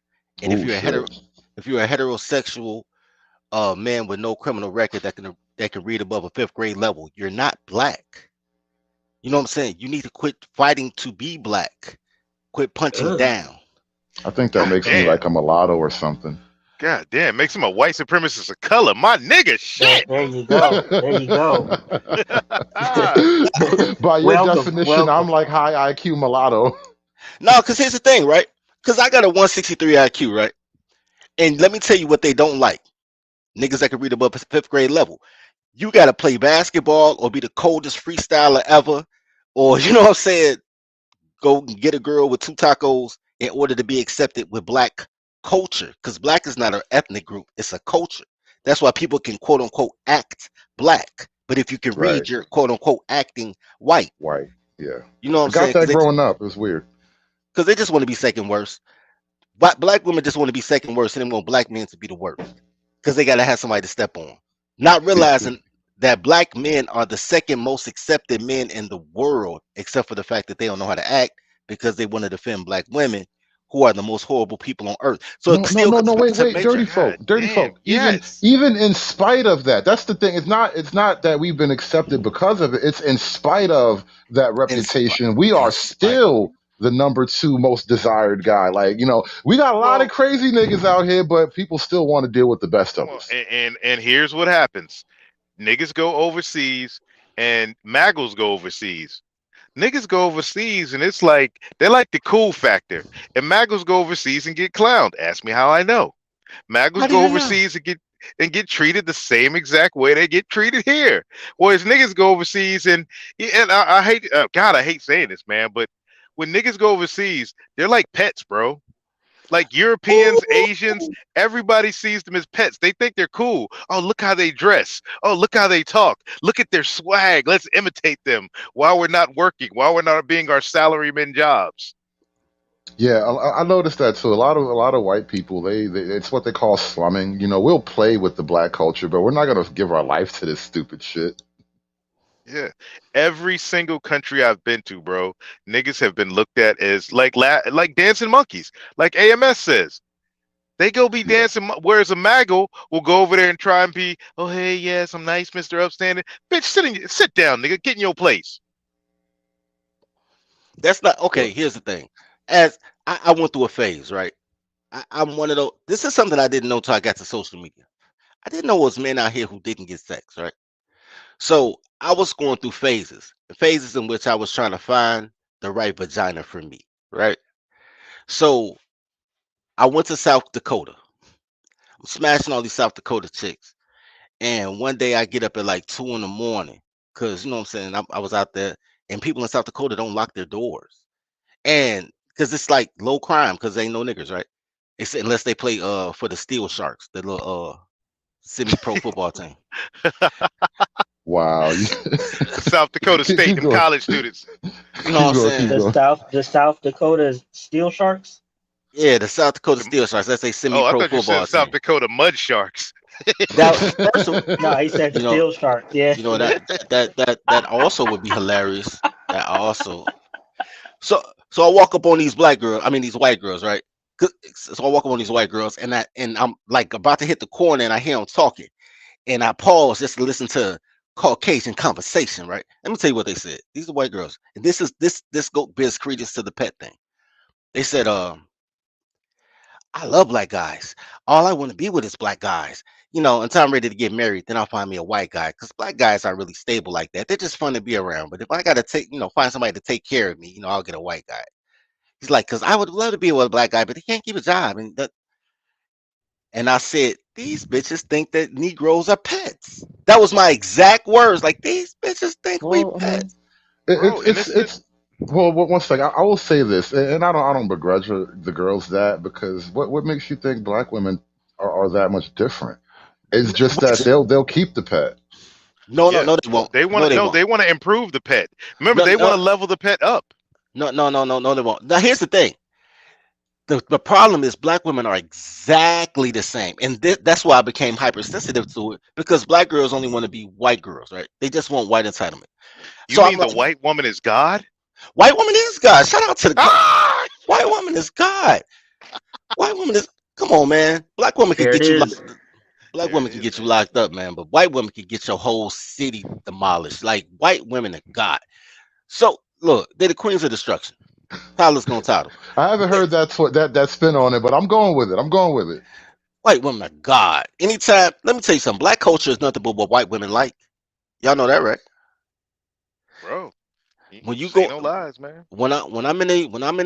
Speaker 8: And if you're a heterosexual man with no criminal record that can read above a 5th grade level, you're not black. You know what I'm saying? You need to quit fighting to be black. Quit punching down.
Speaker 5: I think that makes me like a mulatto or something.
Speaker 17: God damn, makes him a white supremacist of color. My nigga, shit.
Speaker 3: There you go. There you go.
Speaker 5: By your definition, I'm like high IQ mulatto.
Speaker 8: No, because here's the thing, right? Because I got a 163 IQ, right? And let me tell you what they don't like. Niggas that can read above 5th grade level. You got to play basketball or be the coldest freestyler ever. Or, you know what I'm saying, go get a girl with 2 tacos in order to be accepted with black culture. Because black is not an ethnic group. It's a culture. That's why people can, quote unquote, act black. But if you can read, you're, quote unquote, acting white.
Speaker 5: White, yeah.
Speaker 8: You know what I'm saying?
Speaker 5: Got that growing up. It was weird.
Speaker 8: Because they just want to be second worst. Black women just want to be second worst, and they want black men to be the worst. Because they got to have somebody to step on. Not realizing that black men are the second most accepted men in the world, except for the fact that they don't know how to act because they want to defend black women, who are the most horrible people on earth. So
Speaker 5: no, wait, dirty folk. Even in spite of that, that's the thing. It's not that we've been accepted because of it. It's in spite of that reputation, we are still the number 2 most desired guy. Like, we got a lot of crazy niggas out here, but people still want to deal with the best of us.
Speaker 17: And here's what happens. Niggas go overseas and magos go overseas. Niggas go overseas and it's like they like the cool factor. And magos go overseas and get clowned. Ask me how I know. Magos go overseas and get treated the same exact way they get treated here. Whereas niggas go overseas and I hate I hate saying this, man, but when niggas go overseas, they're like pets, bro. Like Europeans, Asians, everybody sees them as pets. They think they're cool. Oh, look how they dress. Oh, look how they talk. Look at their swag. Let's imitate them while we're not working, while we're not being our salaryman jobs.
Speaker 5: Yeah, I noticed that too. A lot of white people, they it's what they call slumming. We'll play with the black culture, but we're not gonna give our life to this stupid shit.
Speaker 17: Yeah, every single country I've been to, bro, niggas have been looked at as like dancing monkeys. Like AMS says, they go be dancing. Whereas a mago will go over there and try and be, oh hey, yes, I'm nice, Mr. Upstanding. Bitch, sit down, nigga, get in your place.
Speaker 8: That's not okay. Here's the thing. as I went through a phase, right? I'm one of those. This is something I didn't know till I got to social media. I didn't know it was men out here who didn't get sex, right? So I was going through phases in which I was trying to find the right vagina for me, right? So I went to South Dakota. I'm smashing all these South Dakota chicks. And one day I get up at like 2 in the morning because, you know what I'm saying? I was out there and people in South Dakota don't lock their doors. And because it's like low crime because ain't no niggas, right? It's, unless they play for the Steel Sharks, the little semi-pro football team.
Speaker 5: Wow.
Speaker 17: South Dakota
Speaker 5: keep,
Speaker 17: State,
Speaker 5: keep
Speaker 17: them
Speaker 5: going.
Speaker 17: college students.
Speaker 8: You know what I'm
Speaker 5: Keep
Speaker 8: saying?
Speaker 5: going.
Speaker 3: The South Dakota Steel Sharks.
Speaker 8: Yeah, the South Dakota Steel Sharks. That's a
Speaker 17: Oh, I
Speaker 8: semi-pro
Speaker 17: thought you
Speaker 8: football
Speaker 17: said South
Speaker 8: team.
Speaker 17: Dakota Mud Sharks.
Speaker 8: That first of,
Speaker 3: No, he said
Speaker 8: you know,
Speaker 3: Steel Sharks. Yeah.
Speaker 8: you know that also would be hilarious. That also. So I walk up on these black girls. I mean these white girls, right? So I walk up on these white girls, and I'm like about to hit the corner, and I hear them talking, and I pause just to listen to Caucasian conversation, right? Let me tell you what they said. These are white girls, and this go bears credence to the pet thing. They said, I love black guys. All I want to be with is black guys. You know, until I'm ready to get married, then I'll find me a white guy. Because black guys aren't really stable like that. They're just fun to be around. But if I gotta find somebody to take care of me, I'll get a white guy. He's like, because I would love to be with a black guy, but he can't keep a job. And I said, these bitches think that Negroes are pets. That was my exact words. Like, these bitches think we pets.
Speaker 17: Bro, and
Speaker 5: It's well, one second. I will say this, and I don't begrudge the girls that, because what makes you think black women are that much different? It's just that they'll keep the pet.
Speaker 8: No,
Speaker 17: yeah,
Speaker 8: they won't.
Speaker 17: they
Speaker 8: No,
Speaker 17: want to
Speaker 8: they
Speaker 17: no,
Speaker 8: won't.
Speaker 17: they want to improve the pet. Remember,
Speaker 8: No,
Speaker 17: they want
Speaker 8: no,
Speaker 17: to level the pet up.
Speaker 8: no, they won't. Now, here's the thing. The problem is black women are exactly the same, and that's why I became hypersensitive to it, because black girls only want to be white girls, right? They just want white entitlement.
Speaker 17: You
Speaker 8: So I'm
Speaker 17: mean the
Speaker 8: like,
Speaker 17: white woman is God?
Speaker 8: white woman is God. Shout out to the God.
Speaker 17: Ah!
Speaker 8: White woman is God. White woman is. Come on, man. Black woman could
Speaker 3: There it
Speaker 8: get you
Speaker 3: is.
Speaker 8: black
Speaker 17: There it
Speaker 8: women can
Speaker 17: is,
Speaker 8: get you
Speaker 17: man.
Speaker 8: locked up, man. But white women can get your whole city demolished. Like white women are God. So look, they're the queens of destruction. Tyler's gonna title.
Speaker 5: I haven't heard that spin on it, but I'm going with it. I'm going with it.
Speaker 8: White women are God. Anytime, let me tell you something. Black culture is nothing but what white women like. Y'all know that, right?
Speaker 17: Bro,
Speaker 8: When
Speaker 17: you
Speaker 8: you
Speaker 17: say
Speaker 8: go,
Speaker 17: no lies, man.
Speaker 8: when I'm in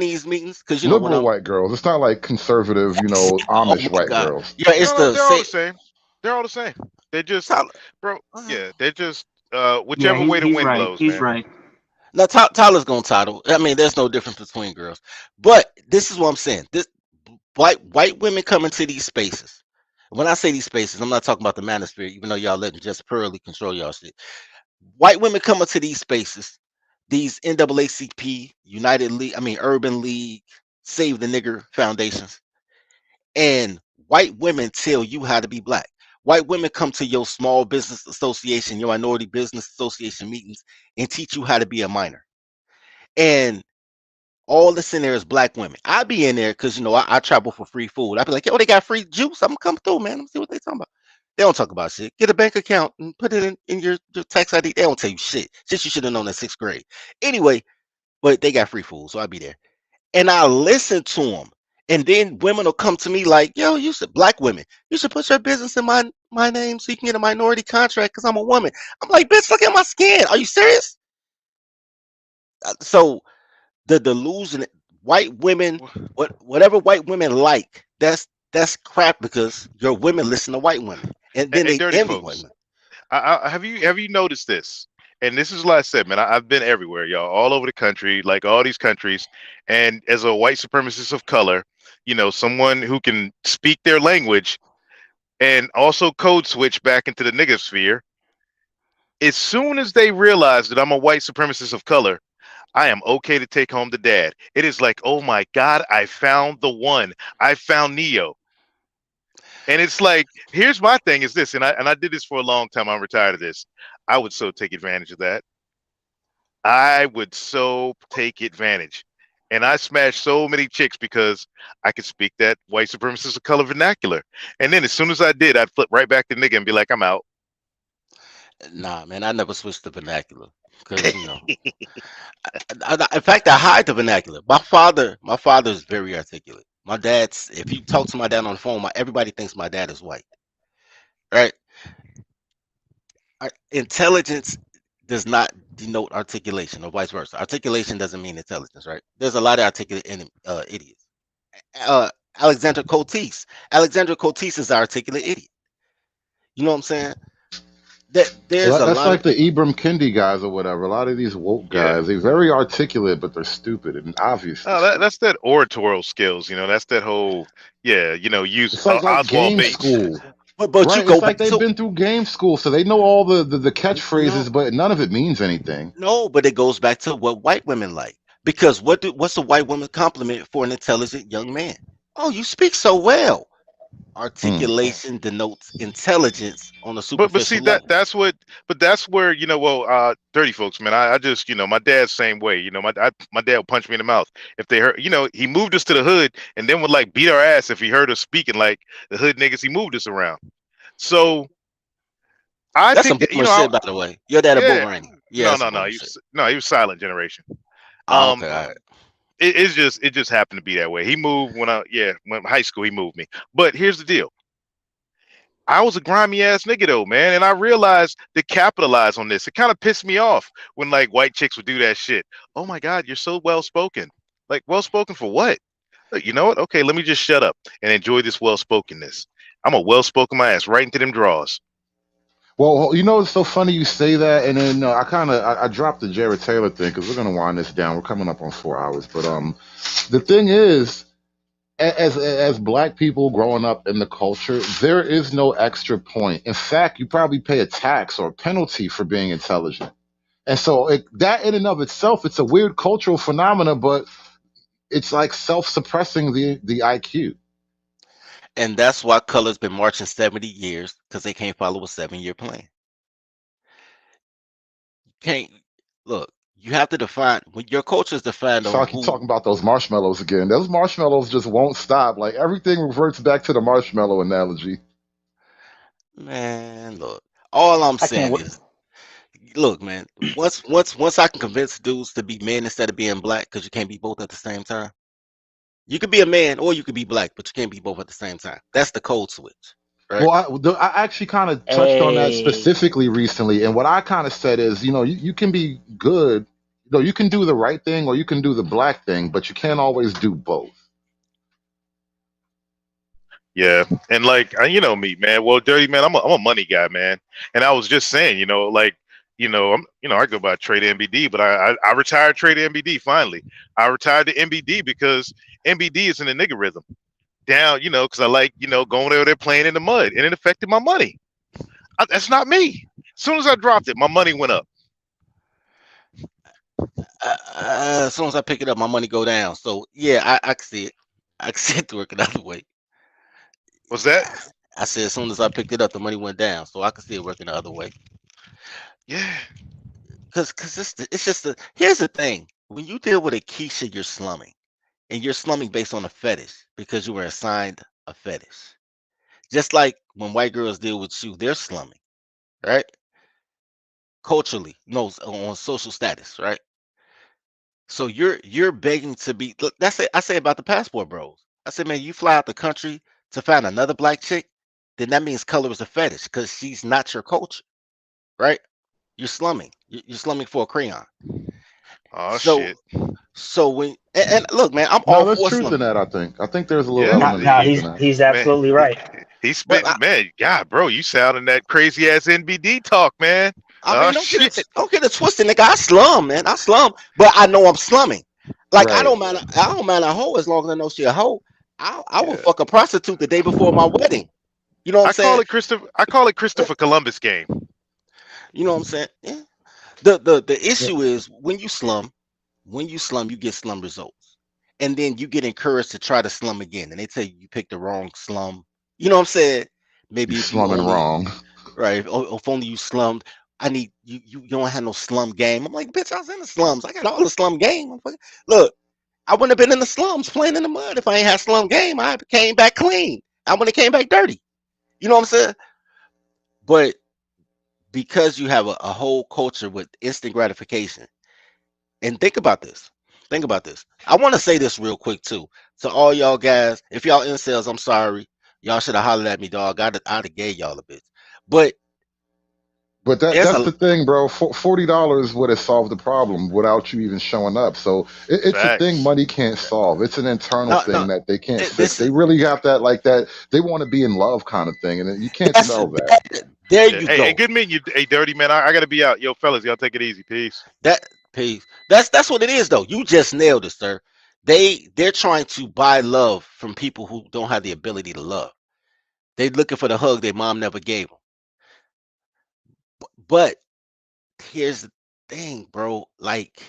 Speaker 8: these meetings, because when
Speaker 5: Liberal
Speaker 8: I'm,
Speaker 5: white girls. It's not like conservative,
Speaker 8: oh
Speaker 5: Amish
Speaker 8: my
Speaker 5: white
Speaker 8: God,
Speaker 5: girls.
Speaker 8: yeah, it's
Speaker 17: No,
Speaker 8: the
Speaker 17: they're all
Speaker 8: same.
Speaker 17: the same. They're all the same. They're just,
Speaker 8: Tyler,
Speaker 17: bro. Yeah, they're just
Speaker 3: Yeah,
Speaker 17: whichever way the
Speaker 3: he's
Speaker 17: wind
Speaker 3: right.
Speaker 17: blows,
Speaker 3: He's
Speaker 17: man.
Speaker 3: right.
Speaker 8: now Tyler's gonna title. I mean, there's no difference between girls, but this is what I'm saying. This white women come into these spaces. When I say these spaces, I'm not talking about the manosphere, even though y'all letting just purely control y'all shit. White women come into these spaces, these NAACP, United League, I mean Urban League, Save the Nigger foundations, and white women tell you how to be black. White women come to your small business association, your minority business association meetings, and teach you how to be a minor. And all that's in there is black women. I be in there because I travel for free food. I be like, yo, they got free juice. I'm gonna come through, man. Let me see what they talking about. They don't talk about shit. Get a bank account and put it in your tax ID. They don't tell you shit. Shit you should have known in sixth grade. Anyway, but they got free food, so I be there. And I listen to them. And then women will come to me like, yo, black women, you should put your business in my name so you can get a minority contract because I'm a woman. I'm like, bitch, look at my skin. Are you serious? So the delusion, white women, whatever white women like, that's crap because your women listen to white women, and then
Speaker 17: Hey,
Speaker 8: they
Speaker 17: dirty
Speaker 8: envy
Speaker 17: folks.
Speaker 8: women.
Speaker 17: Have you noticed this? And this is what I said, man. I've been everywhere, y'all, all over the country, like all these countries. And as a white supremacist of color, someone who can speak their language and also code switch back into the nigger sphere. As soon as they realize that I'm a white supremacist of color, I am okay to take home the dad. It is like, oh my God, I found the one. I found Neo. And it's like, here's my thing is this, and I did this for a long time. I'm retired of this. I would so take advantage of that. I would so take advantage. And I smashed so many chicks because I could speak that white supremacist of color vernacular. And then as soon as I did, I'd flip right back to nigga and be like, I'm out.
Speaker 8: Nah, man, I never switched to vernacular because in fact, I hide the vernacular. My father is very articulate. My dad's. If you talk to my dad on the phone, everybody thinks my dad is white, right? Intelligence does not denote articulation, or vice versa. Articulation doesn't mean intelligence, right? There's a lot of articulate idiots. Uh, Alexandra Cotis. Alexandra Cotis is an articulate idiot. You know what I'm saying? There's
Speaker 5: Well,
Speaker 8: a
Speaker 5: that's
Speaker 8: lot
Speaker 5: like
Speaker 8: of
Speaker 5: the Ibram Kendi guys or whatever. A lot of these woke
Speaker 17: Yeah.
Speaker 5: guys, they're very articulate, but they're stupid and obviously
Speaker 17: Oh,
Speaker 5: stupid.
Speaker 17: that's that oratorial skills. That's that whole, yeah, use
Speaker 5: It's like
Speaker 17: Oswald
Speaker 5: game
Speaker 17: Bates.
Speaker 5: school.
Speaker 8: But you
Speaker 5: Right?
Speaker 8: go
Speaker 5: It's like
Speaker 8: back
Speaker 5: they've
Speaker 8: to
Speaker 5: been through game school, so they know all the
Speaker 8: no,
Speaker 5: catchphrases, but none of it means anything.
Speaker 8: no, but it goes back to what white women like. Because what's a white woman compliment for an intelligent young man? Oh, you speak so well.
Speaker 5: Hmm.
Speaker 8: Articulation denotes intelligence on a
Speaker 17: But see
Speaker 8: superficial level.
Speaker 17: that's where dirty folks, man. I just my dad's same way. My dad would punch me in the mouth if they heard. He moved us to the hood and then would like beat our ass if he heard us speaking like the hood niggas. He moved us around. So I
Speaker 8: That's some
Speaker 17: think
Speaker 8: boomer shit, by the way. Your dad a
Speaker 17: yeah.
Speaker 8: boomer, ain't he? Yeah,
Speaker 17: No,
Speaker 8: that's
Speaker 17: no,
Speaker 8: some
Speaker 17: no.
Speaker 8: boomer shit.
Speaker 17: He was silent generation.
Speaker 8: Oh,
Speaker 17: Um,
Speaker 8: okay, all right.
Speaker 17: it just happened to be that way. He moved when high school he moved me. But here's the deal. I was a grimy ass nigga though, man, and I realized to capitalize on this. It kind of pissed me off when like white chicks would do that shit. Oh my God, you're so well spoken. Like well spoken for what? Like, you know what? Okay, let me just shut up and enjoy this well spokenness. I'm a well spoken my ass right into them drawers.
Speaker 5: Well, it's so funny you say that, and then I dropped the Jared Taylor thing because we're gonna wind this down. We're coming up on 4 hours, but the thing is, as black people growing up in the culture, there is no extra point. In fact, you probably pay a tax or a penalty for being intelligent, and so that in and of itself, it's a weird cultural phenomena, but it's like self-suppressing the IQ.
Speaker 8: And that's why color's been marching 70 years because they can't follow a 7-year plan. Can't look. You have to define when your culture is defined
Speaker 5: So
Speaker 8: on
Speaker 5: I keep
Speaker 8: who.
Speaker 5: talking about those marshmallows again. Those marshmallows just won't stop. Like everything reverts back to the marshmallow analogy.
Speaker 8: Man, look. All I'm
Speaker 3: I can't
Speaker 8: saying
Speaker 3: wait.
Speaker 8: is, look, man. Once I can convince dudes to be men instead of being black, because you can't be both at the same time. You could be a man or you could be black, but you can't be both at the same time. That's the code switch, right?
Speaker 5: Well, I actually kind of touched on that
Speaker 3: Hey,
Speaker 5: specifically recently, and what I kind of said is, you can be good, you can do the right thing or you can do the black thing, but you can't always do both.
Speaker 17: Yeah, and like you know me, man. Well, dirty man, I'm a money guy, man. And I was just saying, I go by trade MBD, but I retired trade MBD finally. I retired the MBD because MBD is in the nigga rhythm down, because I like going over there playing in the mud, and it affected my money. That's not me. As soon as I dropped it, my money went up.
Speaker 8: As soon as I pick it up, my money go down. So yeah, I can see it. I can see it working the other way.
Speaker 17: What's that?
Speaker 8: I said as soon as I picked it up, the money went down. So I can see it working the other way.
Speaker 17: Yeah.
Speaker 8: Cause it's just here's the thing. When you deal with a Keisha, you're slumming. And you're slumming based on a fetish because you were assigned a fetish. Just like when white girls deal with you, they're slumming, right? Culturally, no, on social status, right? So you're begging to be. Look, that's it. I say about the passport bros. I said, man, you fly out the country to find another black chick, then that means color is a fetish because she's not your culture, right? You're slumming. You're slumming for a crayon.
Speaker 17: Oh
Speaker 8: So
Speaker 17: shit.
Speaker 8: so and look, man, I'm
Speaker 5: No,
Speaker 8: all
Speaker 5: there's
Speaker 8: for
Speaker 5: truth in
Speaker 8: slumming.
Speaker 5: that. I think there's a little
Speaker 17: Yeah.
Speaker 3: no,
Speaker 5: element of
Speaker 3: no,
Speaker 5: truth in
Speaker 3: he's
Speaker 5: that.
Speaker 3: he's
Speaker 17: Man,
Speaker 3: absolutely right.
Speaker 17: he's
Speaker 8: But
Speaker 17: spitting, man. God, bro, you sounding that crazy ass NBD talk, man.
Speaker 8: I
Speaker 17: Oh
Speaker 8: mean,
Speaker 17: shit.
Speaker 8: don't get it twisted, nigga. I slum, man. I slum, but I know I'm slumming. Like
Speaker 5: Right.
Speaker 8: I don't mind a hoe as long as I know she a hoe. I will
Speaker 17: Yeah.
Speaker 8: fuck a prostitute the day before my wedding. You know what I'm saying?
Speaker 17: I call it Christopher Columbus game.
Speaker 8: You know what I'm saying? Yeah. The
Speaker 5: Yeah.
Speaker 8: issue is when you slum, you get slum results, and then you get encouraged to try to slum again, and they tell you you picked the wrong slum. You know what I'm saying?
Speaker 5: You
Speaker 8: Maybe if you
Speaker 5: slumming
Speaker 8: only
Speaker 5: wrong.
Speaker 8: right, if only you slummed. I need you. You don't have no slum game. I'm like, bitch, I was in the slums. I got all the slum game. Look, I wouldn't have been in the slums playing in the mud if I ain't had slum game. I came back clean. I wouldn't have came back dirty. You know what I'm saying? But because you have a whole culture with instant gratification. And think about this. Think about this. I want to say this real quick too. To all y'all guys, if y'all incels, I'm sorry. Y'all should have hollered at me, dog. I'd have gave y'all a bitch. But
Speaker 5: But
Speaker 8: there's
Speaker 5: that's
Speaker 8: a
Speaker 5: the thing, bro. $40 would have solved the problem without you even showing up. So it's a thing
Speaker 17: Facts.
Speaker 5: money can't solve. It's an internal
Speaker 8: no,
Speaker 5: thing
Speaker 8: no.
Speaker 5: that they can't fix.
Speaker 8: This
Speaker 5: They
Speaker 8: is
Speaker 5: really got that like that. They want to be in love kind of thing, and you can't
Speaker 8: that's
Speaker 5: sell that.
Speaker 8: there
Speaker 17: Yeah.
Speaker 8: you
Speaker 17: Hey,
Speaker 8: go.
Speaker 17: good meeting you. Hey, dirty man. I gotta be out. Yo, fellas, y'all take it easy. Peace.
Speaker 8: That peace. That's what it is though. You just nailed it, sir. They're trying to buy love from people who don't have the ability to love. They're looking for the hug their mom never gave them. But here's the thing, bro. Like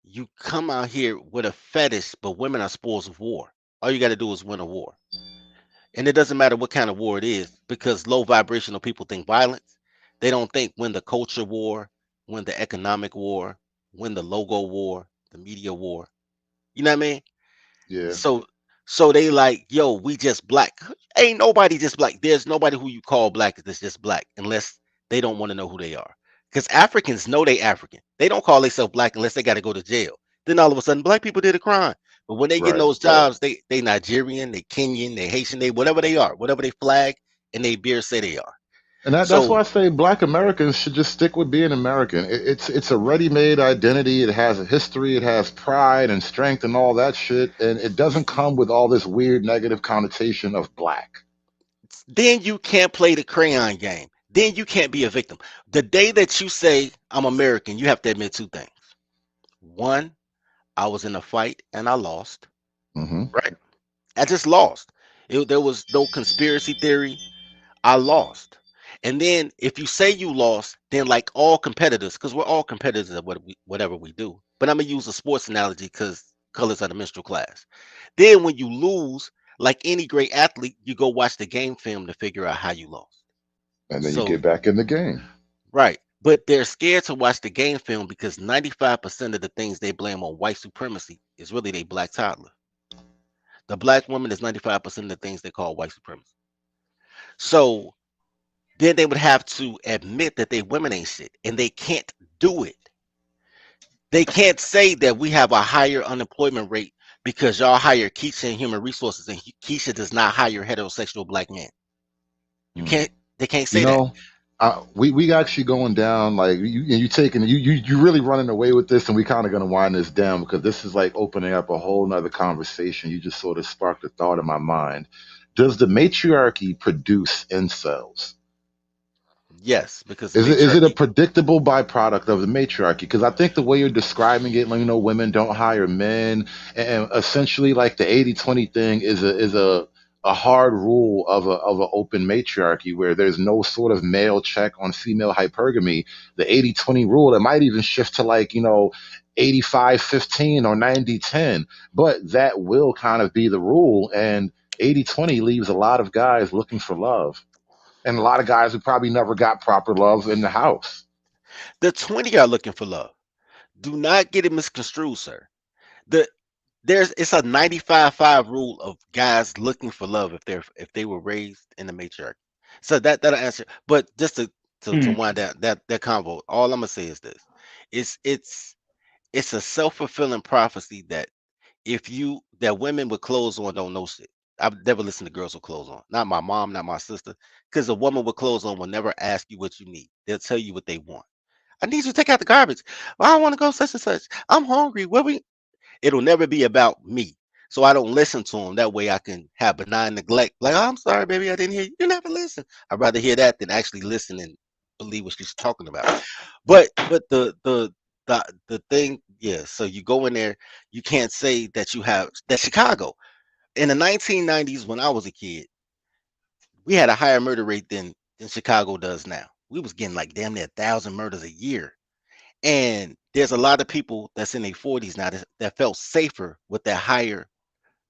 Speaker 8: you come out here with a fetish, but women are spoils of war. All you got to do is win a war. And it doesn't matter what kind of war it is, because low vibrational people think violence. They don't think win the culture war, win the economic war, win the logo war, the media war. You know what I mean?
Speaker 5: Yeah.
Speaker 8: So so they like, yo, we just black. Ain't nobody just black. There's nobody who you call black that's just black unless they don't want to know who they are. Because Africans know they African. They don't call themselves black unless they got to go to jail. Then all of a sudden, black people did a crime. But when they get in
Speaker 5: Right.
Speaker 8: those jobs, they Nigerian, they Kenyan, they Haitian, they whatever they are, whatever they flag and they beer say they are.
Speaker 5: And that's why
Speaker 8: So
Speaker 5: I say Black Americans should just stick with being American. It's a ready-made identity. It has a history. It has pride and strength and all that shit. And it doesn't come with all this weird negative connotation of black.
Speaker 8: then you can't play the crayon game. Then you can't be a victim. The day that you say I'm American, you have to admit two things. One, I was in a fight and I lost.
Speaker 5: Hmm.
Speaker 8: Right? I just lost. There was no conspiracy theory. I lost. And then if you say you lost, then like all competitors, because we're all competitors at whatever we do. But I'm gonna use a sports analogy because colors are the menstrual class. Then when you lose, like any great athlete, you go watch the game film to figure out how you lost.
Speaker 5: And then you
Speaker 8: So
Speaker 5: get back in the game.
Speaker 8: right. But they're scared to watch the game film because 95% of the things they blame on white supremacy is really they black toddler. The black woman is 95% of the things they call white supremacy. So then they would have to admit that they women ain't shit, and they can't do it. They can't say that we have a higher unemployment rate because y'all hire Keisha in human resources and Keisha does not hire heterosexual black men. You
Speaker 5: Mm.
Speaker 8: can't. They can't
Speaker 5: You
Speaker 8: say that.
Speaker 5: know, we actually going down like you taking you really running away with this, and we kind of gonna wind this down because this is like opening up a whole nother conversation. You just sort of sparked a thought in my mind. Does the matriarchy produce incels?
Speaker 8: Yes, because the
Speaker 5: Is it a
Speaker 8: matriarchy.
Speaker 5: predictable byproduct of the matriarchy? Because I think the way you're describing it, like, women don't hire men, and essentially like the 80-20 thing is a hard rule of an open matriarchy where there's no sort of male check on female hypergamy. The 80-20 rule, it might even shift to like, 85-15 or 90-10, but that will kind of be the rule. And 80-20 leaves a lot of guys looking for love and a lot of guys who probably never got proper love in the house.
Speaker 8: The 20 are looking for love. Do not get it misconstrued, sir. The it's a 95-5 rule of guys looking for love if they were raised in the matriarchy. So that'll answer. But just to wind down that convo, all I'm gonna say is this: it's a self-fulfilling prophecy that that women with clothes on don't know shit. I've never listened to girls with clothes on. Not my mom, not my sister. Because a woman with clothes on will never ask you what you need. They'll tell you what they want. I need you to take out the garbage. Well, I want to go such and such. I'm hungry. What we It'll never be about me. So I don't listen to them. That way I can have benign neglect. Like, oh, I'm sorry, baby, I didn't hear you. You never listen. I'd rather hear that than actually listen and believe what she's talking about. But the thing, yeah. So you go in there, you can't say that you have that Chicago. In the 1990s, when I was a kid, we had a higher murder rate than Chicago does now. We was getting like damn near 1,000 murders a year. And there's a lot of people that's in their 40s now that felt safer with that higher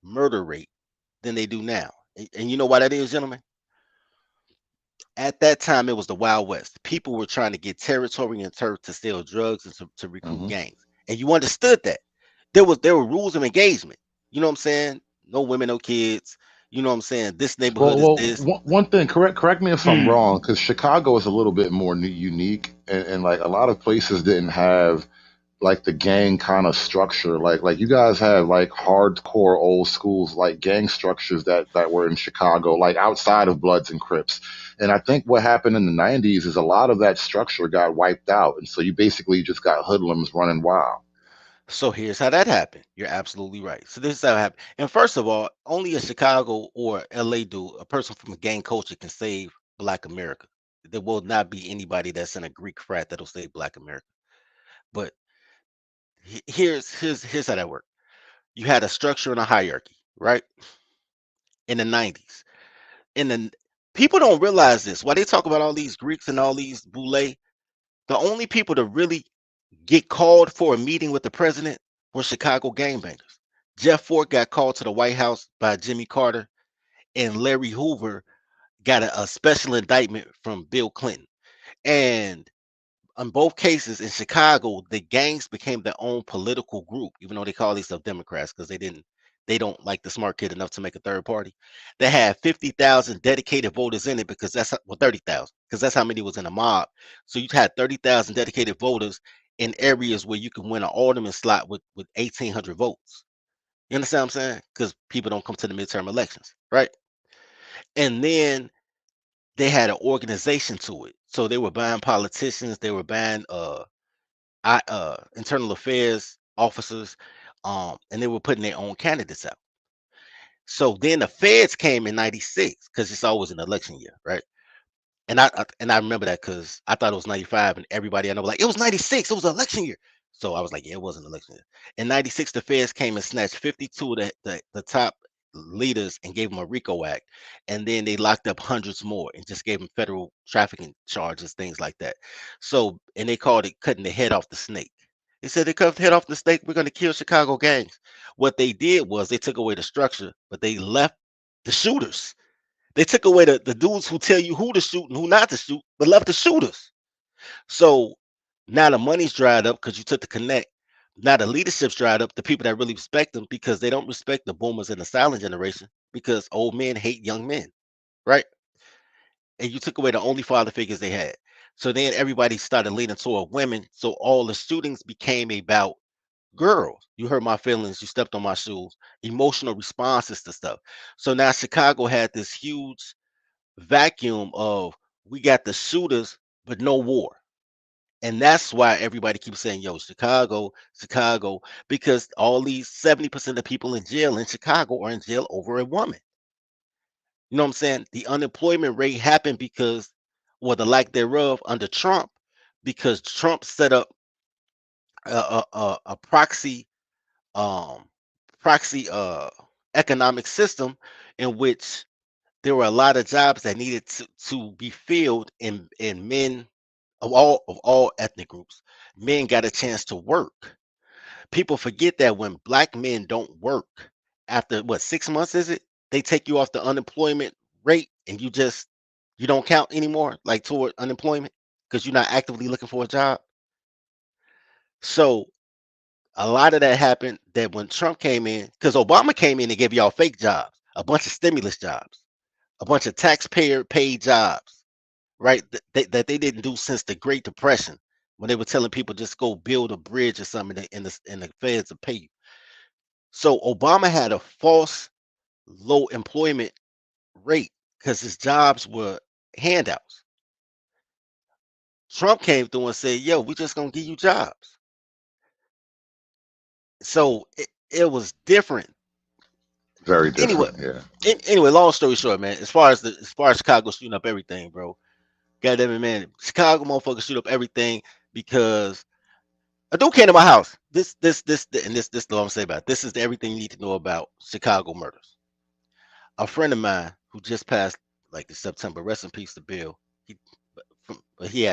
Speaker 8: murder rate than they do now. And you know why that is, gentlemen? At that time, it was the Wild West. People were trying to get territory and turf to sell drugs and to recruit
Speaker 5: Hmm.
Speaker 8: gangs. And you understood that. There were rules of engagement. You know what I'm saying? No women, no kids. You know what I'm saying? This
Speaker 5: Well,
Speaker 8: neighborhood is
Speaker 5: well,
Speaker 8: this.
Speaker 5: one thing. Correct me if I'm
Speaker 3: Hmm.
Speaker 5: wrong, because Chicago is a little bit more unique, and like a lot of places didn't have like the gang kind of structure. Like you guys have like hardcore old schools, like gang structures that were in Chicago, like outside of Bloods and Crips. And I think what happened in the '90s is a lot of that structure got wiped out, and so you basically just got hoodlums running wild.
Speaker 8: So here's how that happened. You're absolutely right. So this is how it happened. And first of all, only a Chicago or LA dude, a person from a gang culture can save Black America. There will not be anybody that's in a Greek frat that'll save Black America. But here's how that worked. You had a structure and a hierarchy, right? In the '90s. In the People don't realize this. Why they talk about all these Greeks and all these boule, the only people to really get called for a meeting with the president were Chicago gangbangers. Jeff Ford got called to the White House by Jimmy Carter, and Larry Hoover got a special indictment from Bill Clinton. And in both cases in Chicago, the gangs became their own political group, even though they call themselves Democrats because they don't like the smart kid enough to make a third party. They had 50,000 dedicated voters in it because well 30,000 because that's how many was in a mob. So you had 30,000 dedicated voters in areas where you can win an alderman slot with 1,800 votes. You understand what I'm saying? Because people don't come to the midterm elections, right? And then they had an organization to it. So they were buying politicians, they were buying internal affairs officers, and they were putting their own candidates out. So then the feds came in '96 because it's always an election year, right? And I remember that because I thought it was '95, and everybody I know was like it was '96, it was an election year. So I was like, yeah, it was an election year. In '96, the feds came and snatched 52 of the top leaders and gave them a RICO Act, and then they locked up hundreds more and just gave them federal trafficking charges, things like that. So and they called it cutting the head off the snake. They said they cut the head off the snake. We're going to kill Chicago gangs. What they did was they took away the structure, but they left the shooters. They took away the dudes who tell you who to shoot and who not to shoot, but left the shooters. So now the money's dried up because you took the connect. Now the leadership's dried up, the people that really respect them because they don't respect the boomers and the silent generation because old men hate young men, right? And you took away the only father figures they had. So then everybody started leaning toward women. So all the shootings became about girls. You hurt my feelings, you stepped on my shoes, emotional responses to stuff. So now Chicago had this huge vacuum of we got the shooters, but no war. And that's why everybody keeps saying, yo, Chicago, Chicago, because all these 70% of people in jail in Chicago are in jail over a woman. You know what I'm saying? The unemployment rate happened because, or the lack thereof under Trump, because Trump set up a um, proxy economic system in which there were a lot of jobs that needed to be filled in men of all ethnic groups. Men got a chance to work. People forget that when black men don't work after what 6 months is it? They take you off the unemployment rate and you don't count anymore like toward unemployment because you're not actively looking for a job. So a lot of that happened that when Trump came in, because Obama came in and gave y'all fake jobs, a bunch of stimulus jobs, a bunch of taxpayer paid jobs, right? That they didn't do since the Great Depression when they were telling people just go build a bridge or something and the feds will pay you. So Obama had a false low employment rate because his jobs were handouts. Trump came through and said, yo, we just gonna give you jobs. So it was different.
Speaker 5: Very
Speaker 8: Anyway,
Speaker 5: different, yeah.
Speaker 8: anyway, long story short, man, as far as Chicago shooting up everything, bro. Goddamn it, man. Chicago motherfuckers shoot up everything because a dude came to my house. This is what I'm saying about it. This is everything you need to know about Chicago murders. A friend of mine who just passed like in September, rest in peace to Bill. He but he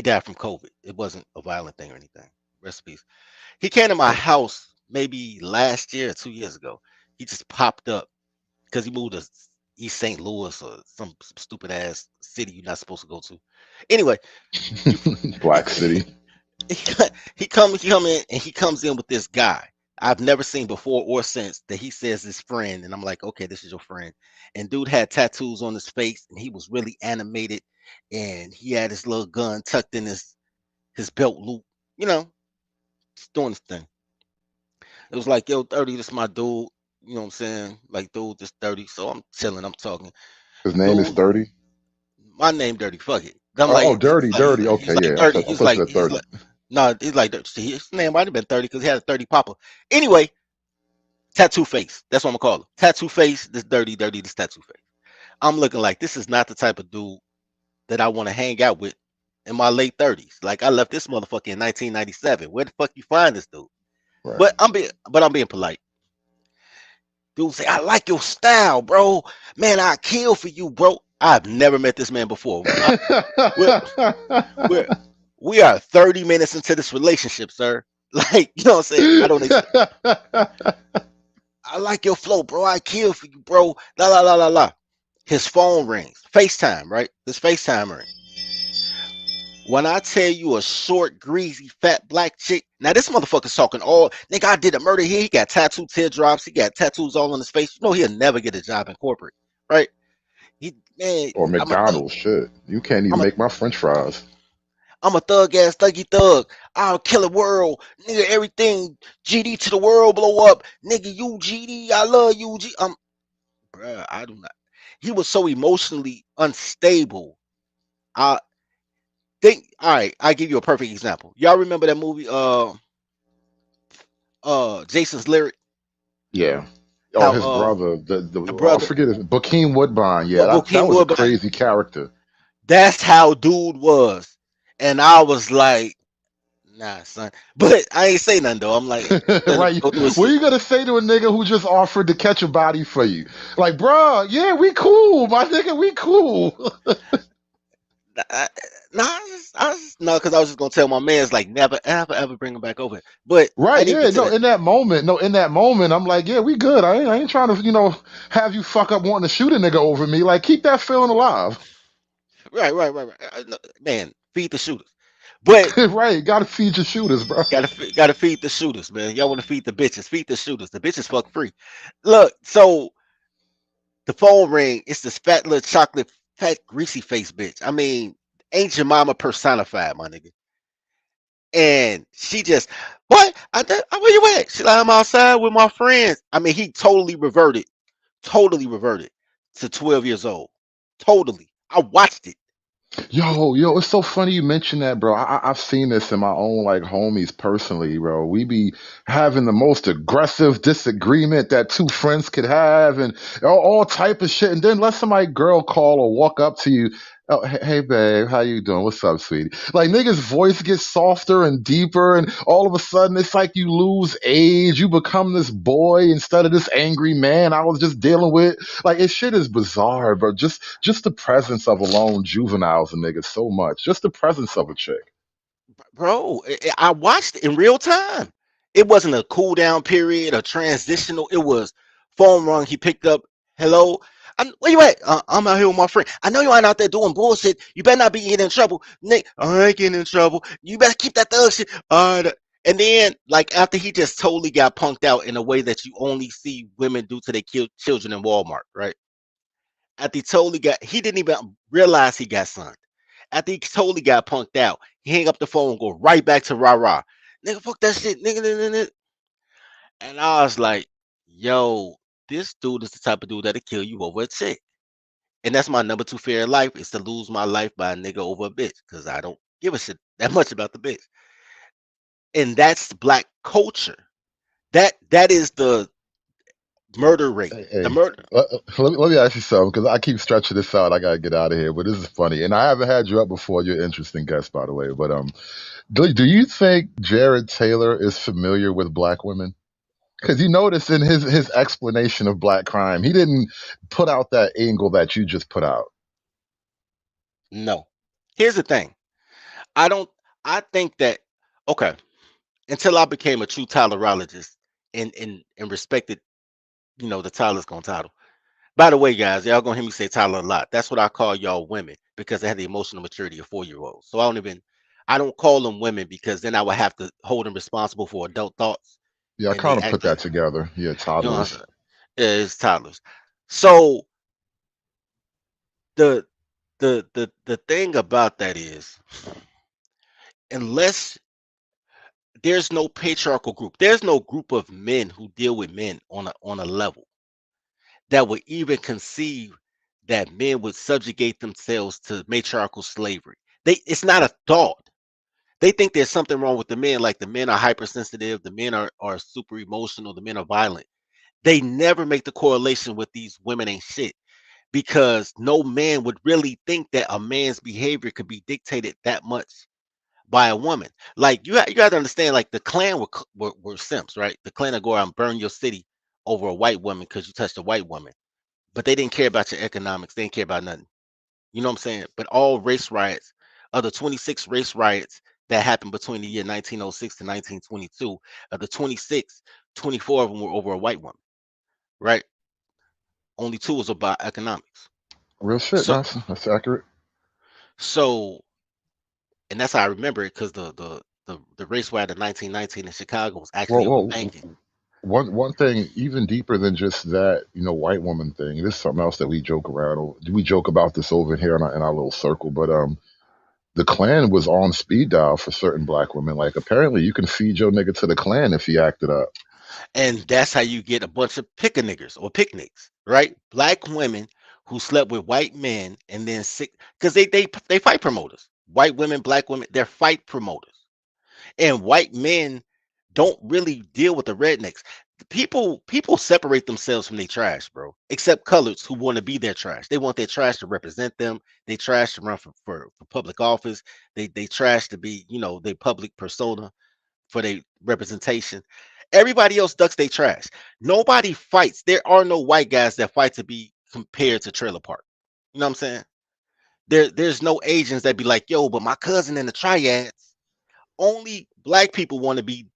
Speaker 8: died from COVID. It wasn't a violent thing or anything. Rest in peace. He came to my house maybe last year or 2 years ago. He just popped up because he moved to East St. Louis or some stupid ass city you're not supposed to go to. Anyway,
Speaker 5: Black City.
Speaker 8: he come in and he comes in with this guy. I've never seen before or since that he says his friend, and I'm like, okay, this is your friend. And dude had tattoos on his face, and he was really animated, and he had his little gun tucked in his belt loop, you know, just doing his thing. It was like, yo, 30, this my dude. You know what I'm saying? Like, dude, this 30. So I'm chilling, I'm talking.
Speaker 5: His name is
Speaker 8: Dude,
Speaker 5: 30.
Speaker 8: my name dirty, fuck it. I'm
Speaker 5: Oh,
Speaker 8: like,
Speaker 5: dirty, dirty.
Speaker 8: he's
Speaker 5: Okay,
Speaker 8: like
Speaker 5: yeah.
Speaker 8: 30.
Speaker 5: I thought you said
Speaker 8: He's
Speaker 5: 30.
Speaker 8: like, no, he's like, see, his name might have been 30 because he had a 30 papa. Anyway, tattoo face. That's what I'm gonna call him. Tattoo face, this dirty, dirty, this tattoo face. I'm looking like this is not the type of dude that I want to hang out with in my late 30s. Like I left this motherfucker in 1997. Where the fuck you find this dude?
Speaker 5: Right.
Speaker 8: But I'm being polite. Dude say, I like your style, bro. Man, I kill for you, bro. I've never met this man before. We are 30 minutes into this relationship, sir. Like, you know what I'm saying? I like your flow, bro. I kill for you, bro. La la la la la. His phone rings. FaceTime, right? This FaceTime ring. When I tell you a short, greasy, fat black chick, now this motherfucker's talking all nigga. I did a murder here. He got tattooed teardrops. He got tattoos all on his face. You know he'll never get a job in corporate, right? He man,
Speaker 5: Or McDonald's. Shit. You can't even make my French fries.
Speaker 8: I'm a thug ass thuggy thug. I'll kill a world, nigga. Everything GD to the world blow up, nigga. You GD, I love you. Bruh, I do not. He was so emotionally unstable. I think. All right, I give you a perfect example. Y'all remember that movie? Jason's Lyric.
Speaker 5: Yeah. Oh,
Speaker 8: How
Speaker 5: his brother,
Speaker 8: a
Speaker 5: I
Speaker 8: brother,
Speaker 5: forget his Bokeem Woodbine. Yeah, that
Speaker 8: Bokeem
Speaker 5: was a
Speaker 8: Woodbine.
Speaker 5: crazy character.
Speaker 8: That's how dude was, and I was like, nah, son. But I ain't say nothing though. I'm like,
Speaker 5: Right?
Speaker 8: go through his
Speaker 5: What
Speaker 8: shit.
Speaker 5: you gonna say to a nigga who just offered to catch a body for you? Like, bro, yeah, we cool, my nigga, we cool.
Speaker 8: No, because I was just gonna tell my man's like never ever bring him back over here. But I
Speaker 5: Right?
Speaker 8: didn't
Speaker 5: Yeah.
Speaker 8: get to
Speaker 5: No,
Speaker 8: that.
Speaker 5: in that moment, I'm like, yeah, we good. I ain't trying to, have you fuck up wanting to shoot a nigga over me. Like, keep that feeling alive.
Speaker 8: Right. No, man, feed the shooters. But
Speaker 5: Right? Gotta feed your shooters, bro.
Speaker 8: gotta feed the shooters, man. Y'all want to feed the bitches? Feed the shooters. The bitches fuck free. Look, so the phone ring. It's this fat little chocolate, fat greasy face bitch. I mean, ain't your mama personified, my nigga. And she just, what? Where you at? She like, I'm outside with my friends. I mean, he totally reverted to 12 years old. Totally. I watched it.
Speaker 5: Yo, it's so funny you mentioned that, bro. I've seen this in my own like homies personally, bro. We be having the most aggressive disagreement that two friends could have, and all type of shit. And then let somebody girl call or walk up to you. Oh, hey, babe, how you doing? What's up, sweetie? Like niggas' voice gets softer and deeper, and all of a sudden it's like you lose age. You become this boy instead of this angry man I was just dealing with. Like, it shit is bizarre, bro. Just the presence of alone juveniles and niggas so much. Just the presence of a chick.
Speaker 8: Bro, I watched it in real time. It wasn't a cool down period, a transitional. It was phone rung. He picked up. Hello. Where you at? I'm out here with my friend. I know you ain't out there doing bullshit. You better not be getting in trouble. Nick, I ain't getting in trouble. You better keep that thug shit. And then, like, after he just totally got punked out in a way that you only see women do to their children in Walmart, right? After he didn't even realize he got sunned. After he totally got punked out, he hang up the phone and go right back to rah rah. Nigga, fuck that shit, nigga. And I was like, yo, this dude is the type of dude that'll kill you over a chick. And that's my number two fear in life is to lose my life by a nigga over a bitch. Cause I don't give a shit that much about the bitch. And that's black culture. That is the murder rate. The
Speaker 5: Hey,
Speaker 8: murder.
Speaker 5: let me ask you something because I keep stretching this out. I gotta get out of here, but this is funny, and I haven't had you up before. You're an interesting guest, by the way. But do you think Jared Taylor is familiar with black women? Because you notice in his explanation of black crime, he didn't put out that angle that you just put out.
Speaker 8: No. Here's the thing. I don't I think that okay, until I became a true Tylerologist and respected, the Tyler's gonna title. By the way, guys, y'all gonna hear me say Tyler a lot. That's what I call y'all women because they have the emotional maturity of 4-year-olds. So I don't call them women because then I would have to hold them responsible for adult thoughts.
Speaker 5: Yeah, I
Speaker 8: and they
Speaker 5: kind of
Speaker 8: act
Speaker 5: put
Speaker 8: like,
Speaker 5: that together. Yeah,
Speaker 8: you know what I'm
Speaker 5: toddlers.
Speaker 8: saying? Yeah, it's toddlers. So the the thing about that is, unless there's no patriarchal group, there's no group of men who deal with men on a level that would even conceive that men would subjugate themselves to matriarchal slavery. It's not a thought. They think there's something wrong with the men, like the men are hypersensitive, the men are super emotional, the men are violent. They never make the correlation with these women ain't shit, because no man would really think that a man's behavior could be dictated that much by a woman. Like you got to understand, like the Klan were simps, right? The Klan would go out and burn your city over a white woman because you touched a white woman, but they didn't care about your economics. They didn't care about nothing. You know what I'm saying? But all race riots, of the 26 race riots that happened between the year 1906 to 1922, of the 26, 24 of them were over a white woman, right? Only two was about economics.
Speaker 5: Real shit.
Speaker 8: So,
Speaker 5: That's accurate.
Speaker 8: so, and that's how I remember it, because the race riot of 1919 in Chicago was actually over
Speaker 5: Well,
Speaker 8: banking.
Speaker 5: one thing even deeper than just that, white woman thing. This is something else that we joke around. We joke about this over here in our little circle. But the Klan was on speed dial for certain black women. Like apparently, you can feed your nigga to the Klan if he acted up.
Speaker 8: And that's how you get a bunch of pickaniggers or picnics, right? Black women who slept with white men and then sick, because they fight promoters. White women, black women, they're fight promoters. And white men don't really deal with the rednecks. People separate themselves from their trash, bro. Except coloreds who want to be their trash. They want their trash to represent them. They trash to run for public office. They trash to be, their public persona for their representation. Everybody else ducks their trash. Nobody fights. There are no white guys that fight to be compared to Trailer Park. You know what I'm saying? There's no Asians that be like, yo, but my cousin in the triads. Only black people want to be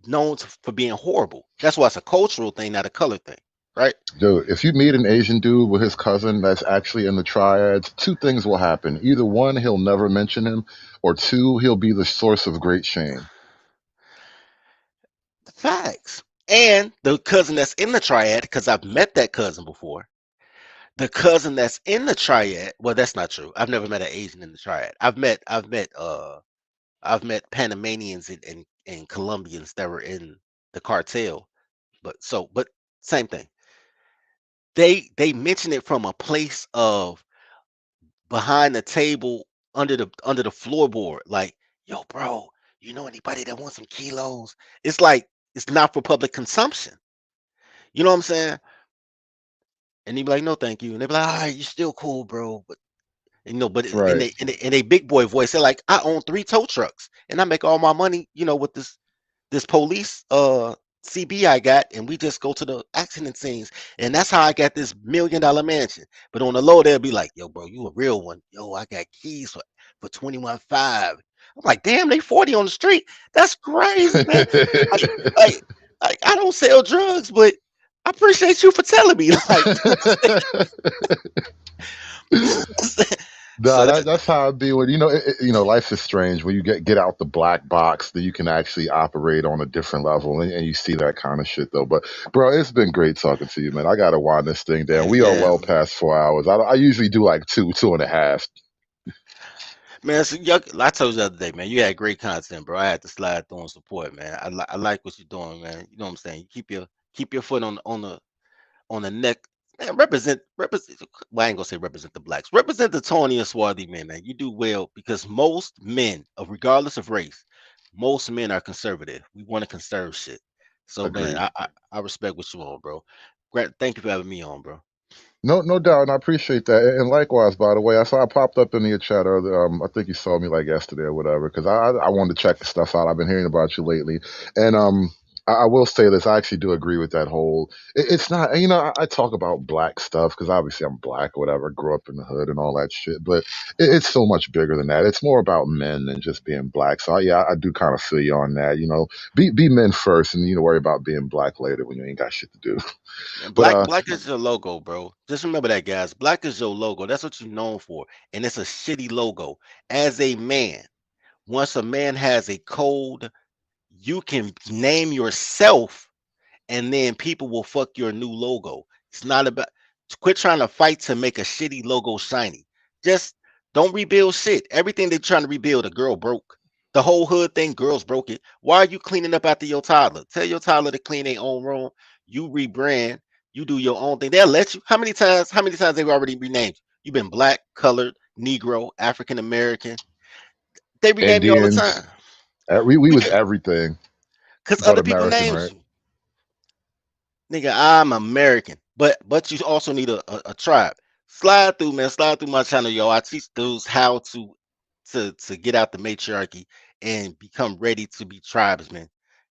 Speaker 8: known for being horrible. That's why it's a cultural thing, not a color thing, right?
Speaker 5: Dude, if you meet an Asian dude with his cousin that's actually in the triads, two things will happen. Either one, he'll never mention him, or two, he'll be the source of great shame.
Speaker 8: Facts. And the cousin that's in the triad, because I've met that cousin before. The cousin that's in the triad, well, that's not true. I've never met an Asian in the triad. I've met Panamanians and Colombians that were in the cartel, but same thing. They mention it from a place of behind the table, under the floorboard, like, yo, bro, you know anybody that wants some kilos? It's like it's not for public consumption. You know what I'm saying? And he be like, no, thank you. And they be like, all right, you still cool, bro. But but in
Speaker 5: Right.
Speaker 8: a big boy voice, they're like, I own 3 tow trucks and I make all my money, with this police CB I got, and we just go to the accident scenes, and that's how I got this $1 million mansion. But on the low, they'll be like, yo, bro, you a real one. Yo, I got keys for 21.5. I'm like, damn, they 40 on the street. That's crazy, man. Like, like, like I don't sell drugs, but I appreciate you for telling me. Like,
Speaker 5: Nah,
Speaker 8: so that
Speaker 5: that's how it be when life is strange when you get out the black box, then you can actually operate on a different level, and you see that kind of shit though. But bro, it's been great talking to you, man. I gotta wind this thing down. We are
Speaker 8: yeah,
Speaker 5: well past 4 hours. I usually do like two and a half.
Speaker 8: man. So I told you the other day, man, you had great content, bro. I had to slide through and support, man. I like what you're doing, man. You know what I'm saying? You keep your foot on the neck. Man, represent. Well, I ain't gonna say represent the blacks. Represent the Tony and Swarthy men, man. You do well, because most men, regardless of race, most men are conservative. We want to conserve shit. So, man,
Speaker 5: Agreed.
Speaker 8: I respect what you on, bro. Great, thank you for having me on, bro.
Speaker 5: No doubt, and I appreciate that. And likewise, by the way, I saw I popped up in your chat earlier. I think you saw me like yesterday or whatever, because I wanted to check the stuff out. I've been hearing about you lately, and I will say this. I actually do agree with that whole. It's not, I talk about black stuff because obviously I'm black or whatever. Grew up in the hood and all that shit, but it's so much bigger than that. It's more about men than just being black. So yeah, I do kind of feel you on that. Be men first, and worry about being black later when you ain't got shit to do.
Speaker 8: And
Speaker 5: But
Speaker 8: black is your logo, bro. Just remember that, guys. Black is your logo. That's what you're known for, and it's a shitty logo. As a man, once a man has a code, you can name yourself, and then people will fuck your new logo. It's not about quit trying to fight to make a shitty logo shiny. Just don't rebuild shit. Everything they're trying to rebuild, a girl broke. The whole hood thing, girls broke it. Why are you cleaning up after your toddler? Tell your toddler to clean their own room. You rebrand. You do your own thing. They'll let you. How many times? How many times they've already renamed you? You've been black, colored, Negro, African American. They rename you all the
Speaker 5: Indians.
Speaker 8: time.
Speaker 5: We was everything
Speaker 8: Because
Speaker 5: but
Speaker 8: other people
Speaker 5: American,
Speaker 8: names
Speaker 5: right?
Speaker 8: you. Nigga, I'm American. But you also need a tribe. Slide through, man. Slide through my channel, yo. I teach dudes how to get out the matriarchy and become ready to be tribesmen.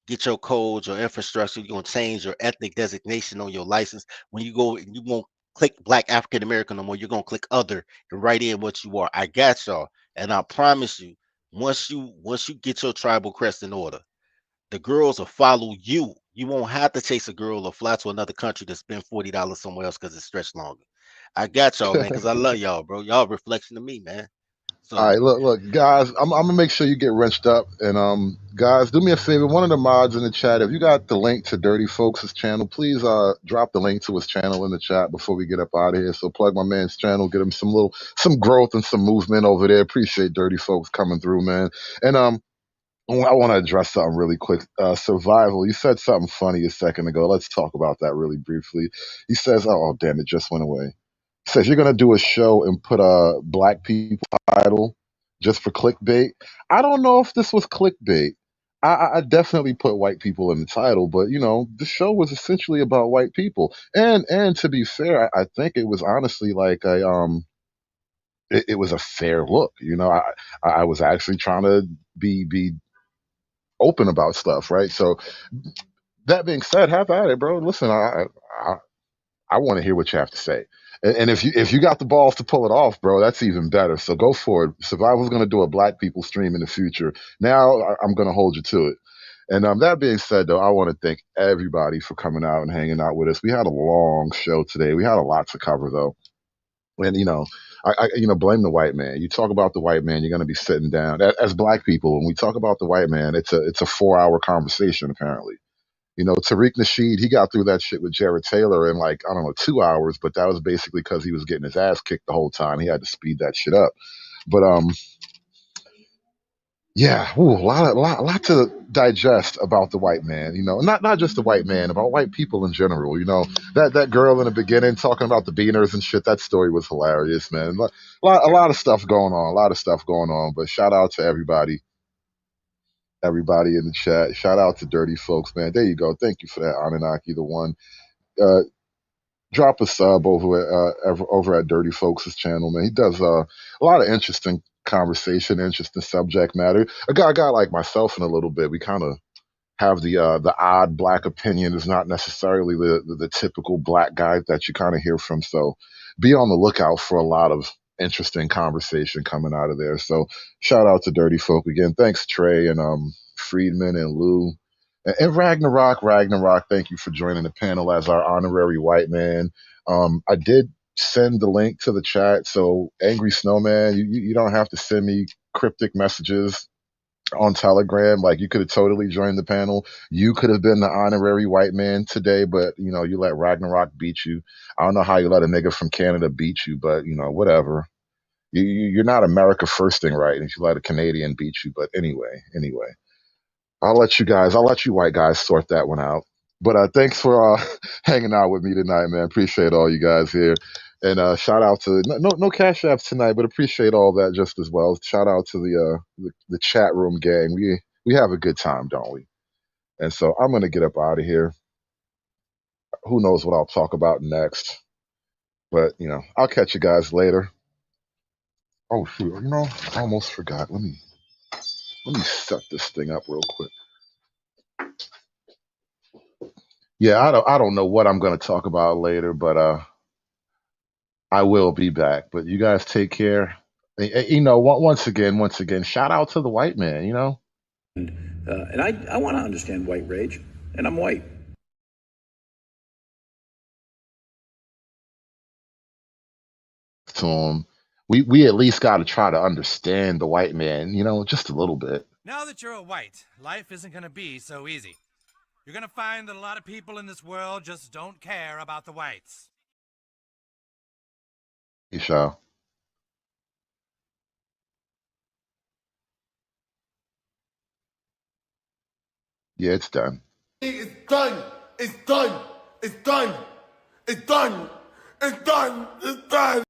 Speaker 8: Get your codes, your infrastructure. You're gonna change your ethnic designation on your license. When you go, you won't click Black African American no more. You're gonna click other and write in what you are. I got y'all, and I promise you, once you get your tribal crest in order, the girls will follow you. You won't have to chase a girl or fly to another country to spend $40 somewhere else because it's stretched longer. I got y'all, man, because I love y'all, bro. Y'all a reflection of me, man.
Speaker 5: All
Speaker 8: So
Speaker 5: right, look, guys. I'm gonna make sure you get wrenched up, and guys, do me a favor. One of the mods in the chat, if you got the link to Dirty Folks' channel, please drop the link to his channel in the chat before we get up out of here. So plug my man's channel, get him some growth and some movement over there. Appreciate Dirty Folks coming through, man. And I want to address something really quick. Survival. You said something funny a second ago. Let's talk about that really briefly. He says, "Oh, damn, it just went away." Says you're gonna do a show and put a black people title just for clickbait. I don't know if this was clickbait. I definitely put white people in the title, but the show was essentially about white people. And to be fair, I think it was honestly like it was a fair look. I was actually trying to be open about stuff, right? So that being said, have at it, bro. Listen, I I want to hear what you have to say. And if you got the balls to pull it off, bro, that's even better. So go for it. Survival's going to do a Black people stream in the future. Now I'm going to hold you to it. And that being said, though, I want to thank everybody for coming out and hanging out with us. We had a long show today. We had a lot to cover, though. And blame the white man. You talk about the white man, you're going to be sitting down. As Black people, when we talk about the white man, it's a 4-hour conversation apparently. Tariq Nasheed, he got through that shit with Jared Taylor in like, I don't know, 2 hours, but that was basically because he was getting his ass kicked the whole time. He had to speed that shit up. But yeah, a lot to digest about the white man. Not just the white man, about white people in general. That girl in the beginning talking about the beaners and shit. That story was hilarious, man. A lot of stuff going on. A lot of stuff going on. But shout out to everybody in the chat. Shout out to Dirty Folks, man. There you go. Thank you for that, Anunnaki, the one. Uh, Drop a sub over at Dirty Folks' channel, man. He does a lot of interesting conversation, interesting subject matter. A guy like myself in a little bit, we kind of have the odd Black opinion. Is not necessarily the typical Black guy that you kind of hear from. So be on the lookout for a lot of interesting conversation coming out of there. So shout out to Dirty Folk again. Thanks Trey and Friedman and Lou. And Ragnarok, thank you for joining the panel as our honorary white man. I did send the link to the chat, so Angry Snowman, you don't have to send me cryptic messages on Telegram. Like, you could have totally joined the panel. You could have been the honorary white man today, but you let Ragnarok beat you. I don't know how you let a nigga from Canada beat you, but whatever. You're not America firsting, right? If you let a Canadian beat you, but anyway. I'll let you white guys sort that one out. But thanks for hanging out with me tonight, man. Appreciate all you guys here. And shout out to no cash apps tonight, but appreciate all that just as well. Shout out to the chat room gang. We have a good time, don't we? And so I'm gonna get up out of here. Who knows what I'll talk about next? But I'll catch you guys later. Oh shoot, I almost forgot. Let me set this thing up real quick. Yeah, I don't know what I'm gonna talk about later, but I will be back. But you guys take care. Once again, shout out to the white man.
Speaker 6: And I want to understand white rage, and I'm white.
Speaker 5: To him, we at least got to try to understand the white man. Just a little bit.
Speaker 19: Now that you're a white, life isn't going to be so easy. You're going to find that a lot of people in this world just don't care about the whites.
Speaker 5: Hey, Shaw. Yeah, it's done.
Speaker 12: It's done. It's done. It's done. It's done. It's done. It's done.